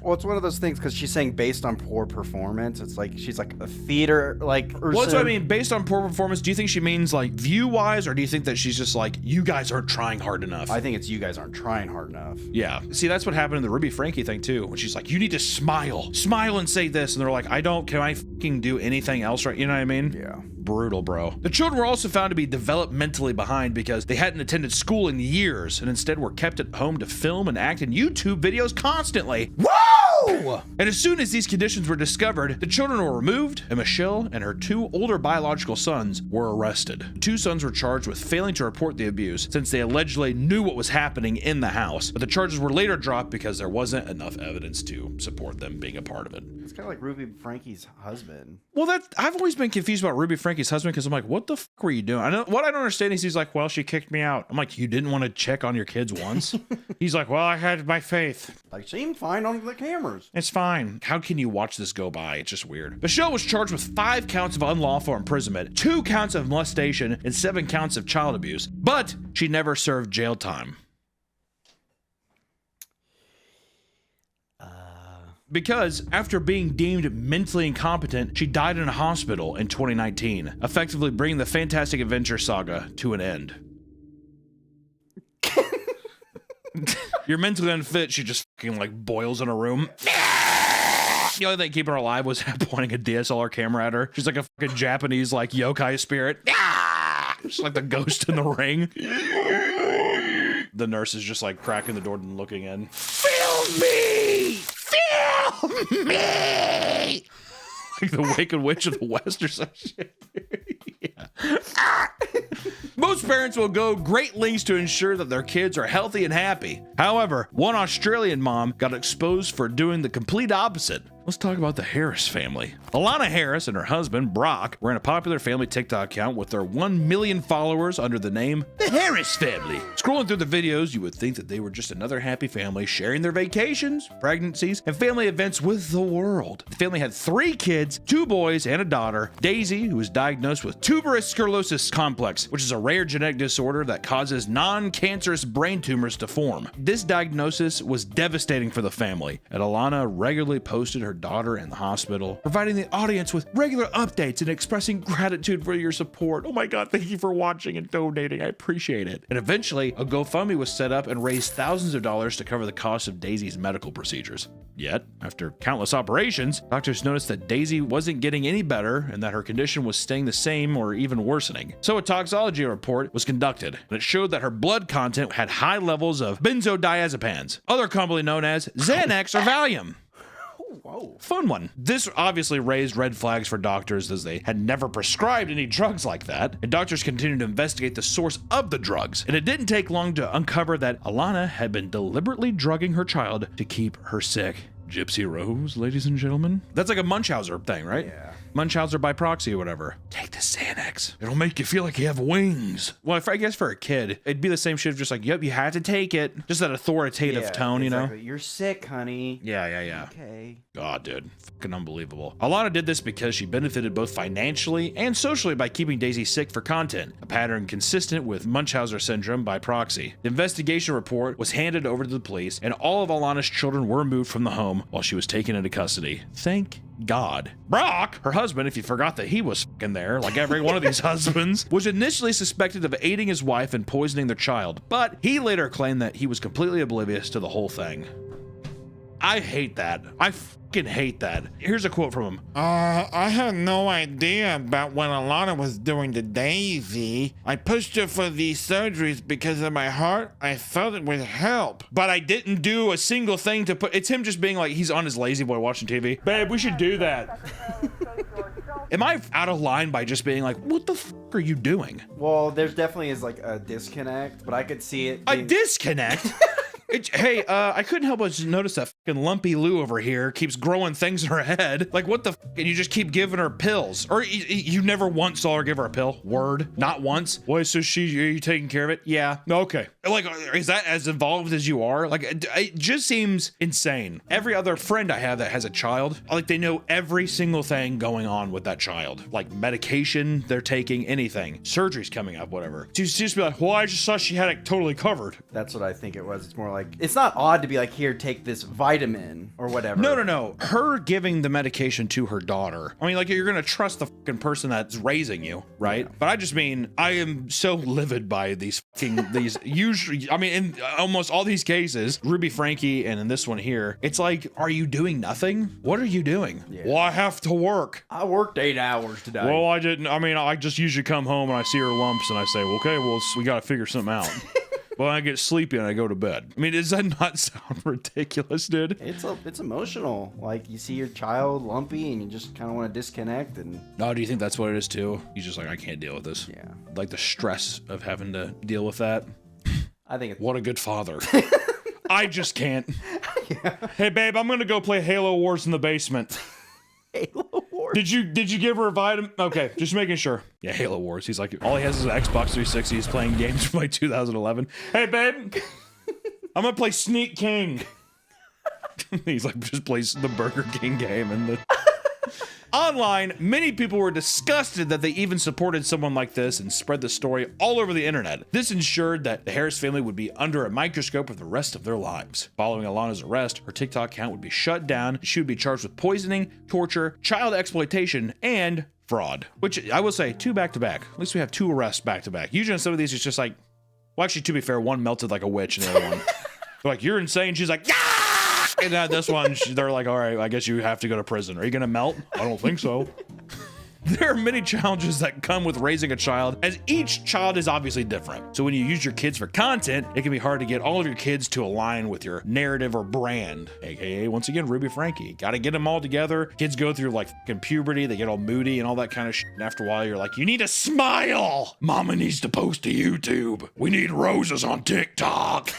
Well, it's one of those things because she's saying based on poor performance. It's like she's like a theater like person. Well, that's what I mean. Based on poor performance, do you think she means like view-wise, or do you think that she's just like, you guys aren't trying hard enough? I think it's you guys aren't trying hard enough. Yeah. See, that's what happened in the Ruby Frankie thing too, when she's like, you need to smile and say this, and they're like, can I fucking do anything else, right? You know what I mean? Yeah. brutal, bro. The children were also found to be developmentally behind because they hadn't attended school in years and instead were kept at home to film and act in YouTube videos constantly. Whoa! And as soon as these conditions were discovered, the children were removed, and Michelle and her 2 older biological sons were arrested. The 2 sons were charged with failing to report the abuse since they allegedly knew what was happening in the house, but the charges were later dropped because there wasn't enough evidence to support them being a part of it. It's kind of like Ruby Frankie's husband. Well, I've always been confused about Ruby Frankie's husband because I'm like, what the fuck were you doing? What I don't understand is he's like, well, she kicked me out. I'm like, you didn't want to check on your kids once? He's like, well, I had my faith. Like, seemed fine on the cameras. It's fine. How can you watch this go by? It's just weird. Michelle was charged with 5 counts of unlawful imprisonment, 2 counts of molestation, and 7 counts of child abuse, but she never served jail time. Because after being deemed mentally incompetent, she died in a hospital in 2019, effectively bringing the Fantastic Adventure saga to an end. You're mentally unfit, she just fucking like boils in a room. The only thing keeping her alive was pointing a DSLR camera at her. She's like a fucking Japanese like yokai spirit. She's like the ghost in the ring. The nurse is just like cracking the door and looking in. Film me! Film me! Like the Wicked Witch of the West or some shit. Most parents will go great lengths to ensure that their kids are healthy and happy. However, one Australian mom got exposed for doing the complete opposite. Let's talk about the Harris family. Alana Harris and her husband, Brock, ran a popular family TikTok account with their 1 million followers under the name The Harris Family. Scrolling through the videos, you would think that they were just another happy family sharing their vacations, pregnancies, and family events with the world. The family had 3 kids, 2 boys and a daughter, Daisy, who was diagnosed with tuberous sclerosis complex, which is a rare genetic disorder that causes non-cancerous brain tumors to form. This diagnosis was devastating for the family, and Alana regularly posted her daughter in the hospital, providing the audience with regular updates and expressing gratitude for your support. Oh my God, thank you for watching and donating. I appreciate it. And eventually, a GoFundMe was set up and raised thousands of dollars to cover the cost of Daisy's medical procedures. Yet, after countless operations, doctors noticed that Daisy wasn't getting any better and that her condition was staying the same or even worsening. So a toxicology report was conducted, and it showed that her blood content had high levels of benzodiazepines, other commonly known as Xanax or Valium. Whoa. Fun one. This obviously raised red flags for doctors as they had never prescribed any drugs like that, and doctors continued to investigate the source of the drugs. And it didn't take long to uncover that Alana had been deliberately drugging her child to keep her sick. Gypsy Rose, ladies and gentlemen. That's like a Munchausen thing, right? Yeah. Munchausen by proxy or whatever. Take the Xanax. It'll make you feel like you have wings. Well, I guess for a kid, it'd be the same shit of just like, yep, you had to take it. Just that authoritative tone, you know? You're sick, honey. Yeah. Okay. God, dude. Fucking unbelievable. Alana did this because she benefited both financially and socially by keeping Daisy sick for content, a pattern consistent with Munchausen syndrome by proxy. The investigation report was handed over to the police, and all of Alana's children were removed from the home while she was taken into custody. Thank God. Brock, her husband, if you forgot that he was fucking there, like every one of these husbands, was initially suspected of aiding his wife and poisoning their child, but he later claimed that he was completely oblivious to the whole thing. I hate that. I fucking hate that. Here's a quote from him. I had no idea about what Alana was doing to Daisy. I pushed her for these surgeries because in my heart, I felt it would help. But I didn't do a single thing to put... It's him just being like, he's on his lazy boy watching TV. Babe, we should do that. Am I out of line by just being like, what the fuck are you doing? Well, there's definitely is like a disconnect, but I could see it. A disconnect? Hey, I couldn't help but notice that fucking lumpy Lou over here keeps growing things in her head. Like, what the fuck? And you just keep giving her pills. Or you never once saw her give her a pill. Word. Not once. Why, so are you taking care of it? Yeah. Okay. Like, is that as involved as you are? Like, it just seems insane. Every other friend I have that has a child, like, they know every single thing going on with that child. Like, medication they're taking, anything. Surgery's coming up, whatever. To just be like, well, I just saw she had it totally covered. That's what I think it was. It's more like Like, it's not odd to be like, here, take this vitamin or whatever. No. Her giving the medication to her daughter. I mean, like, you're gonna trust the fucking person that's raising you, right? Yeah. But I just mean, I am so livid by these usually, I mean, in almost all these cases, Ruby Frankie and in this one here, it's like, are you doing nothing? What are you doing? Yeah. Well, I have to work. I worked 8 hours today. Well, I didn't. I mean, I just usually come home and I see her lumps and I say, well, okay, well, we got to figure something out. Well, I get sleepy and I go to bed. I mean, does that not sound ridiculous, dude? It's emotional. Like, you see your child lumpy and you just kind of want to disconnect. And oh, do you think that's what it is too? You're just like, I can't deal with this. Yeah. Like the stress of having to deal with that. I think what a good father. I just can't. Yeah. Hey, babe, I'm gonna go play Halo Wars in the basement. Halo Wars. Did you give her a vitamin? Okay, just making sure. Yeah, Halo Wars. He's like, all he has is an Xbox 360. He's playing games from like 2011. Hey, babe, I'm gonna play Sneak King. He's like, just plays the Burger King game and the. Online, many people were disgusted that they even supported someone like this and spread the story all over the internet. This ensured that the Harris family would be under a microscope for the rest of their lives. Following Alana's arrest, her TikTok account would be shut down. She would be charged with poisoning, torture, child exploitation, and fraud. Which I will say, 2 back-to-back. At least we have 2 arrests back-to-back. Usually on some of these, it's just like, well, actually, to be fair, one melted like a witch and the other one. They're like, you're insane. She's like, yeah! And this one, they're like, all right, I guess you have to go to prison. Are you going to melt? I don't think so. There are many challenges that come with raising a child, as each child is obviously different. So when you use your kids for content, it can be hard to get all of your kids to align with your narrative or brand. AKA, once again, Ruby Frankie. Got to get them all together. Kids go through like fucking puberty. They get all moody and all that kind of shit. And after a while, you're like, you need to smile. Mama needs to post to YouTube. We need roses on TikTok.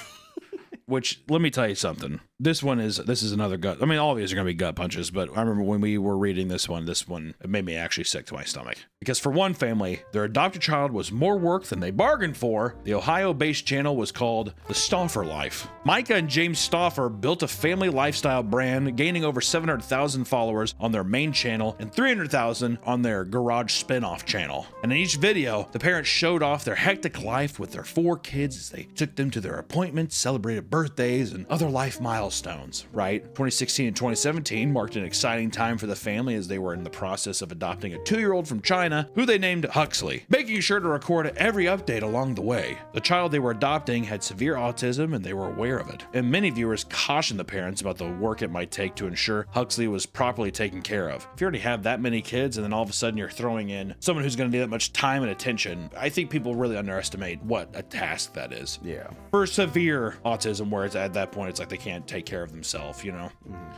Which, let me tell you something. This is another gut. I mean, all of these are going to be gut punches, but I remember when we were reading this one, it made me actually sick to my stomach. Because for one family, their adopted child was more work than they bargained for. The Ohio-based channel was called The Stauffer Life. Micah and James Stauffer built a family lifestyle brand, gaining over 700,000 followers on their main channel and 300,000 on their garage spin-off channel. And in each video, the parents showed off their hectic life with their 4 kids as they took them to their appointments, celebrated birthdays, and other life milestones, right? 2016 and 2017 marked an exciting time for the family as they were in the process of adopting a 2-year-old from China, who they named Huxley, making sure to record every update along the way. The child they were adopting had severe autism and they were aware of it. And many viewers cautioned the parents about the work it might take to ensure Huxley was properly taken care of. If you already have that many kids and then all of a sudden you're throwing in someone who's going to need that much time and attention, I think people really underestimate what a task that is. Yeah. For severe autism, where it's at that point, it's like they can't take care of themselves, you know?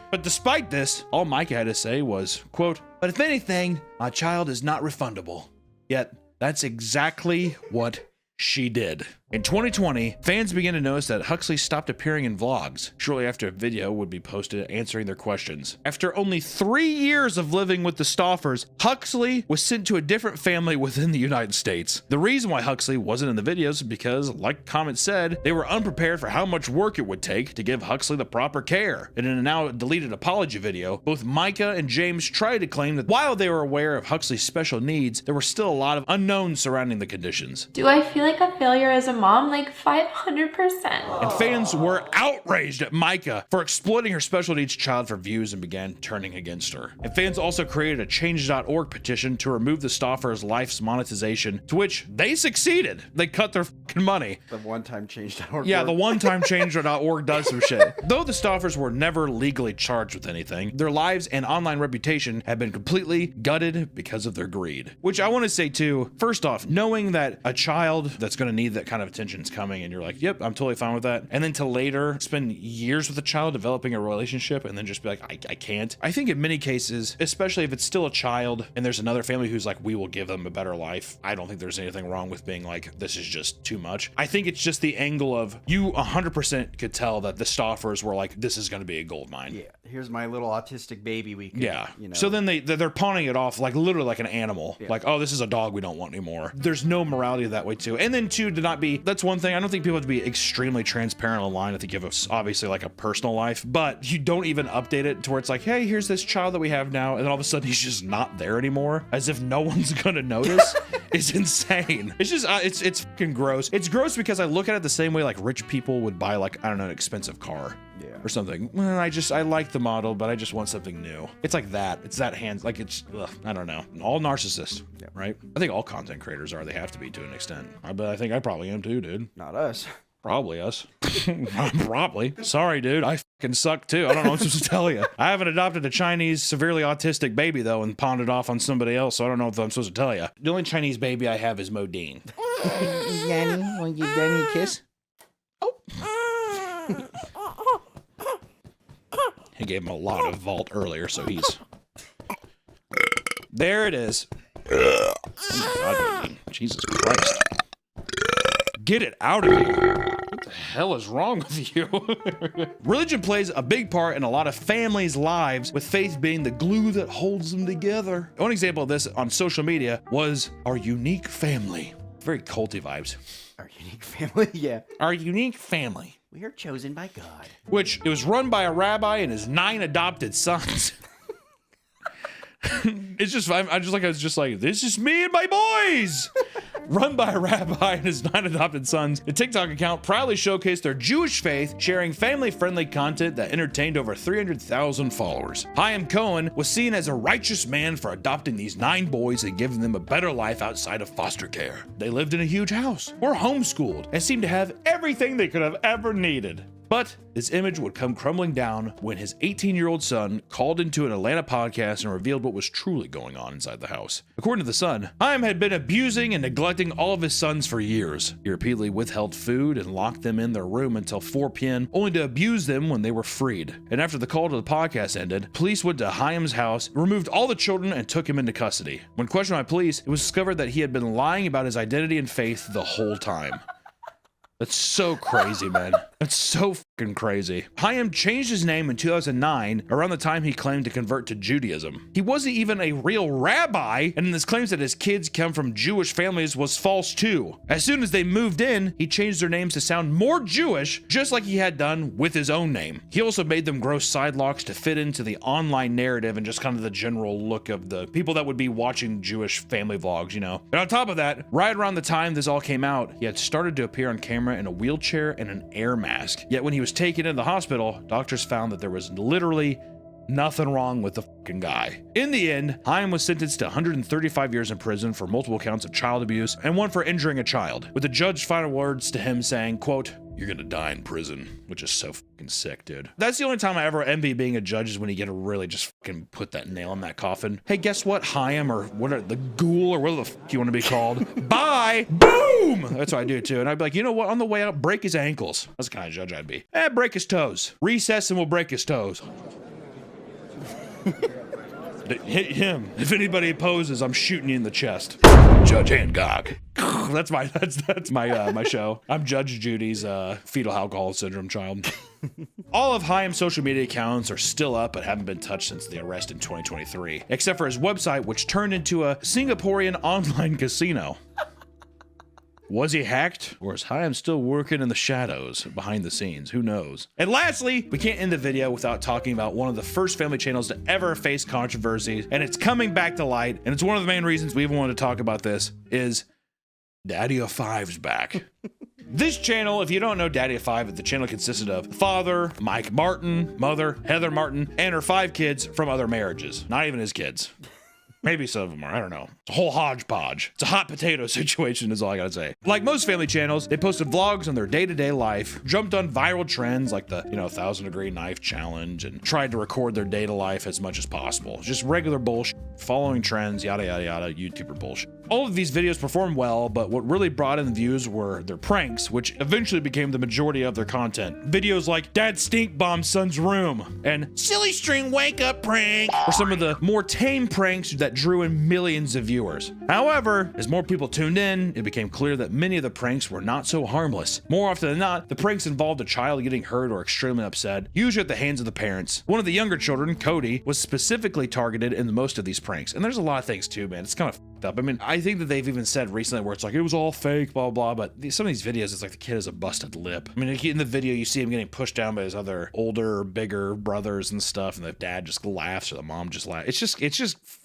But despite this, all Micah had to say was, quote, "But if anything, my child is not refundable." Yet, that's exactly what she did. In 2020, fans began to notice that Huxley stopped appearing in vlogs. Shortly after, a video would be posted answering their questions. After only 3 years of living with the Stauffers, Huxley was sent to a different family within the United States. The reason why Huxley wasn't in the videos is because, like the comment said, they were unprepared for how much work it would take to give Huxley the proper care. And in a now deleted apology video, both Micah and James tried to claim that while they were aware of Huxley's special needs, there were still a lot of unknowns surrounding the conditions. Do I feel like a failure as a mom? Like 500%. And fans were outraged at Micah for exploiting her special needs child for views and began turning against her. And fans also created a change.org petition to remove the Stauffers' life's monetization, to which they succeeded. They cut their fucking money. The one-time change.org. Yeah, the one-time change.org does some shit. Though the Stauffers were never legally charged with anything, their lives and online reputation have been completely gutted because of their greed. Which I want to say too, first off, knowing that a child that's going to need that kind of attention is coming and you're like, yep, I'm totally fine with that. And then to later spend years with a child developing a relationship and then just be like, I can't. I think in many cases, especially if it's still a child and there's another family who's like, we will give them a better life, I don't think there's anything wrong with being like, this is just too much. I think it's just the angle of you 100% could tell that the Stauffers were like, this is going to be a gold mine. Yeah, here's my little autistic baby. We could, yeah. You know. So then they're pawning it off like literally like an animal. Yeah. Like, oh, this is a dog we don't want anymore. There's no morality that way too. And then too, to not be think that's one thing. I don't think people have to be extremely transparent online. I think you have obviously like a personal life, but you don't even update it to where it's like, hey, here's this child that we have now, and then all of a sudden he's just not there anymore, as if no one's gonna notice. It's insane. It's just it's fucking gross. It's gross because I look at it the same way like rich people would buy like, I don't know, an expensive car. Yeah. Or something. Well, I like the model, but I just want something new. It's like that. It's that hands. Like it's. I don't know. All narcissists, right? I think all content creators are. They have to be to an extent. But I think I probably am too, dude. Not us. Probably us. Probably. Sorry, dude. I fucking suck too. I don't know what I'm supposed to tell you. I haven't adopted a Chinese severely autistic baby though and pawned it off on somebody else, so I don't know what I'm supposed to tell you. The only Chinese baby I have is Modine. Danny, want to give Danny a kiss? He gave him a lot of vault earlier, so he's... There it is. Oh my God, Jesus Christ. Get it out of here. What the hell is wrong with you? Religion plays a big part in a lot of families' lives, with faith being the glue that holds them together. One example of this on social media was our unique family. Very culty vibes. Our unique family? Yeah. Our unique family. We are chosen by God. Which it was run by a rabbi and his 9 adopted sons. It's just, I was just like, this is me and my boys. Run by a rabbi and his 9 adopted sons, the TikTok account proudly showcased their Jewish faith, sharing family-friendly content that entertained over 300,000 followers. Chaim Cohen was seen as a righteous man for adopting these 9 boys and giving them a better life outside of foster care. They lived in a huge house, were homeschooled, and seemed to have everything they could have ever needed. But this image would come crumbling down when his 18-year-old son called into an Atlanta podcast and revealed what was truly going on inside the house. According to the Sun, Chaim had been abusing and neglecting all of his sons for years. He repeatedly withheld food and locked them in their room until 4 p.m., only to abuse them when they were freed. And after the call to the podcast ended, police went to Chaim's house, removed all the children, and took him into custody. When questioned by police, it was discovered that he had been lying about his identity and faith the whole time. That's so crazy, man. That's so fucking crazy. Chaim changed his name in 2009, around the time he claimed to convert to Judaism. He wasn't even a real rabbi, and his claims that his kids come from Jewish families was false too. As soon as they moved in, he changed their names to sound more Jewish, just like he had done with his own name. He also made them grow side locks to fit into the online narrative and just kind of the general look of the people that would be watching Jewish family vlogs, you know. And on top of that, right around the time this all came out, he had started to appear on camera in a wheelchair and an air mask. Yet when he was taken into the hospital, doctors found that there was literally nothing wrong with the fucking guy. In the end, Chaim was sentenced to 135 years in prison for multiple counts of child abuse and one for injuring a child, with the judge's final words to him saying, quote, "You're gonna die in prison," which is so fucking sick, dude. That's the only time I ever envy being a judge, is when you get to really just fucking put that nail in that coffin. Hey, guess what, Chaim, or what are the ghoul, or whatever the fuck you want to be called? Bye! Boom! That's what I do too. And I'd be like, you know what? On the way out, break his ankles. That's the kind of judge I'd be. Break his toes. Recess and we'll break his toes. Hit him. If anybody opposes, I'm shooting you in the chest. Judge Angog. That's my show. I'm Judge Judy's fetal alcohol syndrome child. All of Chaim's social media accounts are still up but haven't been touched since the arrest in 2023, except for his website, which turned into a Singaporean online casino. Was he hacked, or is Chaim still working in the shadows behind the scenes? Who knows? And lastly, we can't end the video without talking about one of the first family channels to ever face controversy, and it's coming back to light, and it's one of the main reasons we even wanted to talk about this, is Daddy of Five's back. This channel, if you don't know Daddy of Five, the channel consisted of father, Mike Martin, mother, Heather Martin, and her 5 kids from other marriages. Not even his kids. Maybe some of them are, I don't know. It's a whole hodgepodge. It's a hot potato situation is all I gotta say. Like most family channels, they posted vlogs on their day-to-day life, jumped on viral trends like the, 1,000-degree knife challenge, and tried to record their day to life as much as possible. Just regular bullshit, following trends, yada, yada, yada, YouTuber bullshit. All of these videos performed well, but what really brought in the views were their pranks, which eventually became the majority of their content. Videos like Dad Stink Bombed Son's Room and Silly String Wake Up Prank were some of the more tame pranks that drew in millions of viewers. However, as more people tuned in, it became clear that many of the pranks were not so harmless. More often than not, the pranks involved a child getting hurt or extremely upset, usually at the hands of the parents. One of the younger children, Cody, was specifically targeted in most of these pranks. And there's a lot of things too, man. It's kind of fucked up. I mean, I I think that they've even said recently where it's like, it was all fake, blah, blah, blah. But some of these videos, it's like the kid has a busted lip. I mean, in the video, you see him getting pushed down by his other older, bigger brothers and stuff. And the dad just laughs or the mom just laughs.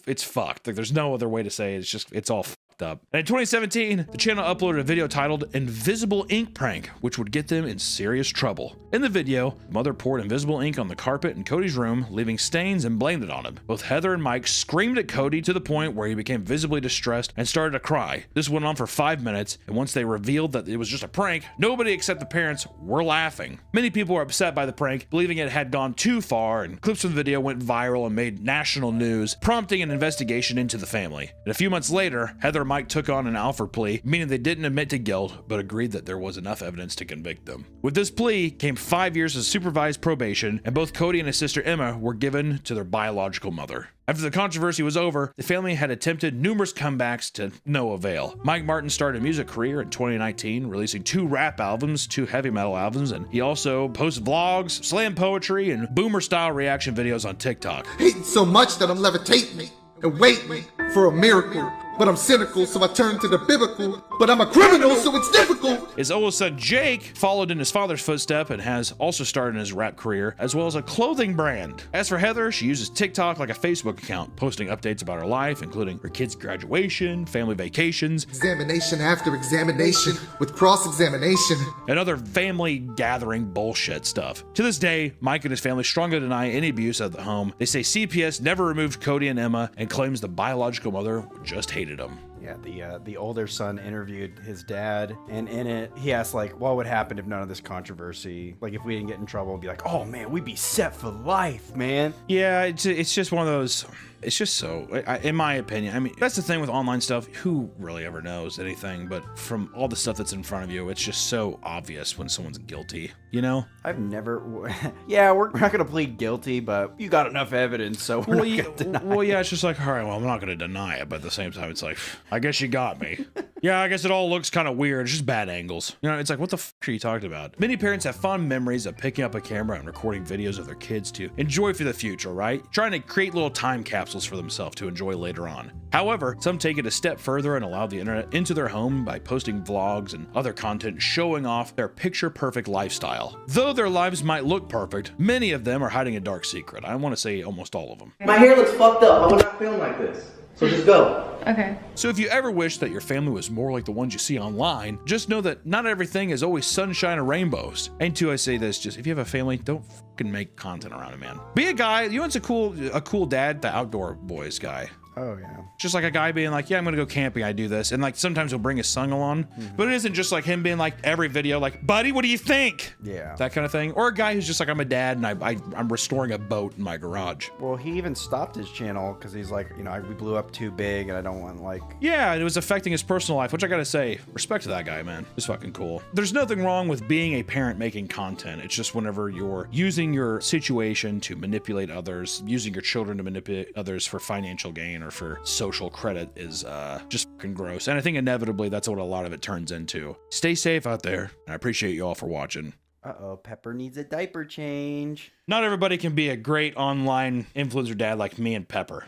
It's fucked. Like, there's no other way to say it. It's all fucked up. And in 2017, the channel uploaded a video titled Invisible Ink Prank, which would get them in serious trouble. In the video, the mother poured invisible ink on the carpet in Cody's room, leaving stains, and blamed it on him. Both Heather and Mike screamed at Cody to the point where he became visibly distressed and started to cry. This went on for 5 minutes, and once they revealed that it was just a prank, nobody except the parents were laughing. Many people were upset by the prank, believing it had gone too far, and clips from the video went viral and made national news, prompting an investigation into the family. And a few months later, Heather and Mike took on an Alford plea, meaning they didn't admit to guilt, but agreed that there was enough evidence to convict them. With this plea came 5 years of supervised probation, and both Cody and his sister Emma were given to their biological mother. After the controversy was over, the family had attempted numerous comebacks to no avail. Mike Martin started a music career in 2019, releasing 2 rap albums, 2 heavy metal albums, and he also posts vlogs, slam poetry, and boomer-style reaction videos on TikTok. Hating so much that I'm levitating and waiting for a miracle. But I'm cynical, so I turn to the biblical. But I'm a criminal, so it's difficult. His oldest son, Jake, followed in his father's footsteps and has also started his rap career, as well as a clothing brand. As for Heather, she uses TikTok like a Facebook account, posting updates about her life, including her kids' graduation, family vacations, examination after examination with cross-examination, and other family gathering bullshit stuff. To this day, Mike and his family strongly deny any abuse at the home. They say CPS never removed Cody and Emma and claims the biological mother just hated him. Yeah, the older son interviewed his dad, and in it, he asked, like, what would happen if none of this controversy, like, if we didn't get in trouble, and be like, oh, man, we'd be set for life, man. Yeah, it's just one of those... It's just so, in my opinion, I mean, that's the thing with online stuff. Who really ever knows anything? But from all the stuff that's in front of you, it's just so obvious when someone's guilty, you know? I've never, yeah, we're not going to plead guilty, but you got enough evidence, so we're not going to deny Well, yeah, it's just like, all right, well, I'm not going to deny it, but at the same time, it's like, I guess you got me. Yeah, I guess it all looks kind of weird. It's just bad angles. You know, it's like, what the f are you talking about? Many parents have fond memories of picking up a camera and recording videos of their kids to enjoy for the future, right? Trying to create little time capsules for themselves to enjoy later on. However, some take it a step further and allow the internet into their home by posting vlogs and other content showing off their picture-perfect lifestyle. Though their lives might look perfect, many of them are hiding a dark secret. I want to say almost all of them. My hair looks fucked up. I would not film like this. So just go. Okay. So if you ever wish that your family was more like the ones you see online, just know that not everything is always sunshine and rainbows. And two, I say this, just if you have a family, don't fucking make content around it, man. Be a guy, you know what's a cool dad? The outdoor boys guy. Oh, yeah. Just like a guy being like, yeah, I'm gonna go camping, I do this. And like sometimes he'll bring his son along, but it isn't just like him being like every video, like, buddy, what do you think? Yeah. That kind of thing. Or a guy who's just like, I'm a dad and I'm restoring a boat in my garage. Well, he even stopped his channel because he's like, you know, we blew up too big and I don't want like... Yeah, it was affecting his personal life, which I gotta say, respect to that guy, man. It's fucking cool. There's nothing wrong with being a parent making content. It's just whenever you're using your situation to manipulate others, using your children to manipulate others for financial gain or for social credit is just fucking gross. And I think inevitably that's what a lot of it turns into. Stay safe out there, and I appreciate you all for watching. Uh-oh, Pepper needs a diaper change. Not everybody can be a great online influencer dad like me and Pepper.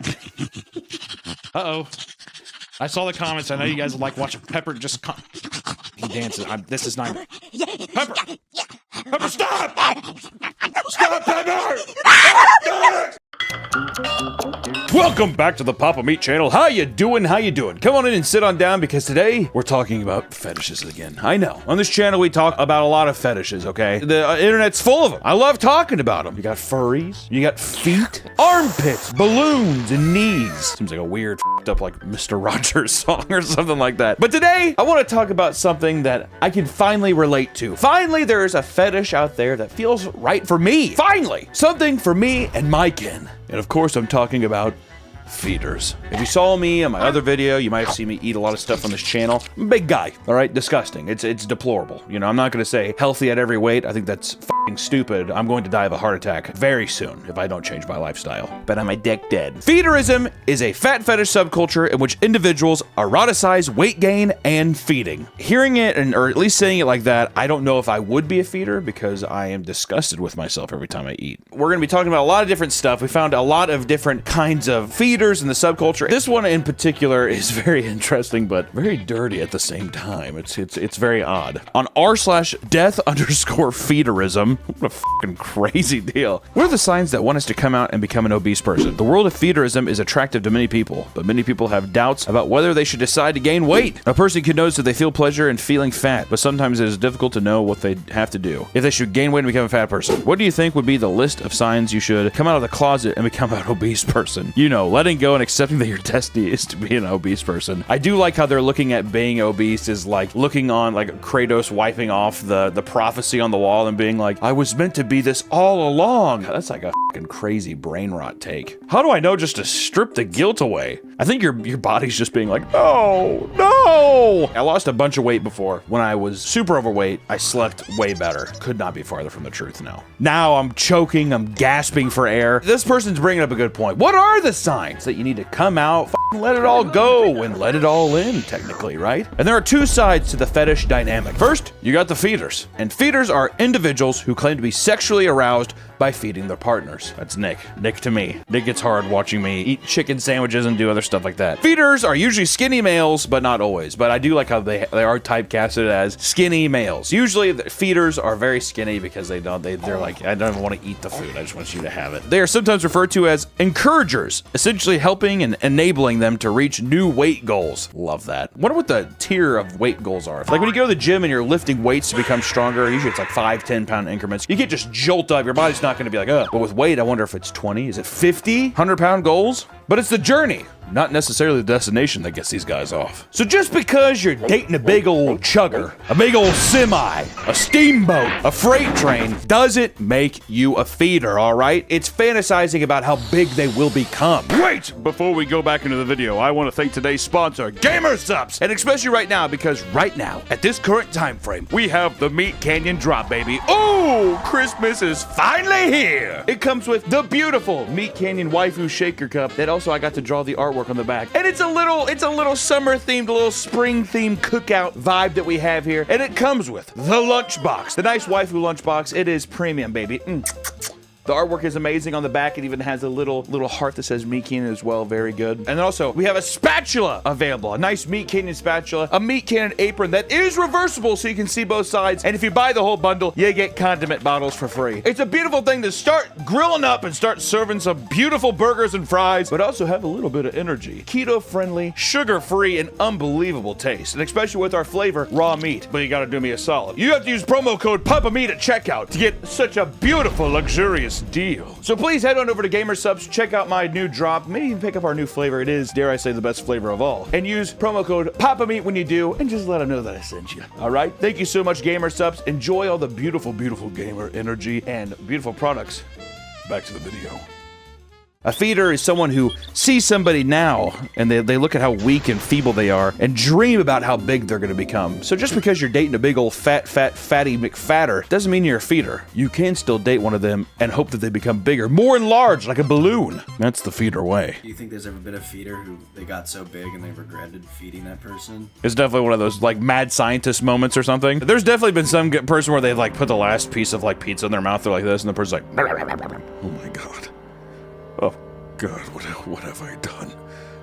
Uh-oh. I saw the comments. I know you guys like watching Pepper just... He dances. This is not... Pepper! Pepper, stop! Stop, Pepper! Stop! Welcome back to the Papa Meat channel. How you doing? How you doing? Come on in and sit on down because today we're talking about fetishes again. I know. On this channel we talk about a lot of fetishes, okay? The internet's full of them. I love talking about them. You got furries, you got feet, armpits, balloons, and knees. Seems like a weird f***ed up like Mr. Rogers song or something like that. But today I want to talk about something that I can finally relate to. Finally, there's a fetish out there that feels right for me. Finally, something for me and my kin. And of course, I'm talking about feeders. If you saw me on my other video, you might have seen me eat a lot of stuff on this channel. I'm a big guy, all right? Disgusting. It's deplorable. You know, I'm not going to say healthy at every weight. I think that's fucking stupid. I'm going to die of a heart attack very soon if I don't change my lifestyle. But I'm a dick dead. Feederism is a fat fetish subculture in which individuals eroticize weight gain and feeding. Hearing it, or at least saying it like that, I don't know if I would be a feeder because I am disgusted with myself every time I eat. We're going to be talking about a lot of different stuff. We found a lot of different kinds of feeders feeders and the subculture. This one in particular is very interesting, but very dirty at the same time. It's very odd. On r/death_feederism. What a fucking crazy deal. What are the signs that want us to come out and become an obese person? The world of feederism is attractive to many people, but many people have doubts about whether they should decide to gain weight. A person can notice that they feel pleasure in feeling fat, but sometimes it is difficult to know what they have to do if they should gain weight and become a fat person. What do you think would be the list of signs you should come out of the closet and become an obese person? You know, letting go and accepting that your destiny is to be an obese person. I do like how they're looking at being obese as like looking on like Kratos wiping off the prophecy on the wall and being like, I was meant to be this all along. That's like a fucking crazy brain rot take. How do I know just to strip the guilt away? I think your body's just being like, no, no. I lost a bunch of weight before. When I was super overweight, I slept way better. Could not be farther from the truth now. Now I'm choking, I'm gasping for air. This person's bringing up a good point. What are the signs that you need to come out, let it all go, and let it all in, technically, right? And there are two sides to the fetish dynamic. First, you got the feeders. And feeders are individuals who claim to be sexually aroused by feeding their partners. That's Nick. Nick to me. Nick gets hard watching me eat chicken sandwiches and do other stuff like that. Feeders are usually skinny males, but not always. But I do like how they are typecasted as skinny males. Usually the feeders are very skinny because they're like, I don't even want to eat the food. I just want you to have it. They are sometimes referred to as encouragers, essentially helping and enabling them to reach new weight goals. Love that. Wonder what the tier of weight goals are. Like when you go to the gym and you're lifting weights to become stronger, usually it's like 5-10 pound increments. You can't just jolt up. Your body's not going to be like, ugh. But with weight, I wonder if it's 20. Is it 50? 100-pound goals? But it's the journey, not necessarily the destination, that gets these guys off. So just because you're dating a big old chugger, a big old semi, a steamboat, a freight train, doesn't make you a feeder, all right? It's fantasizing about how big they will become. Wait! Before we go back into the video, I want to thank today's sponsor, GamerSupps! And especially right now, because right now, at this current time frame, we have the Meat Canyon drop, baby. Oh, Christmas is finally here! It comes with the beautiful Meat Canyon Waifu Shaker Cup that also I got to draw the artwork on the back. And it's a little summer themed, a little spring themed cookout vibe that we have here. And it comes with the lunchbox, the nice waifu lunchbox. It is premium, baby. The artwork is amazing on the back. It even has a little heart that says Meat Canyon as well. Very good. And then also, we have a spatula available. A nice Meat Canyon spatula. A Meat Canyon apron that is reversible so you can see both sides. And if you buy the whole bundle, you get condiment bottles for free. It's a beautiful thing to start grilling up and start serving some beautiful burgers and fries, but also have a little bit of energy. Keto-friendly, sugar-free, and unbelievable taste. And especially with our flavor, raw meat. But you gotta do me a solid. You have to use promo code PAPAMEAT at checkout to get such a beautiful, luxurious deal. So please head on over to GamerSupps, check out my new drop, maybe even pick up our new flavor. It is, dare I say, the best flavor of all. And use promo code PAPAMEAT when you do, and just let them know that I sent you. All right? Thank you so much, GamerSupps. Enjoy all the beautiful, beautiful gamer energy and beautiful products. Back to the video. A feeder is someone who sees somebody now and they look at how weak and feeble they are and dream about how big they're going to become. So just because you're dating a big old fatty McFatter doesn't mean you're a feeder. You can still date one of them and hope that they become bigger, more enlarged, like a balloon. That's the feeder way. Do you think there's ever been a feeder who they got so big and they regretted feeding that person? It's definitely one of those like mad scientist moments or something. There's definitely been some person where they like put the last piece of like pizza in their mouth. They're like this and the person's like, oh my God. Oh, God, what have I done?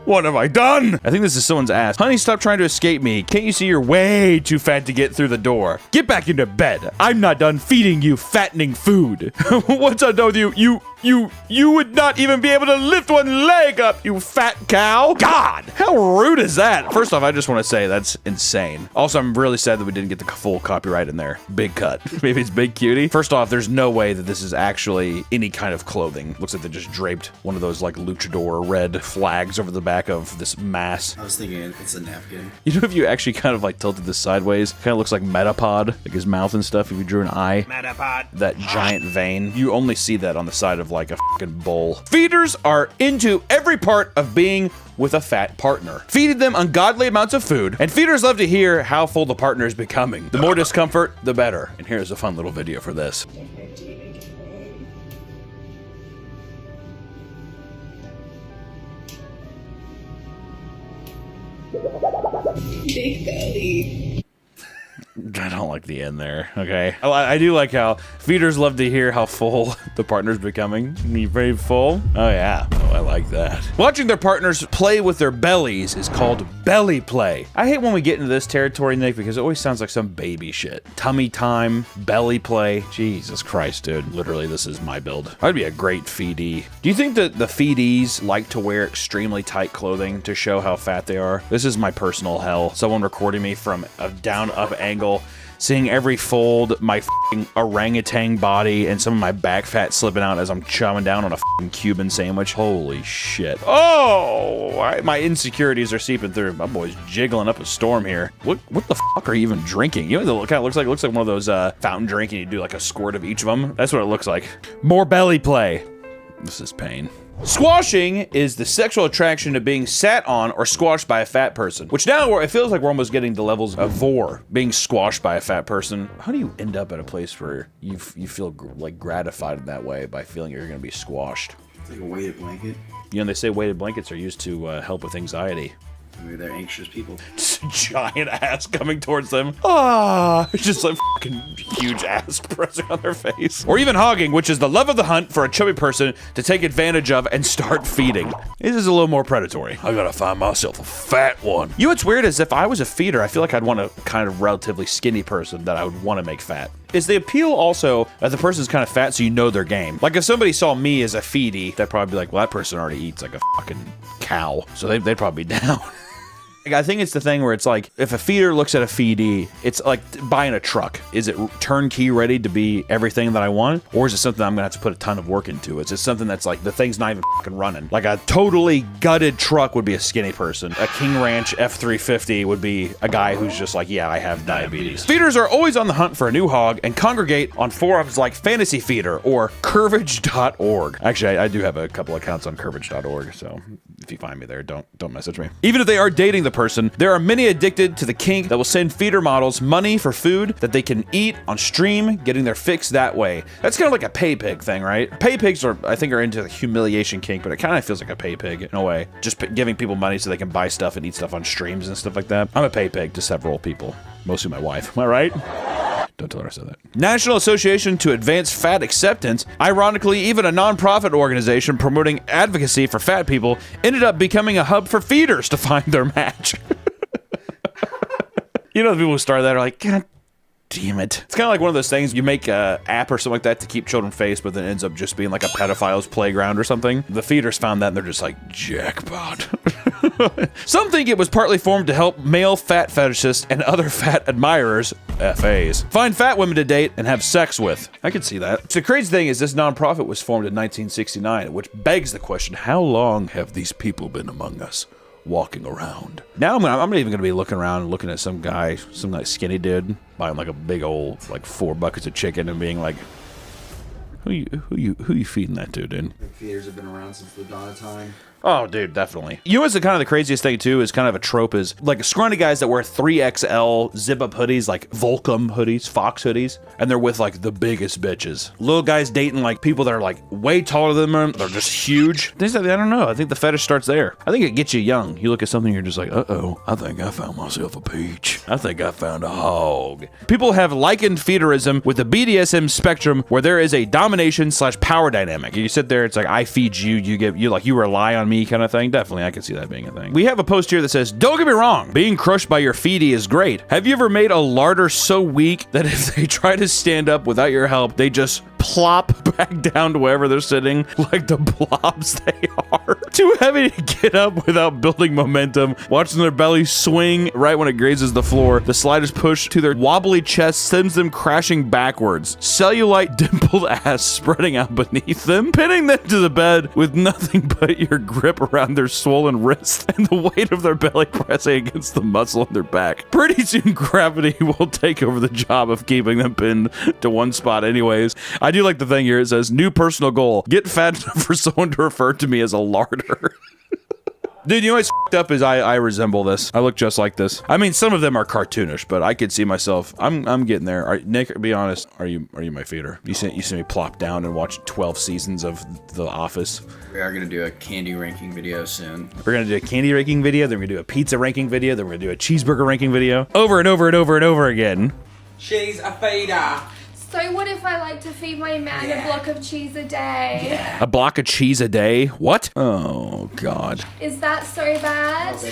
What have I done? I think this is someone's ass. Honey, stop trying to escape me. Can't you see you're way too fat to get through the door? Get back into bed. I'm not done feeding you fattening food. What's up with you? You would not even be able to lift one leg up, you fat cow. God, how rude is that? First off, I just want to say that's insane. Also, I'm really sad that we didn't get the full copyright in there. Big cut. Maybe it's Big Cutie. First off, there's no way that this is actually any kind of clothing. Looks like they just draped one of those like luchador red flags over the back of this mass. I was thinking it's a napkin. You know, if you actually kind of like tilted this sideways, kind of looks like Metapod, like his mouth and stuff. If you drew an eye, Metapod, that giant vein, you only see that on the side of like a fucking bowl. Feeders are into every part of being with a fat partner. Feeding them ungodly amounts of food, and feeders love to hear how full the partner is becoming. The more discomfort, the better. And here's a fun little video for this. Big belly. I don't like the end there, okay? I do like how feeders love to hear how full the partner's becoming. You very full? Oh yeah. Oh I like that. Watching their partners play with their bellies is called belly play. I hate when we get into this territory, Nick, because it always sounds like some baby shit. Tummy time, belly play. Jesus Christ, dude. Literally, this is my build. I'd be a great feedee. Do you think that the feedees like to wear extremely tight clothing to show how fat they are? This is my personal hell. Someone recording me from a down-up angle, seeing every fold, my f***ing orangutan body, and some of my back fat slipping out as I'm chowing down on a f***ing Cuban sandwich. Holy shit. Oh, my insecurities are seeping through. My boy's jiggling up a storm here. What the fuck are you even drinking? You know what it kind of looks like? It looks like one of those fountain drink, and you do like a squirt of each of them. That's what it looks like. More belly play. This is pain. Squashing is the sexual attraction to being sat on or squashed by a fat person, which now it feels like we're almost getting to levels of vor, being squashed by a fat person. How do you end up at a place where you feel like gratified in that way by feeling you're going to be squashed? It's like a weighted blanket. You know, they say weighted blankets are used to help with anxiety. Maybe they're anxious people. Just a giant ass coming towards them. Ah, it's just like fucking huge ass pressing on their face. Or even hogging, which is the love of the hunt for a chubby person to take advantage of and start feeding. This is a little more predatory. I gotta find myself a fat one. You know what's weird is if I was a feeder, I feel like I'd want a kind of relatively skinny person that I would want to make fat. Is the appeal also that the person's kind of fat so you know their game? Like if somebody saw me as a feedie, they'd probably be like, well, that person already eats like a fucking cow. So they'd probably be down. I think it's the thing where it's like, if a feeder looks at a feedee, it's like buying a truck. Is it turnkey ready to be everything that I want? Or is it something I'm gonna have to put a ton of work into? Is it something that's like, the thing's not even fucking running? Like a totally gutted truck would be a skinny person. A King Ranch F350 would be a guy who's just like, yeah, I have diabetes. Feeders are always on the hunt for a new hog and congregate on forums like Fantasy Feeder or Curvage.org. Actually, I do have a couple accounts on Curvage.org, so if you find me there, don't message me. Even if they are dating the person, there are many addicted to the kink that will send feeder models money for food that they can eat on stream, getting their fix that way. That's kind of like a pay pig thing, right? Pay pigs I think are into the humiliation kink, but it kind of feels like a pay pig in a way. Just giving people money so they can buy stuff and eat stuff on streams and stuff like that. I'm a pay pig to several people, mostly my wife. Am I right? Don't tell her I said that. National Association to Advance Fat Acceptance, ironically, even a non-profit organization promoting advocacy for fat people, ended up becoming a hub for feeders to find their match. You know, the people who started that are like, God damn it. It's kind of like one of those things, you make an app or something like that to keep children faced, but then it ends up just being like a pedophile's playground or something. The feeders found that and they're just like, jackpot. Some think it was partly formed to help male fat fetishists and other fat admirers, FAs, find fat women to date and have sex with. I could see that. So the crazy thing is this nonprofit was formed in 1969, which begs the question, how long have these people been among us? Walking around. Now I'm not even gonna be looking around and looking at some guy, some like skinny dude buying like a big old like 4 buckets of chicken and being like, who you feeding that to, dude? Feeders have been around since the dawn of time. Oh, dude, definitely. You know what's the kind of the craziest thing, too, is kind of a trope is, like, scrawny guys that wear 3XL zip-up hoodies, like Volcom hoodies, Fox hoodies, and they're with, like, the biggest bitches. Little guys dating, like, people that are, like, way taller than them, they're just huge. I don't know. I think the fetish starts there. I think it gets you young. You look at something, you're just like, uh-oh, I think I found myself a peach. I think I found a hog. People have likened feederism with the BDSM spectrum, where there is a domination/power dynamic. You sit there, it's like, I feed you, you rely on me kind of thing. Definitely, I can see that being a thing. We have a post here that says, don't get me wrong, being crushed by your feedie is great. Have you ever made a larder so weak that if they try to stand up without your help, they just plop back down to wherever they're sitting like the blobs they are? Too heavy to get up without building momentum, watching their belly swing right when it grazes the floor. The slightest push to their wobbly chest sends them crashing backwards. Cellulite dimpled ass spreading out beneath them, pinning them to the bed with nothing but your grip around their swollen wrist and the weight of their belly pressing against the muscle in their back. Pretty soon gravity will take over the job of keeping them pinned to one spot anyways. I do like the thing here. It says, new personal goal, get fat enough for someone to refer to me as a larder. Dude, you know what's f***ed up is I resemble this. I look just like this. I mean, some of them are cartoonish, but I could see myself. I'm getting there. Nick, be honest. Are you my feeder? You see me plop down and watch 12 seasons of The Office. We are gonna do a candy ranking video soon. We're gonna do a candy ranking video. Then we're gonna do a pizza ranking video. Then we're gonna do a cheeseburger ranking video. Over and over and over and over again. She's a feeder. So what if I like to feed my man a block of cheese a day? A block of cheese a day? What? Oh, God. Is that so bad?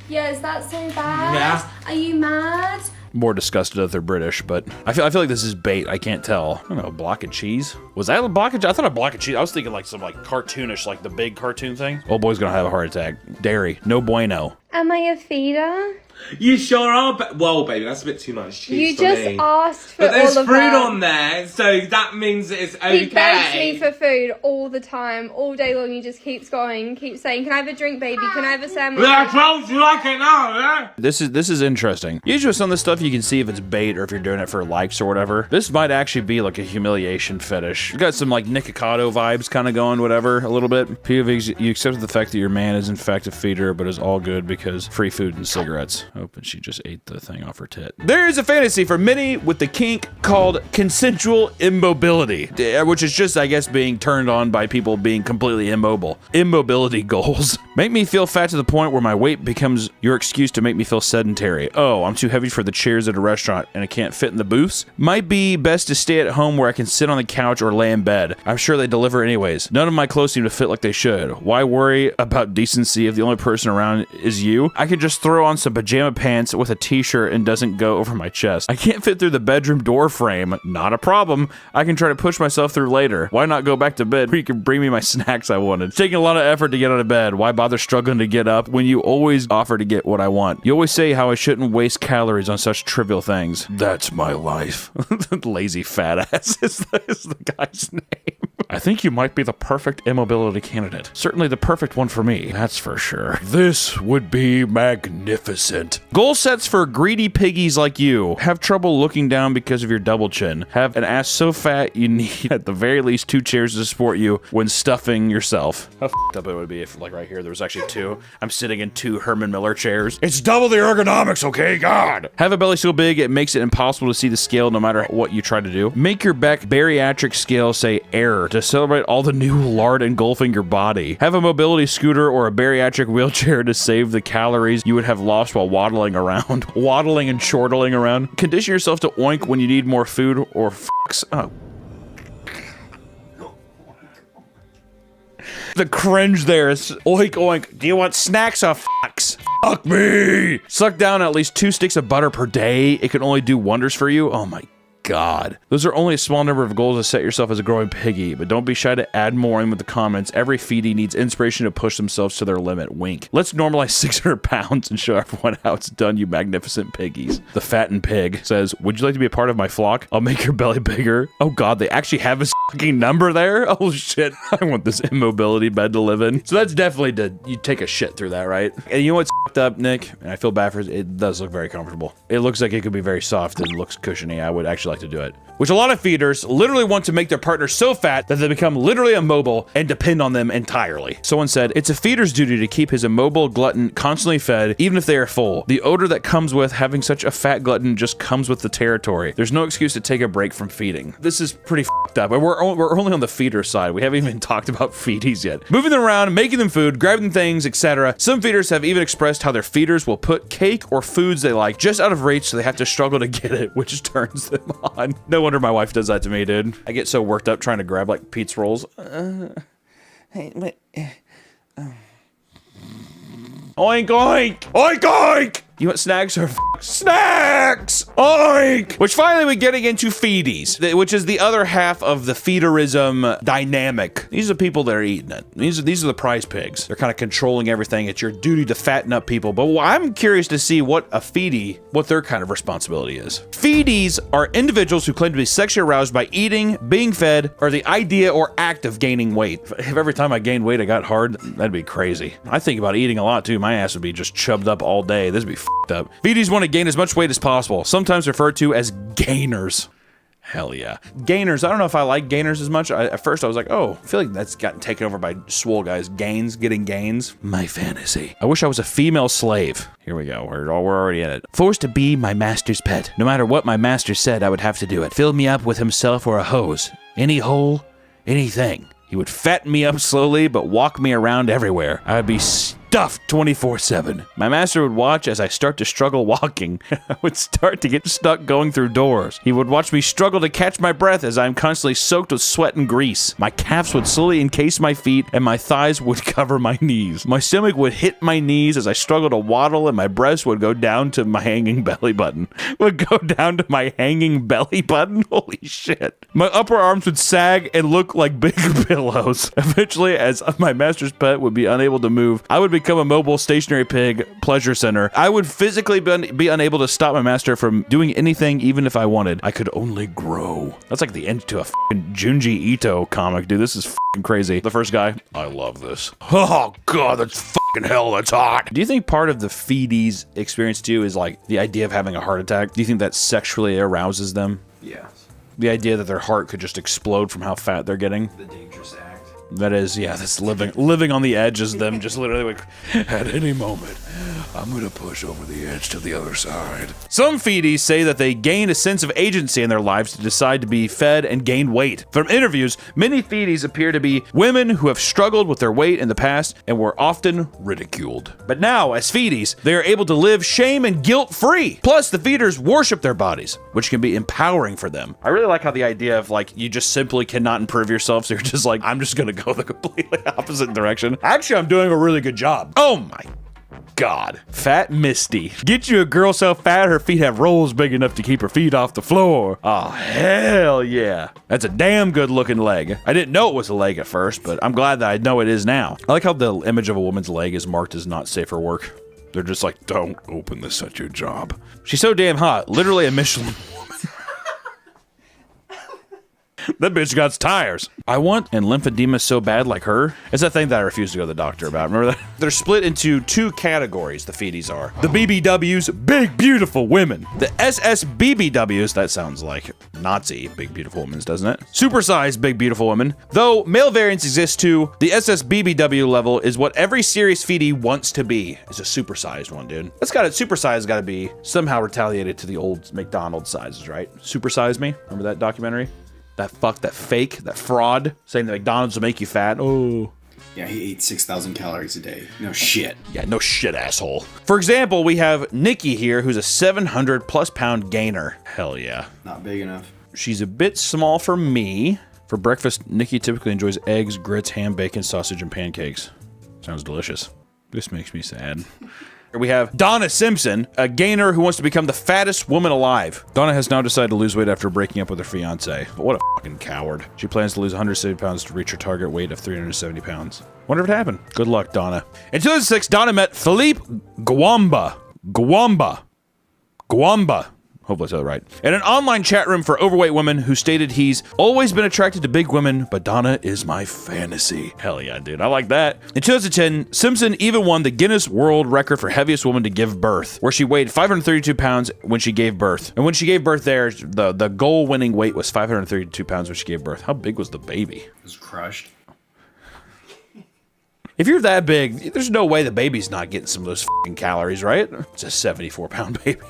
Yeah, is that so bad? Yeah. Are you mad? More disgusted if they're British, but I feel like this is bait. I can't tell. I don't know, a block of cheese? Was that a block of cheese? I thought a block of cheese. I was thinking like some like cartoonish, like the big cartoon thing. Old boy's gonna have a heart attack. Dairy, no bueno. Am I a feeder? You sure are, well, baby, that's a bit too much cheese You for just me. asked for But there's all of fruit that. on there, so that means it's okay. He begs me for food all the time, all day long. He just keeps going, keeps saying, "Can I have a drink, baby? Can I have a sandwich?" Well, I told you like it now, yeah? This is interesting. Usually with some of this stuff, you can see if it's bait or if you're doing it for likes or whatever. This might actually be like a humiliation fetish. You got some like Nikocado vibes kind of going, whatever, a little bit. POV, you accept the fact that your man is in fact a feeder, but is all good because free food and cigarettes. Oh, and she just ate the thing off her tit. There is a fantasy for many with the kink called consensual immobility, which is just, I guess, being turned on by people being completely immobile. Immobility goals. Make me feel fat to the point where my weight becomes your excuse to make me feel sedentary. Oh, I'm too heavy for the chairs at a restaurant and I can't fit in the booths? Might be best to stay at home where I can sit on the couch or lay in bed. I'm sure they deliver anyways. None of my clothes seem to fit like they should. Why worry about decency if the only person around is you? I could just throw on some pajama pants with a t-shirt and doesn't go over my chest. I can't fit through the bedroom door frame. Not a problem. I can try to push myself through later. Why not go back to bed where you can bring me my snacks I wanted? It's taking a lot of effort to get out of bed. Why bother struggling to get up when you always offer to get what I want? You always say how I shouldn't waste calories on such trivial things. That's my life. Lazy fat ass is the guy's name. I think you might be the perfect immobility candidate. Certainly the perfect one for me, that's for sure. This would be magnificent. Goal sets for greedy piggies like you. Have trouble looking down because of your double chin. Have an ass so fat you need at the very least 2 chairs to support you when stuffing yourself. How f***ed up it would be if, like right here, there was actually 2. I'm sitting in 2 Herman Miller chairs. It's double the ergonomics, okay, God? Have a belly so big it makes it impossible to see the scale no matter what you try to do. Make your back bariatric scale say error to celebrate all the new lard engulfing your body. Have a mobility scooter or a bariatric wheelchair to save the calories you would have lost while waddling around. Waddling and chortling around. Condition yourself to oink when you need more food or fucks. Oh. The cringe there is oink oink. Do you want snacks or fucks? Fuck me! Suck down at least 2 sticks of butter per day. It can only do wonders for you. Oh my God. Those are only a small number of goals to set yourself as a growing piggy, but don't be shy to add more in with the comments. Every feedie needs inspiration to push themselves to their limit. Wink. Let's normalize 600 pounds and show everyone how it's done, you magnificent piggies. The fattened pig says, would you like to be a part of my flock? I'll make your belly bigger. Oh God, they actually have a fucking number there? Oh shit. I want this immobility bed to live in. So that's definitely you take a shit through that, right? And you know what's fucked up, Nick? And I feel bad for it. It does look very comfortable. It looks like it could be very soft and looks cushiony. I would actually like to do it. Which a lot of feeders literally want to make their partner so fat that they become literally immobile and depend on them entirely. Someone said, it's a feeder's duty to keep his immobile glutton constantly fed, even if they are full. The odor that comes with having such a fat glutton just comes with the territory. There's no excuse to take a break from feeding. This is pretty fucked up, and we're only on the feeder side. We haven't even talked about feedies yet. Moving them around, making them food, grabbing them things, etc. Some feeders have even expressed how their feeders will put cake or foods they like just out of reach so they have to struggle to get it, which turns them on. No wonder my wife does that to me, dude. I get so worked up trying to grab like pizza rolls. Hey, wait. Oink oink! Oink oink! You want snacks or snacks? Oink! Which finally we're getting into feedies, which is the other half of the feederism dynamic. These are the people that are eating it. These are the prize pigs. They're kind of controlling everything. It's your duty to fatten up people. But I'm curious to see what a feedie, what their kind of responsibility is. Feedies are individuals who claim to be sexually aroused by eating, being fed, or the idea or act of gaining weight. If every time I gained weight I got hard, that'd be crazy. I think about eating a lot too. My ass would be just chubbed up all day. This would be f***ed up. Feedies want to gain as much weight as possible, sometimes referred to as gainers. Hell yeah. Gainers, I don't know if I like gainers as much. At first I was like, oh, I feel like that's gotten taken over by swole guys. Gains, getting gains. My fantasy. I wish I was a female slave. Here we go, we're already in it. Forced to be my master's pet. No matter what my master said, I would have to do it. Fill me up with himself or a hose. Any hole, anything. He would fatten me up slowly, but walk me around everywhere. I would be stuffed 24/7. My master would watch as I start to struggle walking. I would start to get stuck going through doors. He would watch me struggle to catch my breath as I'm constantly soaked with sweat and grease. My calves would slowly encase my feet and my thighs would cover my knees. My stomach would hit my knees as I struggled to waddle and my breast would go down to my hanging belly button. Holy shit. My upper arms would sag and look like big pillows. Eventually, as my master's pet would be unable to move, I would become a mobile stationary pig pleasure center. I would physically be unable to stop my master from doing anything even if I wanted. I could only grow. That's like the end to a fucking Junji Ito comic, dude. This is fucking crazy. The first guy, I love this. Oh god, that's fucking hell, that's hot. Do you think part of the feedies experience too is like the idea of having a heart attack? Do you think that sexually arouses them? Yeah. The idea that their heart could just explode from how fat they're getting? The dangerous act. That is, yeah, that's living on the edge is them just literally like, at any moment, I'm gonna push over the edge to the other side. Some feedies say that they gained a sense of agency in their lives to decide to be fed and gain weight. From interviews, many feedies appear to be women who have struggled with their weight in the past and were often ridiculed. But now, as feedies, they are able to live shame and guilt-free. Plus, the feeders worship their bodies, which can be empowering for them. I really like how the idea of like, you just simply cannot improve yourself, so you're just like, I'm just gonna go the completely opposite direction. Actually, I'm doing a really good job. Oh my god. Fat Misty. Get you a girl so fat her feet have rolls big enough to keep her feet off the floor. Oh, hell yeah. That's a damn good looking leg. I didn't know it was a leg at first, but I'm glad that I know it is now. I like how the image of a woman's leg is marked as not safe for work. They're just like, don't open this at your job. She's so damn hot. Literally a Michelin woman. That bitch got tires. I want an lymphedema so bad like her. It's that thing that I refuse to go to the doctor about. Remember that? They're split into two categories, the feedies are. The BBWs, big beautiful women. The SSBBWs, that sounds like Nazi big beautiful women, doesn't it? Supersized big beautiful women. Though male variants exist too, the SSBBW level is what every serious feedie wants to be. It's a supersized one, dude. That's got it. Supersized got to be somehow retaliated to the old McDonald's sizes, right? Supersize Me. Remember that documentary? That fake, that fraud, saying that McDonald's will make you fat. Oh. Yeah, he ate 6,000 calories a day. No shit. Yeah, no shit, asshole. For example, we have Nikki here, who's a 700+ pound gainer. Hell yeah. Not big enough. She's a bit small for me. For breakfast, Nikki typically enjoys eggs, grits, ham, bacon, sausage, and pancakes. Sounds delicious. This makes me sad. We have Donna Simpson, a gainer who wants to become the fattest woman alive. Donna has now decided to lose weight after breaking up with her fiance. What a fucking coward. She plans to lose 170 pounds to reach her target weight of 370 pounds. Wonder if it happened. Good luck, Donna. In 2006, Donna met Philippe Gwamba. Hopefully I said it right. In an online chat room for overweight women who stated he's always been attracted to big women, but Donna is my fantasy. Hell yeah, dude. I like that. In 2010, Simpson even won the Guinness World Record for heaviest woman to give birth, where she weighed 532 pounds when she gave birth. And when she gave birth there, the goal-winning weight was 532 pounds when she gave birth. How big was the baby? It was crushed. If you're that big, there's no way the baby's not getting some of those fucking calories, right? It's a 74-pound baby.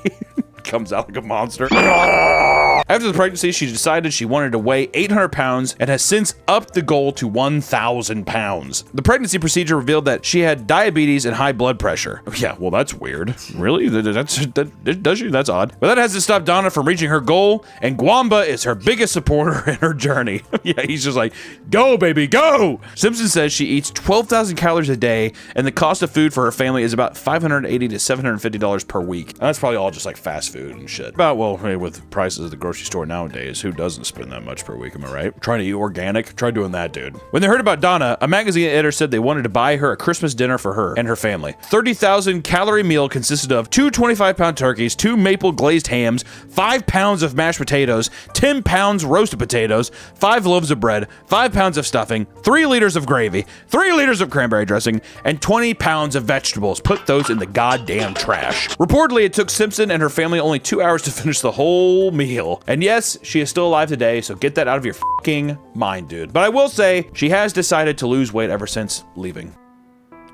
Comes out like a monster. After the pregnancy, she decided she wanted to weigh 800 pounds and has since upped the goal to 1,000 pounds. The pregnancy procedure revealed that she had diabetes and high blood pressure. Yeah, well, that's weird. Really? Does she? That's odd. But that hasn't stopped Donna from reaching her goal, and Gwamba is her biggest supporter in her journey. Yeah, he's just like, go, baby, go! Simpson says she eats 12,000 calories a day, and the cost of food for her family is about $580 to $750 per week. And that's probably all just like fast food and shit. About, well, hey, with prices at the grocery store nowadays, who doesn't spend that much per week, am I right? Trying to eat organic? Try doing that, dude. When they heard about Donna, a magazine editor said they wanted to buy her a Christmas dinner for her and her family. 30,000 calorie meal consisted of 2 25-pound turkeys, 2 maple glazed hams, 5 pounds of mashed potatoes, 10 pounds roasted potatoes, 5 loaves of bread, 5 pounds of stuffing, 3 liters of gravy, 3 liters of cranberry dressing, and 20 pounds of vegetables. Put those in the goddamn trash. Reportedly, it took Simpson and her family only 2 hours to finish the whole meal. And yes, she is still alive today, so get that out of your fucking mind, dude. But I will say, she has decided to lose weight ever since leaving.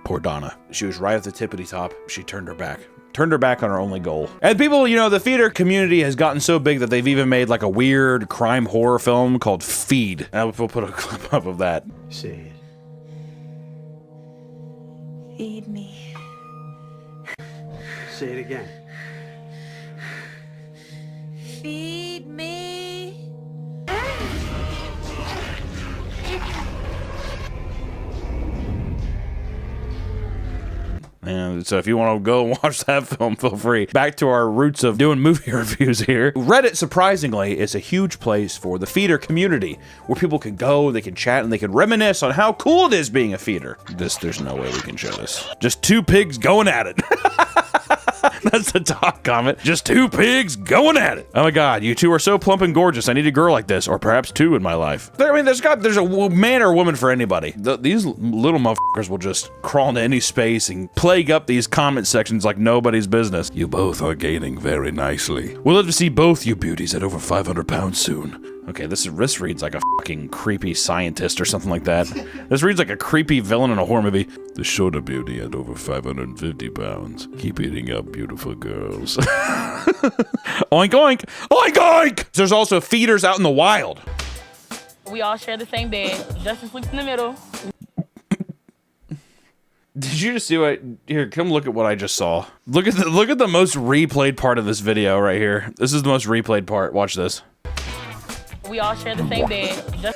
Poor Donna. She was right at the tippity top. She turned her back. Turned her back on her only goal. And people, you know, the feeder community has gotten so big that they've even made like a weird crime horror film called Feed. And we'll put a clip up of that. Say it. Feed me. Say it again. Feed me. And so if you want to go and watch that film, feel free. Back to our roots of doing movie reviews here. Reddit, surprisingly, is a huge place for the feeder community, where people can go, they can chat, and they can reminisce on how cool it is being a feeder. There's no way we can show this. Just two pigs going at it. That's the top comment. Just two pigs going at it. Oh my god, you two are so plump and gorgeous. I need a girl like this, or perhaps two in my life. I mean, there's a man or woman for anybody. These little motherfuckers will just crawl into any space and plague up these comment sections like nobody's business. You both are gaining very nicely. We'll live to see both you beauties at over 500 pounds soon. Okay, this reads like a fucking creepy scientist or something like that. This reads like a creepy villain in a horror movie. The shorter beauty at over 550 pounds. Keep eating up beautiful girls. Oink oink! Oink oink! There's also feeders out in the wild. We all share the same bed. Justin sleeps in the middle. Did you just see what? Here, come look at what I just saw. Look at the most replayed part of this video right here. This is the most replayed part. Watch this. We all share the same bed.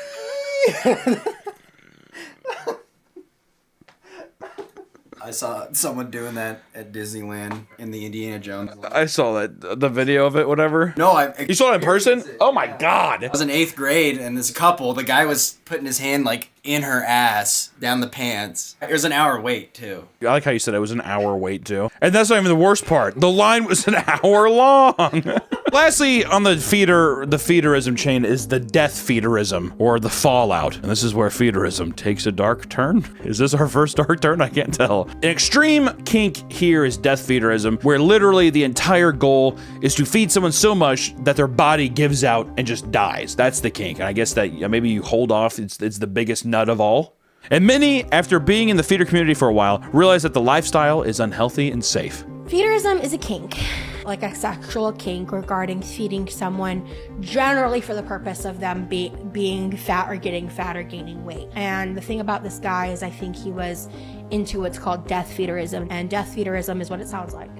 I saw someone doing that at Disneyland in the Indiana Jones. I saw that, the video of it, whatever. No, You saw it in person? Oh my god. I was in 8th grade, and this couple, the guy was putting his hand, like, in her ass, down the pants. It was an hour wait, too. I like how you said it was an hour wait, too. And that's not even the worst part. The line was an hour long. Lastly, on the feederism chain is the death feederism, or the fallout. And this is where feederism takes a dark turn. Is this our first dark turn? I can't tell. An extreme kink here is death feederism, where literally the entire goal is to feed someone so much that their body gives out and just dies. That's the kink. And I guess that maybe you hold off. It's the biggest nut of all. And many, after being in the feeder community for a while, realize that the lifestyle is unhealthy and safe. Feederism is a kink, like a sexual kink regarding feeding someone generally for the purpose of them being fat or getting fat or gaining weight. And the thing about this guy is I think he was into what's called death feederism, and death feederism is what it sounds like.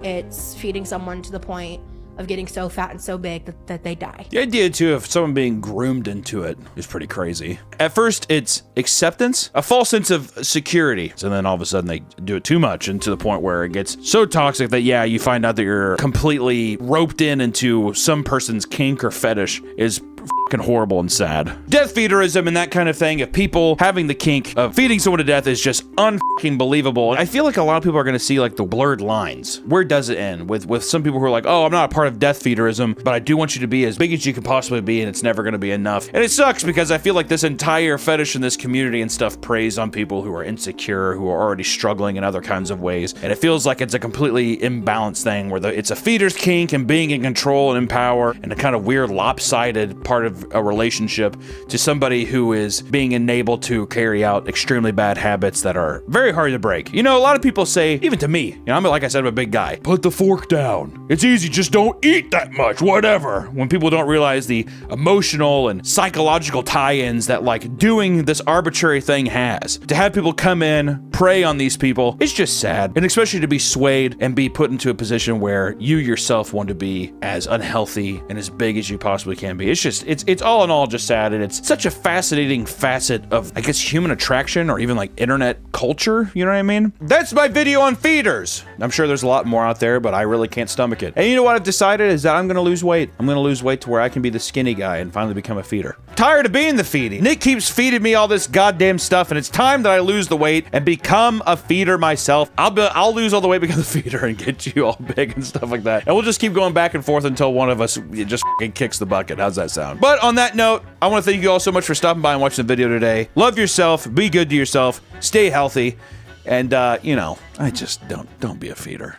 It's feeding someone to the point of getting so fat and so big that they die. The idea, too, of someone being groomed into it is pretty crazy. At first, it's acceptance, a false sense of security. And then all of a sudden, they do it too much, and to the point where it gets so toxic that, yeah, you find out that you're completely roped into some person's kink or fetish is fucking horrible and sad. Death feederism and that kind of thing, of people having the kink of feeding someone to death, is just unfucking believable. I feel like a lot of people are going to see like the blurred lines. Where does it end? With some people who are like, oh, I'm not a part of death feederism, but I do want you to be as big as you can possibly be, and it's never going to be enough. And it sucks because I feel like this entire fetish in this community and stuff preys on people who are insecure, who are already struggling in other kinds of ways. And it feels like it's a completely imbalanced thing where it's a feeder's kink and being in control and in power, and a kind of weird lopsided part of a relationship to somebody who is being enabled to carry out extremely bad habits that are very hard to break. You know, a lot of people say, even to me, you know, like I said, I'm a big guy, put the fork down. It's easy, just don't eat that much, whatever. When people don't realize the emotional and psychological tie-ins that like doing this arbitrary thing has. To have people come in, prey on these people, it's just sad. And especially to be swayed and be put into a position where you yourself want to be as unhealthy and as big as you possibly can be. It's just, it's all in all just sad, and it's such a fascinating facet of, I guess, human attraction or even like internet culture, you know what I mean? That's my video on feeders. I'm sure there's a lot more out there, but I really can't stomach it. And you know what I've decided is that I'm gonna lose weight. I'm gonna lose weight to where I can be the skinny guy and finally become a feeder. Tired of being the feeding. Nick keeps feeding me all this goddamn stuff, and it's time that I lose the weight and become a feeder myself. I'll lose all the weight, become the feeder, and get you all big and stuff like that. And we'll just keep going back and forth until one of us just fucking kicks the bucket. How's that sound? But on that note, I want to thank you all so much for stopping by and watching the video today. Love yourself, be good to yourself, stay healthy, and you know, I just don't be a feeder.